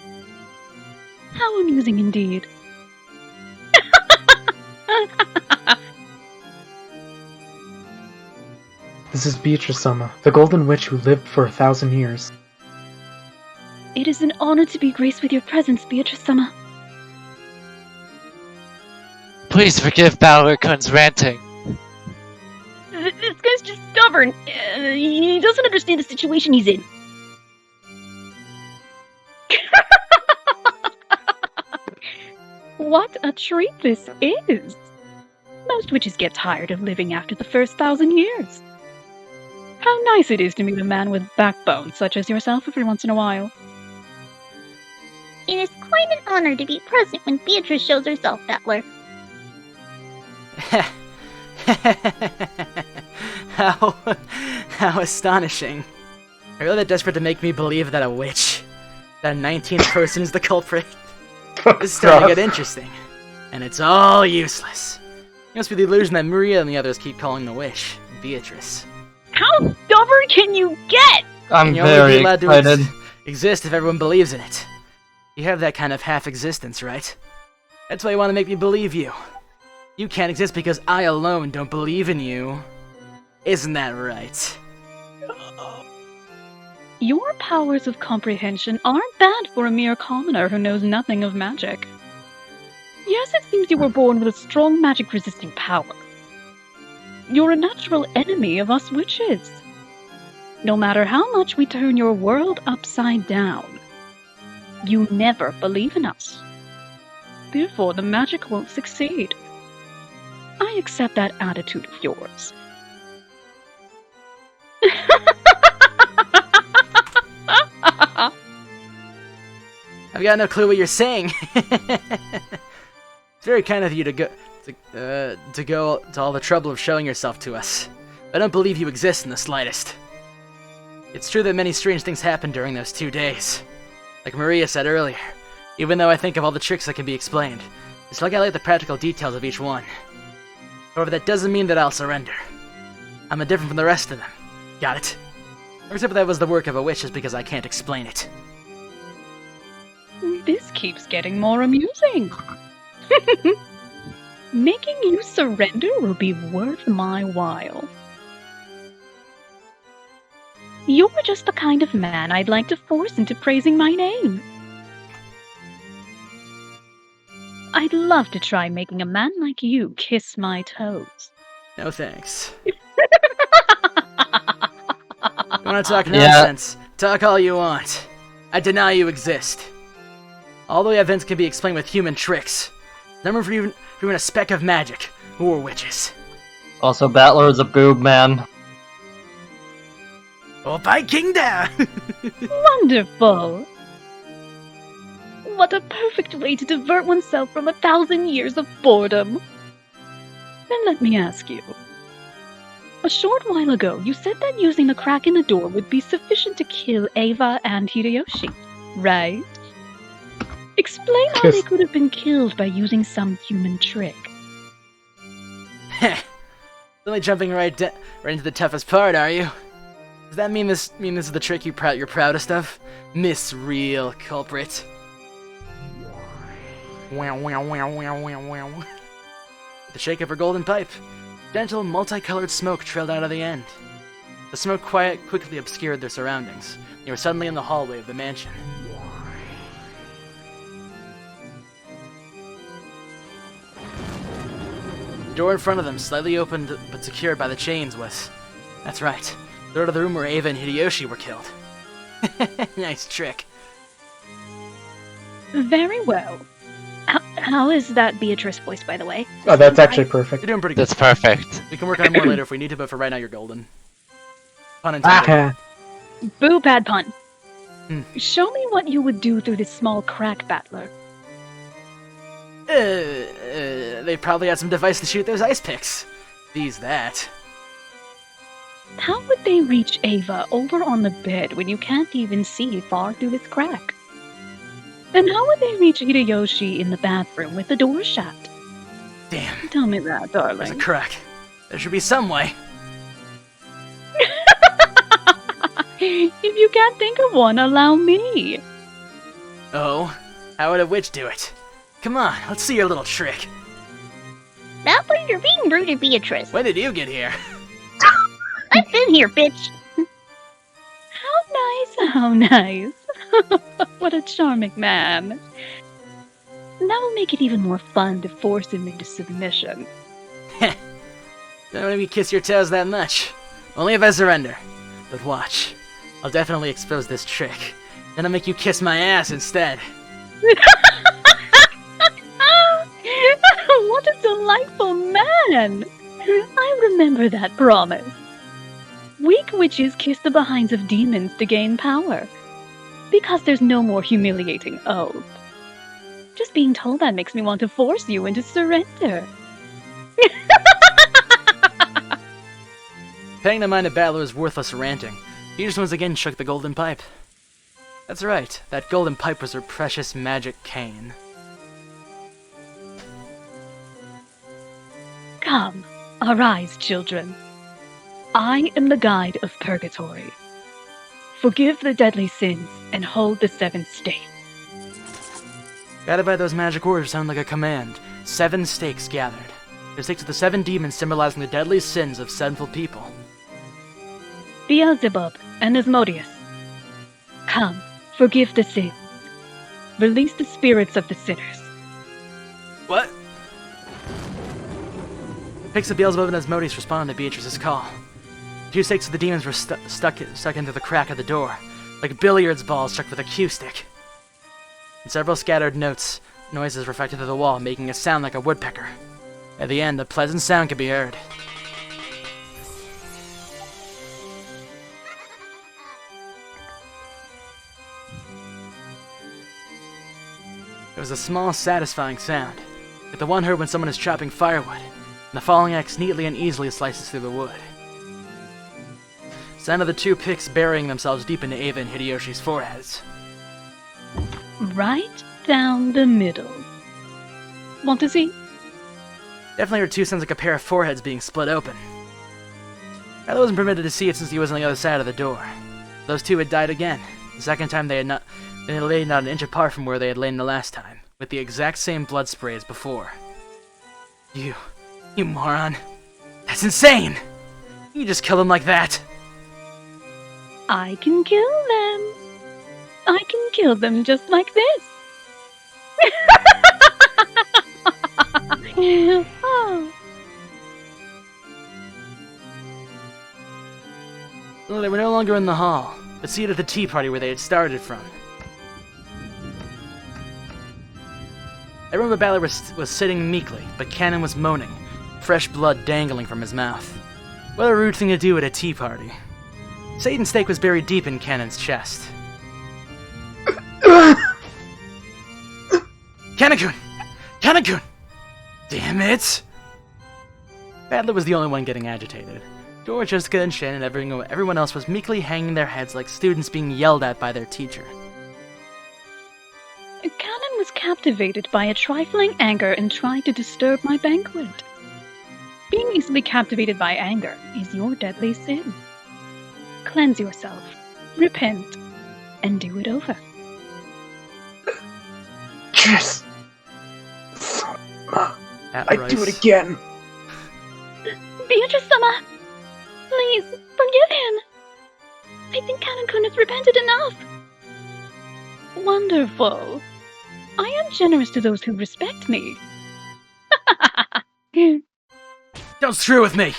How amusing indeed. This is Beatrice-sama, the golden witch who lived for 1,000 years. It is an honor to be graced with your presence, Beatrice-sama. Please forgive Balor-kun's ranting. This guy's just stubborn. He doesn't understand the situation he's in. What a treat this is! Most witches get tired of living after the first 1,000 years. How nice it is to meet a man with backbone such as yourself every once in a while. It is quite an honor to be present when Beatrice shows herself, Battler. How astonishing. Are you really that desperate to make me believe that a witch, that 19th person is the culprit? This is starting to get interesting. And it's all useless. It must be the illusion that Maria and the others keep calling the witch Beatrice. How stubborn can you get? I'm You'll only very be allowed to excited. exist if everyone believes in it. You have that kind of half-existence, right? That's why you want to make me believe you. You can't exist because I alone don't believe in you. Isn't that right? Your powers of comprehension aren't bad for a mere commoner who knows nothing of magic. Yes, it seems you were born with a strong magic-resisting power. You're a natural enemy of us witches. No matter how much we turn your world upside down, you never believe in us. Therefore, the magic won't succeed. I accept that attitude of yours. I've got no clue what you're saying. It's very kind of you to go to all the trouble of showing yourself to us. I don't believe you exist in the slightest. It's true that many strange things happened during those 2 days. Like Maria said earlier, even though I think of all the tricks that can be explained, I still gotta like the practical details of each one. However, that doesn't mean that I'll surrender. I'm different from the rest of them. Got it? Except that was the work of a witch just because I can't explain it. This keeps getting more amusing. Making you surrender will be worth my while. You're just the kind of man I'd like to force into praising my name. I'd love to try making a man like you kiss my toes. No thanks. You wanna talk nonsense? Talk all you want. I deny you exist. All the events can be explained with human tricks. Never for even a speck of magic or witches. Also, Battler is a boob man. Oh, Viking down! Wonderful! What a perfect way to divert oneself from 1,000 years of boredom. Then let me ask you. A short while ago, you said that using the crack in the door would be sufficient to kill Ava and Hideyoshi, right? Explain how they could have been killed by using some human trick. Heh. Only jumping right into the toughest part, are you? Does that mean this is the trick you're proudest of? Miss Real Culprit. Wow, wow, wow, wow, wow, wow. The shake of her golden pipe. Gentle, multicolored smoke trailed out of the end. The smoke quickly obscured their surroundings. They were suddenly in the hallway of the mansion. The door in front of them, slightly opened but secured by the chains, was... That's right. The door to the room where Ava and Hideyoshi were killed. Nice trick. Very well. How is that Beatrice voice, by the way? Oh, that's actually perfect. You're doing pretty good. That's perfect. We can work on it more later if we need to, but for right now, you're golden. Pun intended. Boo, bad pun. Show me what you would do through this small crack, Battler. They probably had some device to shoot those ice picks. These that. How would they reach Ava over on the bed when you can't even see far through this crack? And how would they reach Hideyoshi in the bathroom with the door shut? Damn. Tell me that, darling. There's a crack. There should be some way. If you can't think of one, allow me. Oh? How would a witch do it? Come on, let's see your little trick. Battler, you're being rude to Beatrice. When did you get here? I've been here, bitch. How nice. What a charming man. That'll make it even more fun to force him into submission. Don't let me kiss your toes that much. Only if I surrender. But watch. I'll definitely expose this trick. Then I'll make you kiss my ass instead. What a delightful man! I remember that promise. Weak witches kiss the behinds of demons to gain power. Because there's no more humiliating oath. Just being told that makes me want to force you into surrender. Paying no mind to Battler's worthless ranting, Beatrice once again shook the golden pipe. That's right, that golden pipe was her precious magic cane. Come, arise, children. I am the guide of purgatory. Forgive the deadly sins and hold the 7 stakes. Guided by those magic words sound like a command. 7 stakes gathered. The stakes of the 7 demons symbolizing the deadly sins of sinful people. Beelzebub and Asmodeus. Come, forgive the sins. Release the spirits of the sinners. What? Picks of Beelzebub and Asmodeus responded to Beatrice's call. 2 stakes of the demons were stuck into the crack of the door, like billiards balls struck with a cue stick. And several scattered noises reflected through the wall, making a sound like a woodpecker. At the end, a pleasant sound could be heard. It was a small, satisfying sound, like the one heard when someone is chopping firewood, and the falling axe neatly and easily slices through the wood. Sound of the two picks burying themselves deep into Ava and Hideyoshi's foreheads. Right down the middle. Want to see? Definitely her two sounds like a pair of foreheads being split open. Kylo wasn't permitted to see it since he was on the other side of the door. Those two had died again. The second time they had laid not an inch apart from where they had lain the last time, with the exact same blood spray as before. You moron. That's insane! You just kill them like that. I can kill them. I can kill them just like this. Oh. Well, they were no longer in the hall, but seated at the tea party where they had started from. Everyone but Balor was sitting meekly, but Cannon was moaning, fresh blood dangling from his mouth. What a rude thing to do at a tea party. Satan's stake was buried deep in Cannon's chest. Cannon-kun! Cannon-kun! Damn it! Badler was the only one getting agitated. George, Jessica, and Shannon and everyone else was meekly hanging their heads like students being yelled at by their teacher. Cannon was captivated by a trifling anger and tried to disturb my banquet. Being easily captivated by anger is your deadly sin. Cleanse yourself, repent, and do it over. Yes! I do it again! Beatrice-sama! Please, forgive him! I think Cannon-kun has repented enough! Wonderful. I am generous to those who respect me. Don't screw with me!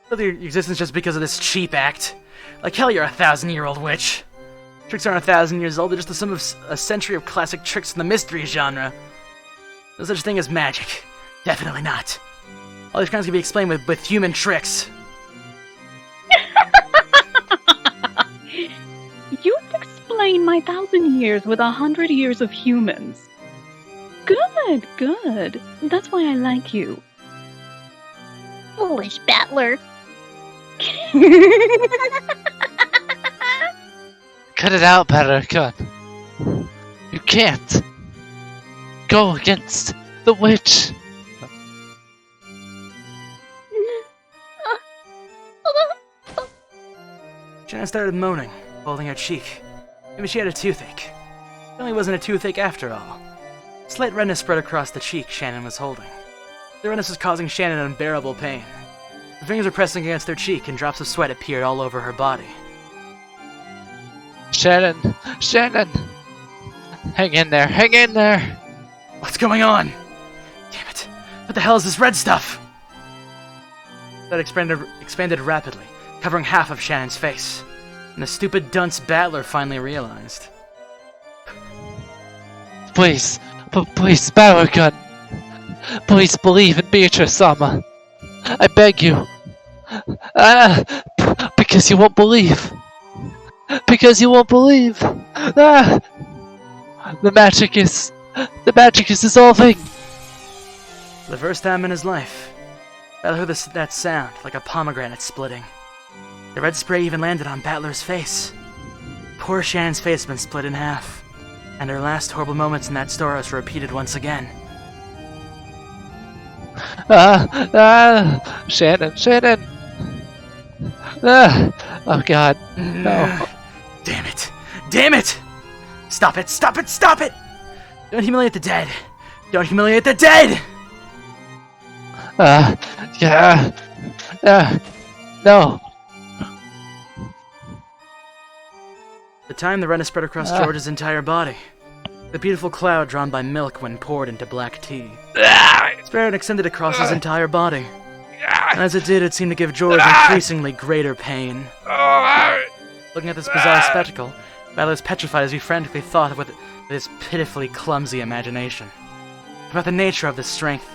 Build your existence just because of this cheap act. Like hell you're a 1,000-year-old witch. Tricks aren't 1,000 years old, they're just the sum of a century of classic tricks in the mystery genre. No such thing as magic. Definitely not. All these crimes can be explained with human tricks. You've explained my 1,000 years with 100 years of humans. Good, good. That's why I like you. Foolish battler. Cut it out, Balor-kun. You can't go against the witch. Shannon started moaning, holding her cheek. Maybe she had a toothache. It only wasn't a toothache after all. A slight redness spread across the cheek Shannon was holding. The redness was causing Shannon unbearable pain. Her fingers were pressing against her cheek and drops of sweat appeared all over her body. Shannon! Shannon! Hang in there! Hang in there! What's going on? Damn it! What the hell is this red stuff? That expanded rapidly, covering half of Shannon's face. And the stupid dunce Battler finally realized. Please! Please, Balor-kun! Please believe in Beatrice-sama! I beg you! Because you won't believe! Because you won't believe! The magic is dissolving! For the first time in his life, Battler heard that sound like a pomegranate splitting. The red spray even landed on Battler's face. Poor Shannon's face had been split in half, and her last horrible moments in that storehouse were repeated once again. Shannon! Shannon! Oh god, no. Damn it! Damn it! Stop it! Stop it! Stop it! Don't humiliate the dead! Don't humiliate the dead! No. The time the redness spread across George's entire body. The beautiful cloud drawn by milk when poured into black tea. Spread and extended across his entire body. And as it did, it seemed to give George increasingly greater pain. Looking at this bizarre spectacle, Battler was petrified as he frantically thought with his pitifully clumsy imagination. About the nature of this strength,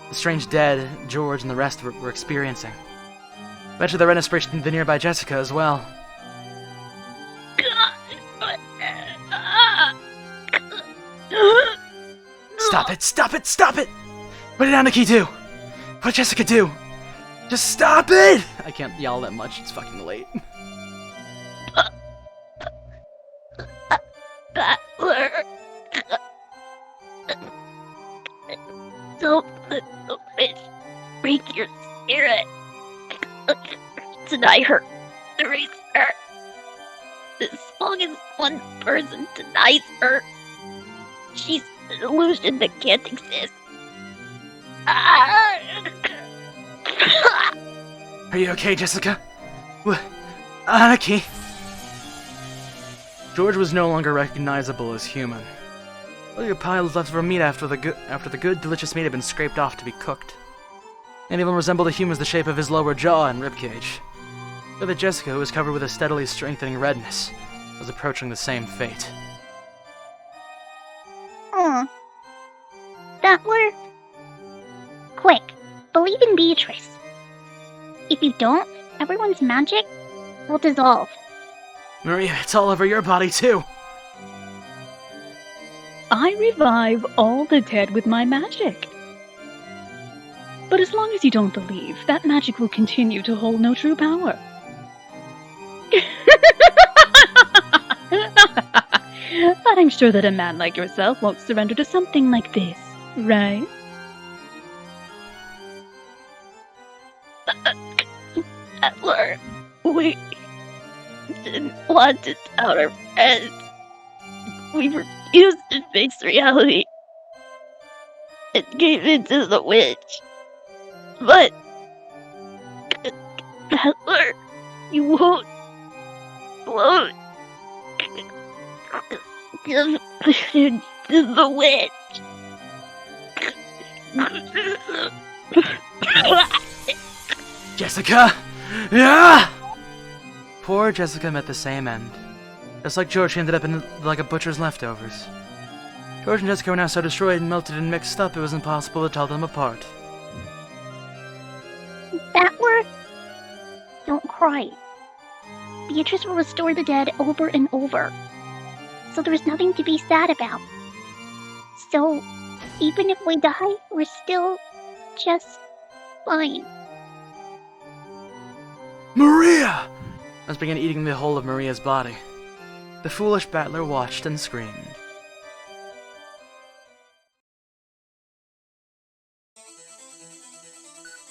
the strange dead George and the rest were experiencing. Eventually the redness reached the nearby Jessica as well. Stop it! Stop it! Stop it! Put it down, Nikitu! What did Jessica do? Just stop it! I can't yell that much, it's fucking late. your spirit. Deny her. Erase her. As long as one person denies her, she's an illusion that can't exist. Are you okay, Jessica? Anarchy. George was no longer recognizable as human. Only a pile was left of her meat after the good, delicious meat had been scraped off to be cooked. And even resembled a human's the shape of his lower jaw and ribcage. But that Jessica, who was covered with a steadily strengthening redness, was approaching the same fate. Battler? Quick, believe in Beatrice. If you don't, everyone's magic will dissolve. Maria, it's all over your body, too. I revive all the dead with my magic. But as long as you don't believe, that magic will continue to hold no true power. But I'm sure that a man like yourself won't surrender to something like this, right? Battler, we didn't want to doubt our friends. We refused to face reality. It gave into the witch. But, Battler, you won't give in to the witch. Jessica! Yeah! Poor Jessica met the same end. Just like George, she ended up in like a butcher's leftovers. George and Jessica were now so destroyed and melted and mixed up it was impossible to tell them apart. Battler? Don't cry. Beatrice will restore the dead over and over. So there's nothing to be sad about. So, even if we die, we're still just fine. Maria! Let's begin eating the whole of Maria's body. The foolish battler watched and screamed.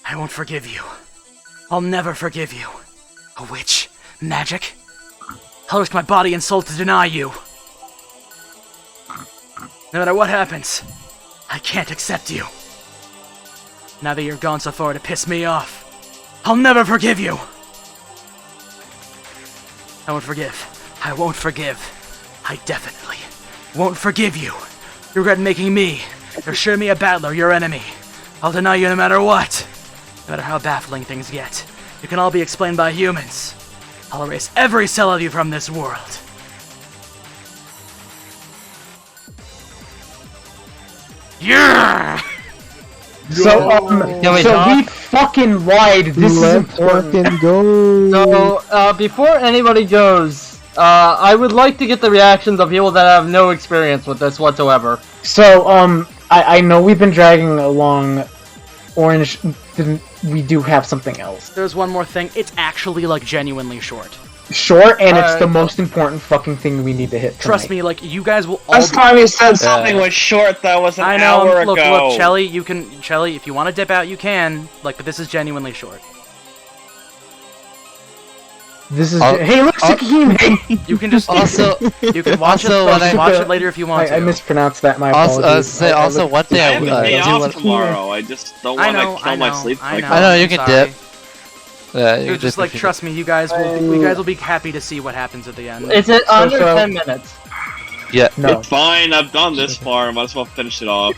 I won't forgive you. I'll never forgive you. A witch? Magic? I'll risk my body and soul to deny you. No matter what happens, I can't accept you. Now that you're gone so far to piss me off, I'll never forgive you! I won't forgive. I won't forgive. I definitely won't forgive you. You regret making me, or sure me a battler, your enemy. I'll deny you no matter what. No matter how baffling things get. You can all be explained by humans. I'll erase every cell of you from this world. Yeah! So we fucking lied. This is important. Fucking go. So, before anybody goes, I would like to get the reactions of people that have no experience with this whatsoever. So, I know we've been dragging along Orange. We do have something else. There's one more thing. It's actually, like, genuinely short. Short, and it's the most important fucking thing we need to hit tonight. Trust me, like, you guys will all Last time you said something was short, that was an hour look, ago. Look, Shelly, if you want to dip out, you can. Like, but this is genuinely short. This is hey, look, Sakine! You can just you can watch it later if you want to. I mispronounced that. My apologies. One thing I have a day off tomorrow. I just don't want to kill my sleep. I know you can dip. Yeah, you just like trust me. You guys will be happy to see what happens at the end. Is it under 10 minutes? Yeah. No. It's fine. I've done this far. I might as well finish it off.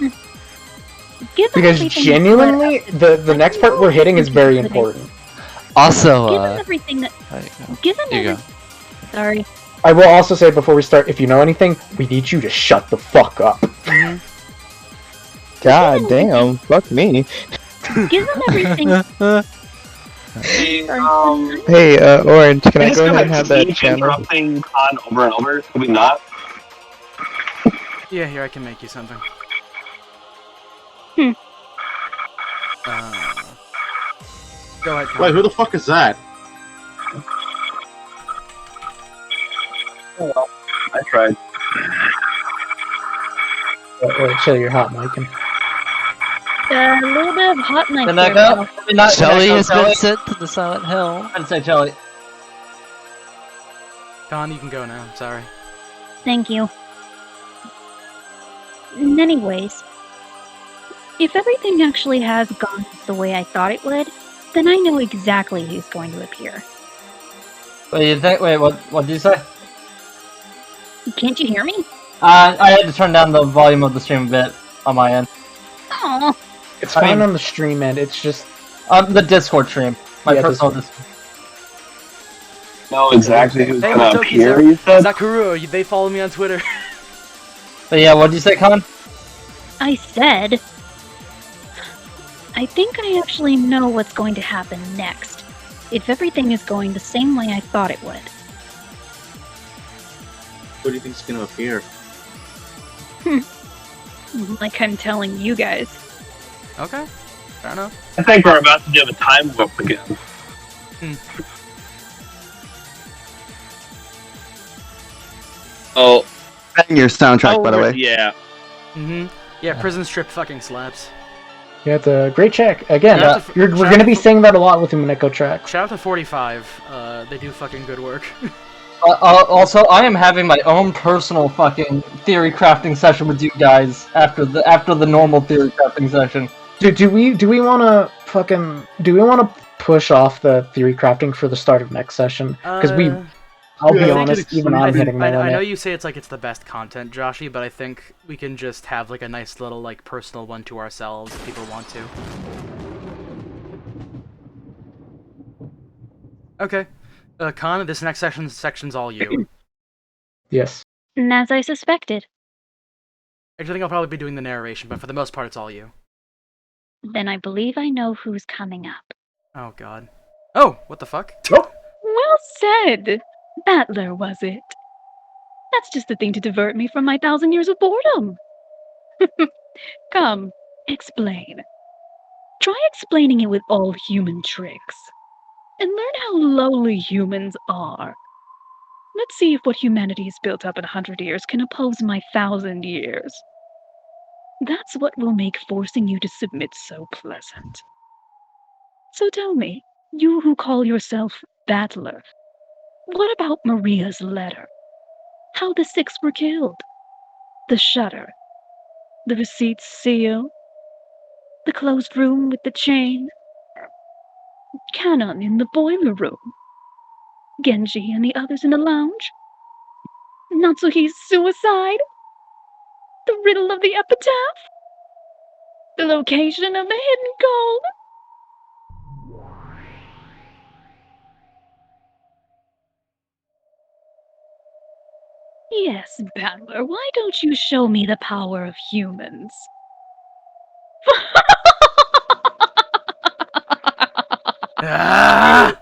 Because genuinely, the next part we're hitting is very important. Also, given everything that, sorry. I will also say before we start, if you know anything, we need you to shut the fuck up. God damn, fuck me. Given everything. Hey, Orange, can I go ahead and have that channel? Interrupting Khan over and over? Could we not? Yeah, here, I can make you something. Go ahead, Khan. Wait, who the fuck is that? Oh well, I tried. Wait, chill, you're hot, Mike. A little bit of hot knife Umineko? there, I mean, not Shelly Umineko, has Shelly. been sent to the Silent Hill. I'd say Shelly. Con, you can go now. Sorry. Thank you. Anyways, if everything actually has gone the way I thought it would, then I know exactly who's going to appear. Wait, you think? Wait, what did you say? Can't you hear me? I had to turn down the volume of the stream a bit on my end. Oh, It's fine on the stream end. It's just the Discord stream. My personal Discord. Know exactly who's Hey, gonna Matoki, appear, you said? Zakuru, they follow me on Twitter. But yeah, what did you say, Colin? I said... I think I actually know what's going to happen next. If everything is going the same way I thought it would. Who do you think's gonna appear? Like I'm telling you guys. Okay, fair enough. I think we're about to do the time warp again. Oh. And your soundtrack, by the way. Yeah. Yeah, Prison Strip fucking slaps. yeah, it's a great check. Again, Shout out we're to- gonna be saying that a lot with Umineko tracks. Shout out to 45. They do fucking good work. Also, I am having my own personal fucking theory crafting session with you guys after the normal theory crafting session. Do we want to push off the theory crafting for the start of next session? Because I'll be honest, even I'm hitting my I know limit. you say it's like it's the best content, Joshy, but I think we can just have like a nice little like personal one to ourselves if people want to. Okay. Con, this next section's all you. Yes. And as I suspected, Actually, I think I'll probably be doing the narration, but for the most part, it's all you. then I believe I know who's coming up. Oh god. Oh, what the fuck? Well said! Battler, was it? That's just the thing to divert me from my 1,000 years of boredom. Come, explain. Try explaining it with all human tricks. And learn how lowly humans are. Let's see if what humanity has built up in 100 years can oppose my 1,000 years. That's what will make forcing you to submit so pleasant. So tell me, you who call yourself Battler, what about Maria's letter? How the 6 were killed? The shutter? The receipt's seal? The closed room with the chain? Cannon in the boiler room? Genji and the others in the lounge? Natsuhi's suicide? The riddle of the epitaph? The location of the hidden gold? Yes, Battler, why don't you show me the power of humans? Ah!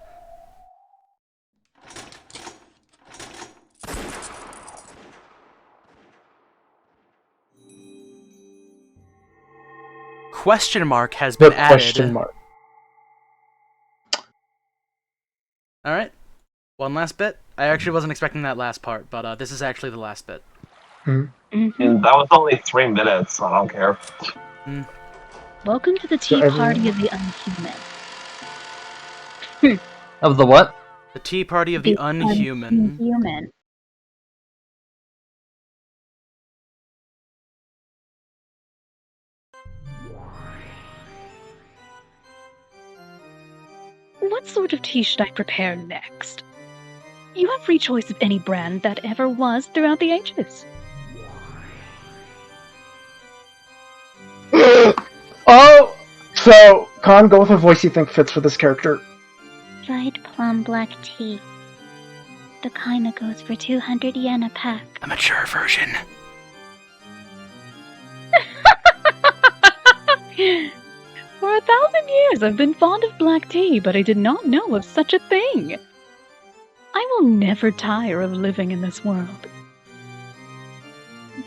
Question mark has been added. Question mark. Alright. One last bit. I actually wasn't expecting that last part, but this is actually the last bit. And that was only 3 minutes, so I don't care. Welcome to the tea party of the unhuman. Of the what? The tea party of the unhuman. Unhuman. What sort of tea should I prepare next? You have free choice of any brand that ever was throughout the ages. Oh! So, Con, go with a voice you think fits for this character. Dried plum black tea. The kind that goes for 200 yen a pack. A mature version. For 1,000 years I've been fond of black tea, but I did not know of such a thing. I will never tire of living in this world.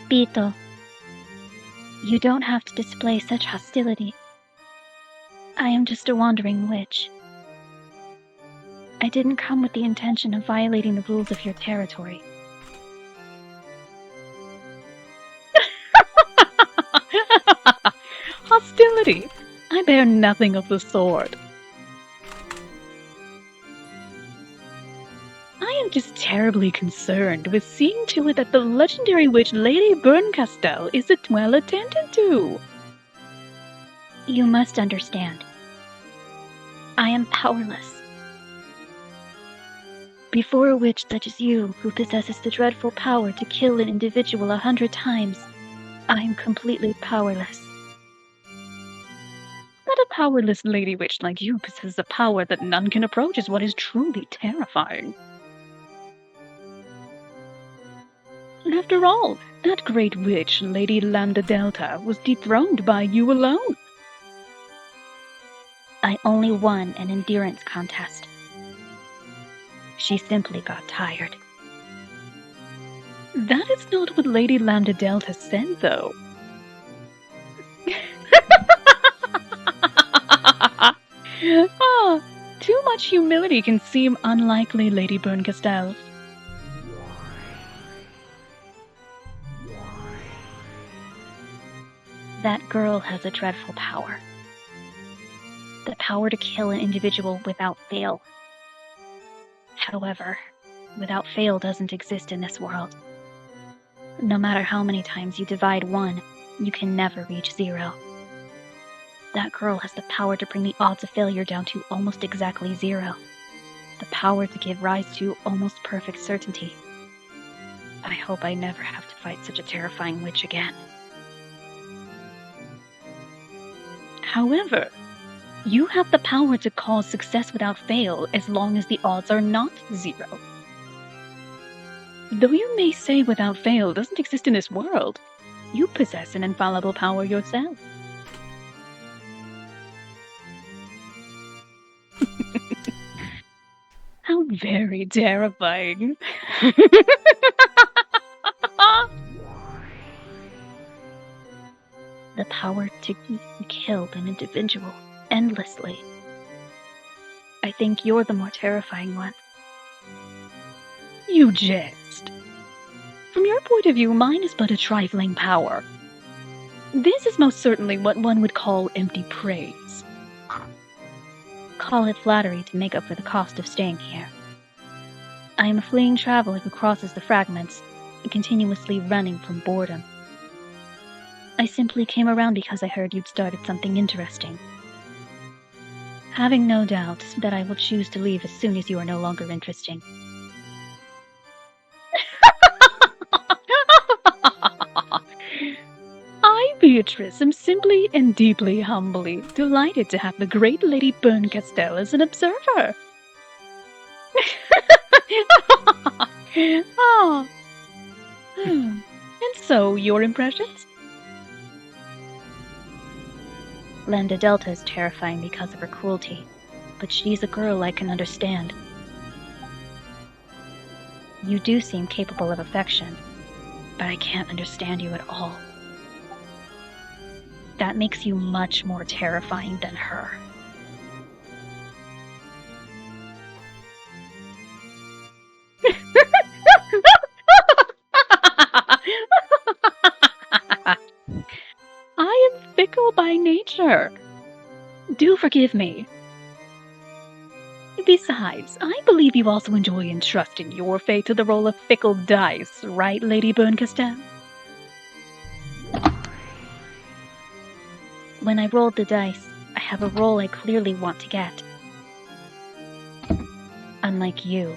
Bito, you don't have to display such hostility. I am just a wandering witch. I didn't come with the intention of violating the rules of your territory. Hostility humility. I bear nothing of the sort. I am just terribly concerned with seeing to it that the legendary witch Lady Berncastel is well attended to. You must understand. I am powerless. Before a witch such as you, who possesses the dreadful power to kill an individual 100 times, I am completely powerless. That a powerless lady witch like you possesses a power that none can approach is what is truly terrifying. After all, that great witch, Lady Lambda Delta, was dethroned by you alone. I only won an endurance contest. She simply got tired. That is not what Lady Lambda Delta said, though. Ah, too much humility can seem unlikely, Lady Berncastel. That girl has a dreadful power. The power to kill an individual without fail. However, without fail doesn't exist in this world. No matter how many times you divide 1, you can never reach 0. That girl has the power to bring the odds of failure down to almost exactly 0. The power to give rise to almost perfect certainty. I hope I never have to fight such a terrifying witch again. However, you have the power to cause success without fail as long as the odds are not 0. Though you may say without fail doesn't exist in this world, you possess an infallible power yourself. How very terrifying. The power to kill an individual endlessly. I think you're the more terrifying one. You jest. From your point of view, mine is but a trifling power. This is most certainly what one would call empty praise. Call it flattery to make up for the cost of staying here. I am a fleeing traveler who crosses the fragments, continuously running from boredom. I simply came around because I heard you'd started something interesting. Having no doubt that I will choose to leave as soon as you are no longer interesting. I, Beatrice, am simply and deeply humbly delighted to have the great Lady Berncastel as an observer. Ah. And so, your impressions? Lambda Delta is terrifying because of her cruelty, but she's a girl I can understand. You do seem capable of affection, but I can't understand you at all. That makes you much more terrifying than her. I am fickle by nature. Do forgive me. Besides, I believe you also enjoy entrusting your fate to the roll of fickle dice, right, Lady Berncastel? When I rolled the dice, I have a roll I clearly want to get. Unlike you.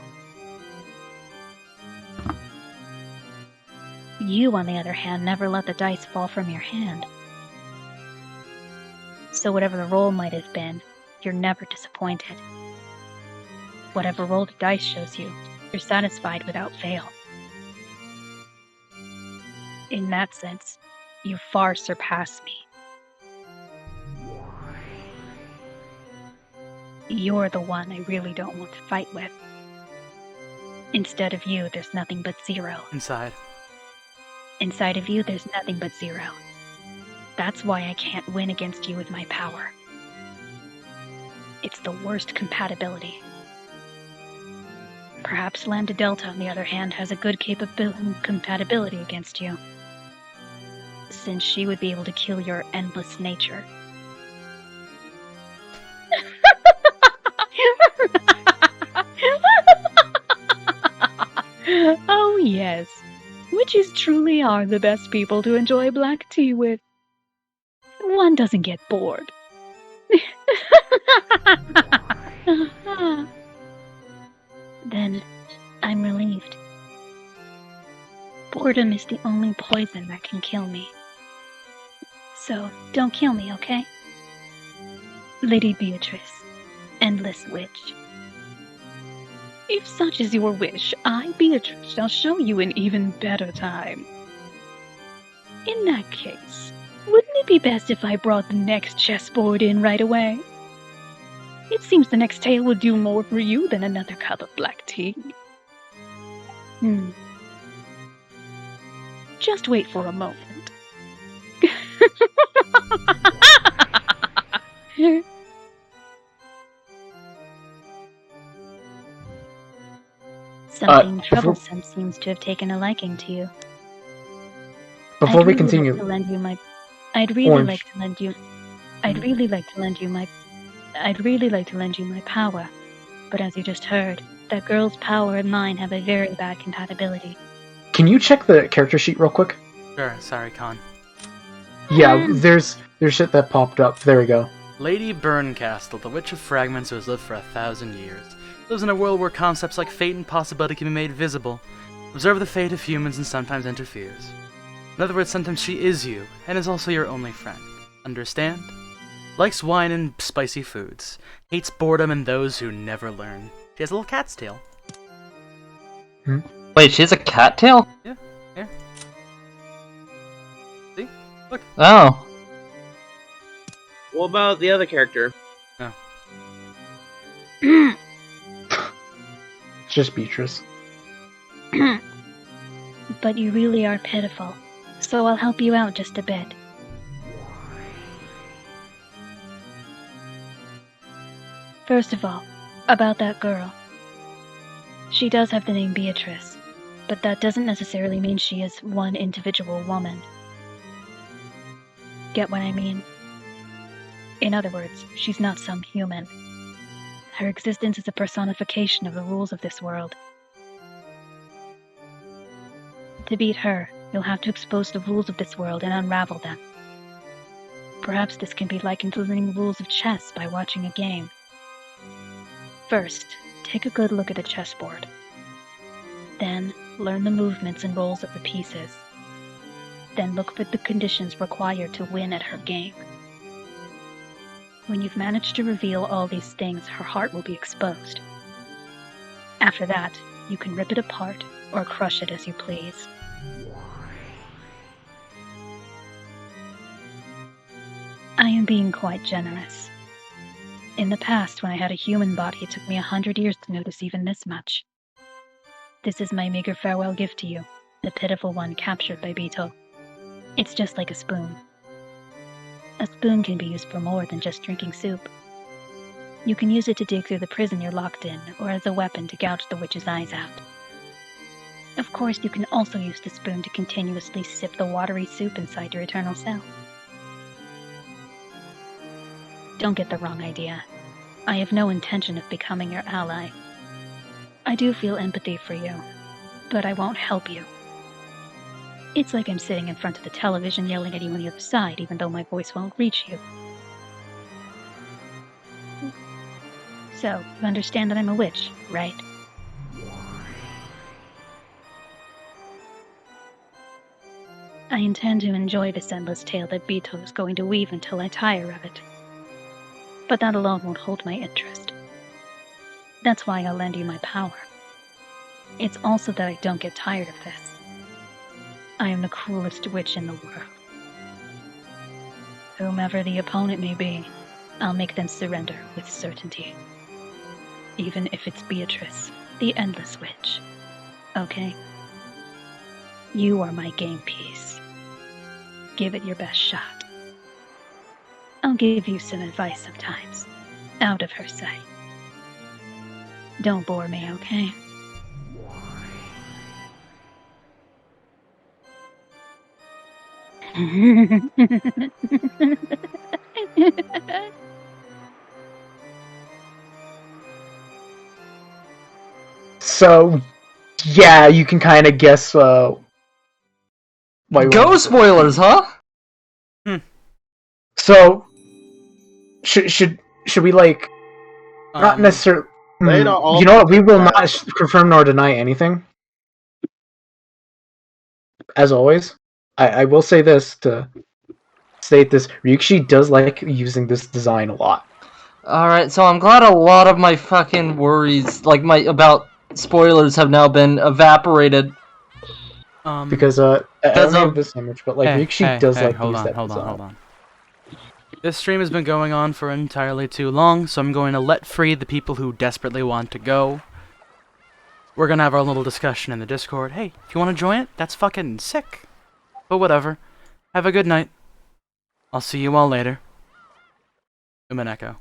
You, on the other hand, never let the dice fall from your hand. So whatever the roll might have been, you're never disappointed. Whatever roll the dice shows you, you're satisfied without fail. In that sense, you far surpass me. You're the one I really don't want to fight with. Instead of you, there's nothing but 0. Inside. Inside of you, there's nothing but 0. That's why I can't win against you with my power. It's the worst compatibility. Perhaps Lambda Delta, on the other hand, has a good compatibility against you, since she would be able to kill your endless nature Witches truly are the best people to enjoy black tea with. One doesn't get bored. Then I'm relieved. Boredom is the only poison that can kill me. So don't kill me, okay? Lady Beatrice, Endless Witch. If such is your wish, I, Beatrice, shall show you an even better time. In that case, wouldn't it be best if I brought the next chessboard in right away? It seems the next tale would do more for you than another cup of black tea. Just wait for a moment. Something troublesome seems to have taken a liking to you. Before we continue, I'd really like to lend you my power. But as you just heard, that girl's power and mine have a very bad compatibility. can you check the character sheet real quick? Sure, sorry, Con. Yeah, there's shit that popped up. There we go. Lady Burncastle, the Witch of Fragments who has lived for 1,000 years, lives in a world where concepts like fate and possibility can be made visible, observe the fate of humans, and sometimes interferes. In other words, sometimes she is you, and is also your only friend. Understand? Likes wine and spicy foods. Hates boredom and those who never learn. She has a little cat's tail. Wait, she has a cat tail? Yeah, here. See? Look. Oh. What about the other character? No. Just Beatrice. But you really are pitiful, so I'll help you out just a bit. First of all, about that girl. She does have the name Beatrice, but that doesn't necessarily mean she is one individual woman. Get what I mean? In other words, she's not some human. Her existence is a personification of the rules of this world. To beat her, you'll have to expose the rules of this world and unravel them. Perhaps this can be likened to learning the rules of chess by watching a game. First, take a good look at the chessboard. Then, learn the movements and roles of the pieces. Then look for the conditions required to win at her game. When you've managed to reveal all these things, her heart will be exposed. After that, you can rip it apart or crush it as you please. I am being quite generous. In the past, when I had a human body, it took me 100 years to notice even this much. This is my meager farewell gift to you, the pitiful one captured by Beetle. It's just like a spoon. A spoon can be used for more than just drinking soup. You can use it to dig through the prison you're locked in, or as a weapon to gouge the witch's eyes out. Of course, you can also use the spoon to continuously sip the watery soup inside your eternal cell. Don't get the wrong idea. I have no intention of becoming your ally. I do feel empathy for you, but I won't help you. It's like I'm sitting in front of the television yelling at you on the other side, even though my voice won't reach you. So, you understand that I'm a witch, right? I intend to enjoy this endless tale that Beetle is going to weave until I tire of it. But that alone won't hold my interest. That's why I'll lend you my power. It's also that I don't get tired of this. I am the cruelest witch in the world. Whomever the opponent may be, I'll make them surrender with certainty. Even if it's Beatrice, the Endless Witch. Okay? You are my game piece. Give it your best shot. I'll give you some advice sometimes, out of her sight. Don't bore me, okay? So, yeah, you can kind of guess Go spoilers, huh? So, should we like not necessarily? They don't all You know what? We will that. not confirm nor deny anything. As always, I will say this to state this: Ryukishi does like using this design a lot. Alright, so I'm glad a lot of my fucking worries, like about spoilers, have now been evaporated. Because I don't know this image, but like Ryukishi does like hold use on, that hold design. on, hold on. This stream has been going on for entirely too long, so I'm going to let free the people who desperately want to go. We're gonna have our little discussion in the Discord. Hey, if you want to join it, that's fucking sick. But whatever. Have a good night. I'll see you all later. Umineko.